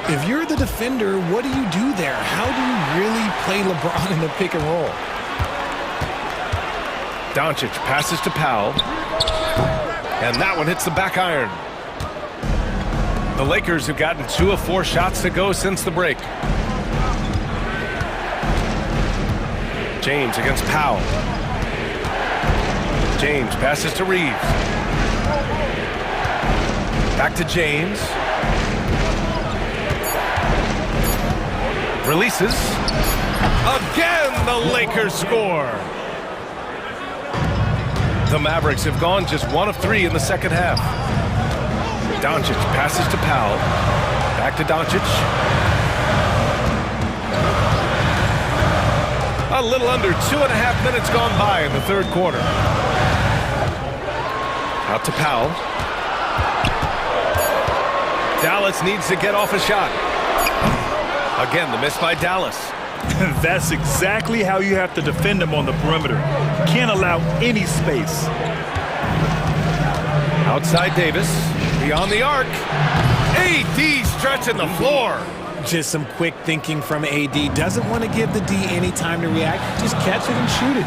If you're the defender, what do you do there? How do you really play LeBron in the pick and roll? Doncic passes to Powell. And that one hits the back iron. The Lakers have gotten 2 of 4 shots to go since the break. James against Powell. James passes to Reeves. Back to James. Releases. Again, the Lakers score. The Mavericks have gone just 1 of 3 in the second half. Doncic passes to Powell. Back to Doncic. A little under 2.5 minutes gone by in the third quarter. Out to Powell. Dallas needs to get off a shot. Again, the miss by Dallas. That's exactly how you have to defend him on the perimeter. Can't allow any space. Outside Davis. Beyond the arc. AD stretching the floor. Just some quick thinking from AD. Doesn't want to give the D any time to react. Just catch it and shoot it.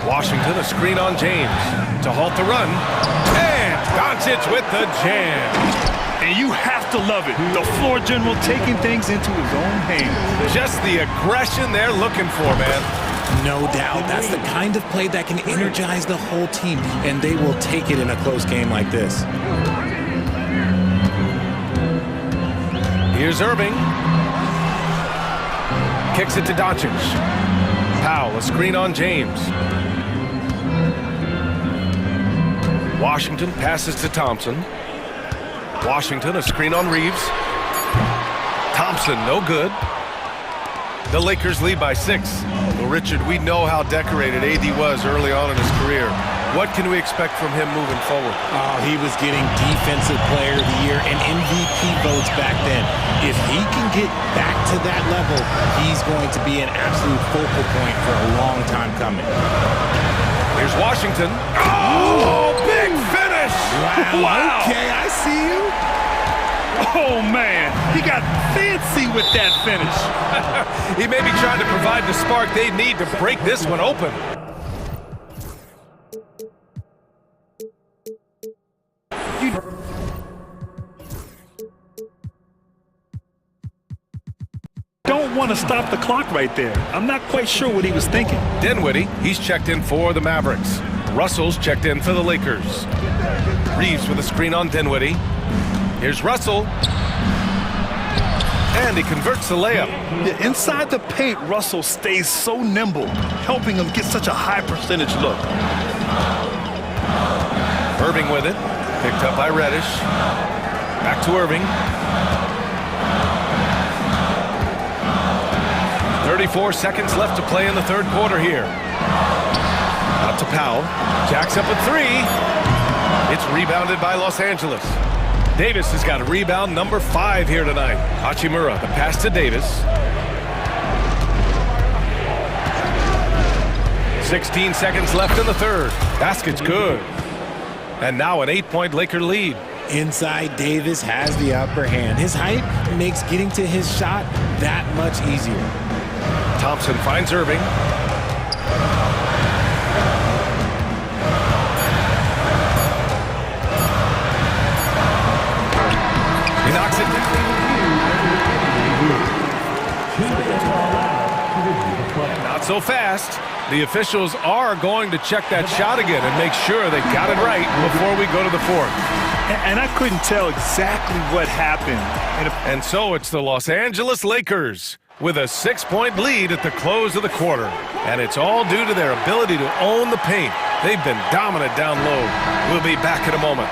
Washington, a screen on James to halt the run. And Doncic with the jam. And you have to love it. The floor general taking things into his own hands. Just the aggression they're looking for, man. No doubt. That's the kind of play that can energize the whole team, and they will take it in a close game like this. Here's Irving. Kicks it to Doncic. Powell, a screen on James. Washington passes to Thompson. Washington, a screen on Reeves. Thompson, no good. The Lakers lead by 6. Well, Richard, we know how decorated AD was early on in his career. What can we expect from him moving forward? Oh, he was getting Defensive Player of the Year and MVP votes back then. If he can get back to that level, he's going to be an absolute focal point for a long time coming. Here's Washington. Oh, big finish! Wow. Okay, I see you. Oh, man. He got fancy with that finish. He may be trying to provide the spark they need to break this one open. Don't want to stop the clock right there. I'm not quite sure what he was thinking. Dinwiddie, he's checked in for the Mavericks. Russell's checked in for the Lakers. Reeves with a screen on Dinwiddie. Here's Russell. And he converts the layup. Yeah, inside the paint, Russell stays so nimble, helping him get such a high percentage look. Irving with it. Picked up by Reddish. Back to Irving. 34 seconds left to play in the third quarter here. Out to Powell. Jacks up at 3. It's rebounded by Los Angeles. Davis has got a rebound number 5 here tonight. Hachimura, the pass to Davis. 16 seconds left in the third. Basket's good. And now an 8-point Laker lead. Inside, Davis has the upper hand. His height makes getting to his shot that much easier. Thompson finds Irving. He knocks it down. Not so fast. The officials are going to check that shot again and make sure they got it right before we go to the fourth. And I couldn't tell exactly what happened. And so it's the Los Angeles Lakers with a 6-point lead at the close of the quarter. And it's all due to their ability to own the paint. They've been dominant down low. We'll be back in a moment.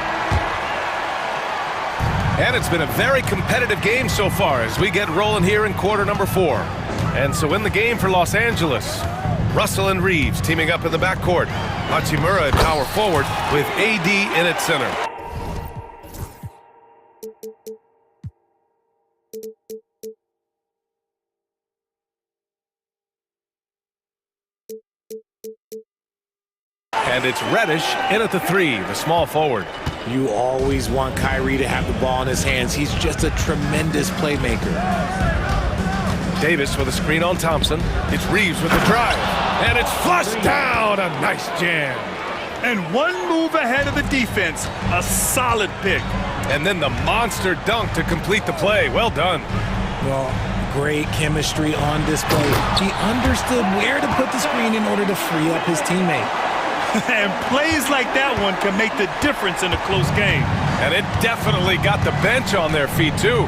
And it's been a very competitive game so far as we get rolling here in quarter number 4. And so in the game for Los Angeles, Russell and Reeves teaming up in the backcourt. Hachimura at power forward with AD in at center. And it's Reddish in at the 3, the small forward. You always want Kyrie to have the ball in his hands. He's just a tremendous playmaker. Davis with a screen on Thompson. It's Reeves with the drive. And it's flushed down. A nice jam. And one move ahead of the defense. A solid pick. And then the monster dunk to complete the play. Well done. Well, great chemistry on display. He understood where to put the screen in order to free up his teammate. And plays like that one can make the difference in a close game. And it definitely got the bench on their feet, too.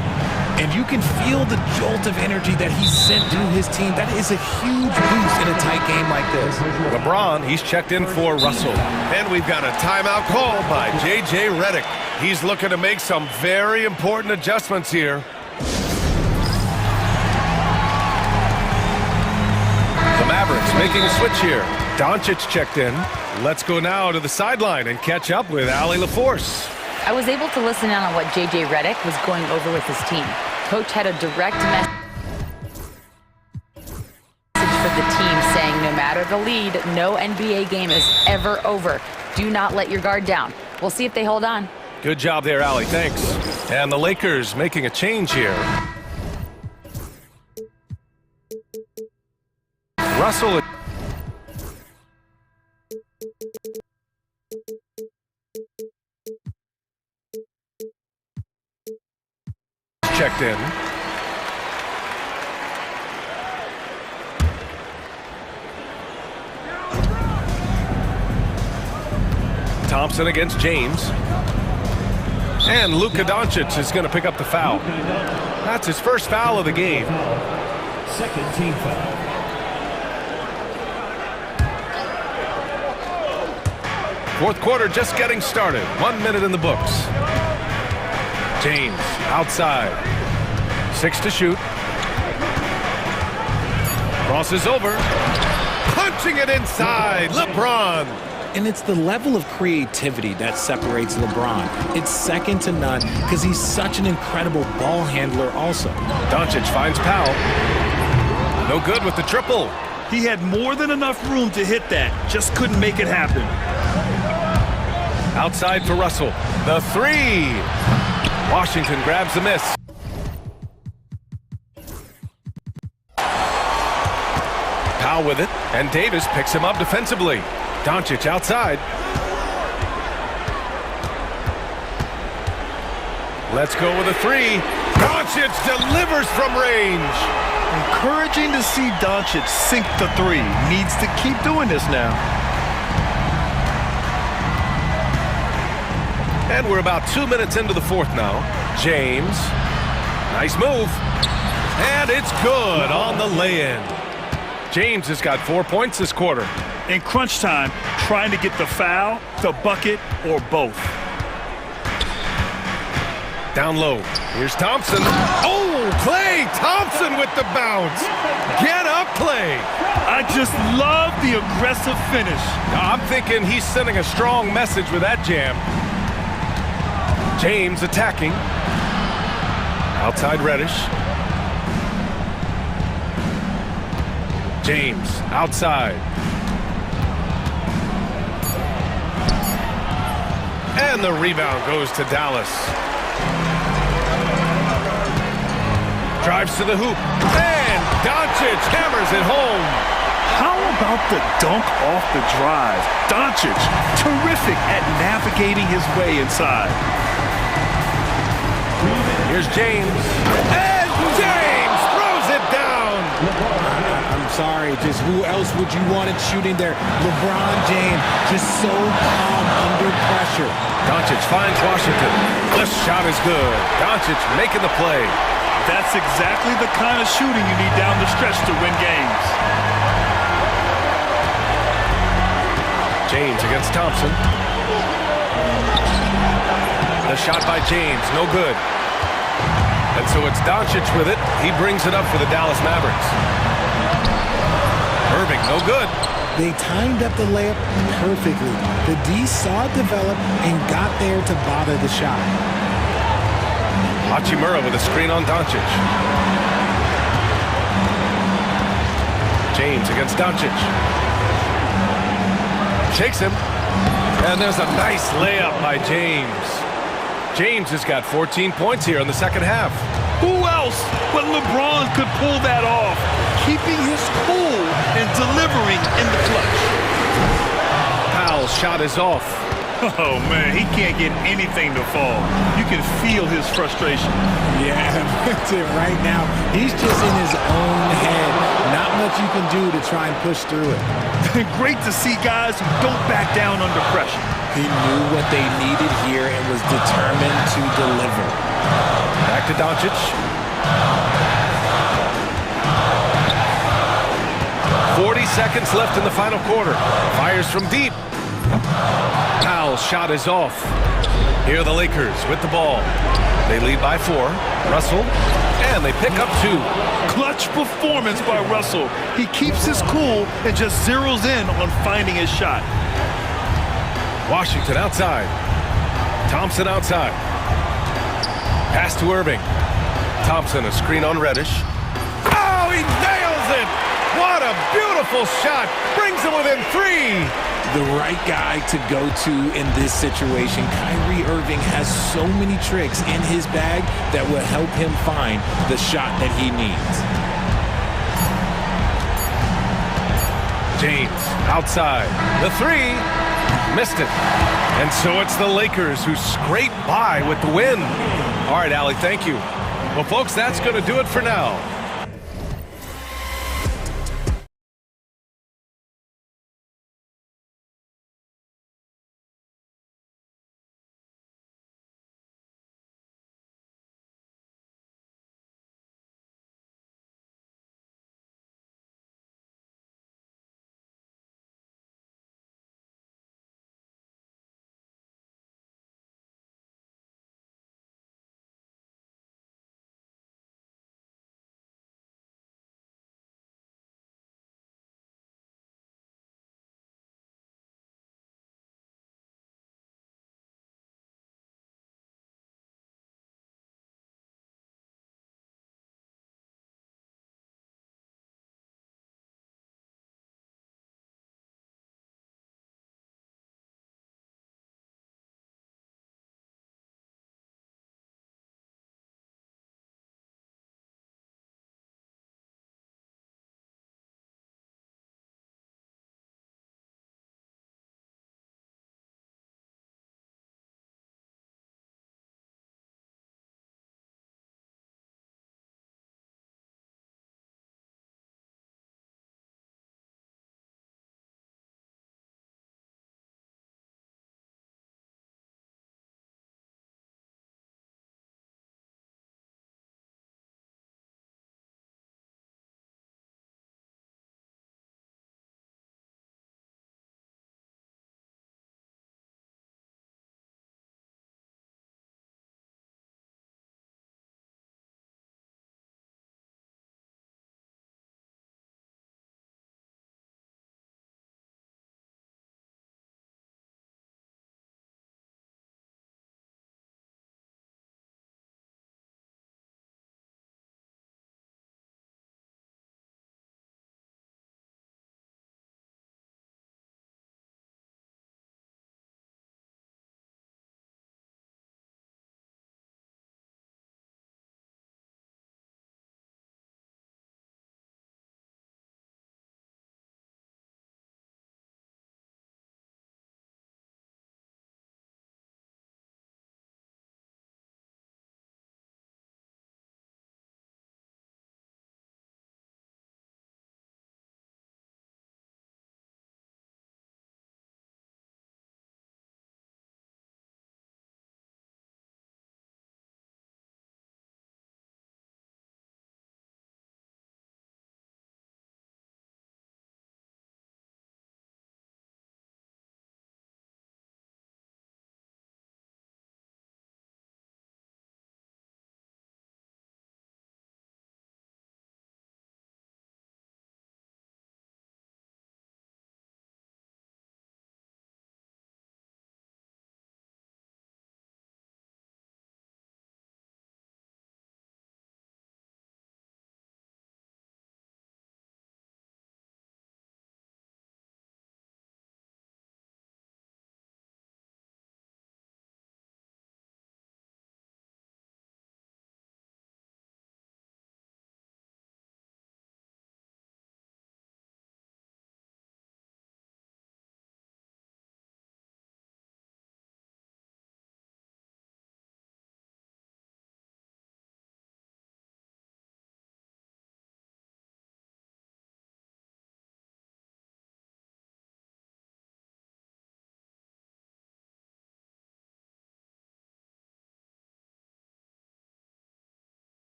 And you can feel the jolt of energy that he sent to his team. That is a huge boost in a tight game like this. LeBron, he's checked in for Russell. And we've got a timeout called by J.J. Redick. He's looking to make some very important adjustments here. The Mavericks making a switch here. Doncic checked in. Let's go now to the sideline and catch up with Allie LaForce. I was able to listen in on what J.J. Redick was going over with his team. Coach had a direct message for the team saying no matter the lead, no NBA game is ever over. Do not let your guard down. We'll see if they hold on. Good job there, Allie. Thanks. And the Lakers making a change here. Russell. Checked in. Thompson against James. And Luka Doncic is going to pick up the foul. That's his first foul of the game. Second team foul. Fourth quarter just getting started. 1 minute in the books. James outside. 6 to shoot. Crosses over. Punching it inside. LeBron. And it's the level of creativity that separates LeBron. It's second to none because he's such an incredible ball handler also. Doncic finds Powell. No good with the triple. He had more than enough room to hit that. Just couldn't make it happen. Outside for Russell. The 3. Washington grabs the miss. Powell with it, and Davis picks him up defensively. Doncic outside. Let's go with a 3. Doncic delivers from range. Encouraging to see Doncic sink the 3. Needs to keep doing this now. And we're about 2 minutes into the fourth now. James. Nice move. And it's good on the lay-in. James has got 4 points this quarter. In crunch time, trying to get the foul, the bucket, or both. Down low. Here's Thompson. Oh, Klay Thompson with the bounce. Get up, Klay. I just love the aggressive finish. I'm thinking he's sending a strong message with that jam. James attacking. Outside Reddish. James outside. And the rebound goes to Dallas. Drives to the hoop. And Doncic hammers it home. How about the dunk off the drive? Doncic, terrific at navigating his way inside. Here's James. And James throws it down. I'm sorry, just who else would you want it shooting there? LeBron James, just so calm under pressure. Doncic finds Washington. The shot is good. Doncic making the play. That's exactly the kind of shooting you need down the stretch to win games. James against Thompson. The shot by James, no good. And so it's Doncic with it. He brings it up for the Dallas Mavericks. Irving, no good. They timed up the layup perfectly. The D saw it develop and got there to bother the shot. Hachimura with a screen on Doncic. James against Doncic. Shakes him. And there's a nice layup by James. James has got 14 points here in the second half. Who else but LeBron could pull that off, keeping his cool and delivering in the clutch. Powell's shot is off. Oh, man, he can't get anything to fall. You can feel his frustration. Yeah, that's it right now. He's just in his own head. Not much you can do to try and push through it. Great to see guys who don't back down under pressure. He knew what they needed here and was determined to deliver. Back to Doncic. 40 seconds left in the final quarter. Fires from deep. Powell's shot is off. Here are the Lakers with the ball. They lead by 4. Russell, and they pick up 2. Clutch performance by Russell. He keeps his cool and just zeroes in on finding his shot. Washington outside. Thompson outside. Pass to Irving. Thompson, a screen on Reddish. Oh, he nails it! What a beautiful shot! Brings him within 3. The right guy to go to in this situation. Kyrie Irving has so many tricks in his bag that will help him find the shot that he needs. James outside. The 3. Missed it. And so it's the Lakers who scrape by with the win. All right, Allie, thank you. Well, folks, that's going to do it for now.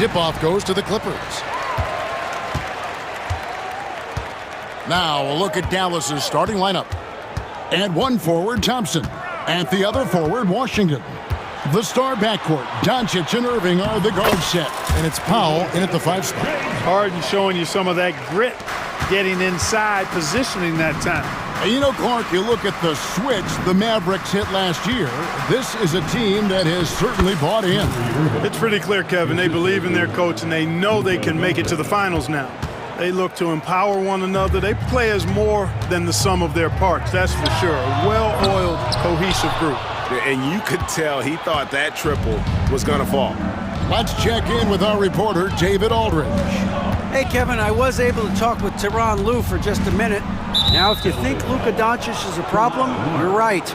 Tip-off goes to the Clippers. Now a look at Dallas's starting lineup. And one forward, Thompson. At the other forward, Washington. The star backcourt, Doncic and Irving are the guard set. And it's Powell in at the 5 spot. Harden showing you some of that grit, getting inside, positioning that time. And you know, Clark, you look at the switch the Mavericks hit last year. This is a team that has certainly bought in. It's pretty clear, Kevin. They believe in their coach, and they know they can make it to the finals now. They look to empower one another. They play as more than the sum of their parts, that's for sure. A well-oiled, cohesive group. And you could tell he thought that triple was going to fall. Let's check in with our reporter, David Aldridge. Hey, Kevin, I was able to talk with Tyronn Lue for just a minute. Now, if you think Luka Doncic is a problem, you're right.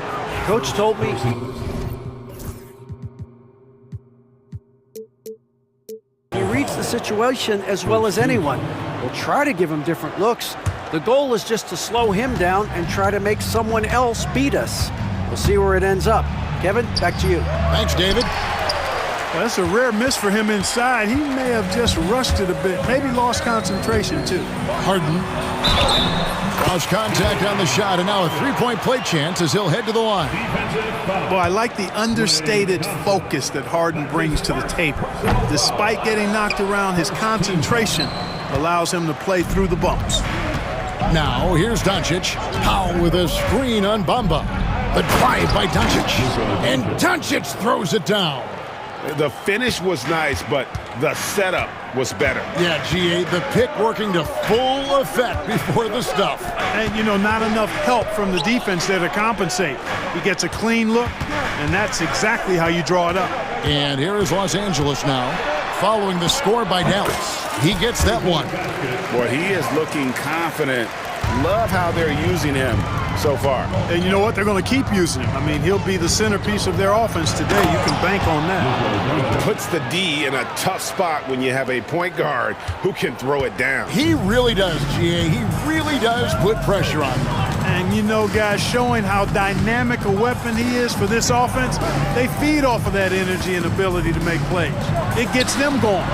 Coach told me he reads the situation as well as anyone. We'll try to give him different looks. The goal is just to slow him down and try to make someone else beat us. We'll see where it ends up. Kevin, back to you. Thanks, David. That's a rare miss for him inside. He may have just rushed it a bit, maybe lost concentration too. Harden lost contact on the shot, and now a three-point play chance as he'll head to the line. Boy, I like the understated focus that Harden brings to the table. Despite getting knocked around, his concentration allows him to play through the bumps. Now, here's Doncic. Powell with a screen on Bamba. The drive by Doncic. And Doncic throws it down. The finish was nice, but the setup was better. Yeah, GA, the pick working to full effect before the stuff. And, you know, not enough help from the defense there to compensate. He gets a clean look, and that's exactly how you draw it up. And here is Los Angeles now, following the score by Dallas. He gets that one. Boy, he is looking confident. Love how they're using him so far. And you know what? They're going to keep using him. I mean, he'll be the centerpiece of their offense today. You can bank on that. Puts the D in a tough spot when you have a point guard who can throw it down. He really does, GA. He really does put pressure on him. And you know, guys, showing how dynamic a weapon he is for this offense, they feed off of that energy and ability to make plays. It gets them going.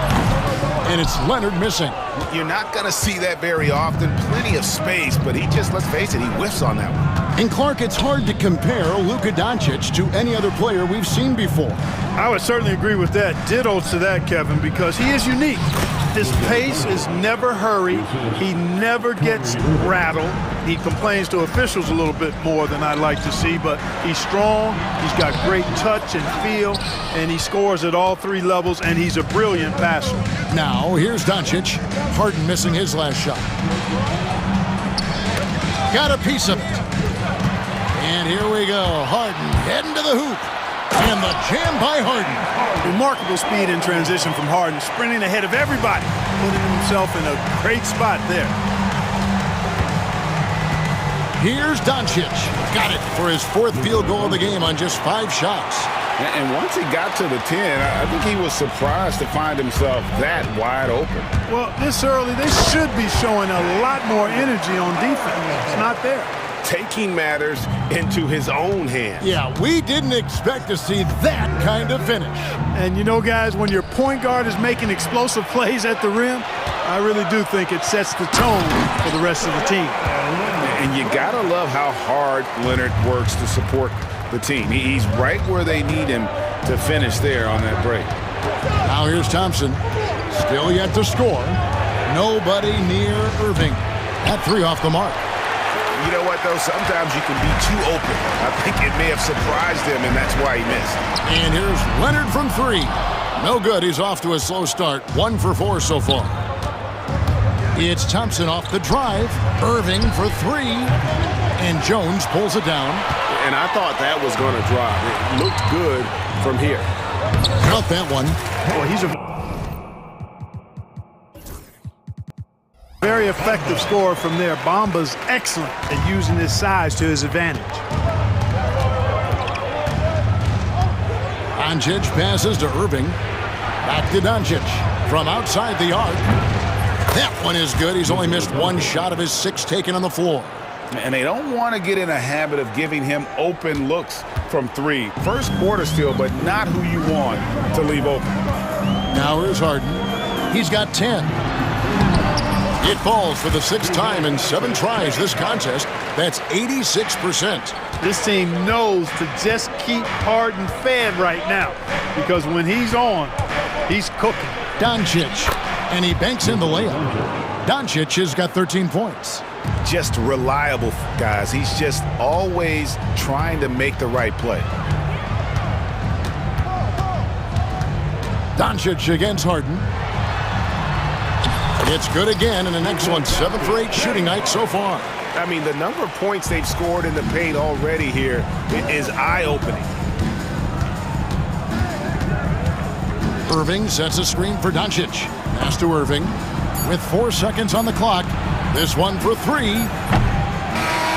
And it's Leonard missing. You're not going to see that very often. Plenty of space, but he just, let's face it, he whiffs on that one. And Clark, it's hard to compare Luka Doncic to any other player we've seen before. I would certainly agree with that. Ditto to that, Kevin, because he is unique. His pace is never hurried. He never gets rattled. He complains to officials a little bit more than I'd like to see, but he's strong. He's got great touch and feel, and he scores at all three levels, and he's a brilliant passer. Now, here's Doncic. Harden missing his last shot. Got a piece of it. And here we go. Harden heading to the hoop. And the jam by Harden. Remarkable speed in transition from Harden, sprinting ahead of everybody, putting himself in a great spot there. Here's Doncic. Got it for his fourth field goal of the game on just 5 shots. And once he got to the 10, I think he was surprised to find himself that wide open. Well, this early, they should be showing a lot more energy on defense. It's not there. Taking matters into his own hands. Yeah, we didn't expect to see that kind of finish. And you know, guys, when your point guard is making explosive plays at the rim, I really do think it sets the tone for the rest of the team. And you gotta love how hard Leonard works to support the team. He's right where they need him to finish there on that break. Now here's Thompson. Still yet to score. Nobody near Irving. That 3 off the mark. You know what, though? Sometimes you can be too open. I think it may have surprised him, and that's why he missed. And here's Leonard from 3. No good. He's off to a slow start. 1 for 4 so far. It's Thompson off the drive. Irving for 3. And Jones pulls it down. And I thought that was going to drop. It looked good from here. Not that one. Well, he's a very effective scorer from there. Bamba's excellent at using his size to his advantage. Doncic passes to Irving. Back to Doncic from outside the arc. That one is good. He's only missed 1 shot of his 6 taken on the floor. And they don't want to get in a habit of giving him open looks from 3. First quarter still, but not who you want to leave open. Now here's Harden. He's got 10. It falls for the 6th time in 7 tries this contest. That's 86%. This team knows to just keep Harden fed right now because when he's on, he's cooking. Doncic, and he banks in the layup. Doncic has got 13 points. Just reliable, guys. He's just always trying to make the right play. Doncic against Harden. It's good again, and an excellent 7 for 8 shooting night so far. I mean, the number of points they've scored in the paint already here is eye-opening. Irving sets a screen for Doncic. Pass to Irving. With 4 seconds on the clock, this one for 3.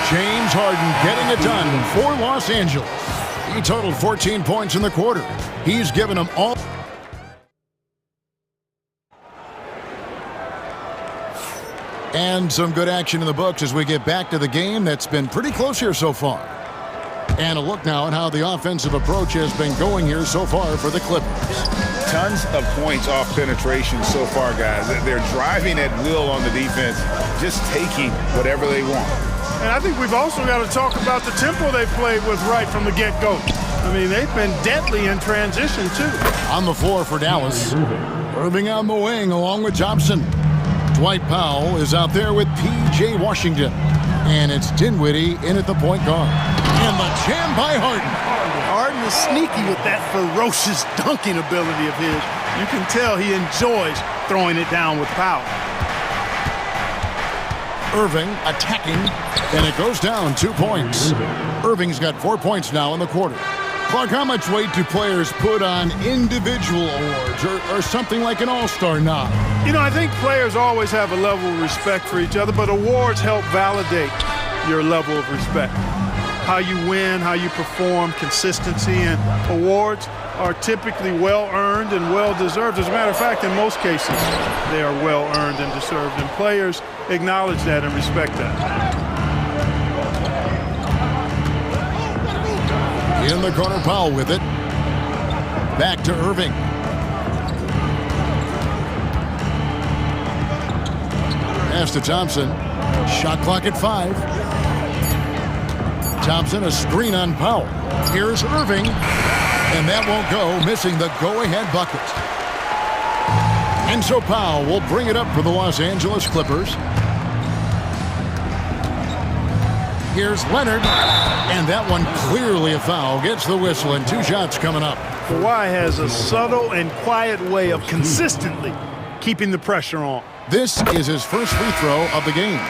James Harden getting it done for Los Angeles. He totaled 14 points in the quarter. He's given them all. And some good action in the books as we get back to the game that's been pretty close here so far. And a look now at how the offensive approach has been going here so far for the Clippers. Tons of points off penetration so far, guys. They're driving at will on the defense, just taking whatever they want. And I think we've also got to talk about the tempo they played with right from the get-go. I mean, they've been deadly in transition, too. On the floor for Dallas. Irving on the wing along with Thompson. Dwight Powell is out there with P.J. Washington. And it's Dinwiddie in at the point guard. And the jam by Harden. Harden is sneaky with that ferocious dunking ability of his. You can tell he enjoys throwing it down with Powell. Irving attacking, and it goes down 2 points. Irving's got 4 points now in the quarter. Clark, how much weight do players put on individual awards or something like an all-star nod? You know, I think players always have a level of respect for each other, but awards help validate your level of respect. How you win, how you perform, consistency, and awards are typically well-earned and well-deserved. As a matter of fact, in most cases, they are well-earned and deserved, and players acknowledge that and respect that. In the corner, Powell with it. Back to Irving. Pass to Thompson. Shot clock at 5. Thompson, a screen on Powell. Here's Irving. And that won't go, missing the go-ahead bucket. And so Powell will bring it up for the Los Angeles Clippers. Here's Leonard, and that one clearly a foul. Gets the whistle, and 2 shots coming up. Kawhi has a subtle and quiet way of consistently keeping the pressure on. This is his first free throw of the game.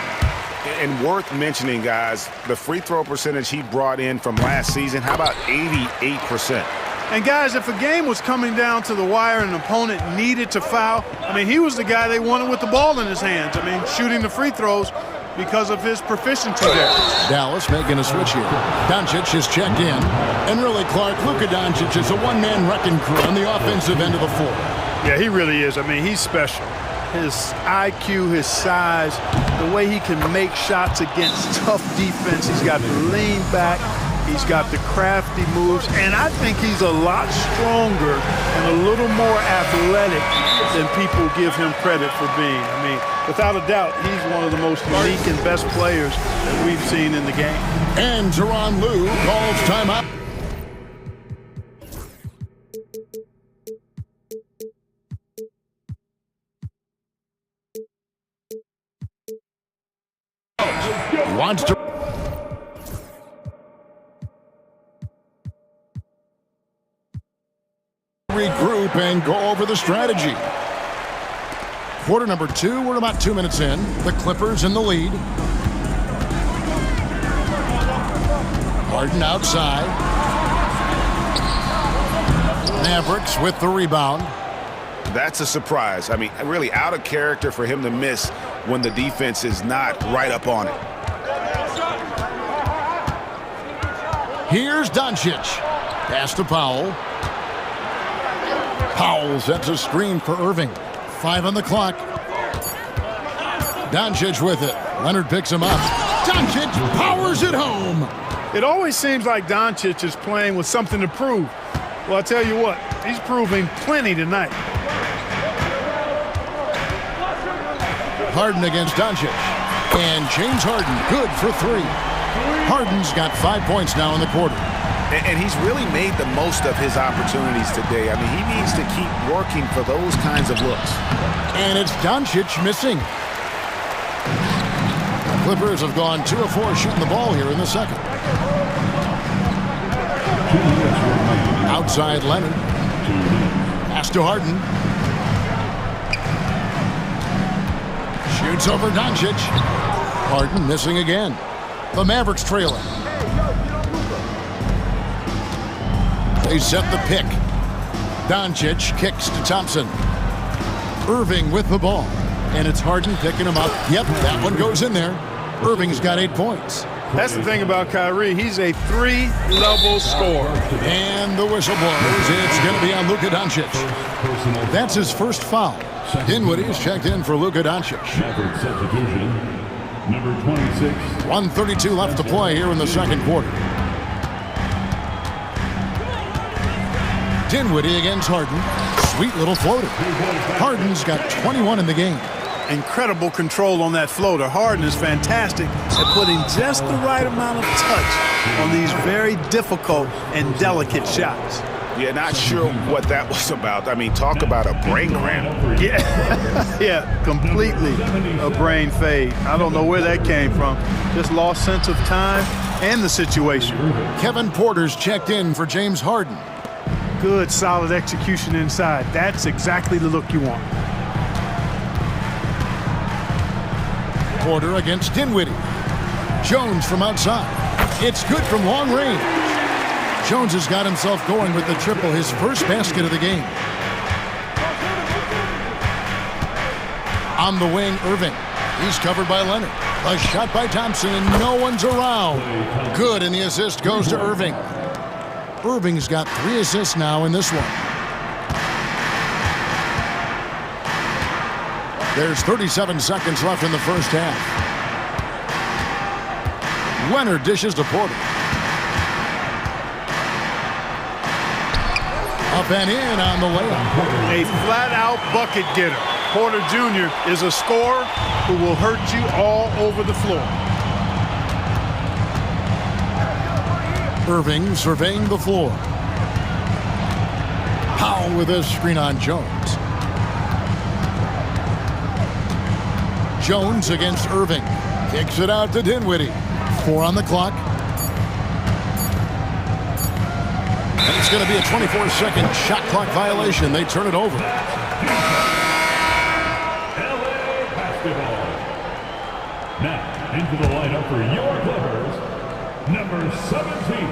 And worth mentioning, guys, the free throw percentage he brought in from last season, how about 88%? And guys, if a game was coming down to the wire and an opponent needed to foul, I mean, he was the guy they wanted with the ball in his hands. I mean, shooting the free throws because of his proficiency there. Dallas making a switch here. Doncic is checked in. And really, Clark, Luka Doncic is a one-man wrecking crew on the offensive end of the floor. Yeah, he really is. I mean, he's special. His IQ, his size, the way he can make shots against tough defense. He's got the lean back. He's got the crafty moves. And I think he's a lot stronger and a little more athletic than people give him credit for being. I mean, without a doubt, he's one of the most unique and best players that we've seen in the game. And Tyronn Lue calls timeout. Wants to regroup and go over the strategy. Quarter number 2, we're about 2 minutes in. The Clippers in the lead. Harden outside. Mavericks with the rebound. That's a surprise. I mean, really out of character for him to miss when the defense is not right up on it. Here's Doncic. Pass to Powell. Powell sets a screen for Irving. 5 on the clock. Doncic with it. Leonard picks him up. Doncic powers it home. It always seems like Doncic is playing with something to prove. Well, I tell you what, he's proving plenty tonight. Harden against Doncic. And James Harden, good for 3. Harden's got 5 points now in the quarter. And he's really made the most of his opportunities today. I mean, he needs to keep working for those kinds of looks. And it's Doncic missing. The Clippers have gone 2 of 4 shooting the ball here in the second. Outside Leonard. Pass to Harden. Shoots over Doncic. Harden missing again. The Mavericks trailing. They set the pick. Doncic kicks to Thompson. Irving with the ball. And it's Harden picking him up. Yep, that one goes in there. Irving's got 8 points. That's the thing about Kyrie. He's a 3-level scorer. And the whistle blows. It's going to be on Luka Doncic. That's his first foul. Dinwiddie is checked in for Luka Doncic. Maverick substitution, number 26. 1:32 left to play here in the second quarter. Dinwiddie against Harden. Sweet little floater. Harden's got 21 in the game. Incredible control on that floater. Harden is fantastic at putting just the right amount of touch on these very difficult and delicate shots. Yeah, not sure what that was about. I mean, talk about a brain cramp. Yeah, yeah, completely a brain fade. I don't know where that came from. Just lost sense of time and the situation. Kevin Porter's checked in for James Harden. Good, solid execution inside. That's exactly the look you want. Porter against Dinwiddie. Jones from outside. It's good from long range. Jones has got himself going with the triple, his first basket of the game. On the wing, Irving. He's covered by Leonard. A shot by Thompson, and no one's around. Good, and the assist goes to Irving. Irving's got 3 assists now in this one. There's 37 seconds left in the first half. Leonard dishes to Porter. Up and in on the layup. A flat-out bucket getter. Porter Jr. is a scorer who will hurt you all over the floor. Irving surveying the floor. Powell with a screen on Jones. Jones against Irving. Kicks it out to Dinwiddie. 4 on the clock. And it's going to be a 24-second shot clock violation. They turn it over. Now, into the lineup for your Clippers, number 17,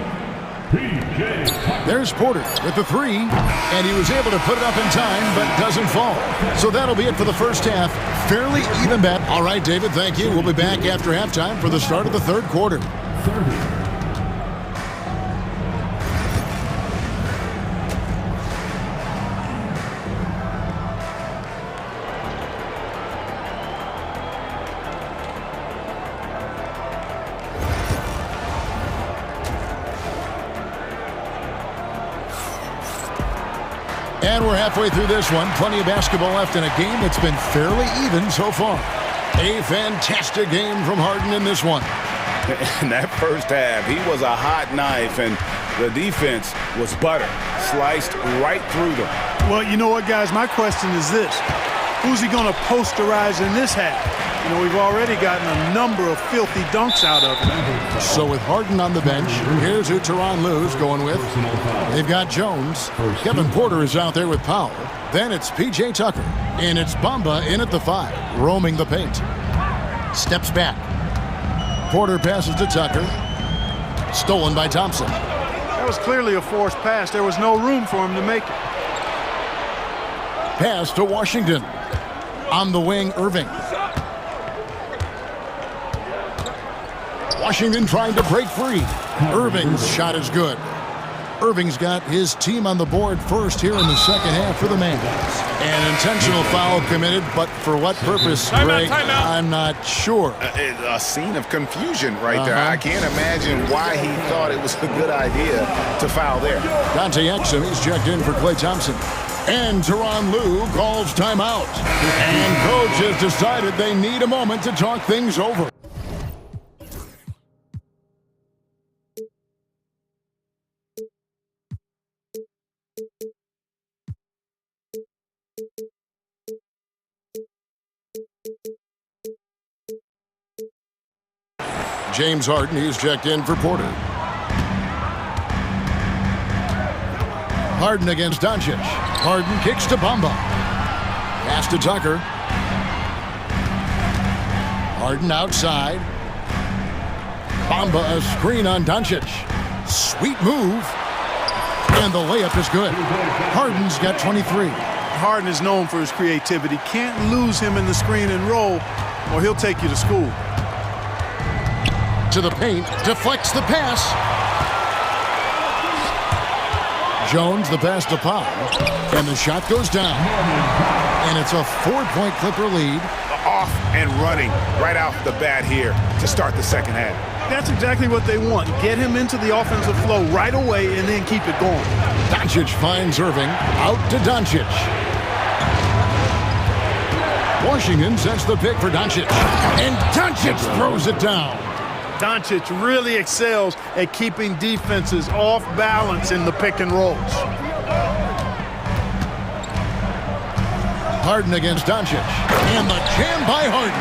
P.J. Tucker. There's Porter with the 3, and he was able to put it up in time, but doesn't fall. So that'll be it for the first half. Fairly even bet. All right, David, thank you. We'll be back after halftime for the start of the third quarter. 30. And we're halfway through this one. Plenty of basketball left in a game that's been fairly even so far. A fantastic game from Harden in this one. In that first half, he was a hot knife, and the defense was butter. Sliced right through them. Well, you know what, guys? My question is this. Who's he going to posterize in this half? You know, we've already gotten a number of filthy dunks out of him. So with Harden on the bench, here's who Tyronn Lue's going with. They've got Jones. Kevin Porter is out there with Powell. Then it's P.J. Tucker. And it's Bamba in at the 5, roaming the paint. Steps back. Porter passes to Tucker. Stolen by Thompson. That was clearly a forced pass. There was no room for him to make it. Pass to Washington. On the wing, Irving. Washington trying to break free. Irving's shot is good. Irving's got his team on the board first here in the second half for the Mavs. An intentional foul committed, but for what purpose, Greg? I'm not sure. A scene of confusion right there. I can't imagine why he thought it was a good idea to foul there. Dante Exum, he's checked in for Klay Thompson. And Tyronn Lue calls timeout. And coach has decided they need a moment to talk things over. James Harden, he's checked in for Porter. Harden against Doncic. Harden kicks to Bamba. Pass to Tucker. Harden outside. Bamba a screen on Doncic. Sweet move. And the layup is good. Harden's got 23. Harden is known for his creativity. Can't lose him in the screen and roll, or he'll take you to school. To the paint, deflects the pass. Jones, the pass to Powell, and the shot goes down. And it's a 4-point Clipper lead. Off and running right off the bat here to start the second half. That's exactly what they want. Get him into the offensive flow right away and then keep it going. Doncic finds Irving, out to Doncic. Washington sets the pick for Doncic, and Doncic throws it down. Doncic really excels at keeping defenses off balance in the pick and rolls. Harden against Doncic, and the jam by Harden.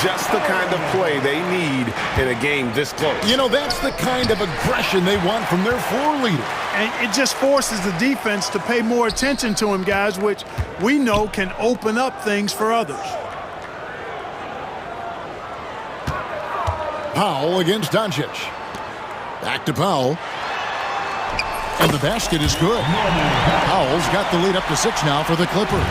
Just the kind of play they need in a game this close. You know, that's the kind of aggression they want from their floor leader. And it just forces the defense to pay more attention to him, guys, which we know can open up things for others. Powell against Doncic. Back to Powell. And the basket is good. Powell's got the lead up to 6 now for the Clippers.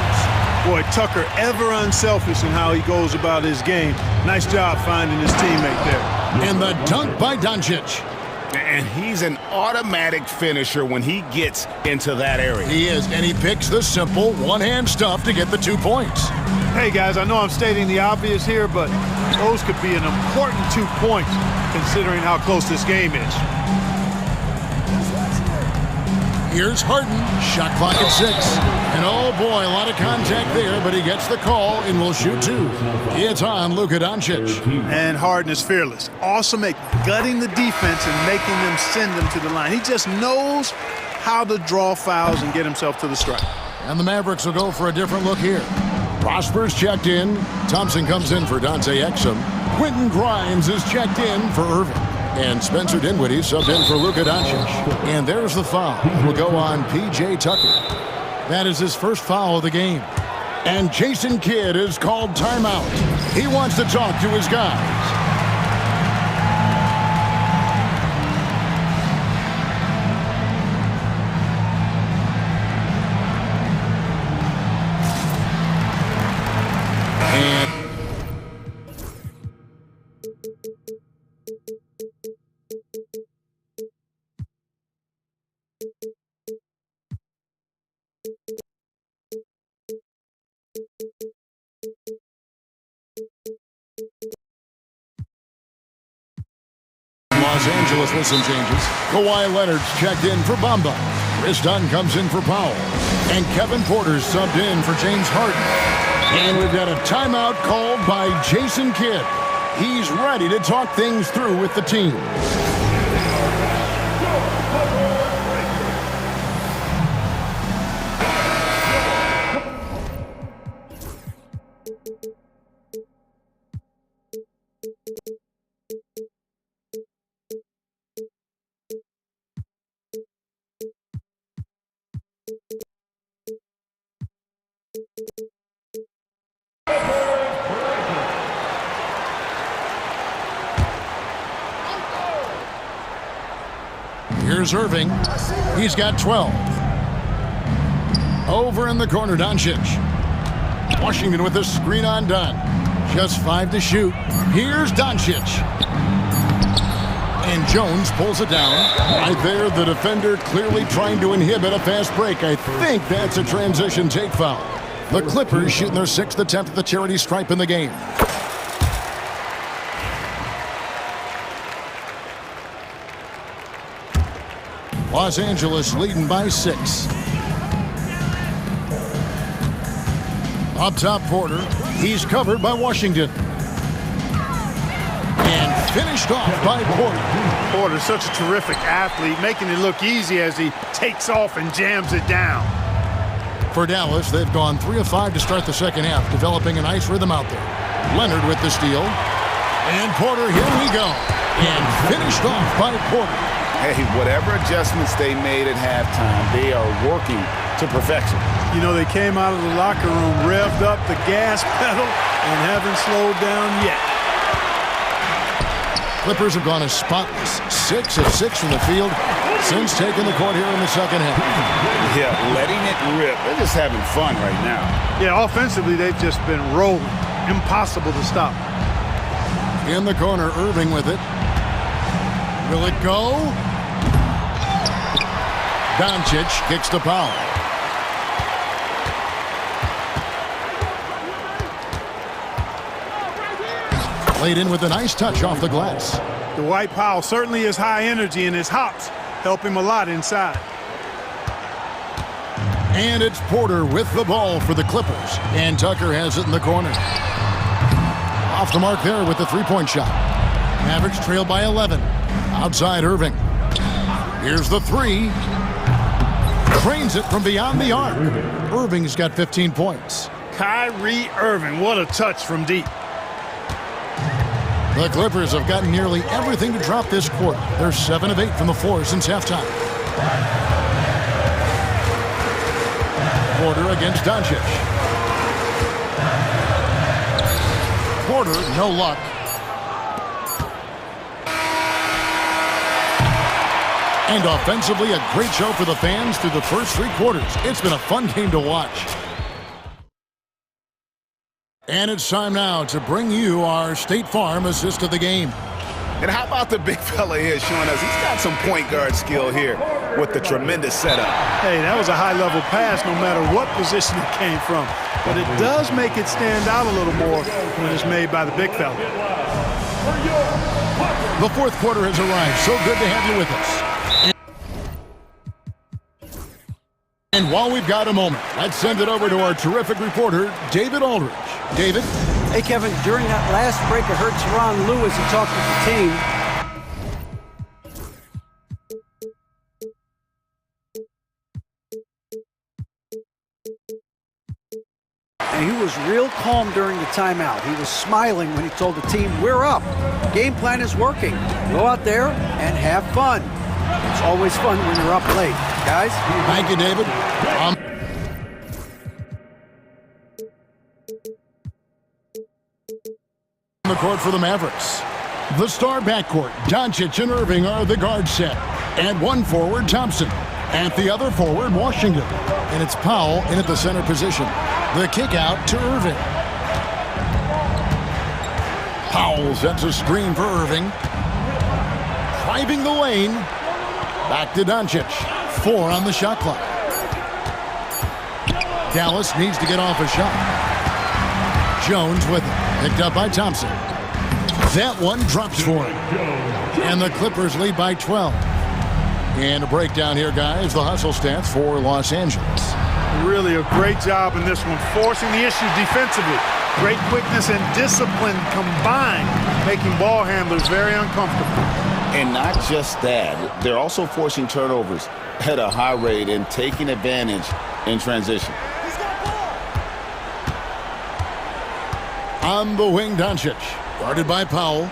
Boy, Tucker ever unselfish in how he goes about his game. Nice job finding his teammate there. And the dunk by Doncic. And he's an automatic finisher when he gets into that area. He is, and he picks the simple one-hand stuff to get the 2 points. Hey, guys, I know I'm stating the obvious here, but those could be an important 2 points considering how close this game is. Here's Harden, shot clock at 6. And oh boy, a lot of contact there, but he gets the call and will shoot 2. It's on Luka Doncic. And Harden is fearless. Awesome at gutting the defense and making them send them to the line. He just knows how to draw fouls and get himself to the strike. And the Mavericks will go for a different look here. Prosper's checked in. Thompson comes in for Dante Exum. Quentin Grimes is checked in for Irving. And Spencer Dinwiddie subbed in for Luka Doncic. And there's the foul. It will go on P.J. Tucker. That is his first foul of the game. And Jason Kidd is called timeout. He wants to talk to his guys. Los Angeles with some changes. Kawhi Leonard's checked in for Bamba. Chris Dunn comes in for Powell. And Kevin Porter's subbed in for James Harden. And we've got a timeout called by Jason Kidd. He's ready to talk things through with the team. Here's Irving. He's got 12. Over in the corner, Doncic. Washington with a screen on Dunn. Just 5 to shoot. Here's Doncic. And Jones pulls it down. Right there, the defender clearly trying to inhibit a fast break. I think that's a transition take foul. The Clippers shooting their 6th attempt at the charity stripe in the game. Los Angeles leading by 6. Up top, Porter. He's covered by Washington. And finished off by Porter. Porter's such a terrific athlete, making it look easy as he takes off and jams it down. For Dallas, they've gone 3 of 5 to start the second half, developing a nice rhythm out there. Leonard with the steal. And Porter, here we go. And finished off by Porter. Hey, whatever adjustments they made at halftime, they are working to perfection. You know, they came out of the locker room, revved up the gas pedal, and haven't slowed down yet. Clippers have gone as spotless, 6 of 6 from the field since taking the court here in the second half. Yeah, letting it rip. They're just having fun right now. Yeah, offensively, they've just been rolling. Impossible to stop. In the corner, Irving with it. Will it go? Doncic kicks to Powell. Played in with a nice touch off the glass. Dwight Powell certainly is high energy, and his hops help him a lot inside. And it's Porter with the ball for the Clippers. And Tucker has it in the corner. Off the mark there with the three-point shot. Mavericks trail by 11. Outside Irving. Here's the three. Trains it from beyond the arc. Irving's got 15 points. Kyrie Irving, what a touch from deep. The Clippers have gotten nearly everything to drop this quarter. They're 7 of 8 from the floor since halftime. Porter against Doncic. Porter, no luck. And offensively, a great show for the fans through the first 3 quarters. It's been a fun game to watch. And it's time now to bring you our State Farm assist of the game. And how about the big fella here showing us he's got some point guard skill here with the tremendous setup. Hey, that was a high-level pass no matter what position it came from. But it does make it stand out a little more when it's made by the big fella. The fourth quarter has arrived. So good to have you with us. And while we've got a moment, let's send it over to our terrific reporter, David Aldridge. David? Hey, Kevin, during that last break, I heard Teron Lewis, he talked with the team. And he was real calm during the timeout. He was smiling when he told the team, we're up. Game plan is working. Go out there and have fun. It's always fun when you're up late. Guys? Thank you, David. The court for the Mavericks. The star backcourt, Doncic and Irving, are the guard set. And one forward, Thompson. And the other forward, Washington. And it's Powell in at the center position. The kick out to Irving. Powell sets a screen for Irving. Driving the lane. Back to Doncic. 4 on the shot clock. Dallas needs to get off a shot. Jones with it. Picked up by Thompson. That one drops for him. And the Clippers lead by 12. And a breakdown here, guys. The hustle stats for Los Angeles. Really a great job in this one, forcing the issue defensively. Great quickness and discipline combined, making ball handlers very uncomfortable. And not just that, they're also forcing turnovers at a high rate and taking advantage in transition. On the wing, Doncic. Guarded by Powell.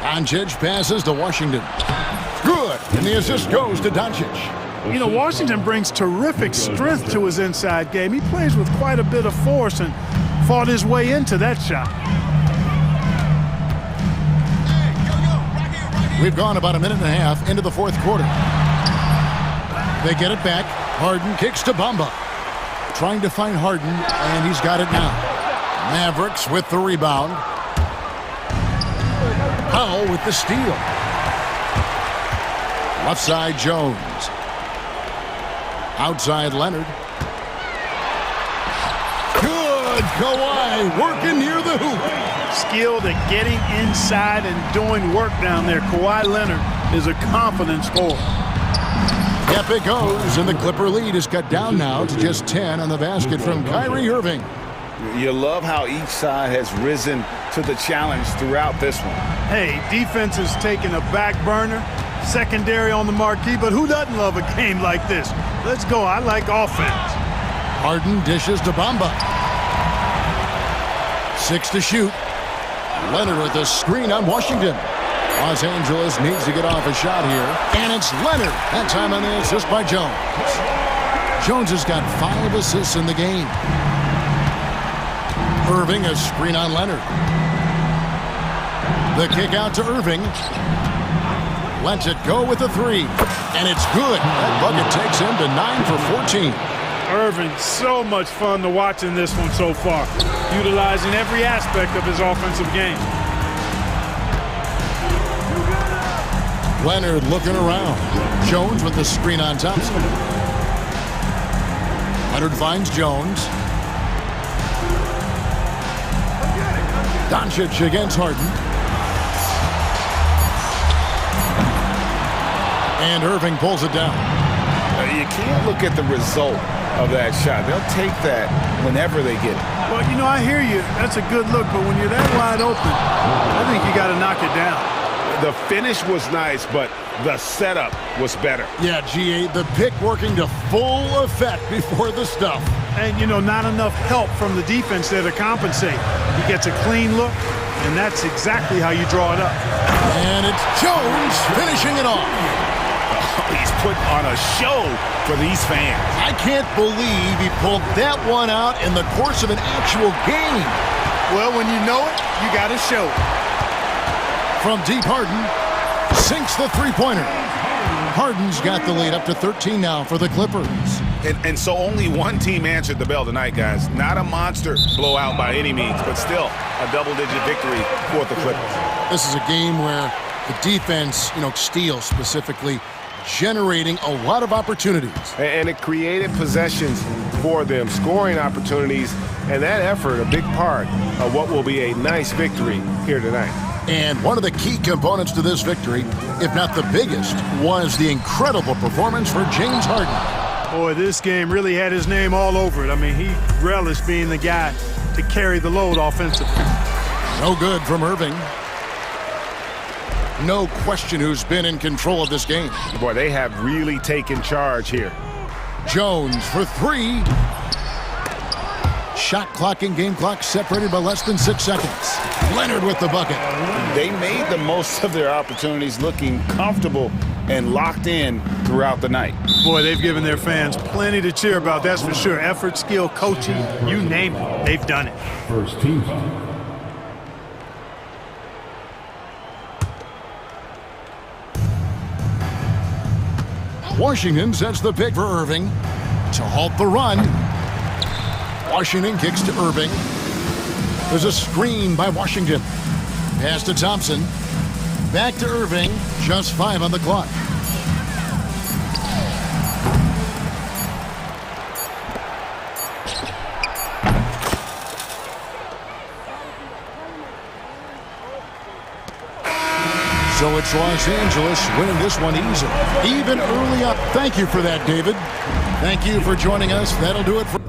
Doncic passes to Washington. Good. And the assist goes to Doncic. You know, Washington brings terrific strength to his inside game. He plays with quite a bit of force and fought his way into that shot. We've gone about a minute and a half into the fourth quarter. They get it back. Harden kicks to Bamba. Trying to find Harden, and he's got it now. Mavericks with the rebound. Powell with the steal. Left side, Jones. Outside, Leonard. Good. Kawhi working near the hoop. Skilled at getting inside and doing work down there. Kawhi Leonard is a confident scorer. Yep, it goes, and the Clipper lead is cut down now to just 10 on the basket from Kyrie Irving. You love how each side has risen to the challenge throughout this one. Hey, defense is taking a back burner, secondary on the marquee, but who doesn't love a game like this? Let's go. I like offense. Harden dishes to Bamba. 6 to shoot. Leonard with a screen on Washington. Los Angeles needs to get off a shot here. And it's Leonard. That time on the assist by Jones. Jones has got 5 assists in the game. Irving, a screen on Leonard. The kick out to Irving. Lets it go with a 3. And it's good. That bucket takes him to 9 for 14. Irving, so much fun to watch in this one so far, utilizing every aspect of his offensive game. Leonard looking around. Jones with the screen on Thompson. Leonard finds Jones. Doncic against Harden. And Irving pulls it down. You can't look at the result of that shot. They'll take that whenever they get it. Well, you know, I hear you. That's a good look, but when you're that wide open, I think you got to knock it down. The finish was nice, but the setup was better. Yeah, GA, the pick working to full effect before the stuff. And, you know, not enough help from the defense there to compensate. He gets a clean look, and that's exactly how you draw it up. And it's Jones finishing it off. He's putting on a show for these fans. I can't believe he pulled that one out in the course of an actual game. Well, when you know it, you got to show it. From deep, Harden sinks the three-pointer. Harden's got the lead up to 13 now for the Clippers. And so only one team answered the bell tonight, guys. Not a monster blowout by any means, but still a double-digit victory for the Clippers. This is a game where the defense, steals specifically, generating a lot of opportunities. And it created possessions for them, scoring opportunities, and that effort a big part of what will be a nice victory here tonight. And one of the key components to this victory, if not the biggest, was the incredible performance for James Harden. Boy, this game really had his name all over it. I mean, he relished being the guy to carry the load offensively. No good from Irving. No question who's been in control of this game. Boy, they have really taken charge here. Jones for 3. Shot clock and game clock separated by less than 6 seconds. Leonard with the bucket. They made the most of their opportunities, looking comfortable and locked in throughout the night. Boy, they've given their fans plenty to cheer about, that's for sure. Effort, skill, coaching, you name it, they've done it. First team foul. Washington sets the pick for Irving to halt the run. Washington kicks to Irving. There's a screen by Washington. Pass to Thompson. Back to Irving. Just 5 on the clock. So it's Los Angeles winning this one easily, even early up. Thank you for that, David. Thank you for joining us. That'll do it for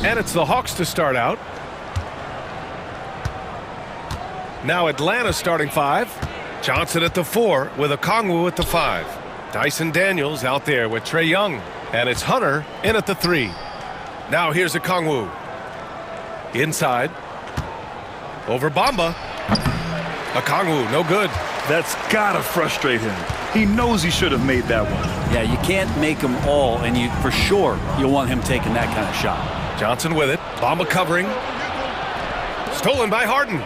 And it's the Hawks to start out. Now Atlanta starting 5. Johnson at the 4 with Okongwu at the 5. Dyson Daniels out there with Trae Young. And it's Hunter in at the 3. Now here's Okongwu. Inside. Over Bamba. Okongwu, no good. That's gotta frustrate him. He knows he should have made that one. Yeah, you can't make them all, and you for sure you'll want him taking that kind of shot. Johnson with it. Bamba covering. Stolen by Harden.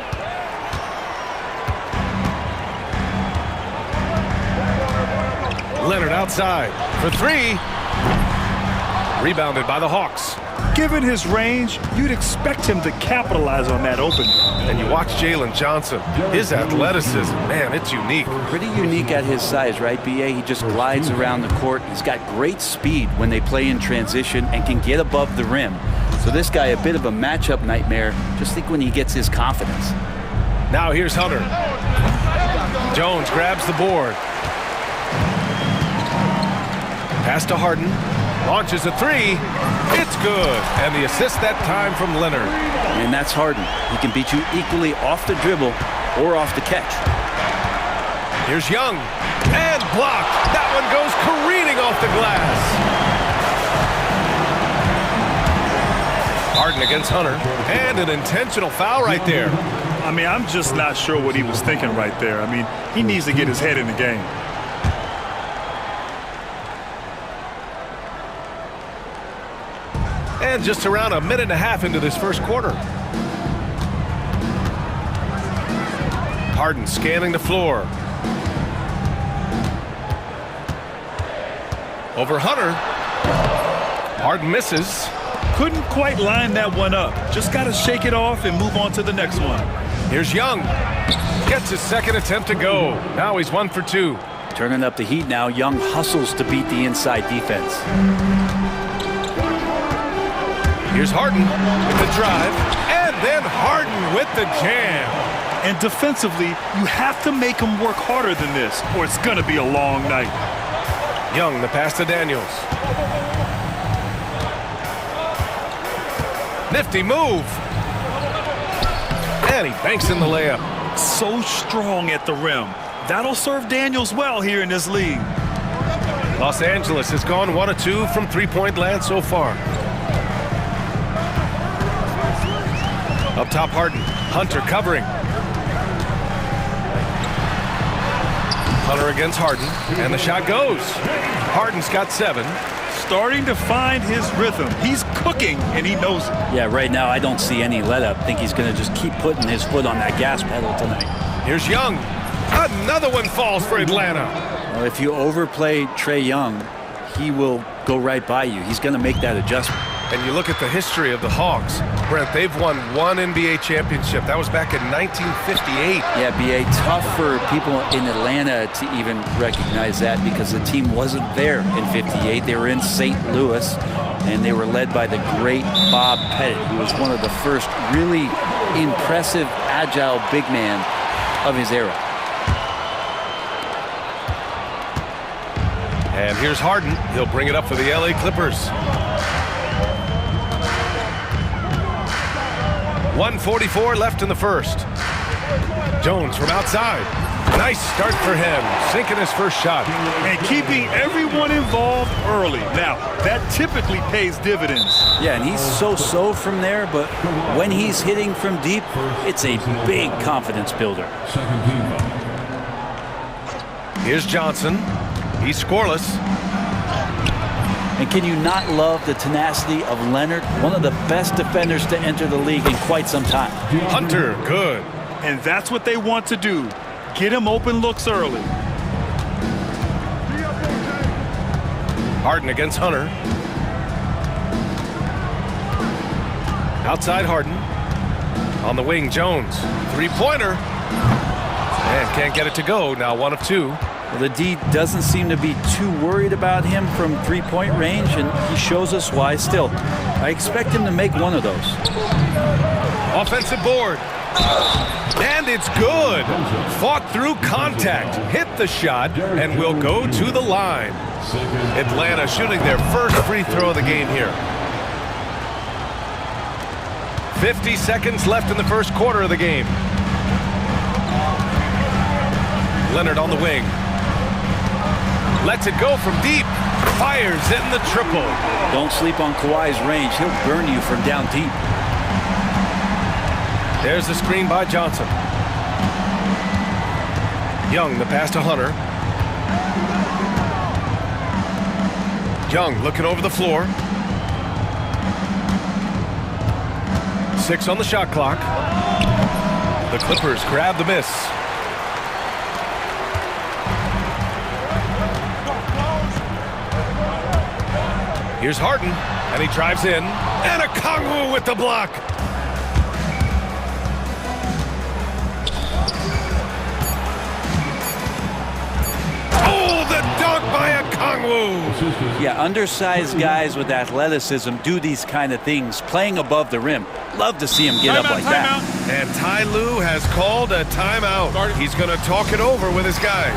Leonard outside for 3. Rebounded by the Hawks. Given his range, you'd expect him to capitalize on that opening. And you watch Jalen Johnson. His athleticism, man, it's unique. Pretty unique at his size, right, B.A.? He just glides around the court. He's got great speed when they play in transition and can get above the rim. So this guy, a bit of a matchup nightmare. Just think when he gets his confidence. Now here's Hunter. Jones grabs the board. Pass to Harden. Launches a 3. It's good. And the assist that time from Leonard. And that's Harden. He can beat you equally off the dribble or off the catch. Here's Young. And blocked. That one goes careening off the glass. Harden against Hunter. And an intentional foul right there. I mean, I'm just not sure what he was thinking right there. I mean, he needs to get his head in the game. And just around a minute and a half into this first quarter. Harden scanning the floor. Over Hunter. Harden misses. Couldn't quite line that one up. Just got to shake it off and move on to the next one. Here's Young. Gets his second attempt to go. Now he's 1 for 2. Turning up the heat now. Young hustles to beat the inside defense. Here's Harden with the drive, and then Harden with the jam. And defensively, you have to make him work harder than this, or it's going to be a long night. Young, the pass to Daniels. Nifty move. And he banks in the layup. So strong at the rim. That'll serve Daniels well here in this league. Los Angeles has gone 1 of 2 from three-point land so far. Up top, Harden. Hunter covering. Hunter against Harden. And the shot goes. Harden's got 7. Starting to find his rhythm. He's cooking, and he knows it. Yeah, right now I don't see any let up. I think he's going to just keep putting his foot on that gas pedal tonight. Here's Young. Another one falls for Atlanta. Well, if you overplay Trae Young, he will go right by you. He's going to make that adjustment. And you look at the history of the Hawks. Brent, they've won 1 NBA championship. That was back in 1958. Yeah, B.A., tough for people in Atlanta to even recognize that because the team wasn't there in 58. They were in St. Louis, and they were led by the great Bob Pettit, who was one of the first really impressive, agile big man of his era. And here's Harden. He'll bring it up for the LA Clippers. 1:44 left in the first. Jones from outside. Nice start for him, sinking his first shot. And keeping everyone involved early. Now, that typically pays dividends. Yeah, and he's so-so from there, but when he's hitting from deep, it's a big confidence builder. Here's Johnson. He's scoreless. And can you not love the tenacity of Leonard, one of the best defenders to enter the league in quite some time? Hunter, good. And that's what they want to do. Get him open looks early. Harden against Hunter. Outside Harden. On the wing, Jones. Three-pointer. And can't get it to go. Now 1 of 2. Well, the D doesn't seem to be too worried about him from three-point range, and he shows us why. Still, I expect him to make one of those. Offensive board. And it's good. Fought through contact. Hit the shot and will go to the line. Atlanta shooting their first free throw of the game here. 50 seconds left in the first quarter of the game. Leonard on the wing. Lets it go from deep. Fires in the triple. Don't sleep on Kawhi's range. He'll burn you from down deep. There's the screen by Johnson. Young, the pass to Hunter. Young looking over the floor. 6 on the shot clock. The Clippers grab the miss. Here's Harden, and he drives in, and a Kongwu with the block. Oh, the dunk by a Kongwu. Yeah, undersized guys with athleticism do these kind of things, playing above the rim. Love to see him get up like that. And Ty Lue has called a timeout. He's going to talk it over with his guys.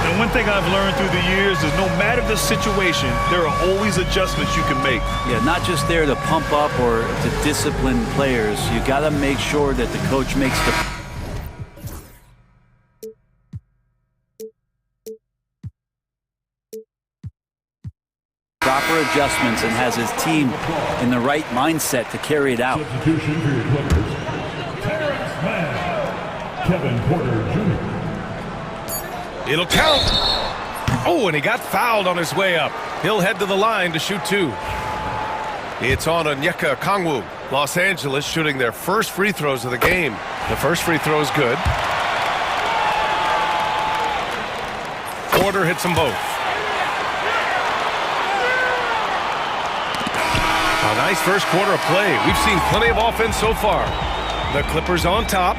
And one thing I've learned through the years is no matter the situation, there are always adjustments you can make. Yeah, not just there to pump up or to discipline players. You got to make sure that the coach makes the proper adjustments and has his team in the right mindset to carry it out. Substitution for your Clippers. Terrence Mann. Kevin Porter Jr. It'll count. Oh, and he got fouled on his way up. He'll head to the line to shoot 2. It's on Onyeka Kongwu. Los Angeles shooting their first free throws of the game. The first free throw is good. Porter hits them both. A nice first quarter of play. We've seen plenty of offense so far. The Clippers on top.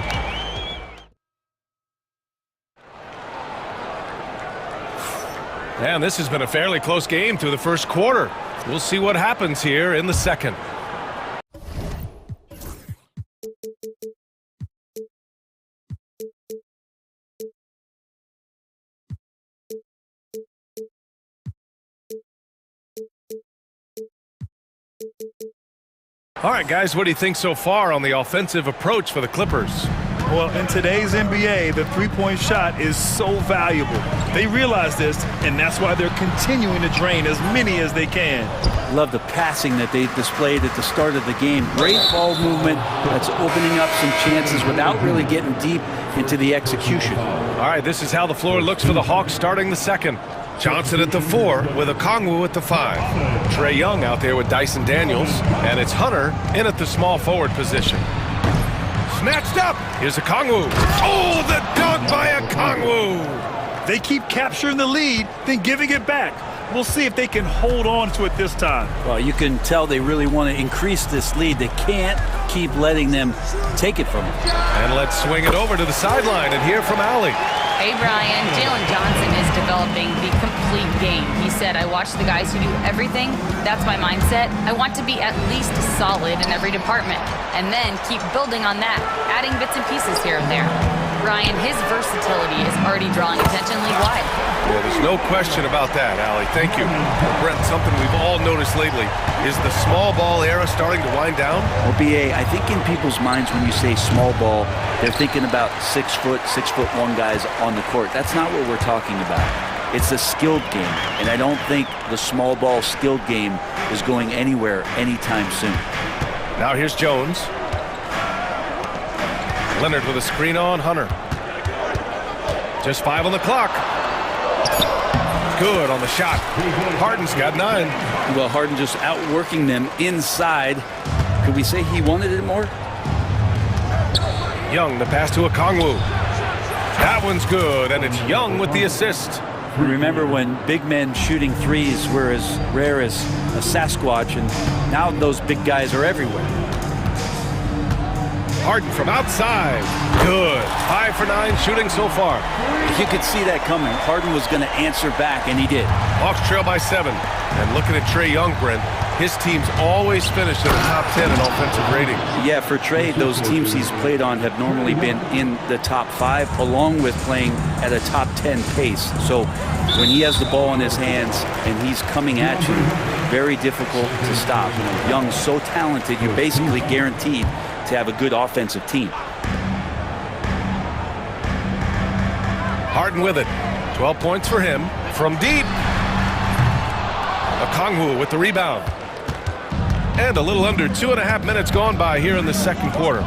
And this has been a fairly close game through the first quarter. We'll see what happens here in the second. All right, guys, what do you think so far on the offensive approach for the Clippers? Well, in today's NBA, the three-point shot is so valuable. They realize this, and that's why they're continuing to drain as many as they can. Love the passing that they displayed at the start of the game. Great ball movement that's opening up some chances without really getting deep into the execution. All right, this is how the floor looks for the Hawks starting the second. Johnson at the 4 with a Kongwu at the 5. Trae Young out there with Dyson Daniels, and it's Hunter in at the small forward position. Snatched up. Here's a Kongwu. Oh, the dunk by a Kongwu. They keep capturing the lead, then giving it back. We'll see if they can hold on to it this time. Well, you can tell they really want to increase this lead. They can't keep letting them take it from them. And let's swing it over to the sideline and hear from Allie. Hey, Brian. Jalen Johnson is developing the complete game. He said, I watch the guys who do everything. That's my mindset. I want to be at least solid in every department. And then keep building on that, adding bits and pieces here and there. Brian, his versatility is already drawing attention league-wide. Well, there's no question about that, Allie. Thank you. Brent, something we've all noticed lately. Is the small ball era starting to wind down? Well, BA, I think in people's minds when you say small ball, they're thinking about 6'1" guys on the court. That's not what we're talking about. It's a skilled game, and I don't think the small ball skilled game is going anywhere anytime soon. Now here's Jones. Leonard with a screen on Hunter. Just 5 on the clock. Good on the shot. Harden's got 9. Well, Harden just outworking them inside. Could we say he wanted it more? Young, the pass to a Kongwu. That one's good, and it's Young with the assist. Remember when big men shooting threes were as rare as a Sasquatch, and now those big guys are everywhere. Harden from outside. Good. 5 for 9 shooting so far. You could see that coming. Harden was going to answer back, and he did. Hawks trail by 7. And looking at Trae Young, Brent, his teams always finish in the top 10 in offensive rating. Yeah, for Trey, those teams he's played on have normally been in the top 5, along with playing at a top 10 pace. So when he has the ball in his hands and he's coming at you, very difficult to stop. You know, Young's so talented, you're basically guaranteed to have a good offensive team. Harden with it. 12 points for him. From deep. Okongwu with the rebound. And a little under 2.5 minutes gone by here in the second quarter.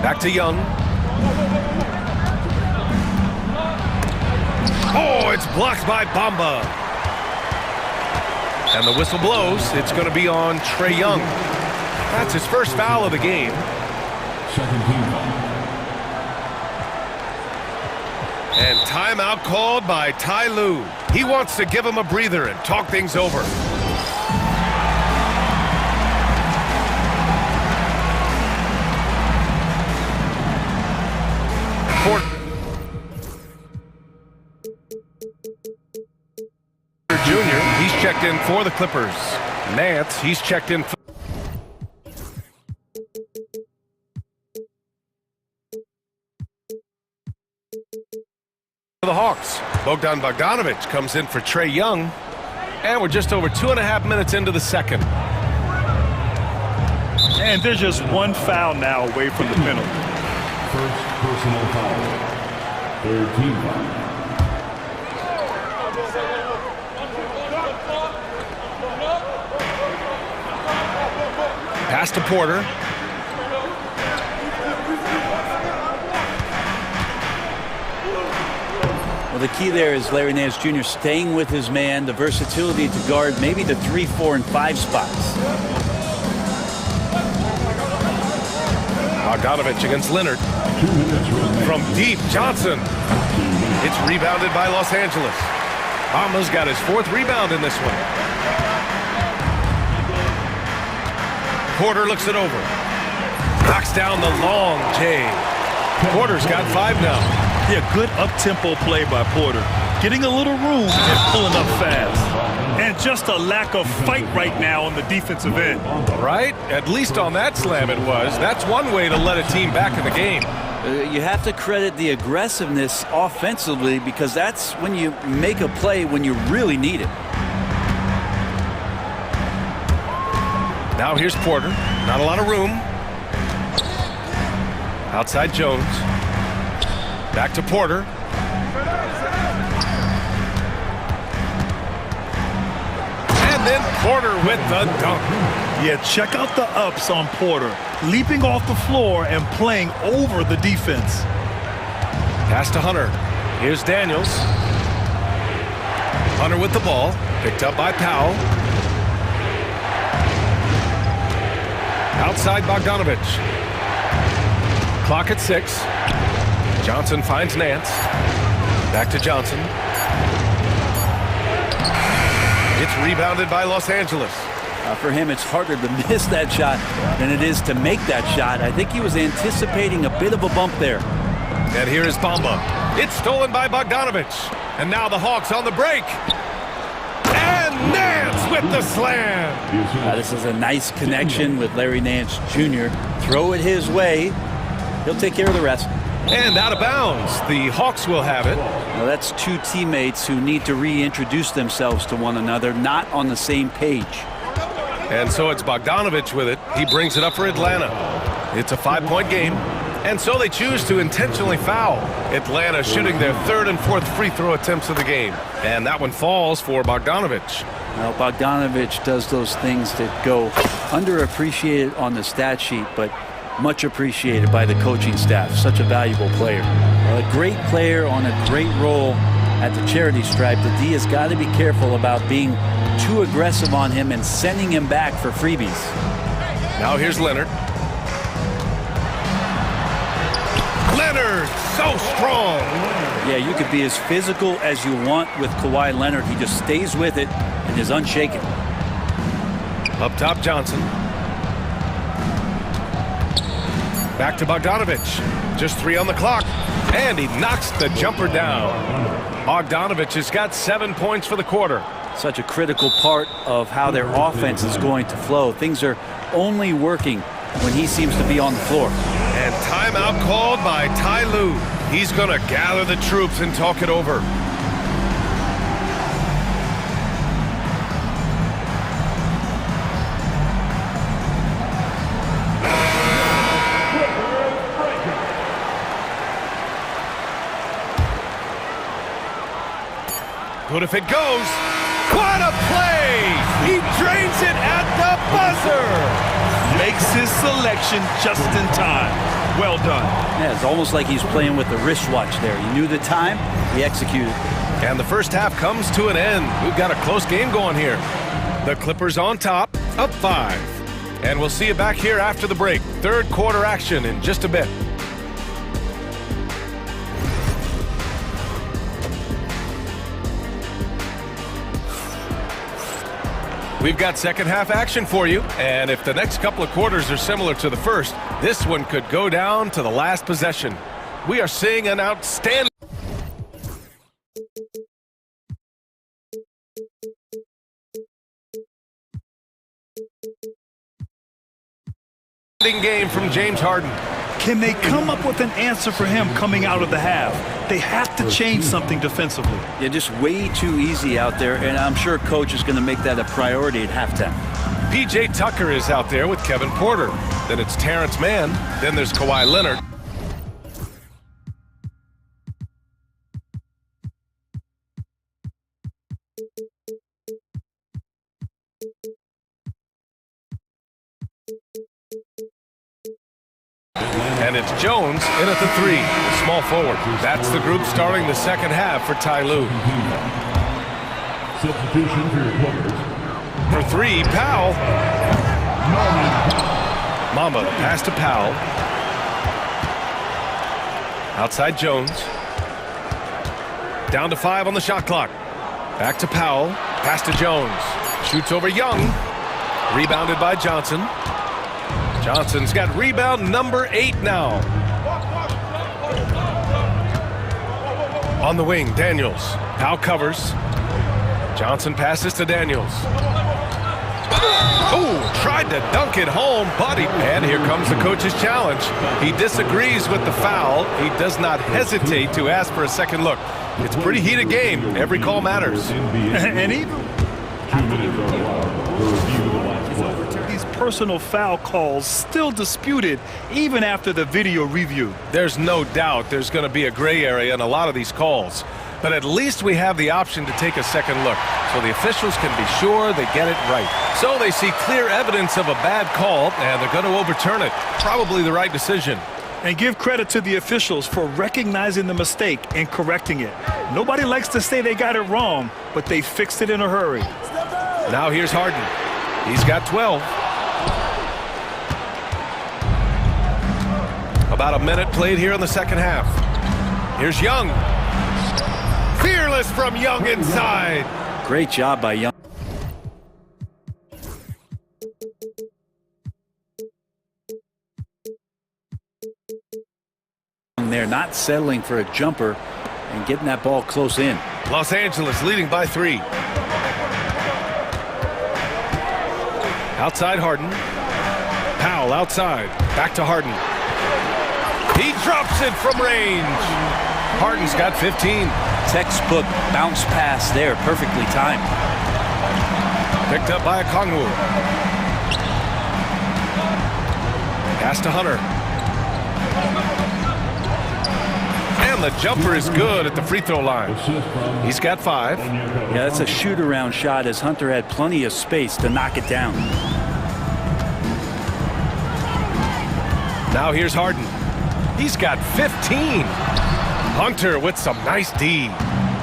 Back to Young. Oh, it's blocked by Bamba. And the whistle blows. It's going to be on Trae Young. That's his first foul of the game. Second team foul. And timeout called by Ty Lue. He wants to give him a breather and talk things over. Junior, he's checked in for the Clippers. Nance, he's checked in for the Hawks. Bogdanovic comes in for Trae Young. And we're just over 2.5 minutes into the second. And there's just one foul now away from the penalty. First personal foul. Third team foul. Pass to Porter. Well, the key there is Larry Nance Jr. staying with his man, the versatility to guard maybe the 3, 4, and 5 spots. Bogdanovic against Leonard. From deep, Johnson. It's rebounded by Los Angeles. Bamba's got his 4th rebound in this one. Porter looks it over. Knocks down the long J. Porter's got 5 now. Yeah, good up-tempo play by Porter. Getting a little room and pulling up fast. And just a lack of fight right now on the defensive end. Right? At least on that slam it was. That's one way to let a team back in the game. You have to credit the aggressiveness offensively, because that's when you make a play when you really need it. Now here's Porter. Not a lot of room. Outside Jones. Back to Porter. And then Porter with the dunk. Yeah, check out the ups on Porter. Leaping off the floor and playing over the defense. Pass to Hunter. Here's Daniels. Hunter with the ball. Picked up by Powell. Outside Bogdanovic. Clock at 6. Johnson finds Nance. Back to Johnson. It's rebounded by Los Angeles. For him, it's harder to miss that shot than it is to make that shot. I think he was anticipating a bit of a bump there. And here is Bamba. It's stolen by Bogdanovic. And now the Hawks on the break. And Nance with the slam. This is a nice connection with Larry Nance Jr. Throw it his way. He'll take care of the rest. And out of bounds. The Hawks will have it. Well, that's 2 teammates who need to reintroduce themselves to one another, not on the same page. And so it's Bogdanovic with it. He brings it up for Atlanta. It's a 5-point game. And so they choose to intentionally foul. Atlanta shooting their 3rd and 4th free throw attempts of the game. And that one falls for Bogdanovic. Well, Bogdanovic does those things that go underappreciated on the stat sheet, but much appreciated by the coaching staff. Such a valuable player. Well, a great player on a great role at the charity stripe. The D has got to be careful about being too aggressive on him and sending him back for freebies. Now here's Leonard. Leonard, so strong. Yeah, you could be as physical as you want with Kawhi Leonard. He just stays with it and is unshaken. Up top, Johnson. Back to Bogdanovic. Just 3 on the clock. And he knocks the jumper down. Bogdanovic has got 7 points for the quarter. Such a critical part of how their offense is going to flow. Things are only working when he seems to be on the floor. And timeout called by Ty Lue. He's going to gather the troops and talk it over. Good if it goes. What a play! He drains it at the buzzer! Makes his selection just in time. Well done. Yeah, it's almost like he's playing with the wristwatch there. He knew the time, he executed. And the first half comes to an end. We've got a close game going here. The Clippers on top, up 5. And we'll see you back here after the break. Third quarter action in just a bit. We've got second half action for you, and if the next couple of quarters are similar to the first, this one could go down to the last possession. We are seeing an outstanding game from James Harden. Can they come up with an answer for him coming out of the half? They have to change something defensively. Yeah, just way too easy out there, and I'm sure coach is going to make that a priority at halftime. P.J. Tucker is out there with Kevin Porter. Then it's Terrence Mann. Then there's Kawhi Leonard. And it's Jones in at the 3, the small forward. That's the group starting the second half for Ty Lue. Substitution for your players. For 3, Powell. Mamba, pass to Powell. Outside Jones. Down to 5 on the shot clock. Back to Powell. Pass to Jones. Shoots over Young. Rebounded by Johnson. Johnson's got rebound number 8 now. On the wing, Daniels. Powell covers. Johnson passes to Daniels. Oh, tried to dunk it home, but and here comes the coach's challenge. He disagrees with the foul. He does not hesitate to ask for a second look. It's a pretty heated game. Every call matters. And even these personal foul calls still disputed even after the video review. There's no doubt there's going to be a gray area in a lot of these calls. But at least we have the option to take a second look, so the officials can be sure they get it right. So they see clear evidence of a bad call, and they're going to overturn it. Probably the right decision. And give credit to the officials for recognizing the mistake and correcting it. Nobody likes to say they got it wrong, but they fixed it in a hurry. Now here's Harden. He's got 12. About a minute played here in the second half. Here's Young. Fearless from Young inside. Great job by Young. They're not settling for a jumper and getting that ball close in. Los Angeles leading by 3. Outside Harden. Powell outside. Back to Harden. He drops it from range. Harden's got 15. Textbook bounce pass there, perfectly timed. Picked up by Okongwu. Pass to Hunter. And the jumper is good at the free throw line. He's got 5. Yeah, that's a shoot-around shot as Hunter had plenty of space to knock it down. Now here's Harden. He's got 15. Hunter with some nice D.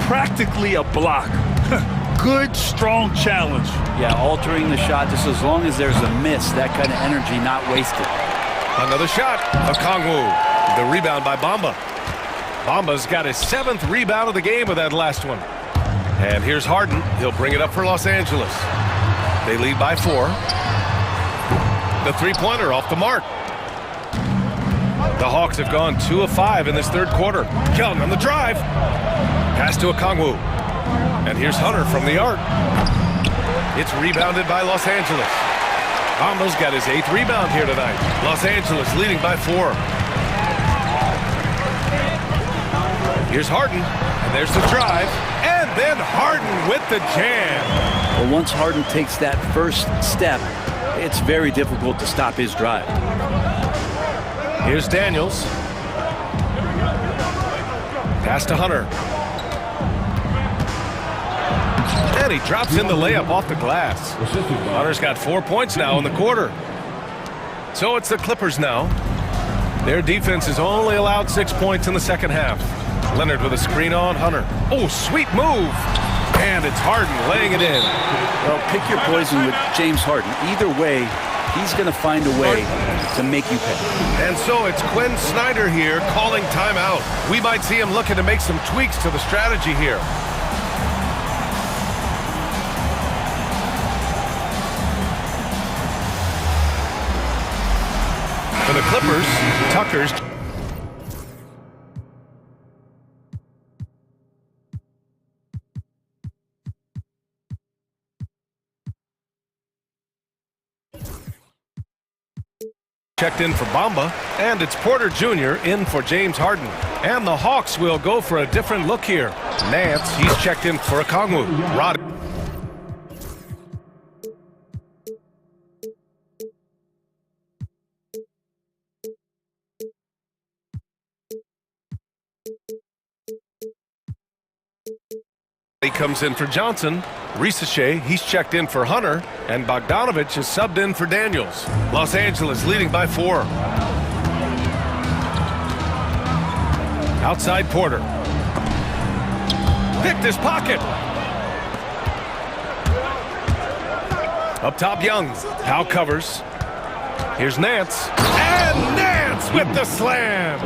Practically a block. Good, strong challenge. Yeah, altering the shot just as long as there's a miss. That kind of energy not wasted. Another shot. Okongwu. The rebound by Bamba. Bamba's got his 7th rebound of the game with that last one. And here's Harden. He'll bring it up for Los Angeles. They lead by 4. The three-pointer off the mark. The Hawks have gone 2 of 5 in this third quarter. Young on the drive. Pass to Okongwu. And here's Hunter from the arc. It's rebounded by Los Angeles. Bamba's got his 8th rebound here tonight. Los Angeles leading by 4. Here's Harden, and there's the drive, and then Harden with the jam. Well, once Harden takes that first step, it's very difficult to stop his drive. Here's Daniels. Pass to Hunter. And he drops in the layup off the glass. Hunter's got 4 points now in the quarter. So it's the Clippers now. Their defense has only allowed 6 points in the second half. Leonard with a screen on Hunter. Oh, sweet move. And it's Harden laying it in. Well, pick your poison with James Harden. Either way, he's going to find a way to make you pay. And so it's Quinn Snyder here calling timeout. We might see him looking to make some tweaks to the strategy here. For the Clippers, Tucker's checked in for Bamba, and it's Porter Jr. in for James Harden. And the Hawks will go for a different look here. Nance, he's checked in for Okongwu. Rod. He comes in for Johnson. Risachet, he's checked in for Hunter, and Bogdanovich is subbed in for Daniels. Los Angeles leading by 4. Outside Porter. Picked his pocket. Up top Young. Powell covers. Here's Nance. And Nance with the slam.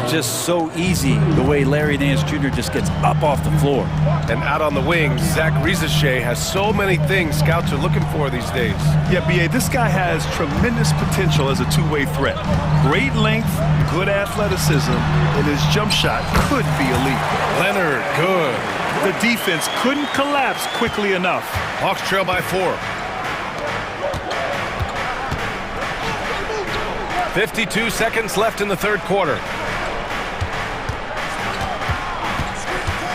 Just so easy the way Larry Nance Jr. just gets up off the floor. And out on the wings, Zach Risachet has so many things scouts are looking for these days. Yeah, B.A., this guy has tremendous potential as a two-way threat. Great length, good athleticism, and his jump shot could be elite. Leonard, good. The defense couldn't collapse quickly enough. Hawks trail by 4. 52 seconds left in the third quarter.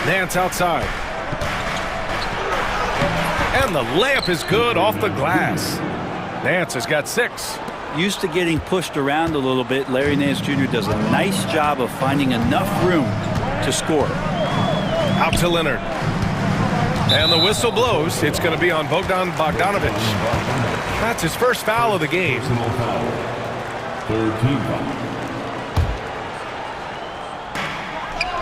Nance outside. And the layup is good off the glass. Nance has got 6. Used to getting pushed around a little bit, Larry Nance Jr. does a nice job of finding enough room to score. Out to Leonard. And the whistle blows. It's going to be on Bogdan Bogdanovich. That's his first foul of the game.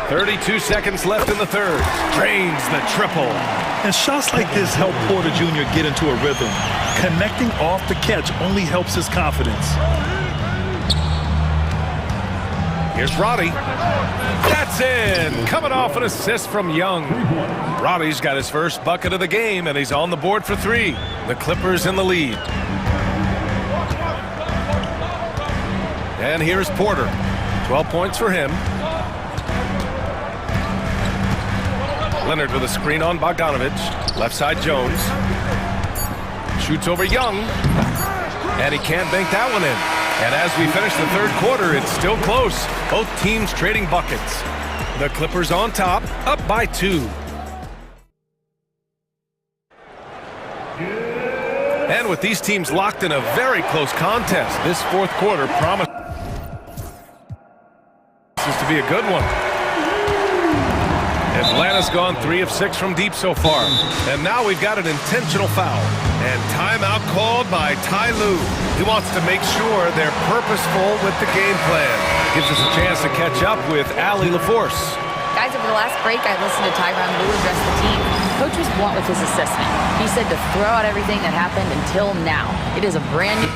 32 seconds left in the third. Drains the triple. And shots like this help Porter Jr. get into a rhythm. Connecting off the catch only helps his confidence. Here's Roddy. That's in. Coming off an assist from Young. Roddy's got his first bucket of the game, and he's on the board for 3. The Clippers in the lead. And here's Porter. 12 points for him. Leonard with a screen on Bogdanovich. Left side Jones. Shoots over Young. And he can't bank that one in. And as we finish the third quarter, it's still close. Both teams trading buckets. The Clippers on top, up by 2. And with these teams locked in a very close contest, this fourth quarter promises to be a good one. Atlanta's gone 3 of 6 from deep so far. And now we've got an intentional foul. And timeout called by Ty Lue. He wants to make sure they're purposeful with the game plan. Gives us a chance to catch up with Allie LaForce. Guys, over the last break, I listened to Tyronn Lue address the team. Coach was blunt with his assessment. He said to throw out everything that happened until now. It is a brand new...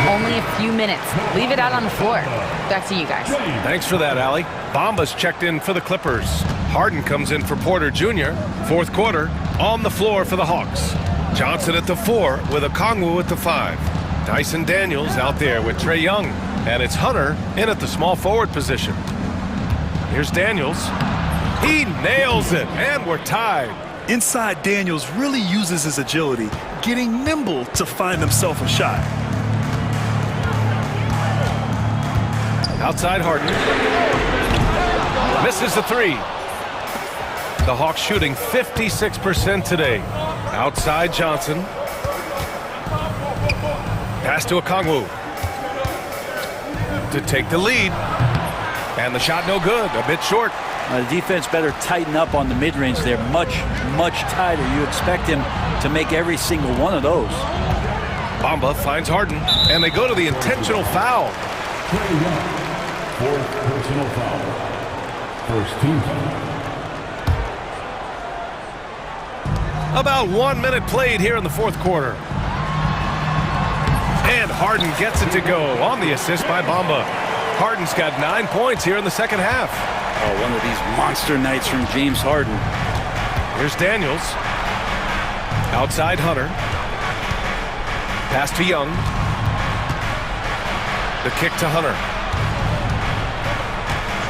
Only a few minutes. Leave it out on the floor. Back to you guys. Thanks for that, Allie. Bamba's checked in for the Clippers. Harden comes in for Porter Jr. Fourth quarter, on the floor for the Hawks. Johnson at the 4 with Okongwu at the 5. Dyson Daniels out there with Trae Young. And it's Hunter in at the small forward position. Here's Daniels. He nails it, and we're tied. Inside, Daniels really uses his agility, getting nimble to find himself a shot. Outside Harden. Misses the 3. The Hawks shooting 56% today. Outside Johnson. Pass to Okongwu to take the lead. And the shot no good, a bit short. The defense better tighten up on the mid-range there. Much tighter. You expect him to make every single one of those. Bamba finds Harden, and they go to the intentional foul. Fourth personal foul. First team foul. About 1 minute played here in the fourth quarter. And Harden gets it to go on the assist by Bamba. Harden's got 9 points here in the second half. Oh, one of these monster nights from James Harden. Here's Daniels. Outside Hunter. Pass to Young. The kick to Hunter.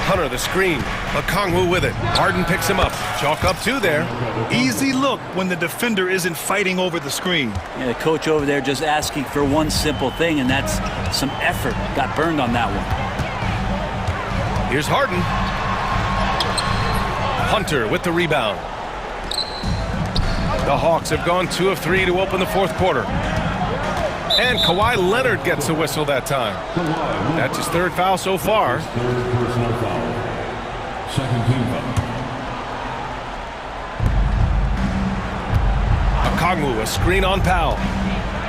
Hunter the screen. Okongwu with it. Harden picks him up. Chalk up 2 there. Easy look when the defender isn't fighting over the screen. Yeah, the coach over there just asking for one simple thing, and that's some effort. Got burned on that one. Here's Harden. Hunter with the rebound. The Hawks have gone 2 of 3 to open the fourth quarter. And Kawhi Leonard gets a whistle that time. That's his 3rd foul so far. 3rd personal foul. Second team foul. Okongwu, a screen on Powell.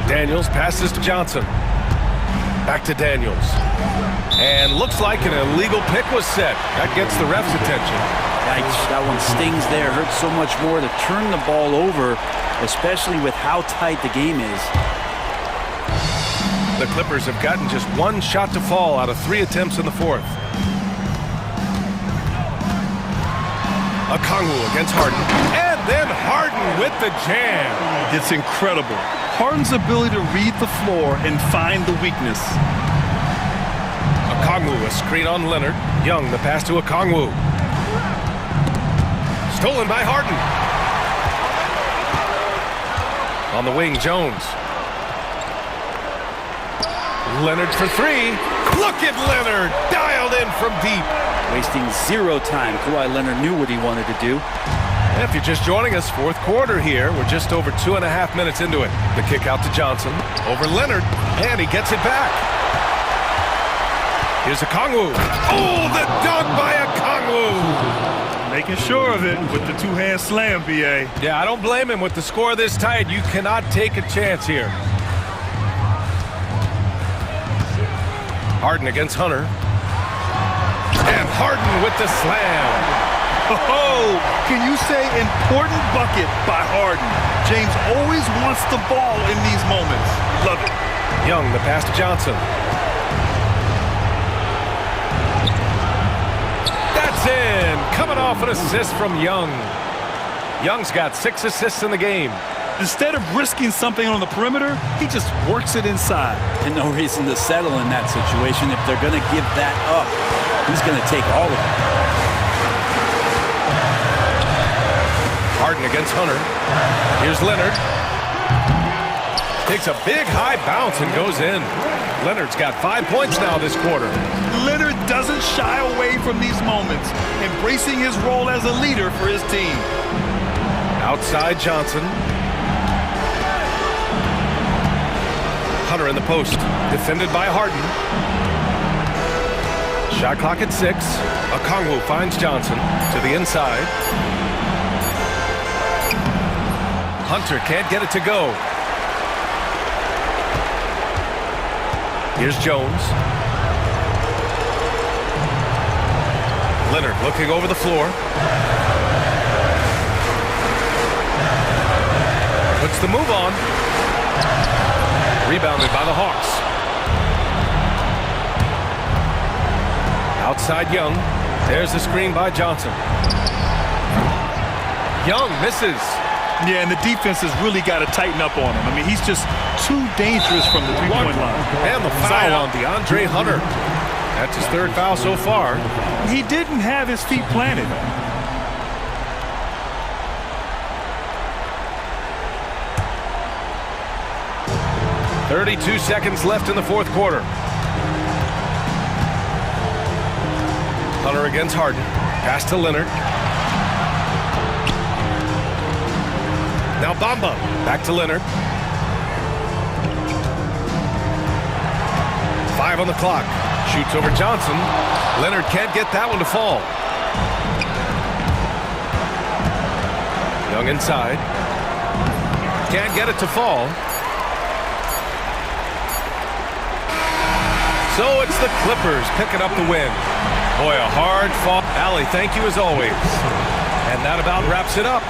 Daniels passes to Johnson. Back to Daniels. And looks like an illegal pick was set. That gets the ref's attention. Yikes, that one stings there. Hurts so much more to turn the ball over, especially with how tight the game is. The Clippers have gotten just 1 shot to fall out of 3 attempts in the fourth. Okongwu against Harden. And then Harden with the jam. It's incredible. Harden's ability to read the floor and find the weakness. Okongwu, a screen on Leonard. Young, the pass to Okongwu. Stolen by Harden. On the wing, Jones. Leonard for 3. Look at Leonard, dialed in from deep. Wasting 0 time. Kawhi Leonard knew what he wanted to do. And if you're just joining us, fourth quarter here. We're just over 2.5 minutes into it. The kick out to Johnson. Over Leonard, and he gets it back. Here's Okongwu. Oh, the dunk by Okongwu. Making sure of it with the 2-hand slam, BA. Yeah, I don't blame him. With the score this tight, you cannot take a chance here. Harden against Hunter. And Harden with the slam. Oh, can you say important bucket by Harden? James always wants the ball in these moments. Love it. Young, the pass to Johnson. That's in. Coming off an assist from Young. Young's got 6 assists in the game. Instead of risking something on the perimeter, he just works it inside. And no reason to settle in that situation. If they're going to give that up, he's going to take all of it. Harden against Hunter. Here's Leonard. Takes a big high bounce and goes in. Leonard's got 5 points now this quarter. Leonard doesn't shy away from these moments, embracing his role as a leader for his team. Outside Johnson. Hunter in the post, defended by Harden. Shot clock at 6. Okongwu finds Johnson to the inside. Hunter can't get it to go. Here's Jones. Leonard looking over the floor. Puts the move on. Rebounded by the Hawks. Outside Young. There's the screen by Johnson. Young misses. Yeah, and the defense has really got to tighten up on him. I mean, he's just too dangerous from the three-point line. And the foul on DeAndre Hunter. That's his third foul so far. He didn't have his feet planted. .32 seconds left in the fourth quarter. Hunter against Harden. Pass to Leonard. Now Bamba. Back to Leonard. 5 on the clock. Shoots over Johnson. Leonard can't get that one to fall. Young inside. Can't get it to fall. So it's the Clippers picking up the win. Boy, a hard fought. Allie, thank you as always. And that about wraps it up.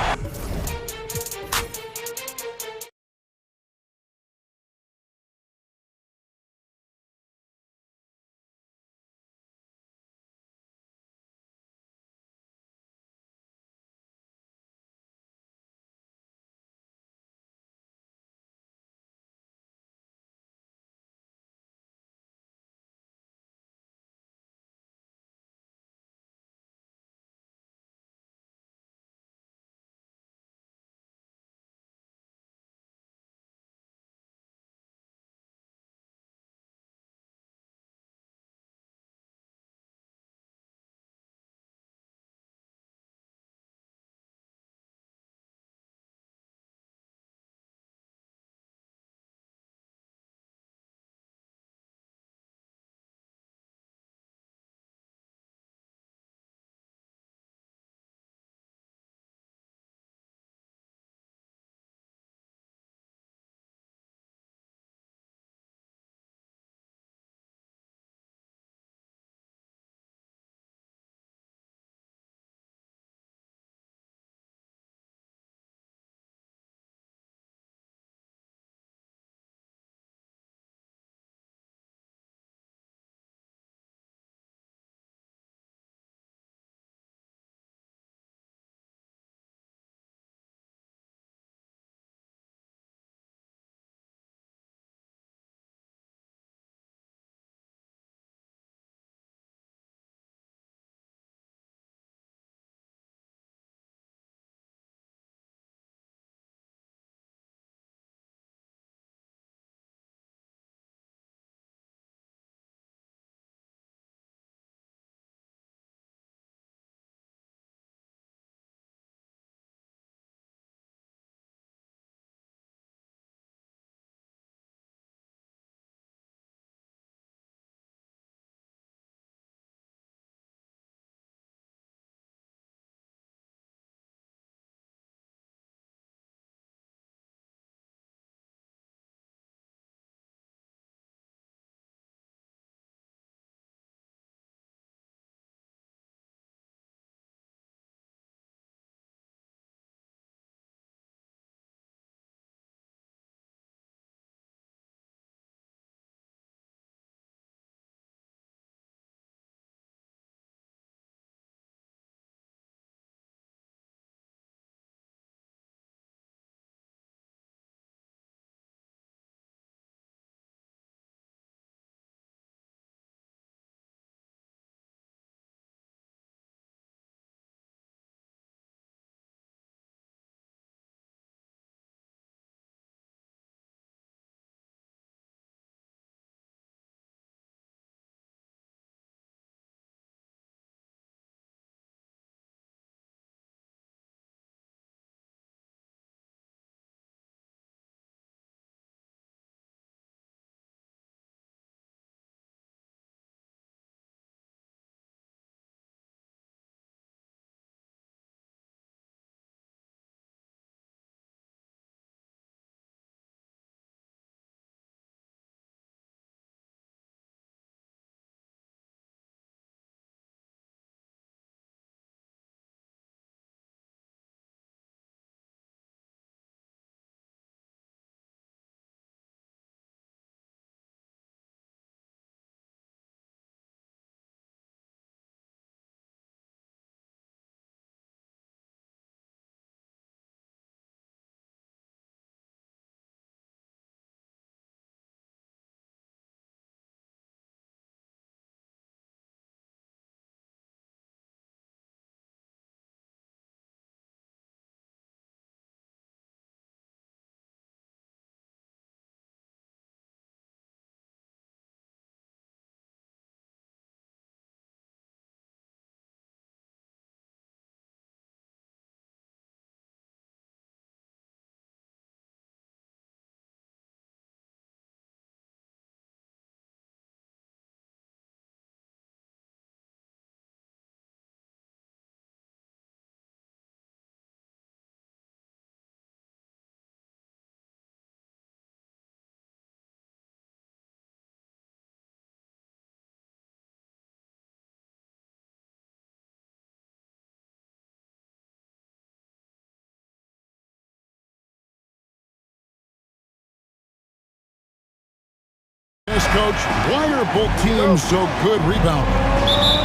this, Coach. Why are both teams so good rebounding?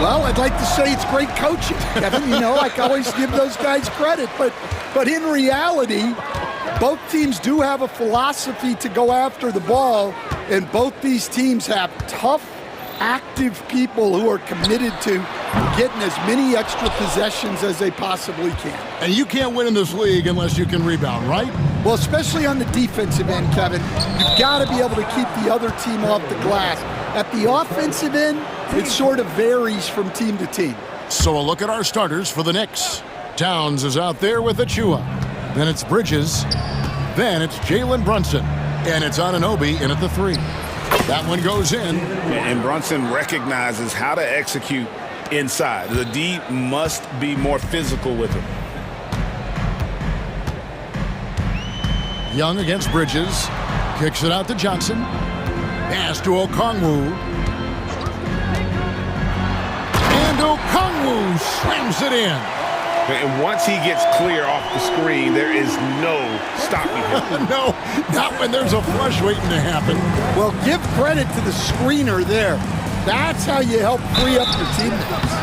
Well, I'd like to say it's great coaching, Kevin. You know, I can always give those guys credit. But in reality, both teams do have a philosophy to go after the ball, and both these teams have tough, active people who are committed to getting as many extra possessions as they possibly can. And you can't win in this league unless you can rebound, right? Well, especially on the defensive end, Kevin. You've got to be able to keep the other team off the glass. At the offensive end, it sort of varies from team to team. So a look at our starters for the Knicks. Towns is out there with Achua. Then it's Bridges. Then it's Jalen Brunson. And it's Anunoby in at the 3. That one goes in. And Brunson recognizes how to execute inside. The D must be more physical with him. Young against Bridges. Kicks it out to Johnson. Pass to Okongwu. And Okongwu slams it in. And once he gets clear off the screen, there is no stopping him. No, not when there's a flush waiting to happen. Well, give credit to the screener there. That's how you help free up your teammates.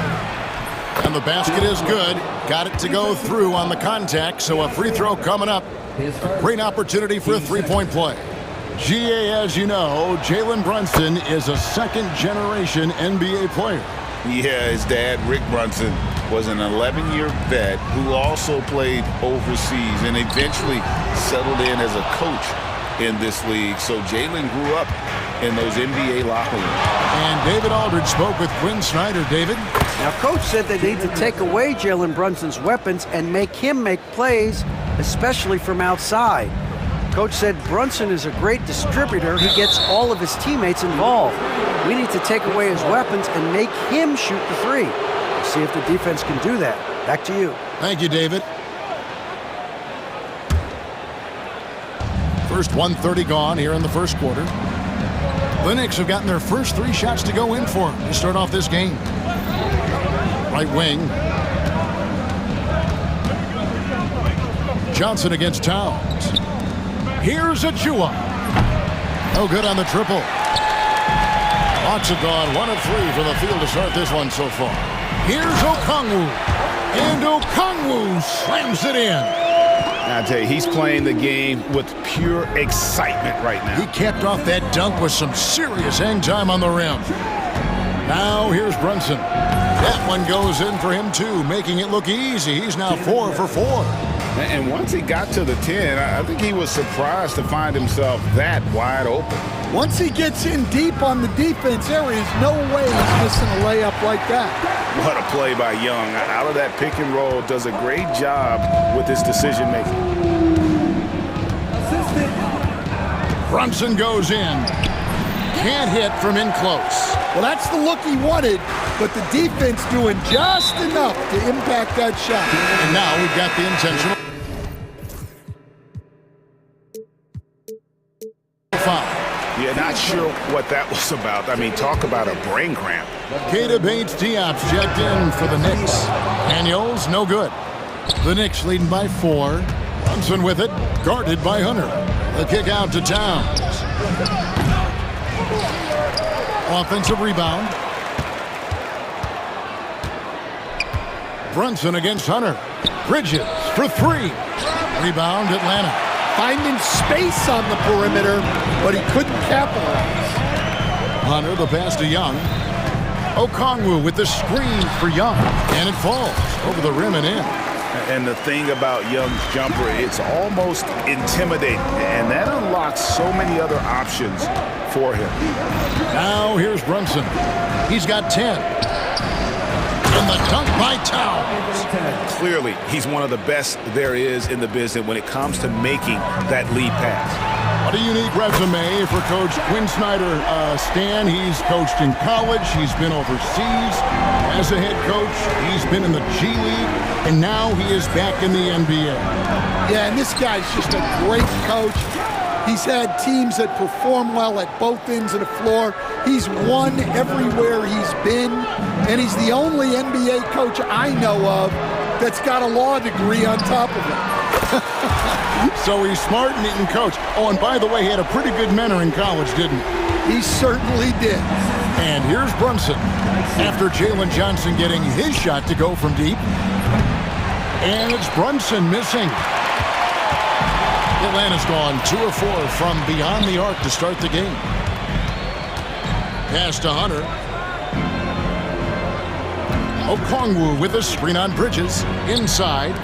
And the basket is good. Got it to go through on the contact, so a free throw coming up. A great opportunity for a three-point play. GA, as you know, Jalen Brunson is a second-generation NBA player. Yeah, his dad, Rick Brunson, was an 11-year vet who also played overseas and eventually settled in as a coach in this league. So Jalen grew up in those NBA locker rooms. And David Aldridge spoke with Quinn Snyder. David? Now, Coach said they need to take away Jalen Brunson's weapons and make him make plays, especially from outside. Coach said Brunson is a great distributor. He gets all of his teammates involved. We need to take away his weapons and make him shoot the 3. See if the defense can do that. Back to you. Thank you, David. First 1:30 gone here in the first quarter. The Knicks have gotten their first 3 shots to go in for them to start off this game. Right wing. Johnson against Towns. Here's Achua. No good on the triple. Hawks have gone 1 of 3 from the field to start this one so far. Here's Okongwu. And Okongwu slams it in. I tell you, he's playing the game with pure excitement right now. He capped off that dunk with some serious hang time on the rim. Now here's Brunson. That one goes in for him too, making it look easy. He's now 4 for 4. And once he got to the 10, I think he was surprised to find himself that wide open. Once he gets in deep on the defense, there is no way he's missing a layup like that. What a play by Young. Out of that pick and roll, does a great job with his decision making. Brunson goes in. Can't hit from in close. Well, that's the look he wanted, but the defense doing just enough to impact that shot. And now we've got the intentional foul. Yeah, not sure what that was about. I mean, talk about a brain cramp. Keita Bates-Diop's checked in for the Knicks. Daniels, no good. The Knicks leading by 4. Brunson with it, guarded by Hunter. The kick out to Towns. Offensive rebound. Brunson against Hunter. Bridges for 3. Rebound, Atlanta. Finding space on the perimeter, but he couldn't capitalize. Hunter, the pass to Young. Okongwu with the screen for Young. And it falls over the rim and in. And the thing about Young's jumper, it's almost intimidating. And that unlocks so many other options for him. Now here's Brunson. He's got 10. And the dunk by Towns. Clearly, he's one of the best there is in the business when it comes to making that lead pass. What a unique resume for Coach Quinn Snyder. Stan, he's coached in college. He's been overseas as a head coach. He's been in the G League, and now he is back in the NBA. Yeah, and this guy's just a great coach. He's had teams that perform well at both ends of the floor. He's won everywhere he's been, and he's the only NBA coach I know of that's got a law degree on top of it. So he's smart and he can coach. Oh, and by the way, he had a pretty good mentor in college, didn't he? He certainly did. And here's Brunson. After Jalen Johnson getting his shot to go from deep. And it's Brunson missing. Atlanta's gone 2 of 4 from beyond the arc to start the game. Pass to Hunter. Okongwu with a screen on Bridges. Inside.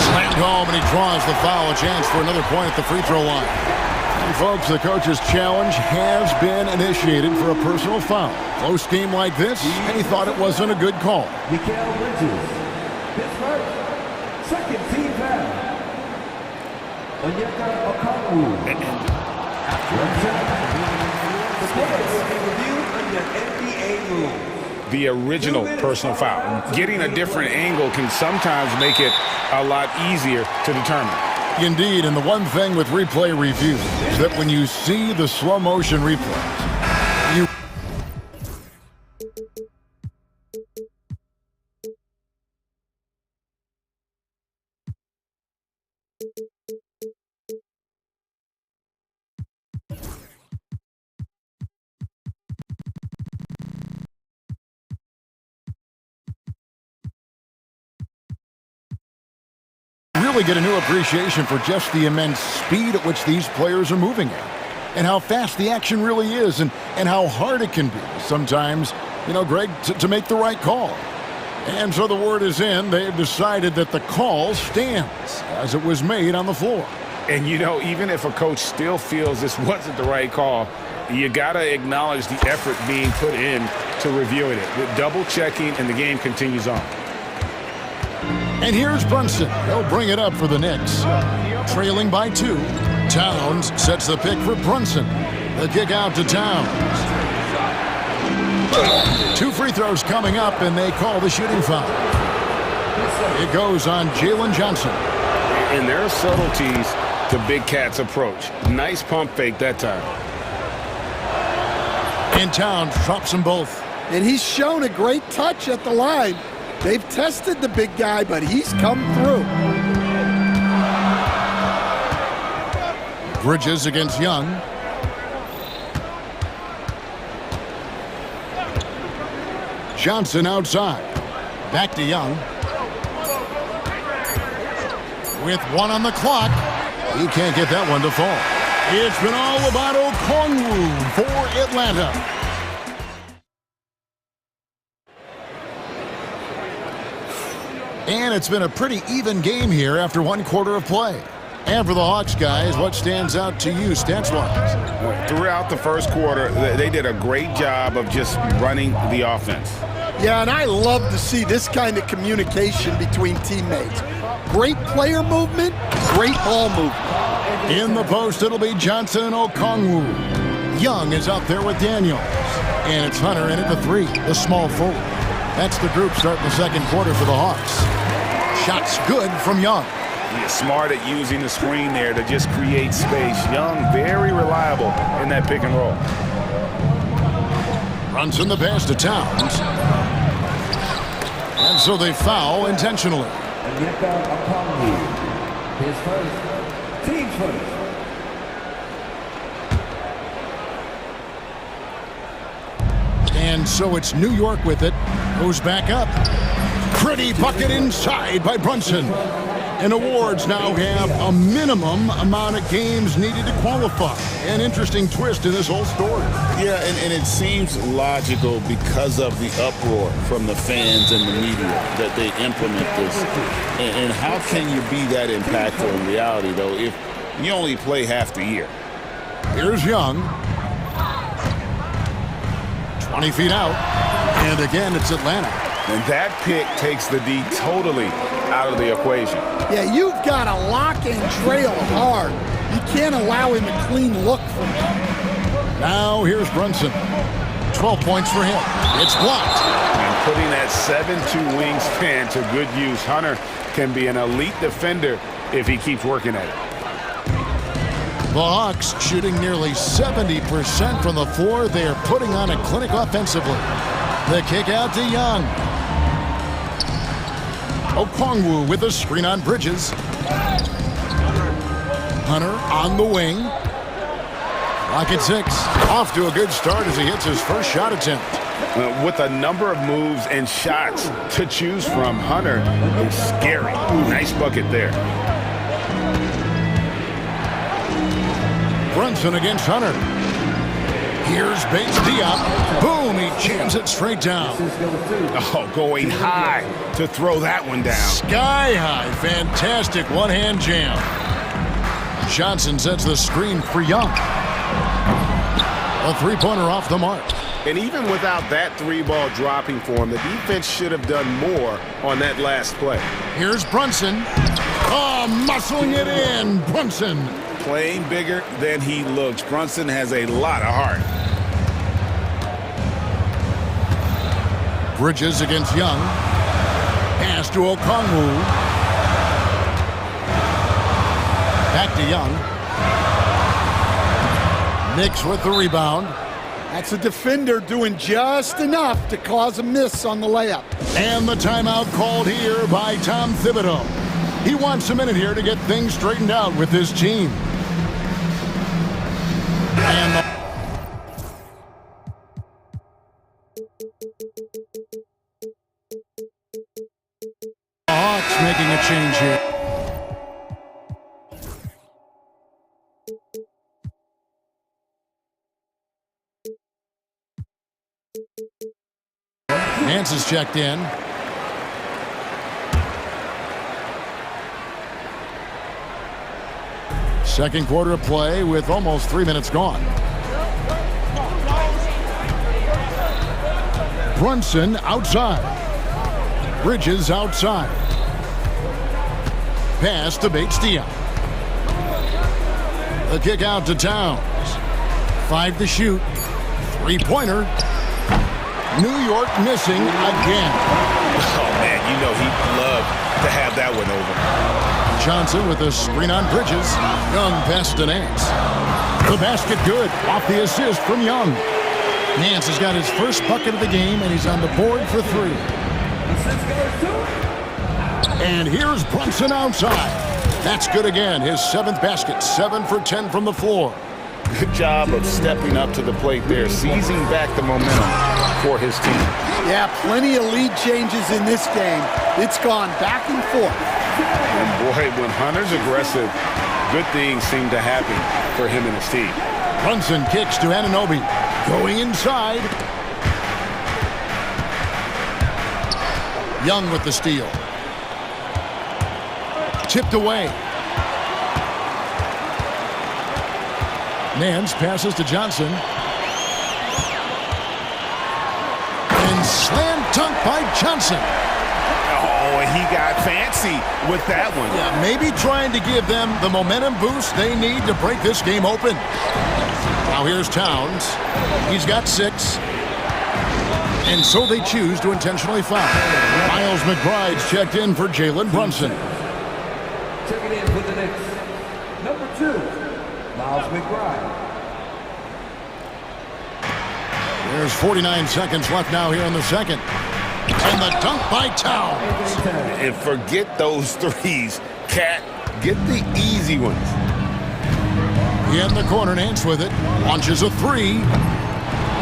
Slammed home, and he draws the foul. A chance for another point at the free throw line. And folks, the coach's challenge has been initiated for a personal foul. Close game like this, and he thought it wasn't a good call. Mikal Bridges. His first, second team foul. Onyeka Okongwu. The players will be reviewed under NBA rules. The original personal foul. Getting a different angle can sometimes make it a lot easier to determine. Indeed, and the one thing with replay review is that when you see the slow motion replay, you really get a new appreciation for just the immense speed at which these players are moving at, and how fast the action really is, and how hard it can be sometimes, Greg, to make the right call. And so the word is in. They've decided that the call stands as it was made on the floor. And, even if a coach still feels this wasn't the right call, you got to acknowledge the effort being put in to reviewing it. With double checking, and the game continues on. And here's Brunson. He'll bring it up for the Knicks. Trailing by 2. Towns sets the pick for Brunson. The kick out to Towns. 2 free throws coming up, and they call the shooting foul. It goes on Jalen Johnson. And there are subtleties to Big Cat's approach. Nice pump fake that time. And Towns drops them both. And he's shown a great touch at the line. They've tested the big guy, but he's come through. Bridges against Young. Johnson outside. Back to Young. With 1 on the clock. He can't get that one to fall. It's been all about Okongwu for Atlanta. And it's been a pretty even game here after 1 quarter of play. And for the Hawks guys, what stands out to you stats-wise? Throughout the first quarter, they did a great job of just running the offense. Yeah, and I love to see this kind of communication between teammates. Great player movement, great ball movement. In the post, it'll be Johnson and Okongwu. Young is out there with Daniels. And it's Hunter in at the 3, the small forward. That's the group starting the second quarter for the Hawks. Shots good from Young. He's smart at using the screen there to just create space. Young, very reliable in that pick and roll. Runs in the pass to Towns. And so they foul intentionally. His first, team first. And so it's New York with it. Goes back up. Pretty bucket inside by Brunson. And awards now have a minimum amount of games needed to qualify. An interesting twist in this whole story. Yeah, and it seems logical because of the uproar from the fans and the media that they implement this. And how can you be that impactful in reality, though, if you only play half the year? Here's Young. 20 feet out. And again, it's Atlanta. And that pick takes the D totally out of the equation. Yeah, you've got to lock and trail hard. You can't allow him a clean look from him. Now here's Brunson. 12 points for him. It's blocked. And putting that 7'2" wingspan to good use. Hunter can be an elite defender if he keeps working at it. The Hawks shooting nearly 70% from the floor. They are putting on a clinic offensively. The kick out to Young. Okongwu with a screen on Bridges. Hunter on the wing. Clock at 6. Off to a good start as he hits his first shot attempt. With a number of moves and shots to choose from, Hunter is scary. Nice bucket there. Brunson against Hunter. Here's Bates Diop. Boom, he jams it straight down. Oh, going high to throw that one down. Sky high, fantastic one-hand jam. Johnson sets the screen for Young. A three-pointer off the mark. And even without that three-ball dropping for him, the defense should have done more on that last play. Here's Brunson. Oh, muscling it in. Brunson. Playing bigger than he looks. Brunson has a lot of heart. Bridges against Young. Pass to Okongwu. Back to Young. Knicks with the rebound. That's a defender doing just enough to cause a miss on the layup. And the timeout called here by Tom Thibodeau. He wants a minute here to get things straightened out with his team. And the Hawks making a change here. Nance is checked in. Second quarter of play with almost 3 minutes gone. Brunson outside. Bridges outside. Pass to Bates Diop. The kick out to Towns. 5 to shoot. Three-pointer. New York missing again. Oh, man, you know he'd love to have that one over. Johnson with a screen on Bridges. Young pass to Nance. The basket good. Off the assist from Young. Nance has got his first bucket of the game, and he's on the board for 3. And here's Brunson outside. That's good again. His 7th basket. 7 for 10 from the floor. Good job of stepping up to the plate there, seizing back the momentum for his team. Yeah, plenty of lead changes in this game. It's gone back and forth. And boy, when Hunter's aggressive, good things seem to happen for him and his team. Brunson kicks to Anunoby. Going inside. Young with the steal. Tipped away. Nance passes to Johnson. And slam dunk by Johnson. Oh, and he got fancy with that one. Yeah, maybe trying to give them the momentum boost they need to break this game open. Now here's Towns. He's got 6. And so they choose to intentionally foul. Miles McBride's checked in for Jalen Brunson. Checking in for the Knicks, number 2, Miles McBride. There's 49 seconds left now here in the second. And the dunk by Towns. And forget those threes, Cat. Get the easy ones. In the corner, Nance with it. Launches a 3.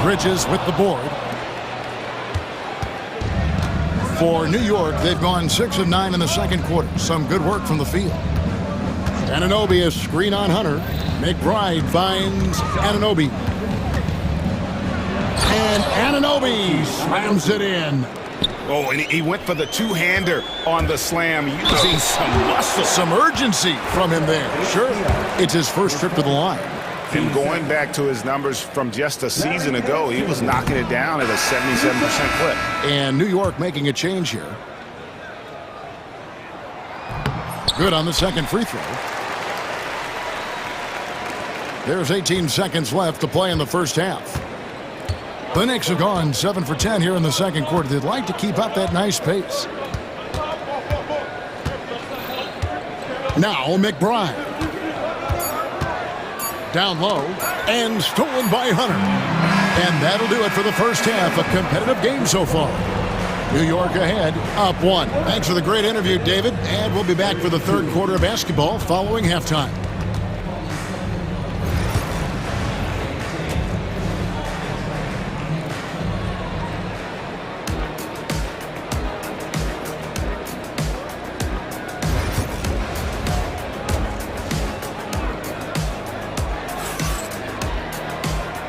Bridges with the board. For New York, they've gone 6 of 9 in the second quarter. Some good work from the field. Anunoby is screen on Hunter. McBride finds Anunoby. And Anunoby slams it in. Oh, and he went for the two-hander on the slam, using some muscle. Some urgency from him there. Sure, it's his first trip to the line. And going back to his numbers from just a season ago, he was knocking it down at a 77% clip. And New York making a change here. Good on the second free throw. There's 18 seconds left to play in the first half. The Knicks have gone 7 for 10 here in the second quarter. They'd like to keep up that nice pace. Now McBride. Down low and stolen by Hunter. And that'll do it for the first half. A competitive game so far. New York ahead, up 1. Thanks for the great interview, David. And we'll be back for the third quarter of basketball following halftime.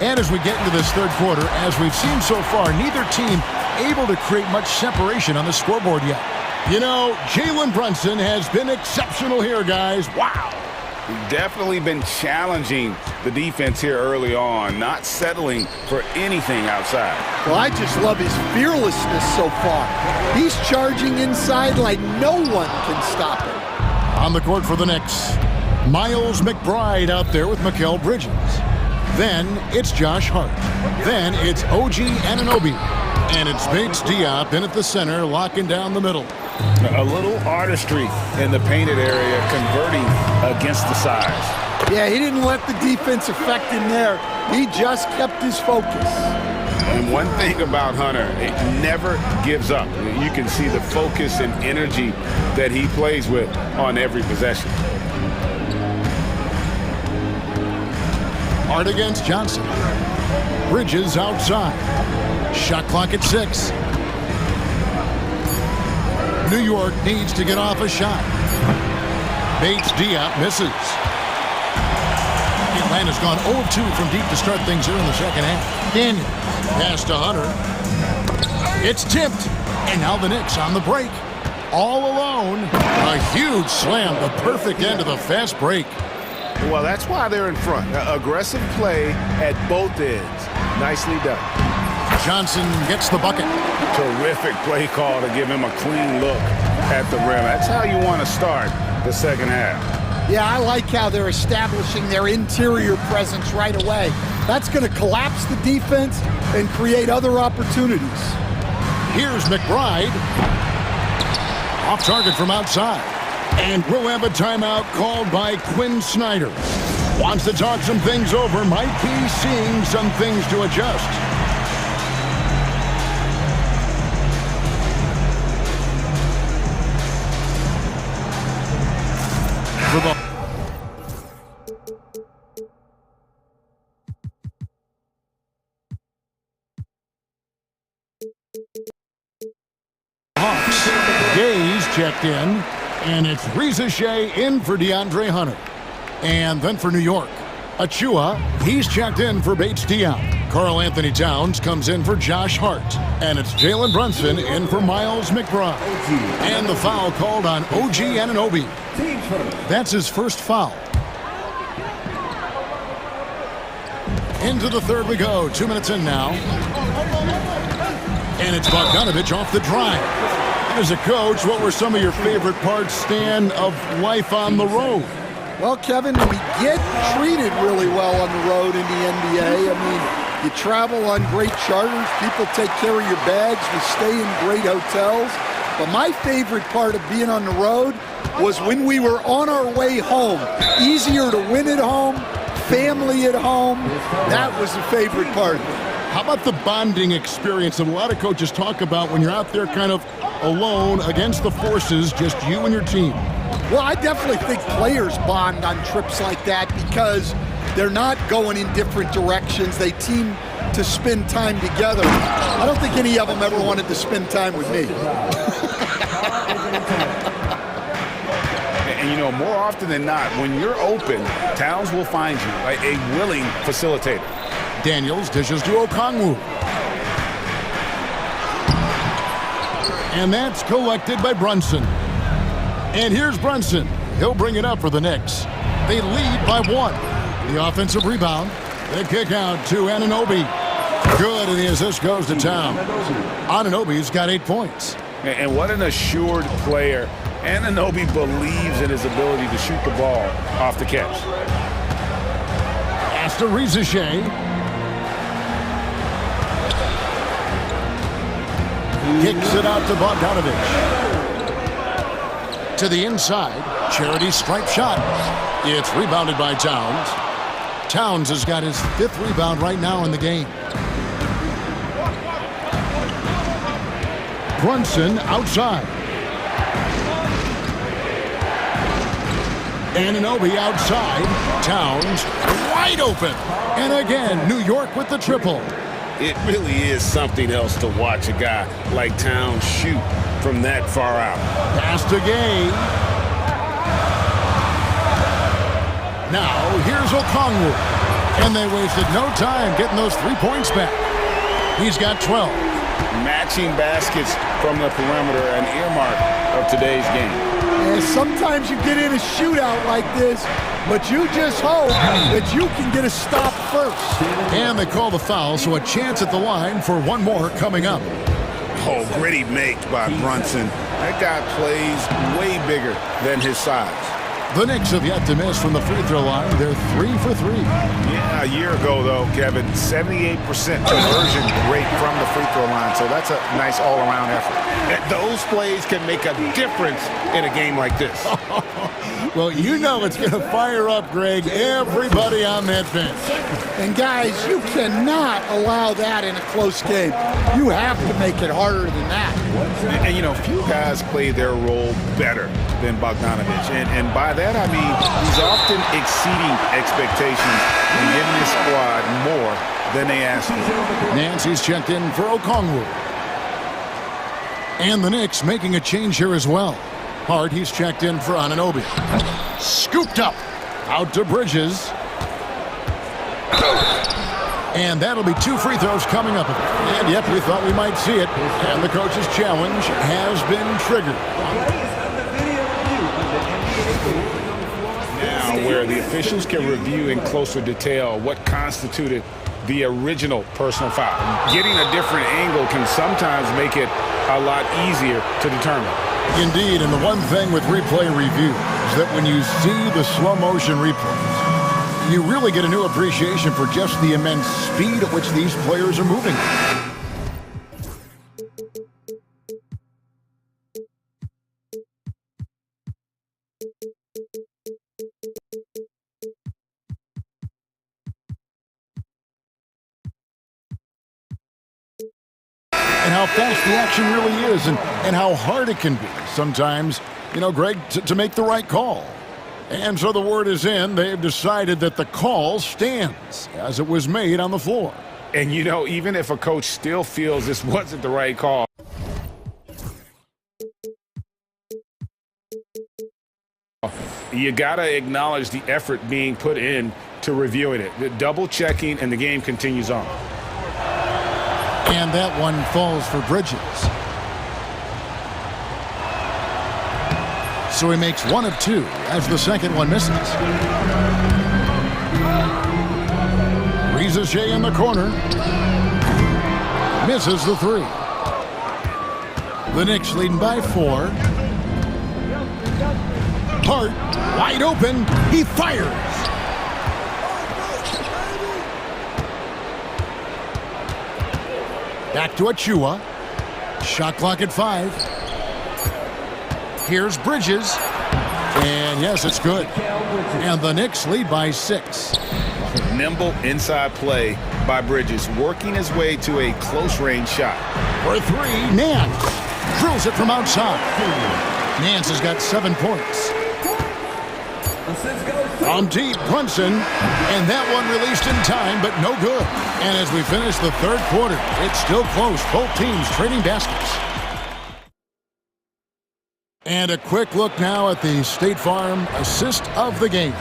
And as we get into this third quarter, as we've seen so far, neither team able to create much separation on the scoreboard yet. You know, Jalen Brunson has been exceptional here, guys. Wow. Definitely been challenging the defense here early on, not settling for anything outside. Well, I just love his fearlessness so far. He's charging inside like no one can stop him. On the court for the Knicks, Miles McBride out there with Mikal Bridges. Then it's Josh Hart. Then it's OG Anunoby. And it's Bates Diop in at the center, locking down the middle. A little artistry in the painted area, converting against the size. Yeah, he didn't let the defense affect him there. He just kept his focus. And one thing about Hunter, it never gives up. You can see the focus and energy that he plays with on every possession. Hart against Johnson. Bridges outside. Shot clock at 6. New York needs to get off a shot. Bates Diop misses. Atlanta's gone 0-2 from deep to start things here in the second half. Daniels pass to Hunter. It's tipped. And now the Knicks on the break. All alone. A huge slam, the perfect end of the fast break. Well, that's why they're in front. Aggressive play at both ends. Nicely done. Johnson gets the bucket. Terrific play call to give him a clean look at the rim. That's how you want to start the second half. Yeah, I like how they're establishing their interior presence right away. That's going to collapse the defense and create other opportunities. Here's McBride. Off target from outside. And we'll have a timeout called by Quinn Snyder. Wants to talk some things over. Might be seeing some things to adjust. For the Hawks. Gaze checked in. And it's Rizachet in for DeAndre Hunter. And then for New York, Achua, he's checked in for Bates Diop. Karl Anthony Towns comes in for Josh Hart. And it's Jalen Brunson in for Miles McBride. And the foul called on OG Anunoby. That's his first foul. Into the third we go. 2 minutes in now. And it's Bogdanovich off the drive. As a coach, what were some of your favorite parts, Stan, of life on the road? Well, Kevin, we get treated really well on the road in the NBA. I mean, you travel on great charters. People take care of your bags. We stay in great hotels. But my favorite part of being on the road was when we were on our way home. Easier to win at home, family at home. That was the favorite part. How about the bonding experience that a lot of coaches talk about when you're out there kind of alone against the forces, just you and your team? Well, I definitely think players bond on trips like that because they're not going in different directions. They team to spend time together. I don't think any of them ever wanted to spend time with me. And, you know, more often than not, when you're open, Towns will find you a willing facilitator. Daniels dishes to Okongwu. And that's collected by Brunson. And here's Brunson. He'll bring it up for the Knicks. They lead by 1. The offensive rebound. The kick out to Anunoby. Good, and the assist goes to Towns. Anunoby's got 8 points. And what an assured player. Anunoby believes in his ability to shoot the ball off the catch. Pass to Rizachet. Kicks it out to Bogdanovich. To the inside. Charity stripe shot. It's rebounded by Towns. Towns has got his 5th rebound right now in the game. Brunson outside. Anunoby outside. Towns wide open. And again, New York with the triple. It really is something else to watch a guy like Towns shoot from that far out. Pass to Gay. Now, here's Okongwu. And they wasted no time getting those 3 points back. He's got 12. Matching baskets from the perimeter, an earmark of today's game. And sometimes you get in a shootout like this, but you just hope that you can get a stop first. And they call the foul, so a chance at the line for one more coming up. Oh, gritty make by Brunson. That guy plays way bigger than his size. The Knicks have yet to miss from the free throw line. They're 3 for 3. Yeah, a year ago, though, Kevin, 78% conversion rate from the free throw line. So that's a nice all-around effort. Those plays can make a difference in a game like this. Well, you know it's going to fire up, Greg, everybody on that bench. And, guys, you cannot allow that in a close game. You have to make it harder than that. And you know, few guys play their role better than Bogdanovich. And by that, I mean he's often exceeding expectations and giving his squad more than they asked for. Nancy's checked in for Okongwu. And the Knicks making a change here as well. Hart, he's checked in for Anunoby. Scooped up. Out to Bridges. And that'll be 2 free throws coming up. And yep, we thought we might see it. And the coach's challenge has been triggered. Now, where the officials can review in closer detail what constituted the original personal foul. Getting a different angle can sometimes make it a lot easier to determine. Indeed, and the one thing with replay review is that when you see the slow motion replays, you really get a new appreciation for just the immense speed at which these players are moving. And how fast the action really is, and how hard it can be sometimes, you know, Greg, to make the right call. And so the word is in. They've decided that the call stands as it was made on the floor. And, you know, even if a coach still feels this wasn't the right call, you got to acknowledge the effort being put in to reviewing it. The double checking, and the game continues on. And that one falls for Bridges. So he makes 1 of 2 as the second one misses. Rizachet in the corner. Misses the 3. The Knicks leading by 4. Hart, wide open. He fires. Back to Achua. Shot clock at 5. Here's Bridges. And yes, it's good. And the Knicks lead by 6. Nimble inside play by Bridges, working his way to a close-range shot. For 3, Nance drills it from outside. Nance has got 7 points. From deep, Brunson, and that one released in time, but no good. And as we finish the third quarter, it's still close. Both teams trading baskets. And a quick look now at the State Farm assist of the game.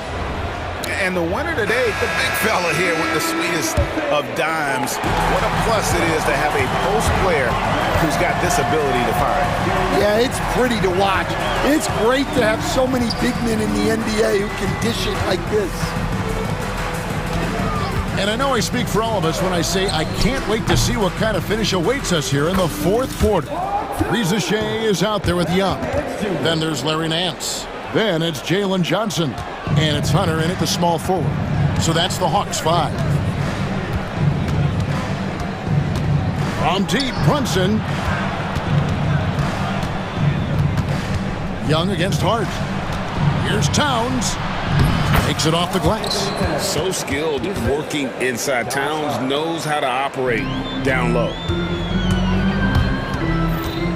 And the winner today, the big fella here with the sweetest of dimes. What a plus it is to have a post player who's got this ability to find. Yeah, it's pretty to watch. It's great to have so many big men in the NBA who can dish it like this. And I know I speak for all of us when I say I can't wait to see what kind of finish awaits us here in the fourth quarter. Rizachet is out there with Young. Then there's Larry Nance. Then it's Jalen Johnson. And it's Hunter in at the small forward. So that's the Hawks 5. From deep, Brunson. Young against Hart. Here's Towns. Takes it off the glass. So skilled working inside. Towns knows how to operate down low.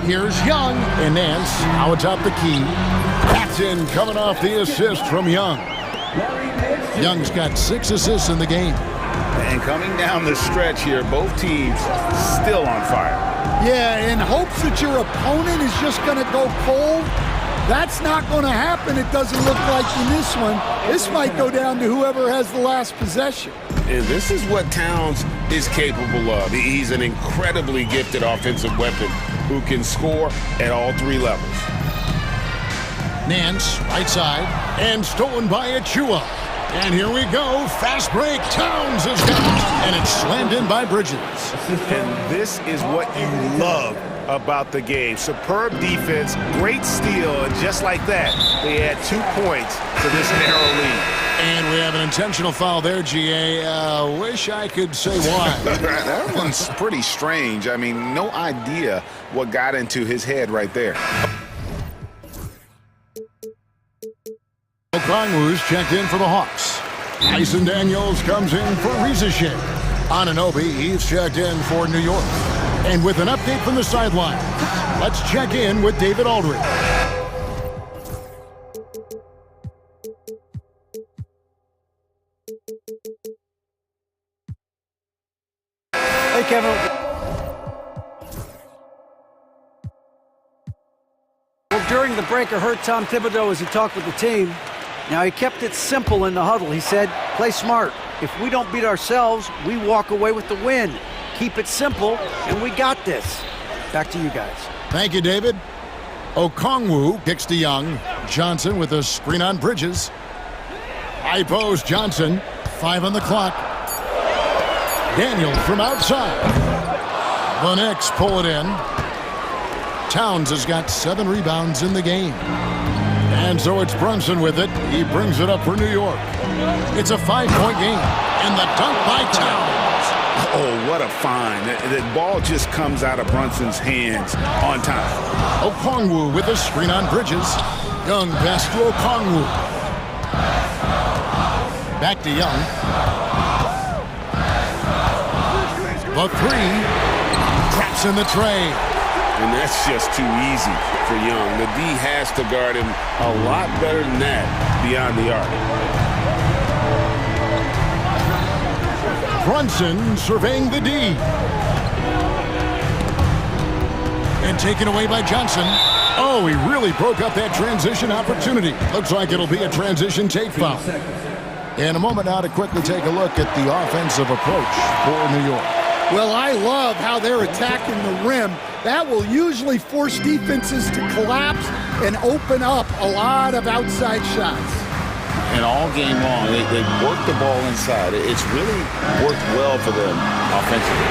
Here's Young and Nance. Now atop the key. Patton coming off the assist from Young. Young's got 6 assists in the game. And coming down the stretch here, both teams still on fire. Yeah, in hopes that your opponent is just going to go cold, That's not going to happen, it doesn't look like in this one. This might go down to whoever has the last possession. And this is what Towns is capable of. He's an incredibly gifted offensive weapon who can score at all three levels. Nance, right side, and stolen by Achua. And here we go, fast break, Towns has got it, and it's slammed in by Bridges. And this is what you love about the game. Superb defense, great steal, and just like that, they add 2 points to this narrow lead. And we have an intentional foul there, GA. Wish I could say why. That one's pretty strange. I mean, no idea what got into his head right there. Okongwu's checked in for the Hawks. Dyson Daniels comes in for Rizachet. Anunoby, he's checked in for New York. And with an update from the sideline, let's check in with David Aldridge. Hey, Kevin. Well, during the break, I heard Tom Thibodeau as he talked with the team. Now, he kept it simple in the huddle. He said, play smart. If we don't beat ourselves, we walk away with the win. Keep it simple, and we got this. Back to you guys. Thank you, David. Okongwu kicks to Young. Johnson with a screen on Bridges. High post Johnson. 5 on the clock. Daniels from outside. The Knicks pull it in. Towns has got 7 rebounds in the game. And so it's Brunson with it. He brings it up for New York. It's a 5-point game. And the dunk by Towns. Oh, what a find. The ball just comes out of Brunson's hands on time. Okongwu with a screen on Bridges. Young pass to Okongwu. Back to Young. The 3. Drops in the tray. And that's just too easy for Young. The D has to guard him a lot better than that beyond the arc. Brunson surveying the D. And taken away by Johnson. Oh, he really broke up that transition opportunity. Looks like it'll be a transition take foul. In a moment now to quickly take a look at the offensive approach for New York. Well, I love how they're attacking the rim. That will usually force defenses to collapse and open up a lot of outside shots. And all game long, they work the ball inside. It's really worked well for them offensively.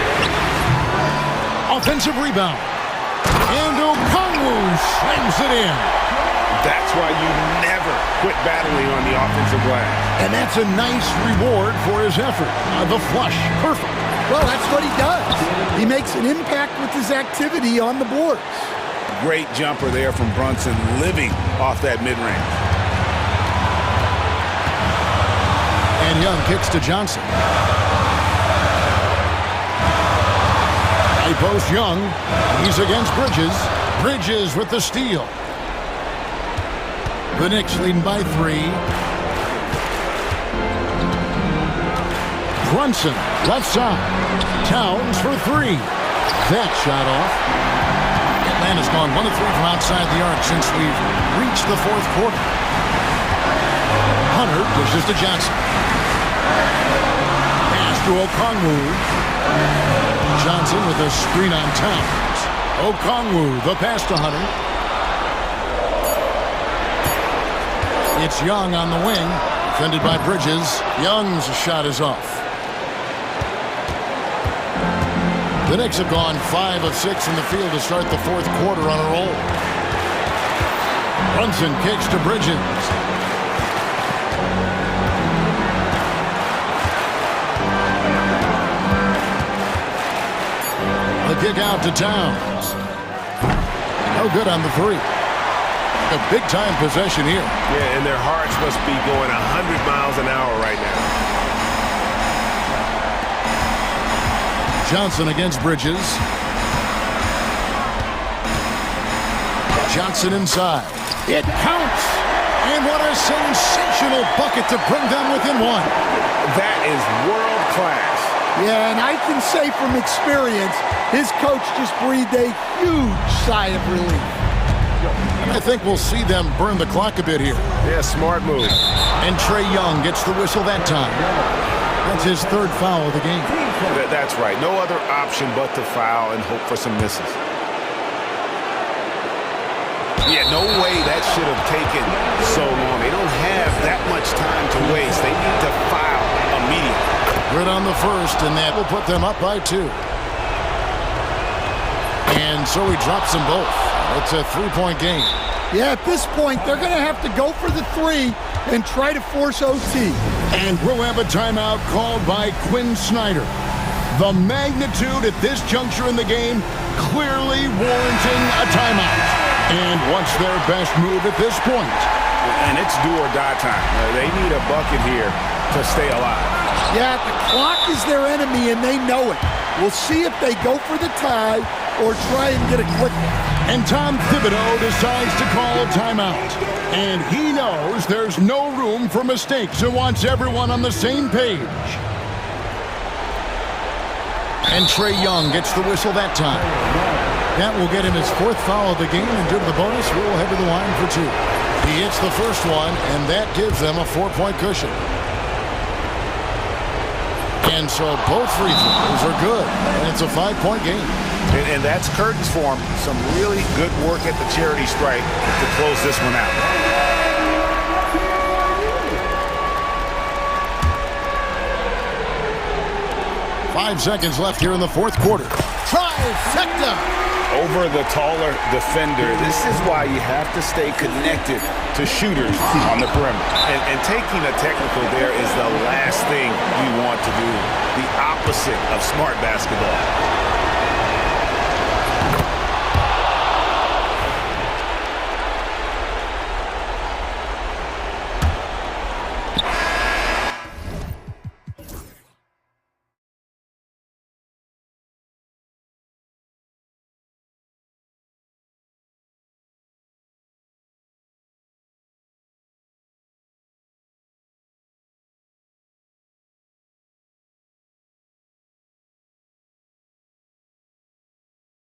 Offensive rebound. And Okongwu slams it in. That's why you never quit battling on the offensive glass. And that's a nice reward for his effort. The flush. Perfect. Well, that's what he does. He makes an impact with his activity on the boards. Great jumper there from Brunson, living off that mid-range. And Young kicks to Johnson. High post Young. He's against Bridges. Bridges with the steal. The Knicks leading by 3. Brunson, left side. Towns for 3. That shot off. Atlanta's gone 1 of 3 from outside the arc since we've reached the 4th quarter. Hunter pushes to Johnson. Pass to Okongwu. Johnson with a screen on Towns. Okongwu, the pass to Hunter. It's Young on the wing. Defended by Bridges. Young's shot is off. The Knicks have gone 5 of 6 in the field to start the 4th quarter on a roll. Brunson kicks to Bridges. The kick out to Towns. No good on the 3. A big-time possession here. Yeah, and their hearts must be going 100 miles an hour right now. Johnson against Bridges. Johnson inside. It counts! And what a sensational bucket to bring them within 1. That is world class. Yeah, and I can say from experience, his coach just breathed a huge sigh of relief. And I think we'll see them burn the clock a bit here. Yeah, smart move. And Trae Young gets the whistle that time. That's his third foul of the game. That's right. No other option but to foul and hope for some misses. Yeah, no way that should have taken so long. They don't have that much time to waste. They need to foul immediately. Good on the first, and that will put them up by 2. And so he drops them both. It's a 3-point game. Yeah, at this point, they're going to have to go for the 3 and try to force OT. And we'll have a timeout called by Quinn Snyder. The magnitude at this juncture in the game clearly warranting a timeout. And what's their best move at this point? And it's do or die time. They need a bucket here to stay alive. Yeah, the clock is their enemy, and they know it. We'll see if they go for the tie or try and get a quick one. And Tom Thibodeau decides to call a timeout. And he knows there's no room for mistakes and wants everyone on the same page. And Trae Young gets the whistle that time. That will get him his 4th foul of the game, and due to the bonus, we'll head to the line for 2. He hits the first one, and that gives them a 4-point cushion. And so both free throws are good, and it's a 5-point game. And that's curtains for him. Some really good work at the charity stripe to close this one out. Five seconds left here in the 4th quarter. Trifecta! Over the taller defender. This is why you have to stay connected to shooters on the perimeter. And taking a technical there is the last thing you want to do. The opposite of smart basketball.